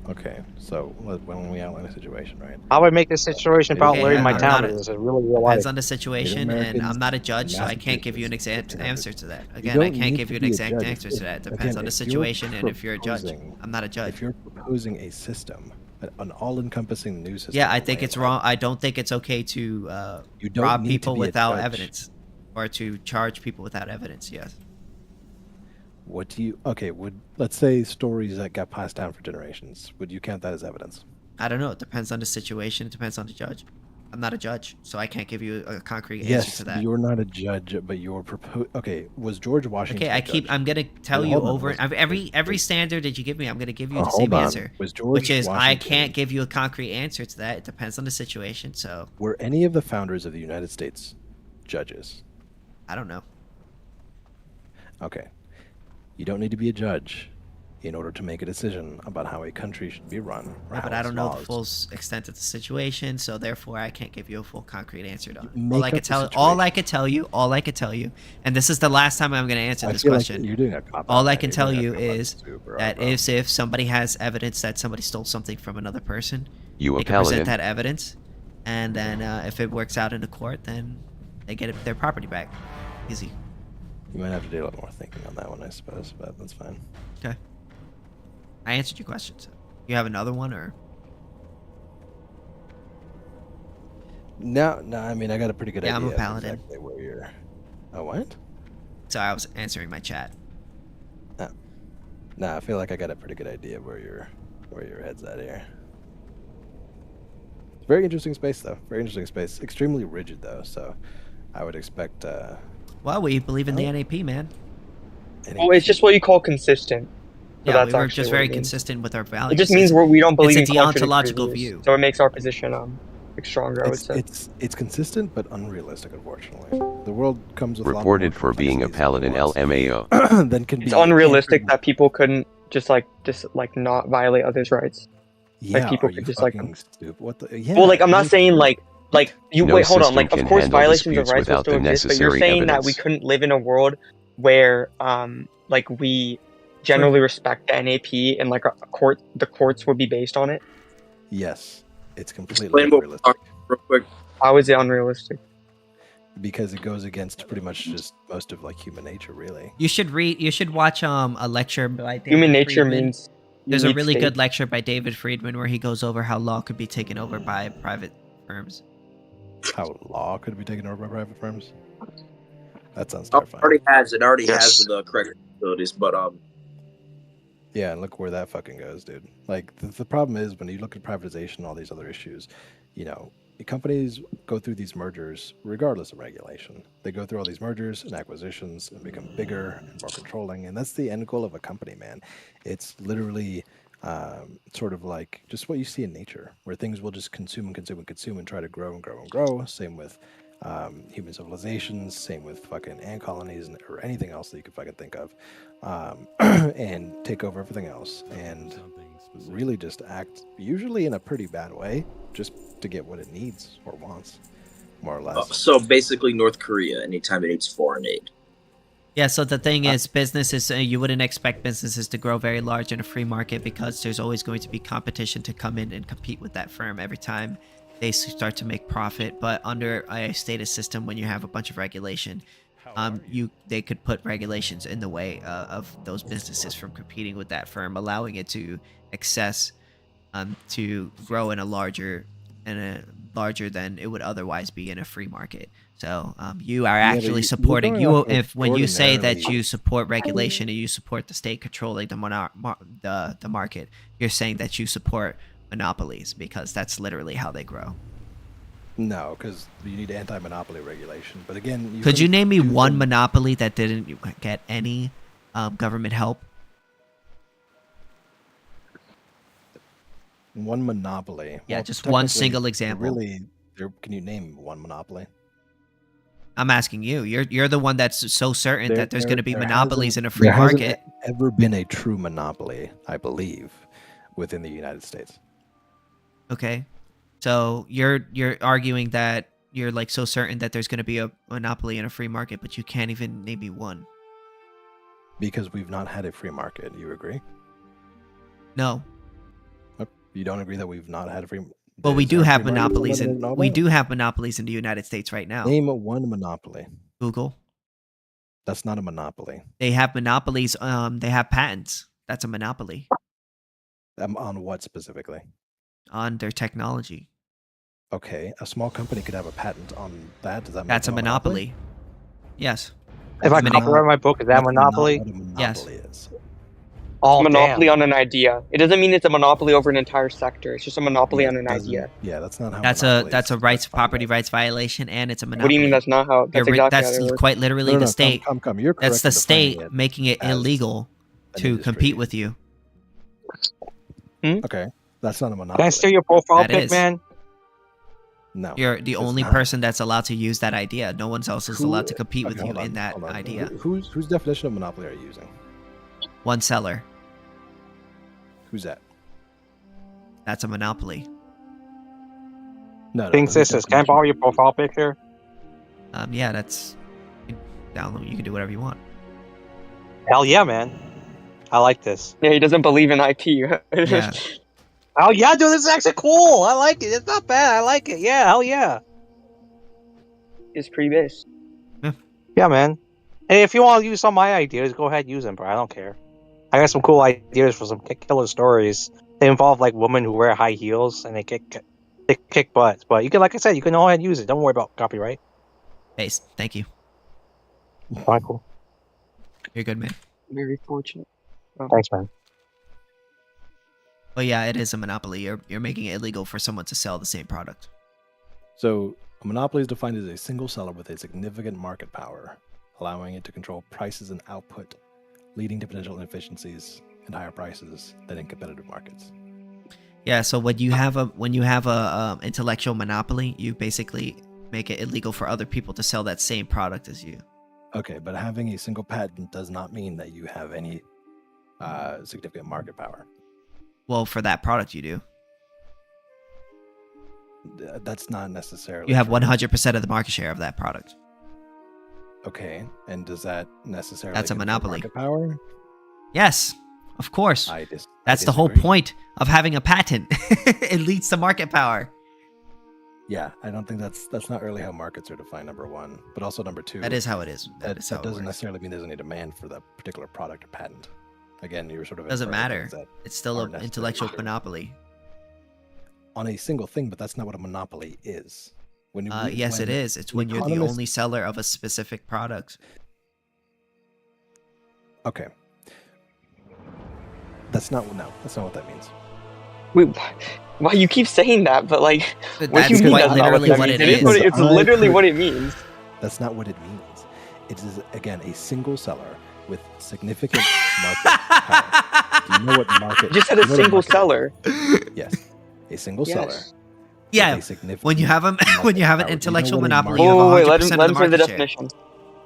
S17: Okay, so when we outline a situation, right?
S20: How would I make this situation about
S1: Okay,
S20: learning my
S1: I'm
S20: town?
S1: not a-
S20: Is really real
S1: Depends
S20: life.
S1: on the situation, and I'm not a judge, so I can't give you an exact answer to that. Again, I
S17: don't
S1: can't
S17: need
S1: give
S17: to
S1: you an
S17: be a
S1: exact
S17: judge.
S1: answer to that. It depends
S17: Again,
S1: on the
S17: if you're
S1: situation and if you're a judge.
S17: proposing-
S1: I'm not a judge.
S17: If you're proposing a system, an all-encompassing new system,
S1: Yeah, I think it's wrong. I don't think it's okay to
S17: You don't
S1: rob
S17: need to
S1: people
S17: be a
S1: without
S17: judge.
S1: evidence, or to charge people without evidence. Yes.
S17: What do you? Okay, let's say stories that got passed down for generations. Would you count that as evidence?
S1: I don't know. It depends on the situation. It depends on the judge. I'm not a judge, so I can't give you a concrete answer
S17: Yes,
S1: to that.
S17: you're not a judge, but you're Okay, was George Washington?
S1: Okay,
S17: a judge?
S1: I'm gonna tell
S17: Wait,
S1: you
S17: hold on,
S1: over every standard that you give me, I'm gonna give you the
S17: hold
S1: same
S17: on.
S1: answer,
S17: Was George
S1: which is I
S17: Washington-
S1: can't give you a concrete answer to that. It depends on the situation. So
S17: Were any of the founders of the United States judges?
S1: I don't know.
S17: Okay, you don't need to be a judge in order to make a decision about how a country should be run. Or
S1: Yeah,
S17: how
S1: but I
S17: its
S1: don't know the
S17: laws.
S1: full extent of the situation, so therefore I can't give you a full concrete answer to it.
S17: Make
S1: All I
S17: up
S1: could
S17: the
S1: tell, all I could tell you, and this is the last time I'm going to answer
S17: I
S1: this
S17: feel like
S1: question.
S17: you're doing a cop-out,
S1: all I
S17: man.
S1: can
S17: You're
S1: tell
S17: doing a
S1: you
S17: cop-out
S1: is
S17: super
S1: that
S17: bro.
S1: if somebody has evidence that somebody stole something from another person,
S7: You a
S1: they can present
S7: paladin?
S1: that evidence, and then if it works out in the court, then they get their property back. Easy.
S17: You might have to do a little more thinking on that one, I suppose, but that's fine.
S1: Okay. I answered your question. So you have another one, or?
S17: No, I mean, I got a pretty good idea.
S1: I'm a
S17: of
S1: paladin.
S17: Exactly where you're. Oh, what?
S1: So I was answering my chat.
S17: No, I feel like I got a pretty good idea of where your head's at here. Very interesting space, though. Very interesting space. Extremely rigid, though. So, I would expect.
S1: Well, we believe in the NAP, man.
S14: Well, it's just what you call consistent. So
S1: Yeah,
S14: that's
S1: we were
S14: actually
S1: just
S14: what
S1: very
S14: it means.
S1: consistent with our values.
S14: It just means we don't believe
S1: it's a
S14: in contradictory
S1: deontological
S14: views.
S1: view.
S14: So it makes our position like stronger, I would say.
S17: It's consistent but unrealistic, unfortunately. The world comes with
S7: Reported for being a paladin LMAO.
S17: then can
S14: It's
S17: be
S14: unrealistic that people couldn't just not violate others' rights.
S17: Yeah,
S14: like people
S17: are
S14: could
S17: you
S14: just
S17: fucking stupid? What the? Yeah,
S14: well, like I'm not
S17: you-
S14: saying like you
S7: No
S14: wait, hold on.
S7: system
S14: Like of
S7: can
S14: course
S7: handle
S14: violations of
S7: disputes
S14: rights will
S7: without
S14: still
S7: the
S14: exist, but you're
S7: necessary
S14: saying that we
S7: evidence.
S14: couldn't live in a world where like we generally respect the NAP and like the courts would be based on it.
S17: Yes, it's completely
S14: Explain what-
S17: unrealistic.
S14: Real quick. How is it unrealistic?
S17: Because it goes against pretty much just most of like human nature, really.
S1: You should watch a lecture by David
S14: Human nature
S1: Friedman.
S14: means
S1: There's a
S14: unique
S1: really
S14: state.
S1: good lecture by David Friedman where he goes over how law could be taken over by private firms.
S17: How law could be taken over by private firms? That sounds
S21: It
S17: terrifying.
S21: already has
S17: Yes.
S21: the correct facilities, but
S17: Yeah, and look where that fucking goes, dude. Like, the problem is when you look at privatization and all these other issues, you know, companies go through these mergers regardless of regulation. They go through all these mergers and acquisitions and become bigger and more controlling, and that's the end goal of a company, man. It's literally sort of like just what you see in nature, where things will just consume and consume and consume and try to grow and grow and grow. Same with human civilizations, same with fucking ant colonies or anything else that you could fucking think of, and take over everything else and really just act usually in a pretty bad way just to get what it needs or wants, more or less.
S21: so basically North Korea anytime it needs foreign aid.
S1: Yeah, so the thing is, businesses, you wouldn't expect businesses to grow very large in a free market because there's always going to be competition to come in and compete with that firm every time they start to make profit. But under a status system, when you have a bunch of regulation, they could put regulations in the way of those businesses from competing with that firm, allowing it to to grow in a larger than it would otherwise be in a free market. So you are actually supporting when you say that you support regulation and you support the state controlling the market, you're saying that you support monopolies because that's literally how they grow.
S17: No, because you need anti-monopoly regulation. But again,
S1: Could you name me one monopoly that didn't get any government help?
S17: One monopoly.
S1: Yeah,
S17: Well,
S1: just one
S17: technically,
S1: single example.
S17: Really, can you name one monopoly?
S1: I'm asking you. You're the one that's so certain that there's going to be
S17: there
S1: monopolies in
S17: hasn't-
S1: a free
S17: there hasn't
S1: market.
S17: ever been a true monopoly, I believe, within the United States.
S1: Okay, so you're arguing that you're like so certain that there's going to be a monopoly in a free market, but you can't even name me one.
S17: Because we've not had a free market. You agree?
S1: No.
S17: You don't agree that we've not had a free?
S1: Well, we
S17: Is
S1: do
S17: there a
S1: have
S17: free market
S1: monopolies,
S17: in
S1: and
S17: Illinois?
S1: we do have monopolies in the United States right now.
S17: Name one monopoly.
S1: Google.
S17: That's not a monopoly.
S1: They have monopolies. They have patents. That's a monopoly
S17: On what specifically?
S1: on their technology.
S17: Okay, a small company could have a patent on that. Does that make
S1: That's a
S17: it
S1: monopoly. Yes.
S20: If I
S1: Mini-
S20: copyright my book, is that
S17: That's
S20: monopoly?
S17: Not what a
S1: Yes.
S17: monopoly is.
S14: It's a monopoly on an idea. It doesn't mean it's a monopoly over an entire sector. It's just a monopoly on an idea.
S17: Yeah, that's not how.
S1: That's a property rights violation, and it's a monopoly.
S14: What do you mean that's not how? That's exactly how they work.
S1: Quite literally the state.
S17: Come. You're
S1: that's the
S17: correct in
S1: state
S17: defining it
S1: making it
S17: as
S1: illegal
S17: an
S1: to
S17: industry.
S1: compete with you.
S17: Okay, that's not a monopoly.
S20: Can I steal your profile
S1: That
S20: pic,
S1: is.
S20: man?
S17: No.
S1: You're the only person that's allowed to use that idea. No one else is allowed to compete with you
S17: hold on,
S1: in that
S17: hold on.
S1: idea.
S17: Whose definition of monopoly are you using?
S1: One seller.
S17: Who's that?
S1: That's a monopoly.
S17: No.
S20: KingSithis, can I borrow your profile picture?
S1: Yeah, that's download. You can do whatever you want.
S20: Hell yeah, man. I like this.
S14: Yeah, he doesn't believe in IP.
S1: Yeah.
S20: Oh yeah, dude, this is actually cool. I like it. It's not bad. I like it. Yeah, hell yeah.
S14: It's pretty base.
S20: Yeah, man. Hey, if you want to use some of my ideas, go ahead and use them, bro. I don't care. I got some cool ideas for some killer stories. They involve like women who wear high heels and they kick butts. But you can, like I said, you can go ahead and use it. Don't worry about copyright.
S1: Base. Thank you.
S20: Alright, cool.
S1: You're good, man.
S14: Very fortunate.
S20: Thanks, man.
S1: But yeah, it is a monopoly. You're making it illegal for someone to sell the same product.
S17: So a monopoly is defined as a single seller with a significant market power, allowing it to control prices and output, leading to potential inefficiencies and higher prices than in competitive markets.
S1: Yeah, so when you have a intellectual monopoly, you basically make it illegal for other people to sell that same product as you.
S17: Okay, but having a single patent does not mean that you have any significant market power.
S1: Well, for that product, you do.
S17: That's not necessarily.
S1: You have 100% of the market share of that product.
S17: Okay, and does that necessarily?
S1: That's a monopoly.
S17: Market power?
S1: Yes, of course.
S17: I
S1: That's the whole point of having a patent. It leads to market power.
S17: Yeah, I don't think that's not really how markets are defined. Number one, but also number two.
S1: That is how it is.
S17: That doesn't necessarily mean there's any demand for that particular product or patent. Again, you're sort of
S1: doesn't matter. It's still an intellectual monopoly
S17: on a single thing, but that's not what a monopoly is.
S1: Yes, it is. It's when you're the only seller of a specific product.
S17: Okay. That's not what that means.
S14: Wait, why you keep saying that? But like,
S1: what do you mean? That's literally what it is.
S14: It's literally what it means.
S17: That's not what it means. It is again a single seller with significant market power. Do you know what market?
S14: You just said a single seller.
S17: Yes, a single seller.
S1: Yeah, when you have an intellectual monopoly, you have 100%
S14: let
S1: of
S14: him
S1: the
S14: say
S1: market
S14: the
S1: share.
S14: definition.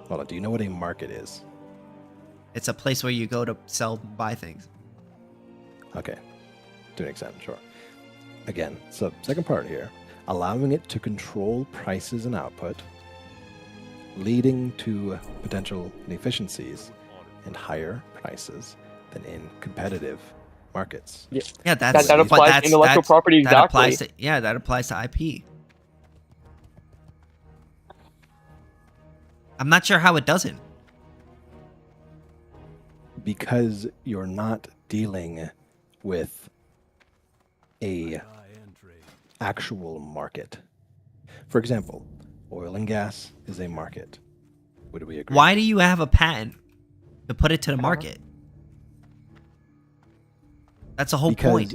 S17: Hold on. Do you know what a market is?
S1: It's a place where you go to sell, buy things.
S17: Okay, to an extent, sure. Again, so second part here, allowing it to control prices and output, leading to potential inefficiencies and higher prices than in competitive markets.
S1: Yeah, that
S14: applies to intellectual property exactly.
S1: That applies to IP. I'm not sure how it doesn't.
S17: Because you're not dealing with a actual market. For example, oil and gas is a market. Would we agree?
S1: Why do you have a patent to put it to the market? That's the whole point.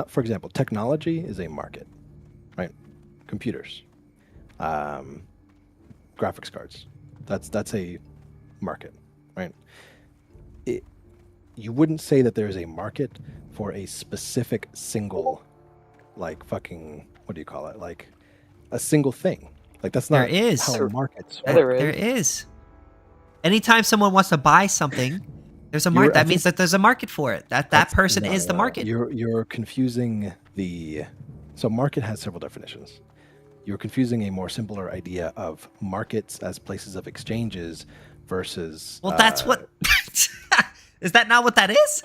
S17: For example, technology is a market, right? Computers, graphics cards. That's a market, right? You wouldn't say that there's a market for a specific single, like fucking, what do you call it? Like a single thing. Like that's not how markets work.
S1: There is. Anytime someone wants to buy something, there's a market. That means that there's a market for it. That person is the market.
S17: You're confusing so market has several definitions. You're confusing a more simpler idea of markets as places of exchanges versus.
S1: Well, that's what. Is that not what that is?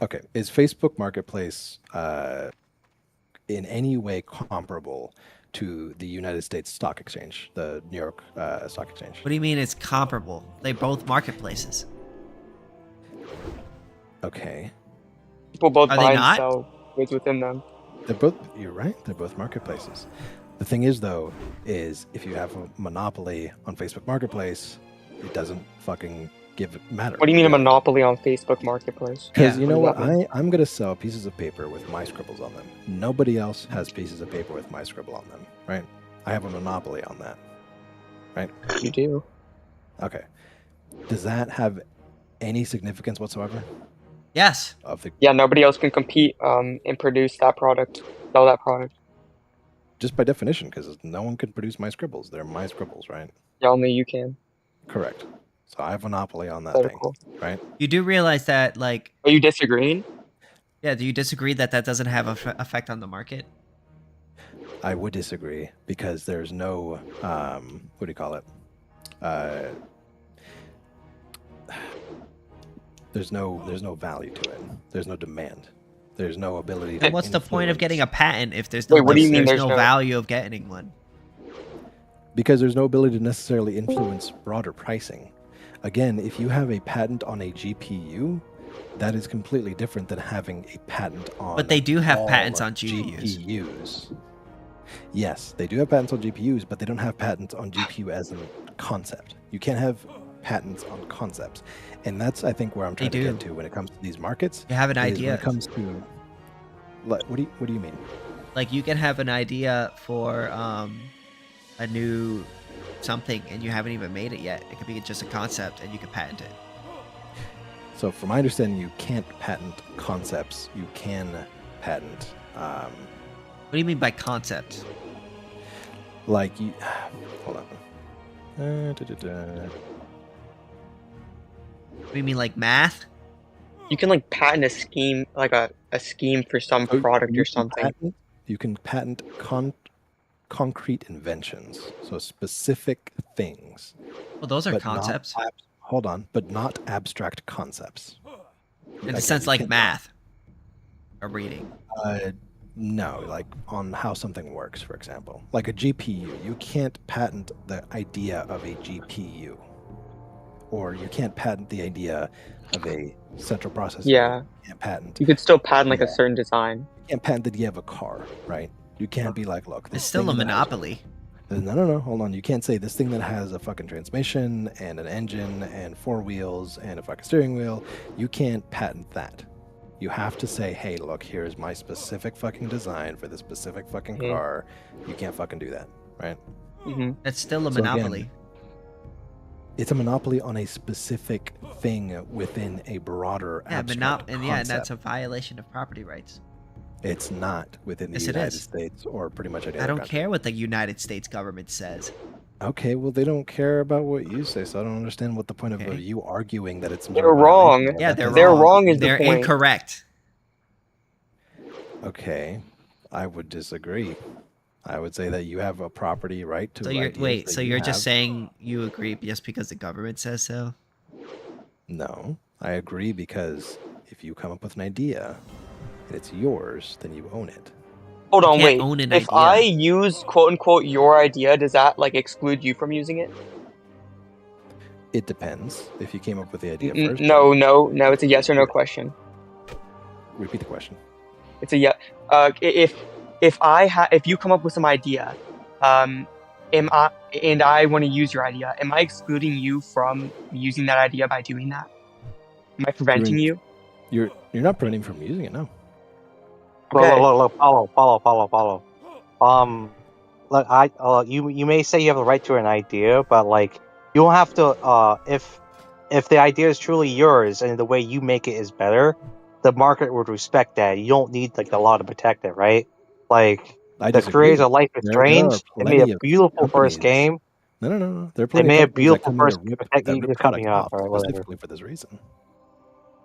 S17: Okay. Is Facebook Marketplace in any way comparable to the United States Stock Exchange, the New York Stock Exchange?
S1: What do you mean it's comparable? They're both marketplaces.
S17: Okay.
S14: People both
S1: Are
S14: buy
S1: they
S14: and
S1: not?
S14: sell goods within them.
S17: You're right. They're both marketplaces. The thing is, though, is if you have a monopoly on Facebook Marketplace, it doesn't fucking
S9: matter.
S14: What do you mean a monopoly on Facebook Marketplace?
S9: Because you know what?
S14: does that mean?
S9: I'm going to sell pieces of paper with my scribbles on them. Nobody else has pieces of paper with my scribble on them, right? I have a monopoly on that, right?
S14: You do.
S9: Okay. Does that have any significance whatsoever?
S1: Yes.
S14: Yeah, nobody else can compete and produce that product, sell that product.
S9: Just by definition, because no one can produce my scribbles. They're my scribbles, right?
S14: Yeah, only you can.
S9: Correct. So I have a monopoly on that
S14: Political.
S9: thing, right?
S1: You do realize that, like...
S14: Are you disagreeing?
S1: Yeah, do you disagree that that doesn't have an effect on the market?
S9: I would disagree, because there's no, what do you call it? There's no value to it. There's no demand. There's no ability to
S1: And what's the point of
S9: influence.
S1: getting a patent if there's
S14: Wait, what do you mean
S1: there's
S14: there's
S1: no
S14: no-
S1: value of getting one?
S9: Because there's no ability to necessarily influence broader pricing. Again, if you have a patent on a GPU, that is completely different than having a patent on.
S1: But they do have
S9: all
S1: patents on GPUs.
S9: GPUs. Yes, they do have patents on GPUs, but they don't have patents on GPU as a concept. You can't have patents on concepts, and that's I think where I'm trying to get to when it comes to these markets.
S1: You have an
S9: is
S1: idea.
S9: when it comes to. What do you mean?
S1: Like you can have an idea for a new something, and you haven't even made it yet. It could be just a concept, and you can patent it.
S9: So, from my understanding, you can't patent concepts. You can patent.
S1: What do you mean by concept?
S9: Like you. Hold on.
S1: What do you mean like math?
S14: You can like patent a scheme, like a scheme for some product or something.
S9: You can patent concrete inventions, so specific things.
S1: Well, those are
S9: but not
S1: concepts.
S9: Hold on, but not abstract concepts.
S1: In the sense like math or reading.
S9: No, like on how something works, for example. Like a GPU, you can't patent the idea of a GPU. Or you can't patent the idea of a central processor.
S14: Yeah.
S9: You can't patent.
S14: You could still patent like a certain design.
S9: You can't patent the idea of a car, right? You can't be like, look,
S1: It's still a monopoly.
S9: No, hold on. You can't say this thing that has a fucking transmission and an engine and 4 wheels and a fucking steering wheel. You can't patent that. You have to say, hey, look, here's my specific fucking design for this specific fucking car. You can't fucking do that, right?
S14: Mm-hmm.
S1: That's still a
S9: So again,
S1: monopoly.
S9: it's a monopoly on a specific thing within a broader abstract
S1: and
S9: concept.
S1: that's a violation of property rights.
S9: It's not within the
S1: Yes, it
S9: United
S1: is.
S9: States or pretty much any
S1: I
S9: other
S1: don't
S9: country.
S1: care what the United States government says.
S9: Okay, well, they don't care about what you say, so I don't understand what the point of you arguing that it's.
S14: They're wrong.
S1: Yeah, they're
S14: wrong.
S1: wrong.
S14: Is the
S1: They're
S14: point.
S1: incorrect.
S9: Okay, I would disagree. I would say that you have a property right to.
S1: So you're
S9: ideas that
S1: so
S9: you
S1: you're just
S9: have.
S1: saying you agree just because the government says so?
S9: No, I agree because if you come up with an idea and it's yours, then you own it.
S14: Hold on,
S1: can't
S14: wait.
S1: own an
S14: If
S1: idea.
S14: I use quote unquote your idea, does that like exclude you from using it?
S9: It depends. If you came up with the idea
S14: N-
S9: first.
S14: no. It's a yes or no question.
S9: Repeat the question.
S14: It's a yes. If you come up with some idea, am I and I want to use your idea? Am I excluding you from using that idea by doing that? Am I preventing you?
S9: You're not preventing from using it, no.
S14: Okay.
S11: Look, follow. Look, you may say you have the right to an idea, but like you don't have to. If the idea is truly yours and the way you make it is better, the market would respect that. You don't need like the law to protect it, right? Like
S9: I
S11: the
S9: disagree.
S11: creators of Life is
S9: There
S11: Strange,
S9: are
S11: they made
S9: plenty
S11: a
S9: of
S11: beautiful first
S9: companies-
S11: game.
S9: No. There are
S11: They
S9: plenty
S11: made a
S9: of companies that
S11: beautiful
S9: come in
S11: first.
S9: and rip
S11: You
S9: that
S11: just cut
S9: product
S11: me off,
S9: off
S11: or whatever.
S9: specifically for this reason.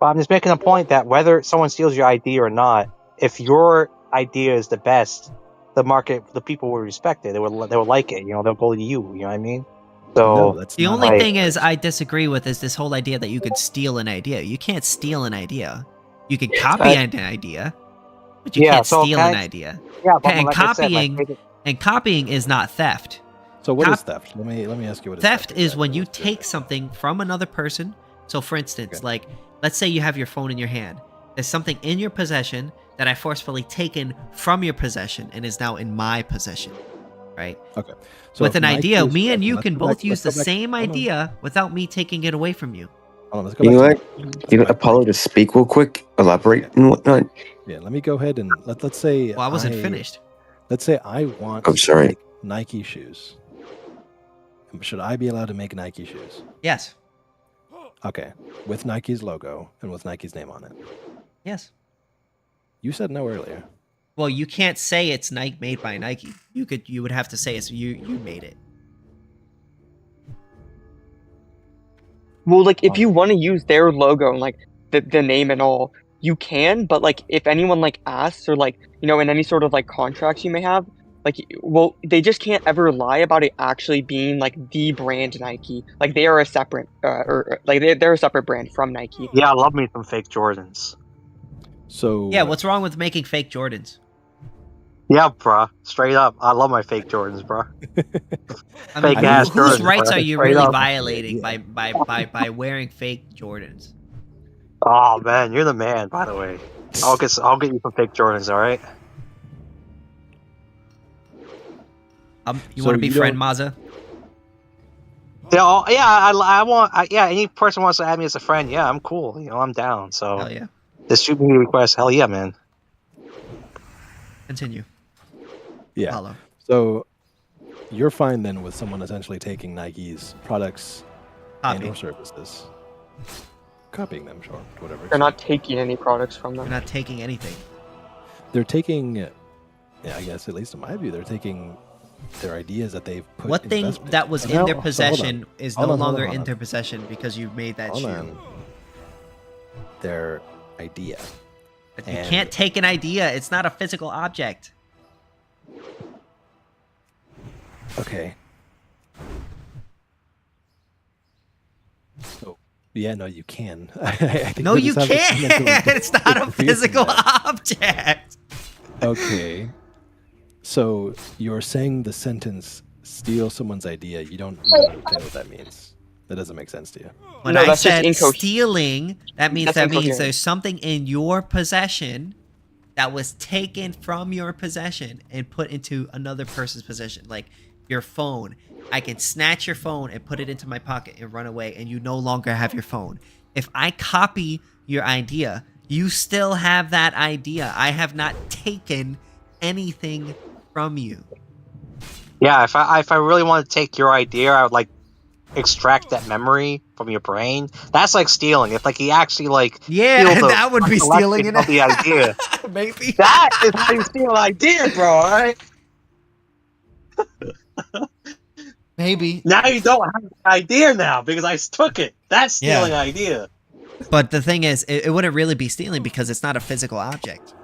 S11: But I'm just making a point that whether someone steals your idea or not, if your idea is the best, the market, the people will respect it. They will like it. You know, they'll go to you. You know what I mean? So
S9: No, that's
S1: The
S9: not
S1: only
S9: how it
S1: thing is
S9: works.
S1: I disagree with is this whole idea that you could steal an idea. You can't steal an idea. You can copy an idea, but you
S11: Yeah,
S1: can't
S11: so
S1: steal
S11: can
S1: an
S11: I-
S1: idea.
S11: yeah, but
S1: and
S11: like I said, like,
S1: copying is not theft.
S9: So what is theft? Let me ask you what is
S1: Theft is when you take something from another person. So for instance, like let's say you have your phone in your hand. There's something in your possession that I forcefully taken from your possession and is now in my possession. Right?
S9: Okay. So
S1: With
S9: if
S1: an
S9: my
S1: idea,
S9: case-
S1: me and you
S9: let's
S1: can
S9: go
S1: both
S9: back-
S1: use
S9: let's
S1: the
S9: go back-
S1: same
S9: hold on.
S1: idea without me taking it away from you.
S17: Hold on, let's go
S4: You
S17: back
S4: know what? You know, Apollo, to speak real quick, elaborate and whatnot.
S17: Yeah, let me go ahead and let's say.
S1: Well, I wasn't finished.
S17: Let's say I want
S4: I'm sorry.
S17: to make Nike shoes. Should I be allowed to make Nike shoes?
S1: Yes.
S17: Okay, with Nike's logo and with Nike's name on it.
S1: Yes.
S17: You said no earlier.
S1: Well, you can't say it's Nike made by Nike. You would have to say it's you made it.
S14: Well, like if you want to use their logo and like the name and all, you can. But like if anyone like asks or like in any sort of like contracts you may have, like well they just can't ever lie about it actually being like the brand Nike. Like they are a separate or like they're a separate brand from Nike.
S20: Yeah, I love me some fake Jordans.
S17: So
S1: yeah, what's wrong with making fake Jordans?
S20: Yeah, bruh. Straight up, I love my fake Jordans, bruh.
S1: I mean,
S20: Fake ass
S1: whose
S20: Jordans,
S1: rights
S20: bruh.
S1: are you
S20: Straight
S1: really
S20: up.
S1: violating by wearing fake Jordans?
S20: Oh man, you're the man. By the way, I'll get you some fake Jordans. All right.
S1: You want to be friend Mazza?
S20: Yeah, I want. Yeah, any person wants to add me as a friend. Yeah, I'm cool. I'm down. So.
S1: Hell yeah.
S20: Just shoot me a request. Hell yeah, man.
S1: Continue.
S17: Yeah.
S1: Follow.
S17: So you're fine then with someone essentially taking Nike's products and or services, copying them, sure, whatever.
S14: They're not taking any products from them.
S1: They're not taking anything.
S17: They're taking, yeah, I guess at least in my view, they're taking their ideas that they've put.
S1: What thing that was in their possession is no longer in their possession because you made that shoe.
S17: Their idea.
S1: You can't take an idea. It's not a physical object.
S17: Okay. So, yeah, no, you can. I think
S1: no, you can't. It's not a physical object.
S17: Okay. So you're saying the sentence "steal someone's idea." You don't understand what that means. That doesn't make sense to you.
S1: When I said stealing, that means there's something in your possession that was taken from your possession and put into another person's possession. Like your phone. I can snatch your phone and put it into my pocket and run away, and you no longer have your phone. If I copy your idea, you still have that idea. I have not taken anything from you.
S20: Yeah, if I really want to take your idea, I would like extract that memory from your brain. That's like stealing. If like he actually like
S1: that would be stealing
S20: of the idea.
S1: Maybe
S20: that is how you steal an idea, bro. All right.
S1: Maybe
S20: now you don't have an idea now because I took it. That's stealing idea.
S1: But the thing is, it wouldn't really be stealing because it's not a physical object.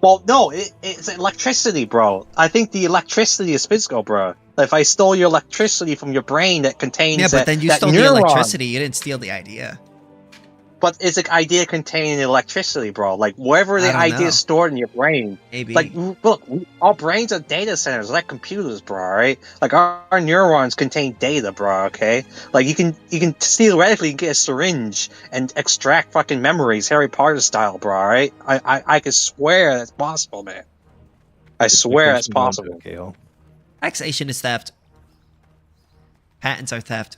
S20: Well, no, it's electricity, bro. I think the electricity is physical, bro. If I stole your electricity from your brain that contains
S1: but then you stole the electricity. You didn't steal the idea.
S20: But it's an idea containing electricity, bro. Like wherever the idea is stored in your brain.
S1: Maybe.
S20: Like look, our brains are data centers, like computers, bro. Right? Like our neurons contain data, bro. Okay. Like you can theoretically get a syringe and extract fucking memories, Harry Potter style, bro. Right? I can swear that's possible, man. I swear that's possible.
S1: Taxation is theft. Patents are theft.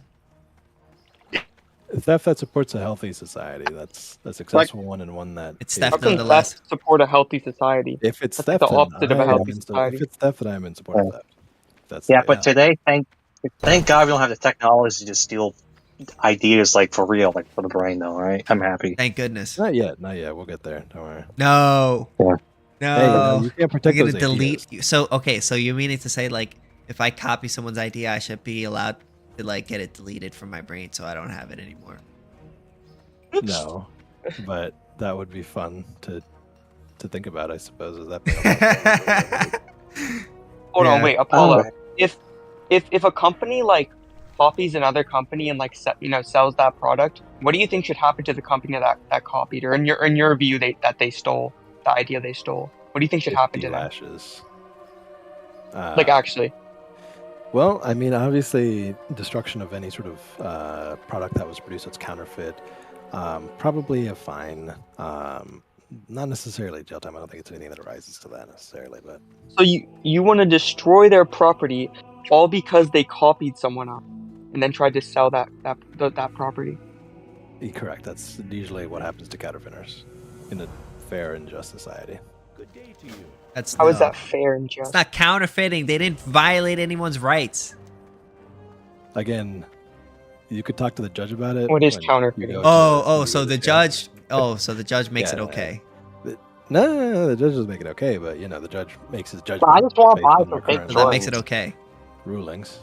S17: Theft that supports a healthy society. That's a successful one and one that
S1: it's theft nonetheless.
S14: Theft support a healthy society.
S17: If it's
S14: theft, the opposite of a healthy society.
S17: If it's theft, then I'm in support of theft.
S20: But today, thank God we don't have the technology to steal ideas like for real, like for the brain, though. Right? I'm happy.
S1: Thank goodness.
S17: Not yet. We'll get there. Don't worry.
S1: No.
S20: Yeah.
S1: No.
S17: Hey, you can't protect
S1: You're
S17: those
S1: gonna
S17: ideas.
S1: delete. So you meaning to say like if I copy someone's idea, I should be allowed to like get it deleted from my brain so I don't have it anymore.
S17: No, but that would be fun to think about, I suppose. Is that?
S14: Hold on, wait, Apollo. If a company like copies another company and like sells that product, what do you think should happen to the company that copied, or in your view that they stole the idea they stole? What do you think should happen to them?
S17: Lashes.
S14: Like actually.
S17: Well, I mean, obviously, destruction of any sort of product that was produced that's counterfeit. Probably a fine. Not necessarily jail time. I don't think it's anything that arises to that necessarily. But
S14: so you want to destroy their property all because they copied someone else? and then tried to sell that property.
S17: Correct. That's usually what happens to counterfeiters in a fair and just society.
S14: How is that fair and just?
S1: It's not counterfeiting. They didn't violate anyone's rights.
S17: Again, you could talk to the judge about it.
S14: What is
S17: when
S14: counterfeiting?
S17: you go to
S1: So the judge. So the judge makes it okay.
S17: No, the judge doesn't make it okay, but the judge makes his judgment.
S20: I just want to
S17: based
S20: buy
S17: on
S20: some
S17: your
S20: fake
S17: current
S1: So that makes it okay.
S17: rulings.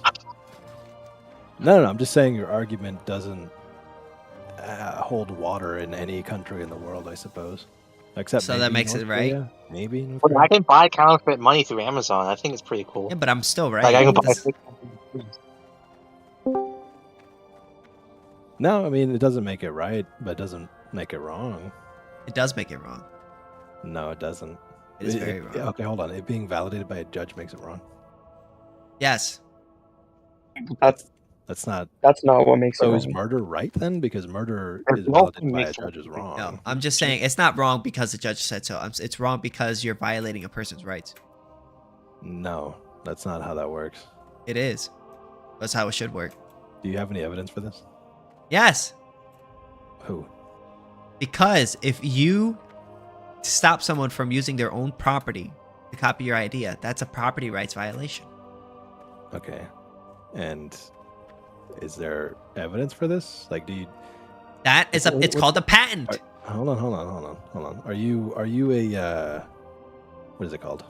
S17: No, I'm just saying your argument doesn't hold water in any country in the world, I suppose. Except
S1: So that
S17: maybe
S1: makes
S17: North
S1: it right?
S17: Korea, maybe. North
S20: Well,
S17: Korea.
S20: I can buy counterfeit money through Amazon. I think it's pretty cool.
S1: Yeah, but I'm still right.
S20: Like I can buy.
S1: This-
S17: No, I mean it doesn't make it right, but it doesn't make it wrong.
S1: It does make it wrong.
S17: No, it doesn't.
S1: It is very wrong.
S17: Okay, hold on. It being validated by a judge makes it wrong.
S1: Yes.
S17: That's not
S14: what makes it
S17: So is
S14: wrong.
S17: murder right then? Because murder is
S20: no,
S17: validated by a
S20: makes
S17: judge is wrong.
S1: No, I'm just saying it's not wrong because the judge said so. It's wrong because you're violating a person's rights.
S17: No, that's not how that works.
S1: It is. That's how it should work.
S17: Do you have any evidence for this?
S1: Yes.
S17: Who?
S1: Because if you stop someone from using their own property to copy your idea, that's a property rights violation.
S17: Okay. And is there evidence for this? Like, do you?
S1: That is it's called a patent.
S17: Hold on. Are you a what is it called?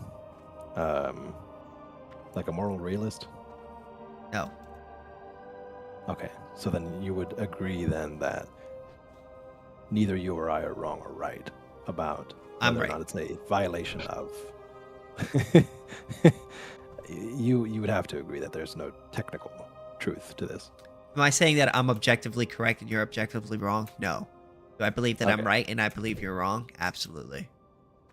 S17: Like a moral realist?
S1: No.
S17: Okay. So then you would agree then that neither you or I are wrong or right about
S1: I'm
S17: whether
S1: right.
S17: or not it's a violation of. you would have to agree that there's no technical truth to this.
S1: Am I saying that I'm objectively correct and you're objectively wrong? No. Do I believe that I'm
S17: Okay.
S1: right and I believe you're wrong? Absolutely.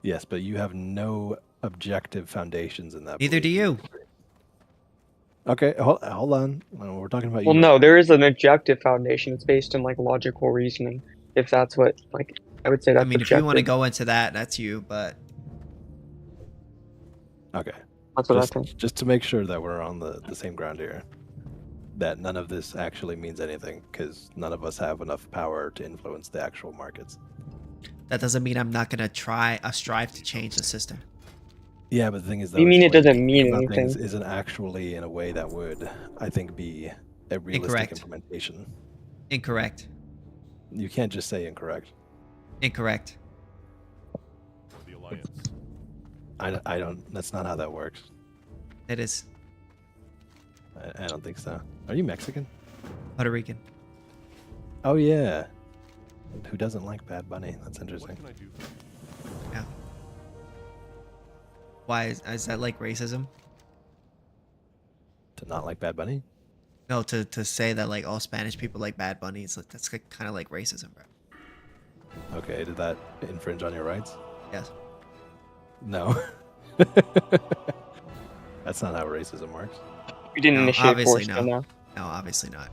S17: Yes, but you have no objective foundations in that.
S1: Neither do you.
S17: Okay, hold on. We're talking about you.
S14: Well, no, there is an objective foundation. It's based on like logical reasoning. If that's what I would say that's
S1: I mean, if you want to go into that, that's you, but
S17: Okay.
S14: That's what I
S17: just,
S14: think.
S17: Just to make sure that we're on the same ground here. That none of this actually means anything, because none of us have enough power to influence the actual markets.
S1: that doesn't mean I'm not going to strive to change the system.
S17: Yeah, but the thing is, though,
S14: You mean
S17: it's
S14: it doesn't mean
S17: about things
S14: anything?
S17: Isn't actually in a way that would, I think, be a realistic
S1: Incorrect.
S17: implementation.
S1: Incorrect.
S17: You can't just say incorrect.
S1: Incorrect.
S17: I don't. That's not how that works.
S1: It is.
S17: I don't think so. Are you Mexican?
S1: Puerto Rican.
S17: Oh yeah. Who doesn't like Bad Bunny? That's interesting.
S1: Yeah. Why is that like racism?
S17: To not like Bad Bunny?
S1: No, to say that like all Spanish people like Bad Bunny, it's like that's kind of like racism, bro.
S17: Okay, did that infringe on your rights?
S1: Yes.
S17: No. That's not how racism works.
S14: We didn't
S1: No,
S14: initiate
S1: obviously
S14: force
S1: no.
S14: on that.
S1: No, obviously not.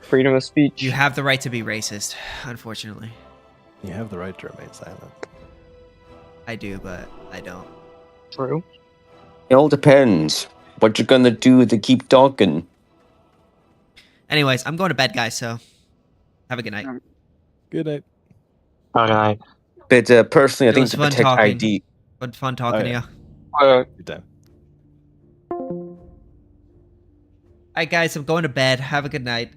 S14: Freedom of speech.
S1: You have the right to be racist, unfortunately.
S17: You have the right to remain silent.
S1: I do, but I don't.
S14: True.
S4: It all depends. What you're gonna do to keep talking.
S1: Anyways, I'm going to bed, guys, so have a good night.
S17: Good night.
S20: Good night.
S4: But personally, I
S1: It
S4: think
S1: was
S4: to
S1: fun
S4: protect
S1: talking.
S4: ID.
S1: But fun talking
S17: yeah.
S1: to you.
S17: Good time.
S1: Alright, guys, I'm going to bed. Have a good night.